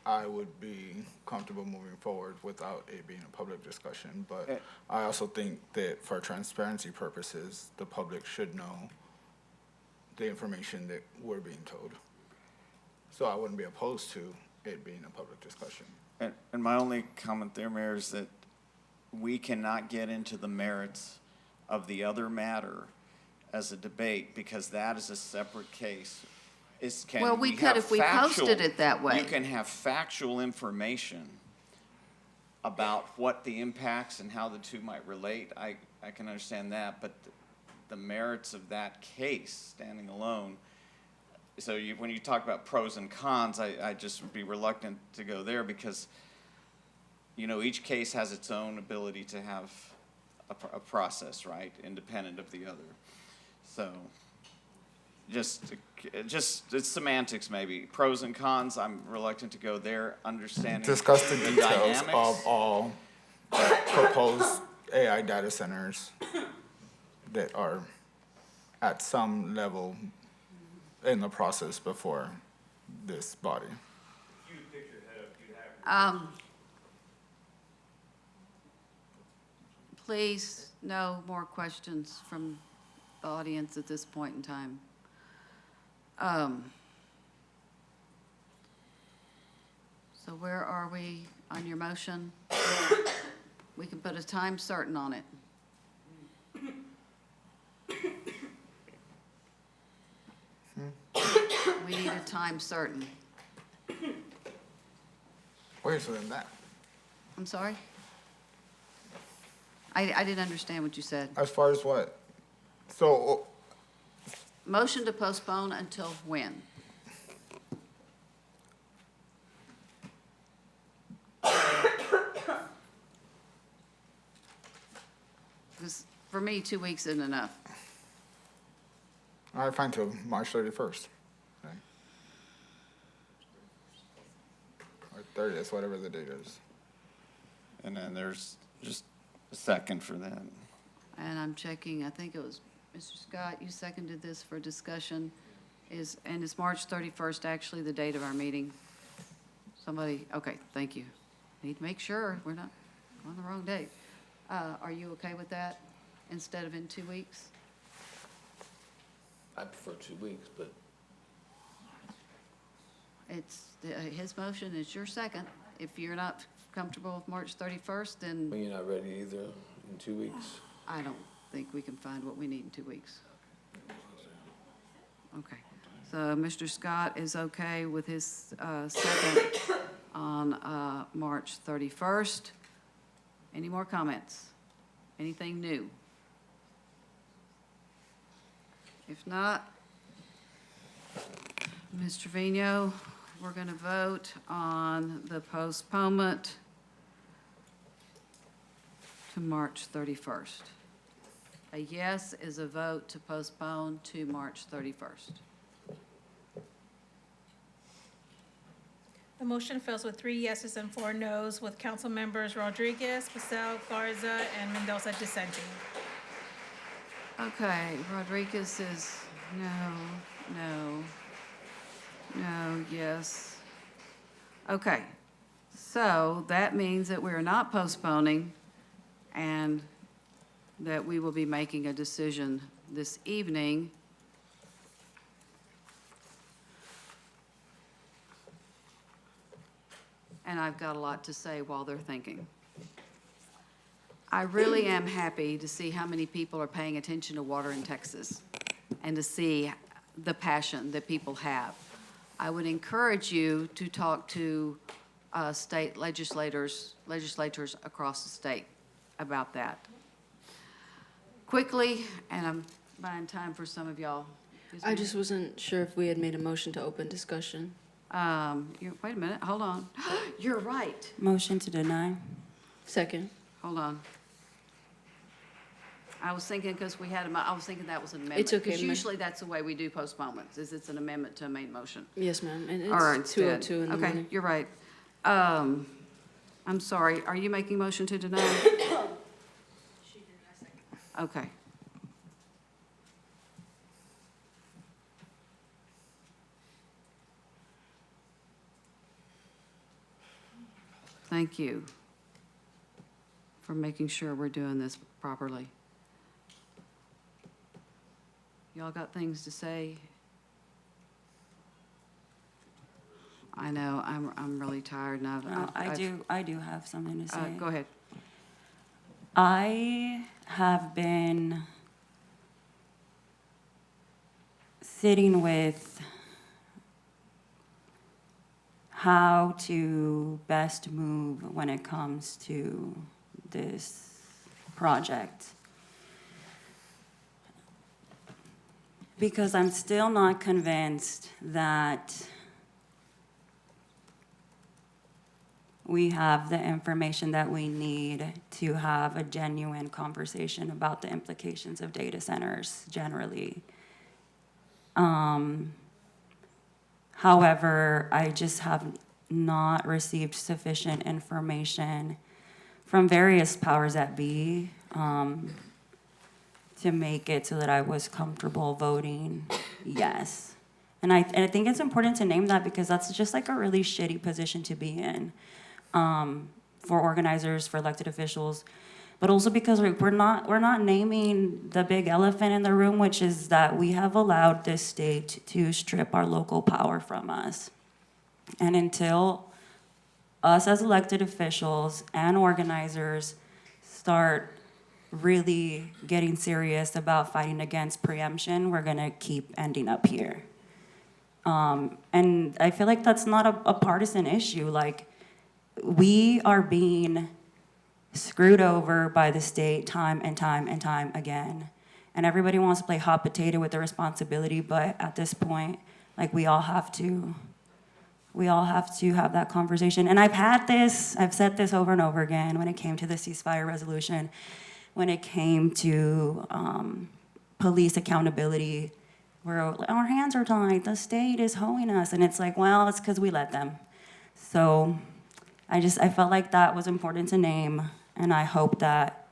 I would be comfortable moving forward without it being a public discussion. But I also think that for transparency purposes, the public should know the information that we're being told. So I wouldn't be opposed to it being a public discussion. And my only comment there, Mayor, is that we cannot get into the merits of the other matter as a debate, because that is a separate case. Well, we could if we posted it that way. You can have factual information about what the impacts and how the two might relate. I can understand that, but the merits of that case, standing alone, so when you talk about pros and cons, I just would be reluctant to go there, because, you know, each case has its own ability to have a process, right, independent of the other. So just it's semantics maybe. Pros and cons, I'm reluctant to go there, understanding Discuss the details dynamics. of all proposed AI data centers that are at some level in the process before this body. Please, no more questions from the audience at this point in time. So where are we on your motion? We can put a time certain on it. We need a time certain. Where's it in that? I'm sorry? I didn't understand what you said. As far as what? So, Motion to postpone until when? Because for me, 2 weeks isn't enough. all right, fine, till March 31st. Okay. Or 30th, whatever the date is. And then there's just a second for that. And I'm checking, I think it was Mr. Scott, you seconded this for discussion. Is March 31st actually the date of our meeting? Somebody, okay, thank you. Need to make sure we're not on the wrong date. Are you okay with that instead of in 2 weeks? I prefer 2 weeks, but It's, his motion is your second. If you're not comfortable with March 31st, then when you're not ready either in 2 weeks. I don't think we can find what we need in 2 weeks. Okay, so Mr. Scott is okay with his second on March 31st. Any more comments? Anything new? If not, Ms. Trevino, we're going to vote on the postponement to March 31st. A yes is a vote to postpone to March 31st. The motion fails with 3 yeses and 4 nos, with council members Rodriguez, Pacell, Garza, and Mendoza dissenting. Okay, Rodriguez is no, yes. Okay, So that means that we're not postponing and that we will be making a decision this evening. And I've got a lot to say while they're thinking. I really am happy to see how many people are paying attention to water in Texas and to see the passion that people have. I would encourage you to talk to state legislators across the state about that. Quickly, and I'm buying time for some of y'all. Yes, I ma'am? just wasn't sure if we had made a motion to open discussion. Wait a minute, hold on. You're right. Motion to deny. Second. Hold on. I was thinking, because we had, I was thinking that was an amendment. It's okay, Because ma'am. usually that's the way we do postponements, is it's an amendment to a main motion. Yes, ma'am, and Or it's instead. 2:02 in the Okay, morning. you're right. I'm sorry, are you making motion to deny? Okay. Thank you for making sure we're doing this properly. Y'all got things to say? I know, I'm really tired and I do have something to say. Go ahead. I have been sitting with how to best move when it comes to this project. Because I'm still not convinced that we have the information that we need to have a genuine conversation about the implications of data centers generally. However, I just have not received sufficient information from various powers that be to make it so that I was comfortable voting yes. And I think it's important to name that because that's just like a really shitty position to be in. For organizers, for elected officials, but also because we're not naming the big elephant in the room, which is that we have allowed this state to strip our local power from us. And until us as elected officials and organizers start really getting serious about fighting against preemption, we're gonna keep ending up here. And I feel like that's not a partisan issue. Like, we are being screwed over by the state time and time and time again. And everybody wants to play hot potato with the responsibility, but at this point, like, we all have to have that conversation. And I've said this over and over again when it came to the ceasefire resolution, when it came to police accountability, where our hands are tied, the state is hoeing us. And it's like, well, it's because we let them. So I felt like that was important to name, and I hope that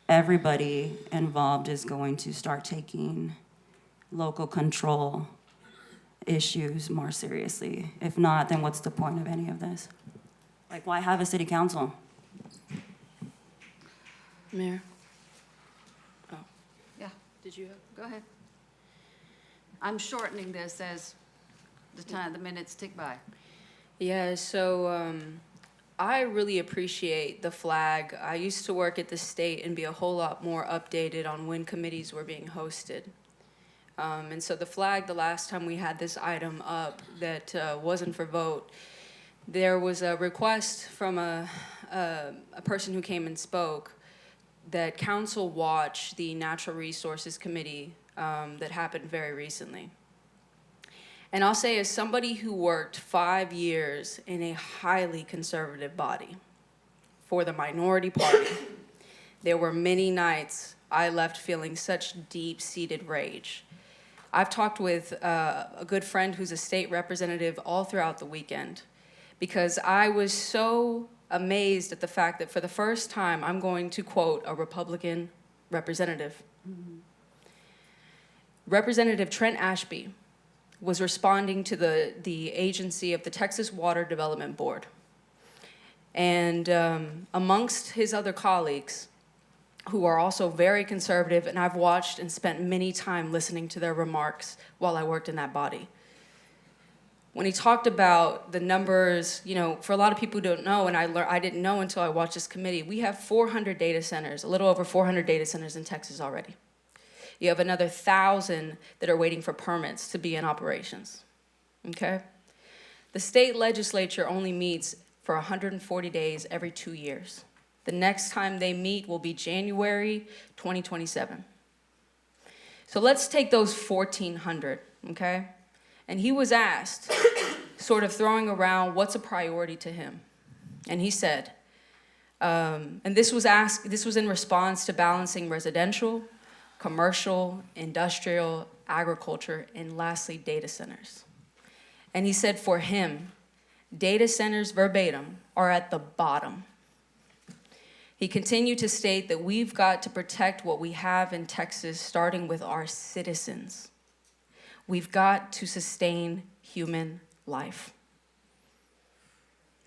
everybody involved is going to start taking local control issues more seriously. If not, then what's the point of any of this? Like, why have a city council? Mayor? Oh. Yeah, go ahead. I'm shortening this as the minutes tick by. Yeah, so I really appreciate the flag. I used to work at the state and be a whole lot more updated on when committees were being hosted. And so the flag, the last time we had this item up that wasn't for vote, there was a request from a person who came and spoke that council watch the Natural Resources Committee that happened very recently. And I'll say, as somebody who worked 5 years in a highly conservative body for the minority party, there were many nights I left feeling such deep-seated rage. I've talked with a good friend who's a state representative all throughout the weekend because I was so amazed at the fact that for the first time, I'm going to quote a Republican representative. Mm-hmm. Representative Trent Ashby was responding to the agency of the Texas Water Development Board. And amongst his other colleagues, who are also very conservative, and I've watched and spent many time listening to their remarks while I worked in that body. When he talked about the numbers, you know, for a lot of people who don't know, and I didn't know until I watched this committee, we have 400 data centers, a little over 400 data centers in Texas already. You have another 1,000 that are waiting for permits to be in operations, okay? The state legislature only meets for 140 days every 2 years. The next time they meet will be January 2027. So let's take those 1,400, okay? And he was asked, sort of throwing around what's a priority to him. And he said, and this was in response to balancing residential, commercial, industrial, agriculture, and lastly, data centers. And he said for him, data centers, verbatim, are at the bottom. He continued to state that we've got to protect what we have in Texas, starting with our citizens. We've got to sustain human life.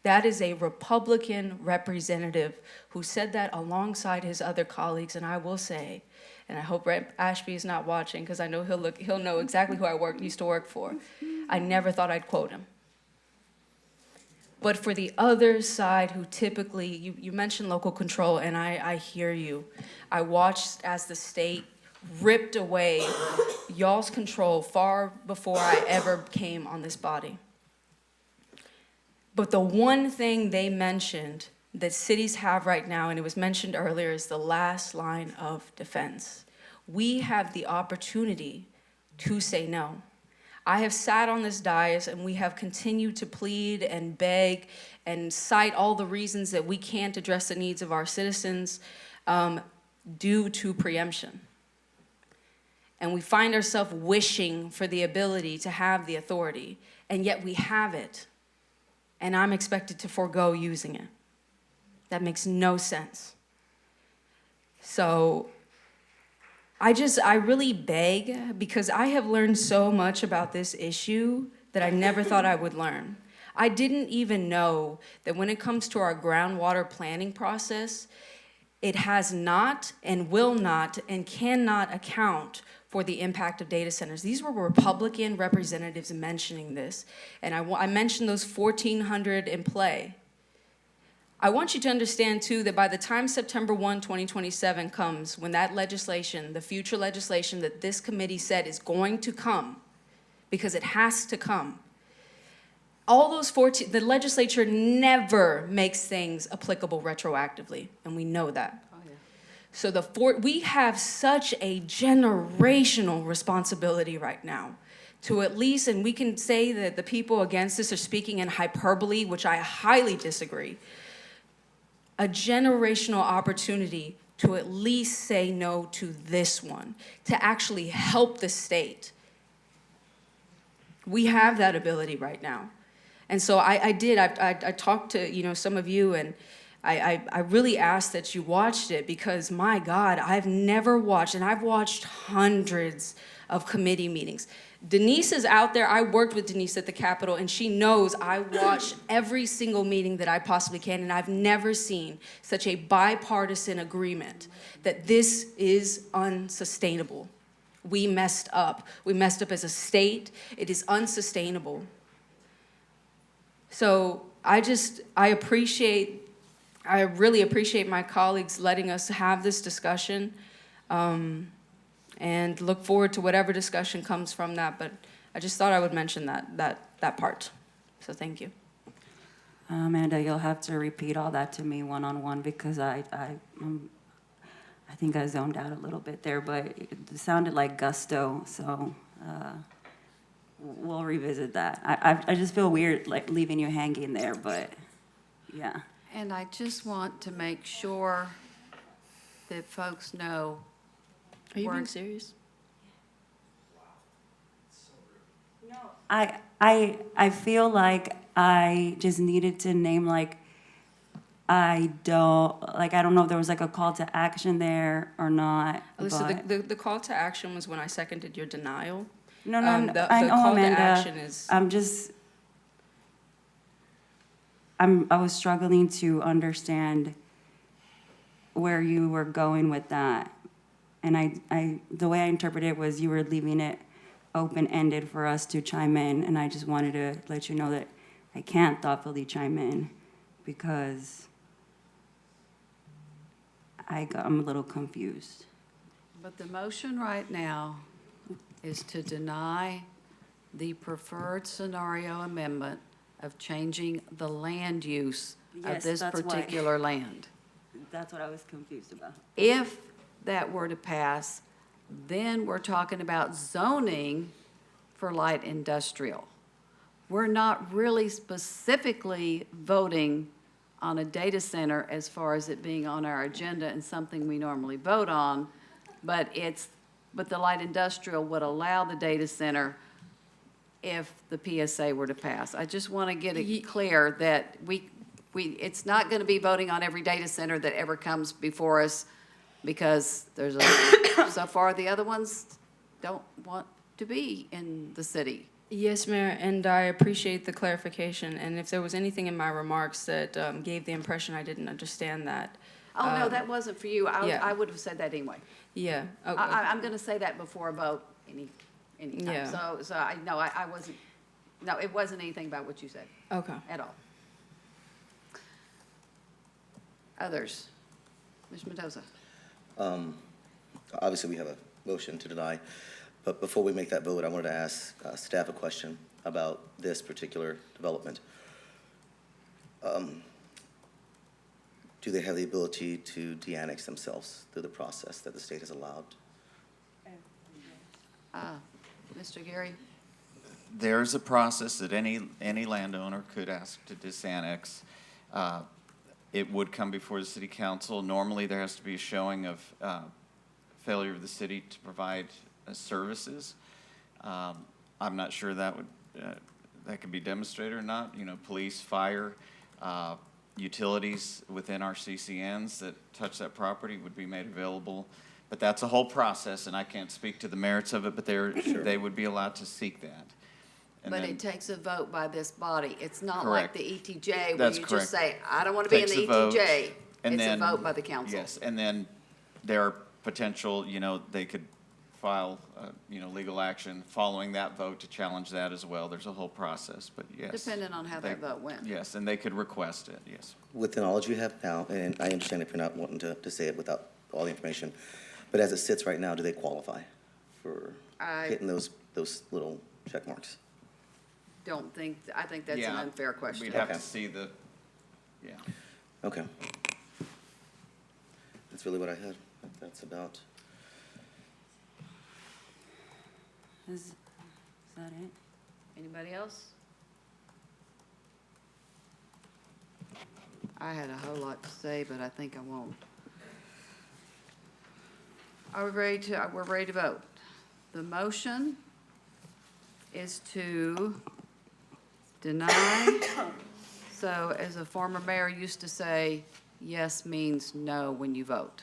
That is a Republican representative who said that alongside his other colleagues, and I will say, and I hope Rep. Ashby is not watching because I know he'll know exactly who I used to work for. I never thought I'd quote him. But for the other side who typically, you mentioned local control, and I hear you. I watched as the state ripped away y'all's control far before I ever came on this body. But the one thing they mentioned that cities have right now, and it was mentioned earlier, is the last line of defense. We have the opportunity to say no. I have sat on this dais and we have continued to plead and beg and cite all the reasons that we can't address the needs of our citizens due to preemption. And we find ourselves wishing for the ability to have the authority, and yet we have it, and I'm expected to forego using it. That makes no sense. So I really beg, because I have learned so much about this issue that I never thought I would learn. I didn't even know that when it comes to our groundwater planning process, it has not and will not and cannot account for the impact of data centers. These were Republican representatives mentioning this, and I mentioned those 1,400 in play. I want you to understand, too, that by the time September 1, 2027 comes, when that legislation, the future legislation that this committee said is going to come, because it has to come, all those 14, the legislature never makes things applicable retroactively, and we know that. Oh, yeah. So we have such a generational responsibility right now to at least, and we can say that the people against this are speaking in hyperbole, which I highly disagree, a generational opportunity to at least say no to this one, to actually help the state. We have that ability right now. And so I talked to some of you, and I really asked that you watched it, because my God, I've never watched, and I've watched hundreds of committee meetings. Denise is out there. I worked with Denise at the Capitol, and she knows I watch every single meeting that I possibly can, and I've never seen such a bipartisan agreement that this is unsustainable. We messed up. We messed up as a state. It is unsustainable. So I really appreciate my colleagues letting us have this discussion. And look forward to whatever discussion comes from that. But I just thought I would mention that part. So thank you. Amanda, you'll have to repeat all that to me one-on-one, because I think I zoned out a little bit there, but it sounded like gusto, so we'll revisit that. I just feel weird like leaving you hanging there, but yeah. And I just want to make sure that folks know. Are you being serious? No, I feel like I just needed to name, like, I don't know if there was like a call to action there or not. Listen, the call to action was when I seconded your denial. No, the I know, call Amanda. to action is. I'm just. I was struggling to understand where you were going with that. And the way I interpreted it was you were leaving it open-ended for us to chime in, and I just wanted to let you know that I can't thoughtfully chime in because I'm a little confused. But the motion right now is to deny the preferred scenario amendment of changing the land use of Yes, this that's why. particular land. That's what I was confused about. If that were to pass, then we're talking about zoning for light industrial. We're not really specifically voting on a data center as far as it being on our agenda and something we normally vote on, but the light industrial would allow the data center if the PSA were to pass. I just want to get it clear that it's not going to be voting on every data center that ever comes before us, because so far the other ones don't want to be in the city. Yes, Mayor, and I appreciate the clarification. And if there was anything in my remarks that gave the impression I didn't understand that. Oh, no, that wasn't for you. yeah. I would have said that anyway. Yeah. Okay. I'm going to say that before a vote anytime. Yeah. So I wasn't, no, it wasn't anything about what you said. Okay. At all. Others? Ms. Mendoza? Obviously, we have a motion to deny, but before we make that vote, I wanted to ask staff a question about this particular development. Do they have the ability to de-annex themselves through the process that the state has allowed? Mr. Gary? There's a process that any landowner could ask to disannex. It would come before the city council. Normally, there has to be a showing of failure of the city to provide services. I'm not sure that could be demonstrated or not. You know, police, fire, utilities within our CCNs that touch that property would be made available. But that's a whole process, and I can't speak to the merits of it, but they would be allowed to seek that. And But then- it takes a vote by this body. It's not Correct. like the ETJ where That's you correct. just say, I don't want to be in Takes the a vote, ETJ. and It's a then- vote by the council. Yes, and then there are potential, they could file, legal action following that vote to challenge that as well. There's a whole process, but yes. Depending on how that vote went. Yes, and they could request it, yes. With the knowledge you have now, and I understand if you're not wanting to say it without all the information, but as it sits right now, do they qualify for hitting those little check marks? I think that's an Yeah, unfair question. We'd have to see yeah. Okay. That's really what I had. That's about. Is that it? Anybody else? I had a whole lot to say, but I think I won't. We're ready to vote. The motion is to deny. So as a former mayor used to say, yes means no when you vote.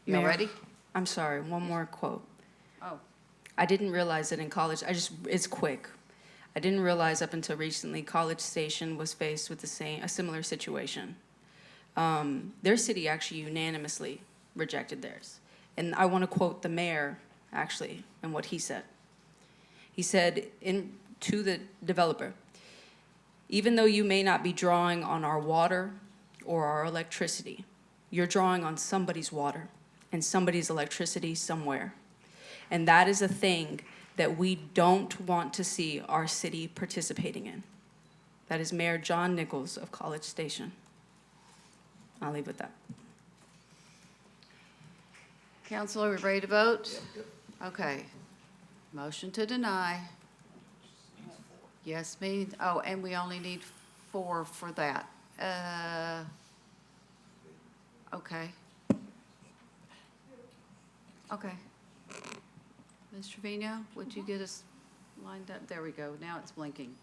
Y'all Mayor, ready? I'm sorry, one more quote. Oh. I didn't realize that in college, it's quick. I didn't realize up until recently, College Station was faced with a similar situation. Their city actually unanimously rejected theirs. And I want to quote the mayor, actually, and what he said. He said to the developer, even though you may not be drawing on our water or our electricity, you're drawing on somebody's water and somebody's electricity somewhere. And that is a thing that we don't want to see our city participating in. That is Mayor John Nichols of College Station. I'll leave with that. Council, are we ready to vote? Okay. Motion to deny. Yes means, and we only need 4 for that. Okay. Okay. Ms. Trevino, would you get us lined up? There we go. Now it's blinking.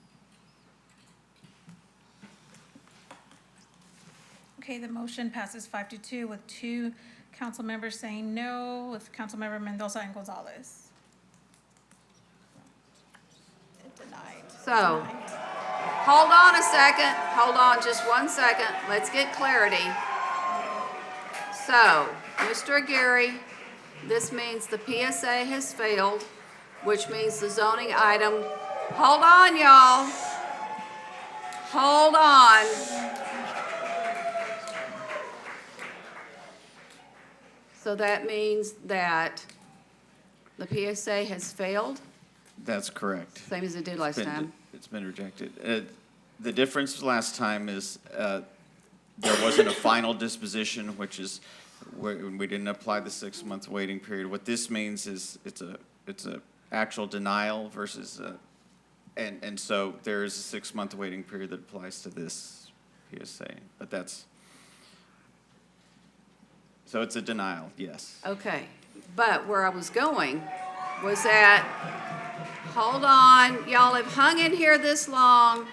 Okay, the motion passes 5-2 with 2 council members saying no, with Councilmember Mendoza and Gonzalez. Denied. So, Hold on a second, hold on just 1 second, let's get clarity. So, Mr. Aguirre, this means the PSA has failed, which means the zoning item, hold on, y'all. Hold on. So that means that the PSA has failed, That's correct. same as it did last time. It's been rejected. The difference last time is there wasn't a final disposition, which is where we didn't apply the 6-month waiting period. What this means is it's a actual denial versus and so there is a 6-month waiting period that applies to this PSA. But so it's a denial, yes. Okay, but where I was going was that, hold on, y'all have hung in here this long.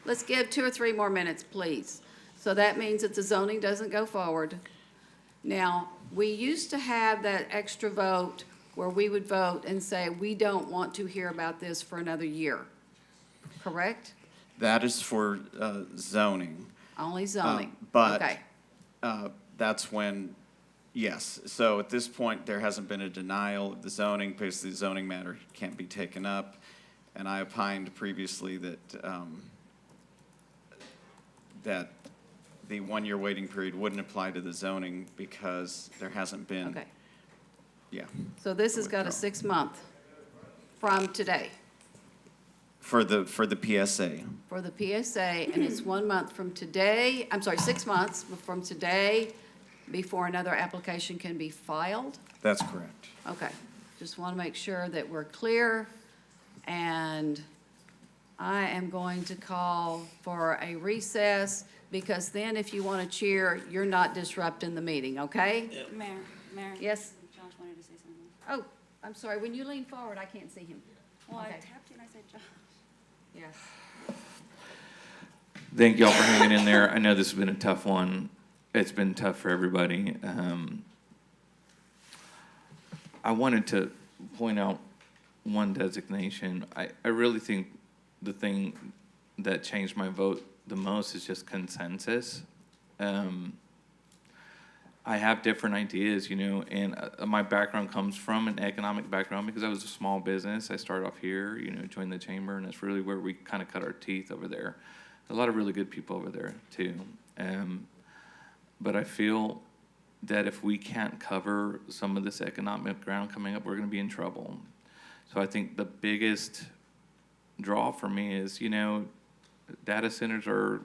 Let's give 2 or 3 more minutes, please. So that means that the zoning doesn't go forward. Now, we used to have that extra vote where we would vote and say, we don't want to hear about this for another year, correct? That is for zoning. Only zoning, But okay. that's when, yes. So at this point, there hasn't been a denial of the zoning because the zoning matter can't be taken up. And I opined previously that that the 1-year waiting period wouldn't apply to the zoning because there hasn't been. Okay. Yeah. So this has got a 6-month from today For the PSA. for the PSA, and it's 1 month from today, I'm sorry, 6 months from today before another application can be filed? That's correct. Okay, just want to make sure that we're clear, and I am going to call for a recess, because then if you want to cheer, you're not disrupting the meeting, okay? Mayor. Yes? Josh wanted to say something. Oh, I'm sorry, when you lean forward, I can't see him. Well, I Okay. tapped you and I said Josh. Yes. Thank y'all for hanging in there. I know this has been a tough one. It's been tough for everybody. I wanted to point out one designation. I really think the thing that changed my vote the most is just consensus. I have different ideas, and my background comes from an economic background because I was a small business. I started off here, joined the chamber, and that's really where we kind of cut our teeth over there. A lot of really good people over there, too. But I feel that if we can't cover some of this economic ground coming up, we're going to be in trouble. So I think the biggest draw for me is, data centers are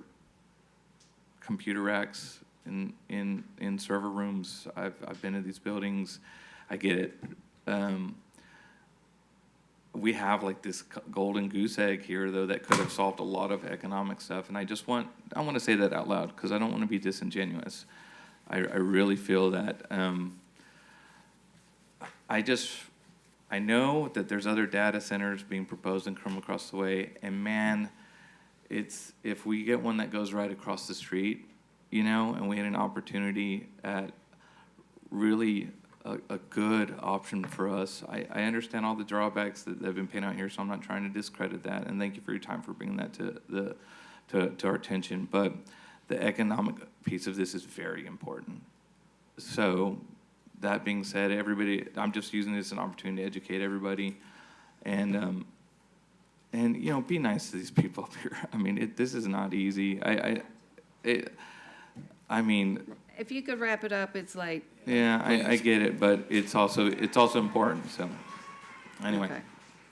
computer racks in server rooms. I've been to these buildings. I get it. We have like this golden goose egg here, though, that could have solved a lot of economic stuff. And I want to say that out loud because I don't want to be disingenuous. I really feel that I know that there's other data centers being proposed and come across the way, and man, if we get one that goes right across the street, and we had an opportunity at really a good option for us. I understand all the drawbacks that have been painted out here, so I'm not trying to discredit that, and thank you for your time for bringing that to our attention. But the economic piece of this is very important. So that being said, everybody, I'm just using this as an opportunity to educate everybody, and be nice to these people up here. I mean, this is not easy. If you could wrap it up, it's late. Yeah, I get it, but it's also important. So, anyway. Okay.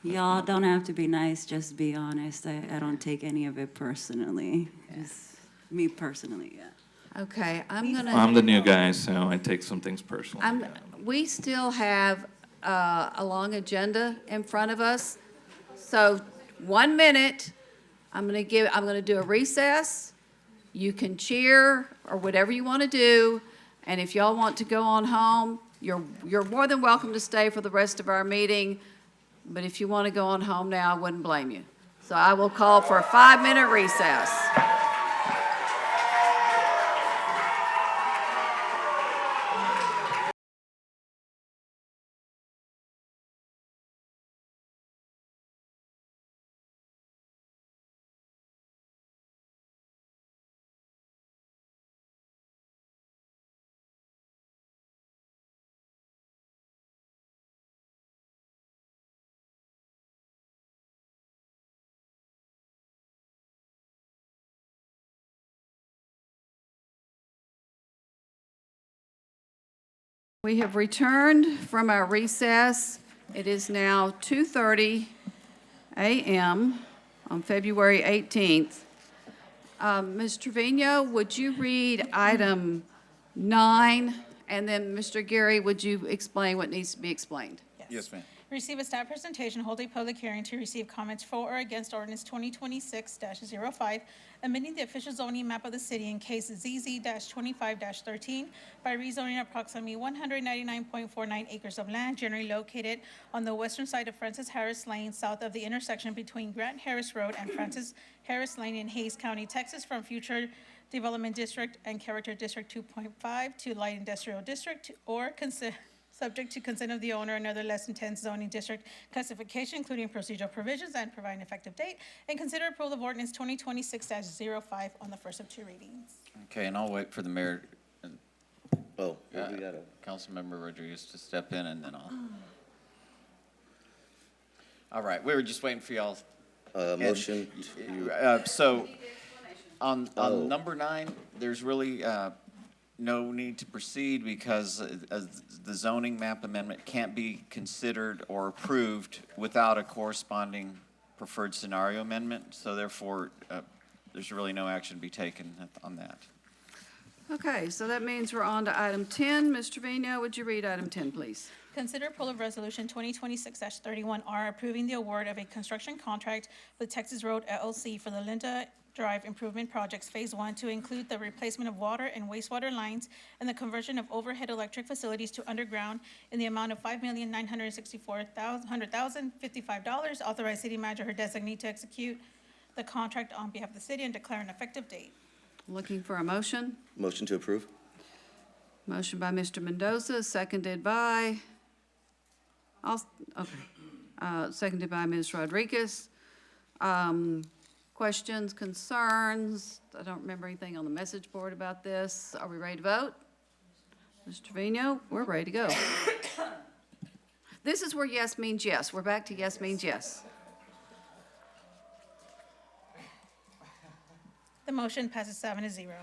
Y'all don't have to be nice, just be honest. I don't take any of it personally. Just me personally, yeah. Okay, I'm the new guy, so I take some things personally. We still have a long agenda in front of us. So 1 minute, I'm going to do a recess. You can cheer or whatever you want to do. And if y'all want to go on home, you're more than welcome to stay for the rest of our meeting. But if you want to go on home now, I wouldn't blame you. So I will call for a 5-minute recess. We have returned from our recess. It is now 2:30 a.m. on February 18th. Ms. Trevino, would you read item 9? And then, Mr. Gary, would you explain what needs to be explained? Yes, ma'am. Receive a staff presentation, hold a public hearing to receive comments for or against ordinance 2026-05, amending the official zoning map of the city in case ZZ-25-13 by rezoning approximately 199.49 acres of land generally located on the western side of Francis Harris Lane, south of the intersection between Grant Harris Road and Francis Harris Lane in Hayes County, Texas, from future Development District and Character District 2.5 to Light Industrial District, or subject to consent of the owner and other less intense zoning district classification, including procedural provisions, and provide an effective date, and consider approval of ordinance 2026-05 on the first of 2 readings. Okay, and I'll wait for the mayor, Oh, we got a. Councilmember Rodriguez to step in, and then I'll. All right, we were just waiting for y'all. Motion So, on Oh. number 9, there's really no need to proceed because the zoning map amendment can't be considered or approved without a corresponding preferred scenario amendment. So therefore, there's really no action to be taken on that. Okay, so that means we're on to item 10. Ms. Trevino, would you read item 10, please? Consider approval of resolution 2026-31R, approving the award of a construction contract with Texas Road LLC for the Linda Drive Improvement Projects Phase 1 to include the replacement of water and wastewater lines and the conversion of overhead electric facilities to underground in the amount of $5,964,155. Authorize city manager or designee to execute the contract on behalf of the city and declare an effective date. Looking for a motion? Motion to approve? Motion by Mr. Mendoza, seconded by, seconded by Ms. Rodriguez. Questions, concerns? I don't remember anything on the message board about this. Are we ready to vote? Mr. Trevino, we're ready to go. This is where yes means yes. We're back to yes means yes. The motion passes 7-0.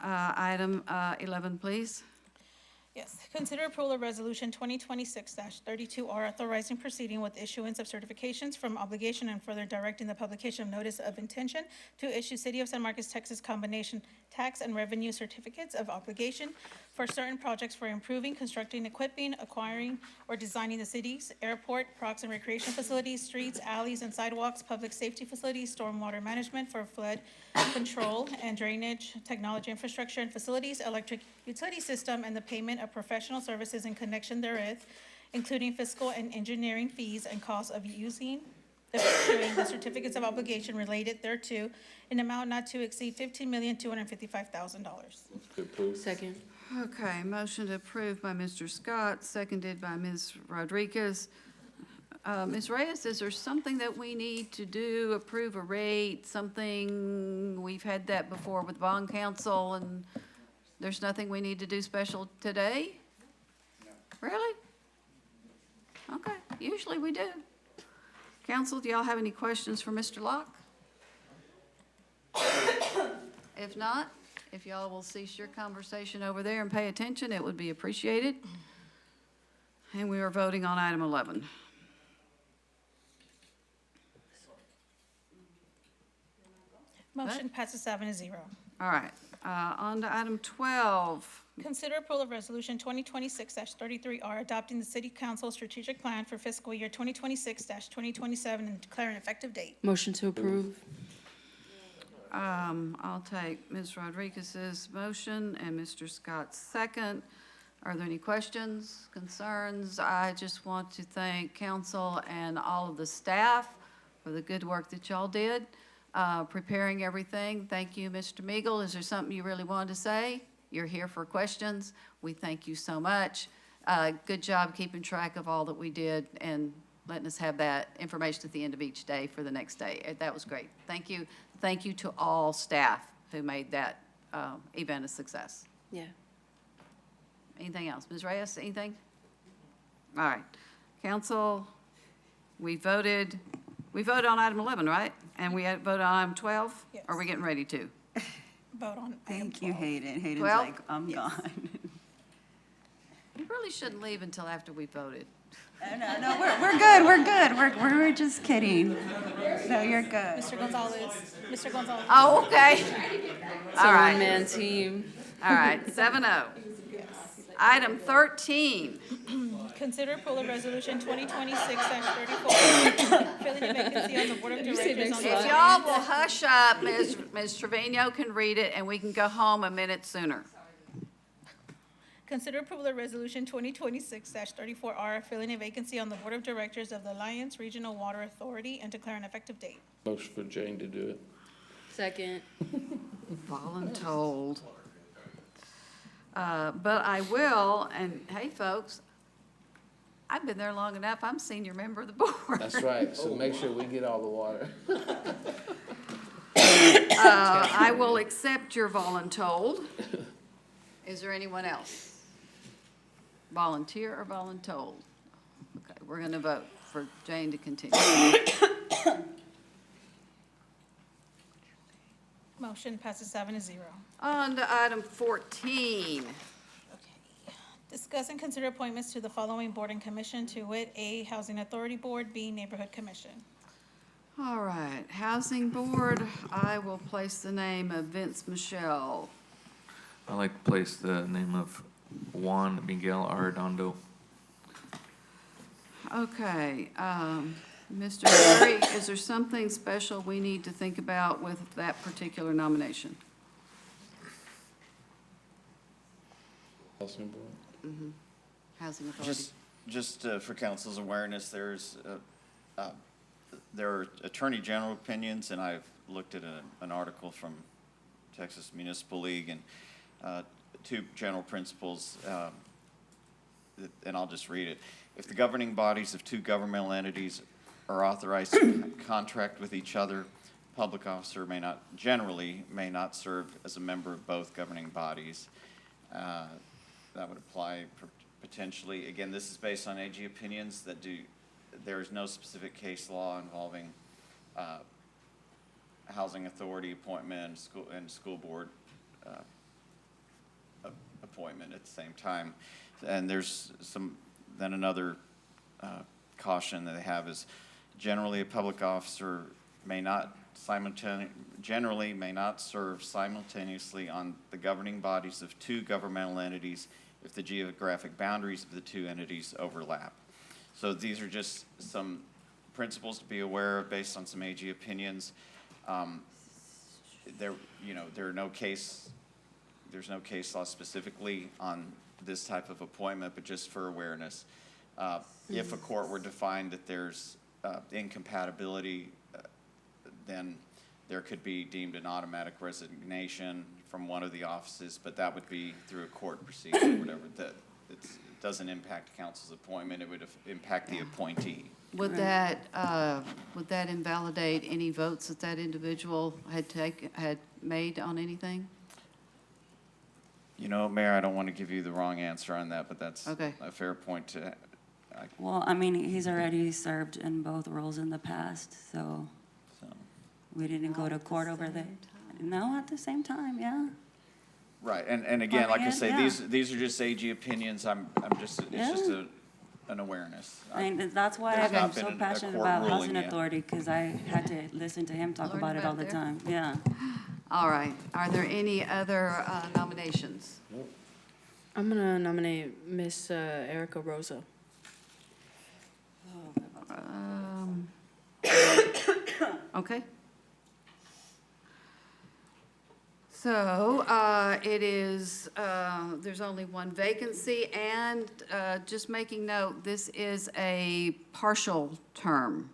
Item 11, please. Yes, consider approval of resolution 2026-32R, authorizing proceeding with issuance of certifications from obligation and further directing the publication of notice of intention to issue City of San Marcos, Texas combination tax and revenue certificates of obligation for certain projects for improving, constructing, equipping, acquiring, or designing the city's airport, parks and recreation facilities, streets, alleys, and sidewalks, public safety facilities, stormwater management for flood control and drainage, technology infrastructure and facilities, electric utility system, and the payment of professional services in connection therewith, including fiscal and engineering fees and costs of using issuing the certificates of obligation related thereto in amount not to exceed $15,255,000. Second. Okay, motion to approve by Mr. Scott, seconded by Ms. Rodriguez. Ms. Reyes, is there something that we need to do, approve a rate, something, we've had that before with bond council, and there's nothing we need to do special today? No. Really? Okay, usually we do. Council, do y'all have any questions for Mr. Locke? If not, if y'all will cease your conversation over there and pay attention, it would be appreciated. And we are voting on item 11. Motion passes 7-0. All right, on to item 12. Consider approval of resolution 2026-33R, adopting the city council strategic plan for fiscal year 2026-2027 and declaring an effective date. Motion to approve. I'll take Ms. Rodriguez's motion and Mr. Scott's second. Are there any questions, concerns? I just want to thank council and all of the staff for the good work that y'all did, preparing everything. Thank you, Mr. Meagle. Is there something you really wanted to say? You're here for questions. We thank you so much. Good job keeping track of all that we did and letting us have that information at the end of each day for the next day. That was great. Thank you. Thank you to all staff who made that event a success. Yeah. Anything else? Ms. Reyes, anything? All right. Council, we voted on item 11, right? And we had voted on item 12? Yes. Are we getting ready to? Vote on item Thank you, 12. Hayden. Hayden's 12? like, I'm gone. You really shouldn't leave until after we voted. No, we're good. We're just kidding. No, you're good. Mr. Gonzalez. Mr. Gonzalez. Oh, okay. It's a All right. one-man team. All right, 7-0. Item 13. Consider approval of resolution 2026-34, filling a vacancy on the board of You say directors. next on slide. If y'all will hush up, Ms. Trevino can read it, and we can go home a minute sooner. Consider approval of resolution 2026-34R, filling a vacancy on the board of directors of the Alliance Regional Water Authority and declare an effective date. Motion for Jane to do it. Second. Voluntold. But I will, and hey, folks, I've been there long enough, I'm senior member of the board. That's right, so make sure we get all the water. I will accept your voluntold. Is there anyone else? Volunteer or voluntold? Okay, we're going to vote for Jane to continue. Motion passes 7-0. On to item 14. Discuss and consider appointments to the following board and commission, to wit, A, Housing Authority Board, B, Neighborhood Commission. All right, Housing Board, I will place the name of Vince Michelle. I'd like to place the name of Juan Miguel Arredondo. Okay, Mr. Curry, is there something special we need to think about with that particular nomination? Housing Board. Housing Authority. Just for council's awareness, there are attorney general opinions, and I've looked at an article from Texas Municipal League, and two general principles, and I'll just read it. If the governing bodies of two governmental entities are authorized to contract with each other, public officer generally may not serve as a member of both governing bodies. That would apply potentially. Again, this is based on AG opinions there is no specific case law involving housing authority appointment and school board appointment at the same time. And there's then another caution that they have is generally a public officer generally may not serve simultaneously on the governing bodies of two governmental entities if the geographic boundaries of the two entities overlap. So these are just some principles to be aware of based on some AG opinions. There's no case law specifically on this type of appointment, but just for awareness. If a court were to find that there's incompatibility, then there could be deemed an automatic resignation from one of the offices, but that would be through a court procedure, whatever. It doesn't impact council's appointment, it would impact the appointee. Would that invalidate any votes that individual had made on anything? You know, Mayor, I don't want to give you the wrong answer on that, but that's Okay. a fair point to. Well, I mean, he's already served in both roles in the past, so we didn't go to court over that. No, at the same time, yeah. Right, and again, like I say, Yeah. these are just AG opinions. It's just an awareness. I mean, that's why There's I'm not so been a passionate court about ruling housing yet. authority, because I had to listen to him talk Learn about it all about the there. time, yeah. All right, are there any other nominations? I'm gonna nominate Miss Erica Rosa. Okay. So, it is, there's only one vacancy, and just making note, this is a partial term.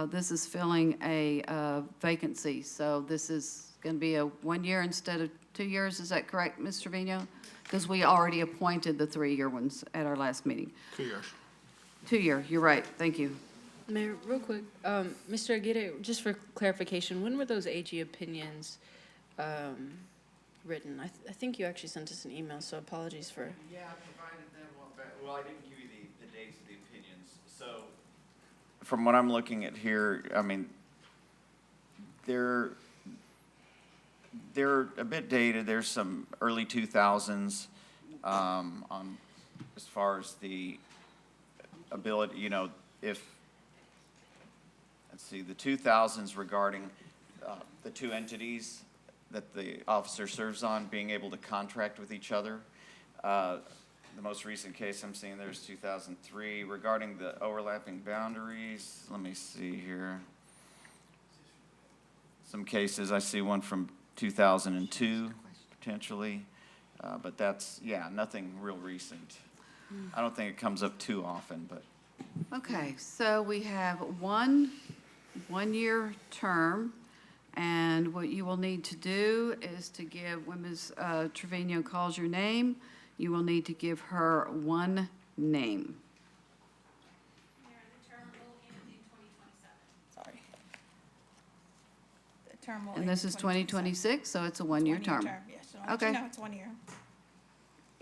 This is filling a vacancy, so this is going to be a 1 year instead of 2 years, is that correct, Ms. Trevino? Because we already appointed the 3-year ones at our last meeting. 2 years. 2 year, you're right, thank you. Mayor, real quick, Mr. Aguirre, just for clarification, when were those AG opinions written? I think you actually sent us an email, so apologies for. Yeah, I provided them well, I didn't give you the dates of the opinions. So from what I'm looking at here, I mean, they're a bit dated. There's some early 2000s on as far as the ability, you know, if, let's see, the 2000s regarding the two entities that the officer serves on being able to contract with each other. The most recent case I'm seeing there is 2003. Regarding the overlapping boundaries, let me see here. Some cases, I see one from 2002, potentially. But that's, yeah, nothing real recent. I don't think it comes up too often, but. Okay, so we have one-year term, and what you will need to do is to give, when Ms. Trevino calls your name, you will need to give her one name. Sorry. The term will And end this in is 2026, so it's a one-year term. Yes, so I'll let you Okay. know it's 1 year.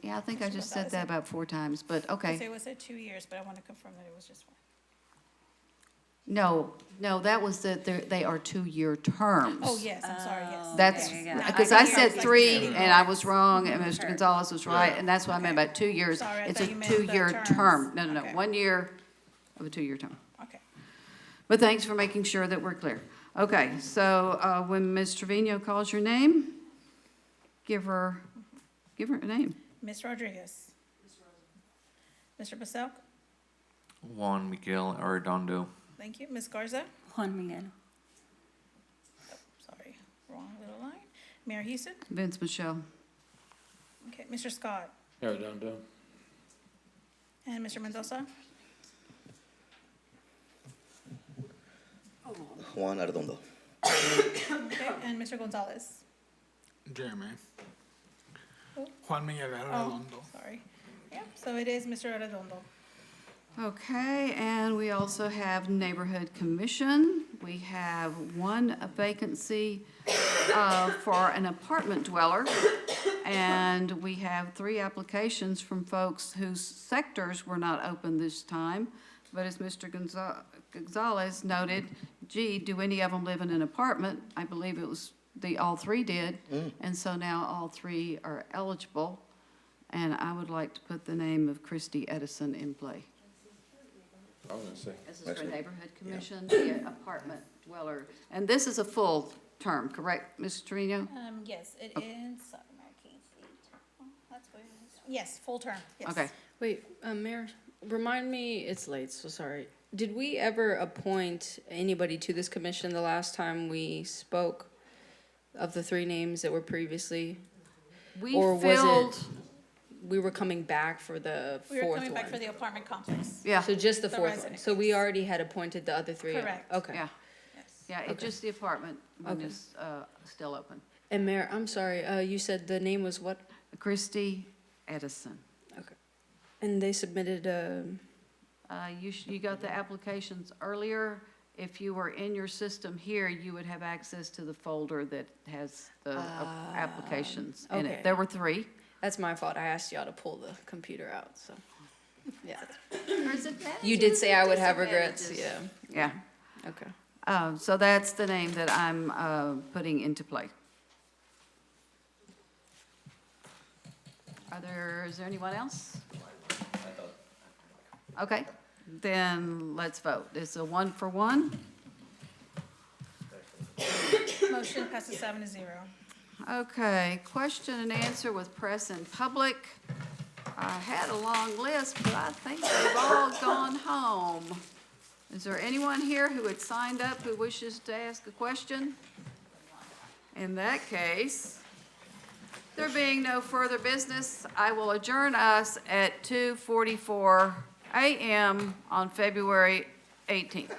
Yeah, I think I Mr. just said Gonzalez that said- about 4 times, but I okay. say it was at 2 years, but I want to confirm that it was just 1. No, that was that they are 2-year terms. Oh, yes, I'm sorry, yes. That's, Okay. because I said 3, and I was wrong, and Mr. Gonzalez was right, and that's what I meant by 2 years. Sorry, I It's thought a you meant the 2-year terms. term. No, Okay. 1 year of a 2-year term. Okay. But thanks for making sure that we're clear. Okay, so when Ms. Trevino calls your name, give her a name. Ms. Rodriguez. Mr. Baselk. Juan Miguel Arredondo. Thank you. Ms. Garza. Juan Miguel. Sorry, wrong little line. Mayor Houston. Vince Michelle. Okay, Mr. Scott. Arredondo. And Mr. Mendoza. Juan Arredondo. Okay, and Mr. Gonzalez. Jeremy. Who? Juan Miguel Oh, Arredondo. sorry. Yeah, so it is Mr. Arredondo. Okay, and we also have Neighborhood Commission. We have one vacancy for an apartment dweller, and we have 3 applications from folks whose sectors were not open this time. But as Mr. Gonzalez noted, gee, do any of them live in an apartment? I believe it was all 3 did, and so now all 3 are eligible. And I would like to put the name of Christy Edison in play. I was gonna say. This is for Neighborhood Commission, the apartment dweller. And this is a full term, correct, Ms. Trevino? Yes, it is, sorry, I can't see it. Oh, that's what it is. Yes, full term, yes. Okay. Wait, Mayor, remind me, it's late, so sorry. Did we ever appoint anybody to this commission the last time we spoke of the 3 names that were previously? We Or was filled, it, we were coming back for the 4th one? We were coming back for the apartment complex. yeah, So just the The 4th one? resident, So we already had appointed the other 3? Correct. Okay. yeah, Yes. yeah, it's Okay. just the apartment one Okay. is still open. And Mayor, I'm sorry, you said the name was what? Christy Edison. Okay. And they submitted, You got the applications earlier. If you were in your system here, you would have access to the folder that has the applications in okay. it. There were 3. that's my fault, I asked y'all to pull the computer out, so, yeah. There's You did say I would have regrets, disadvantages. yeah, Yeah. okay. So that's the name that I'm putting into play. Is there anyone else? Okay, then let's vote. It's a 1 for 1. Motion passes 7-0. Okay, question and answer with press and public. I had a long list, but I think they've all gone home. Is there anyone here who had signed up who wishes to ask a question? In that case, there being no further business, I will adjourn us at 2:44 a.m. on February 18th.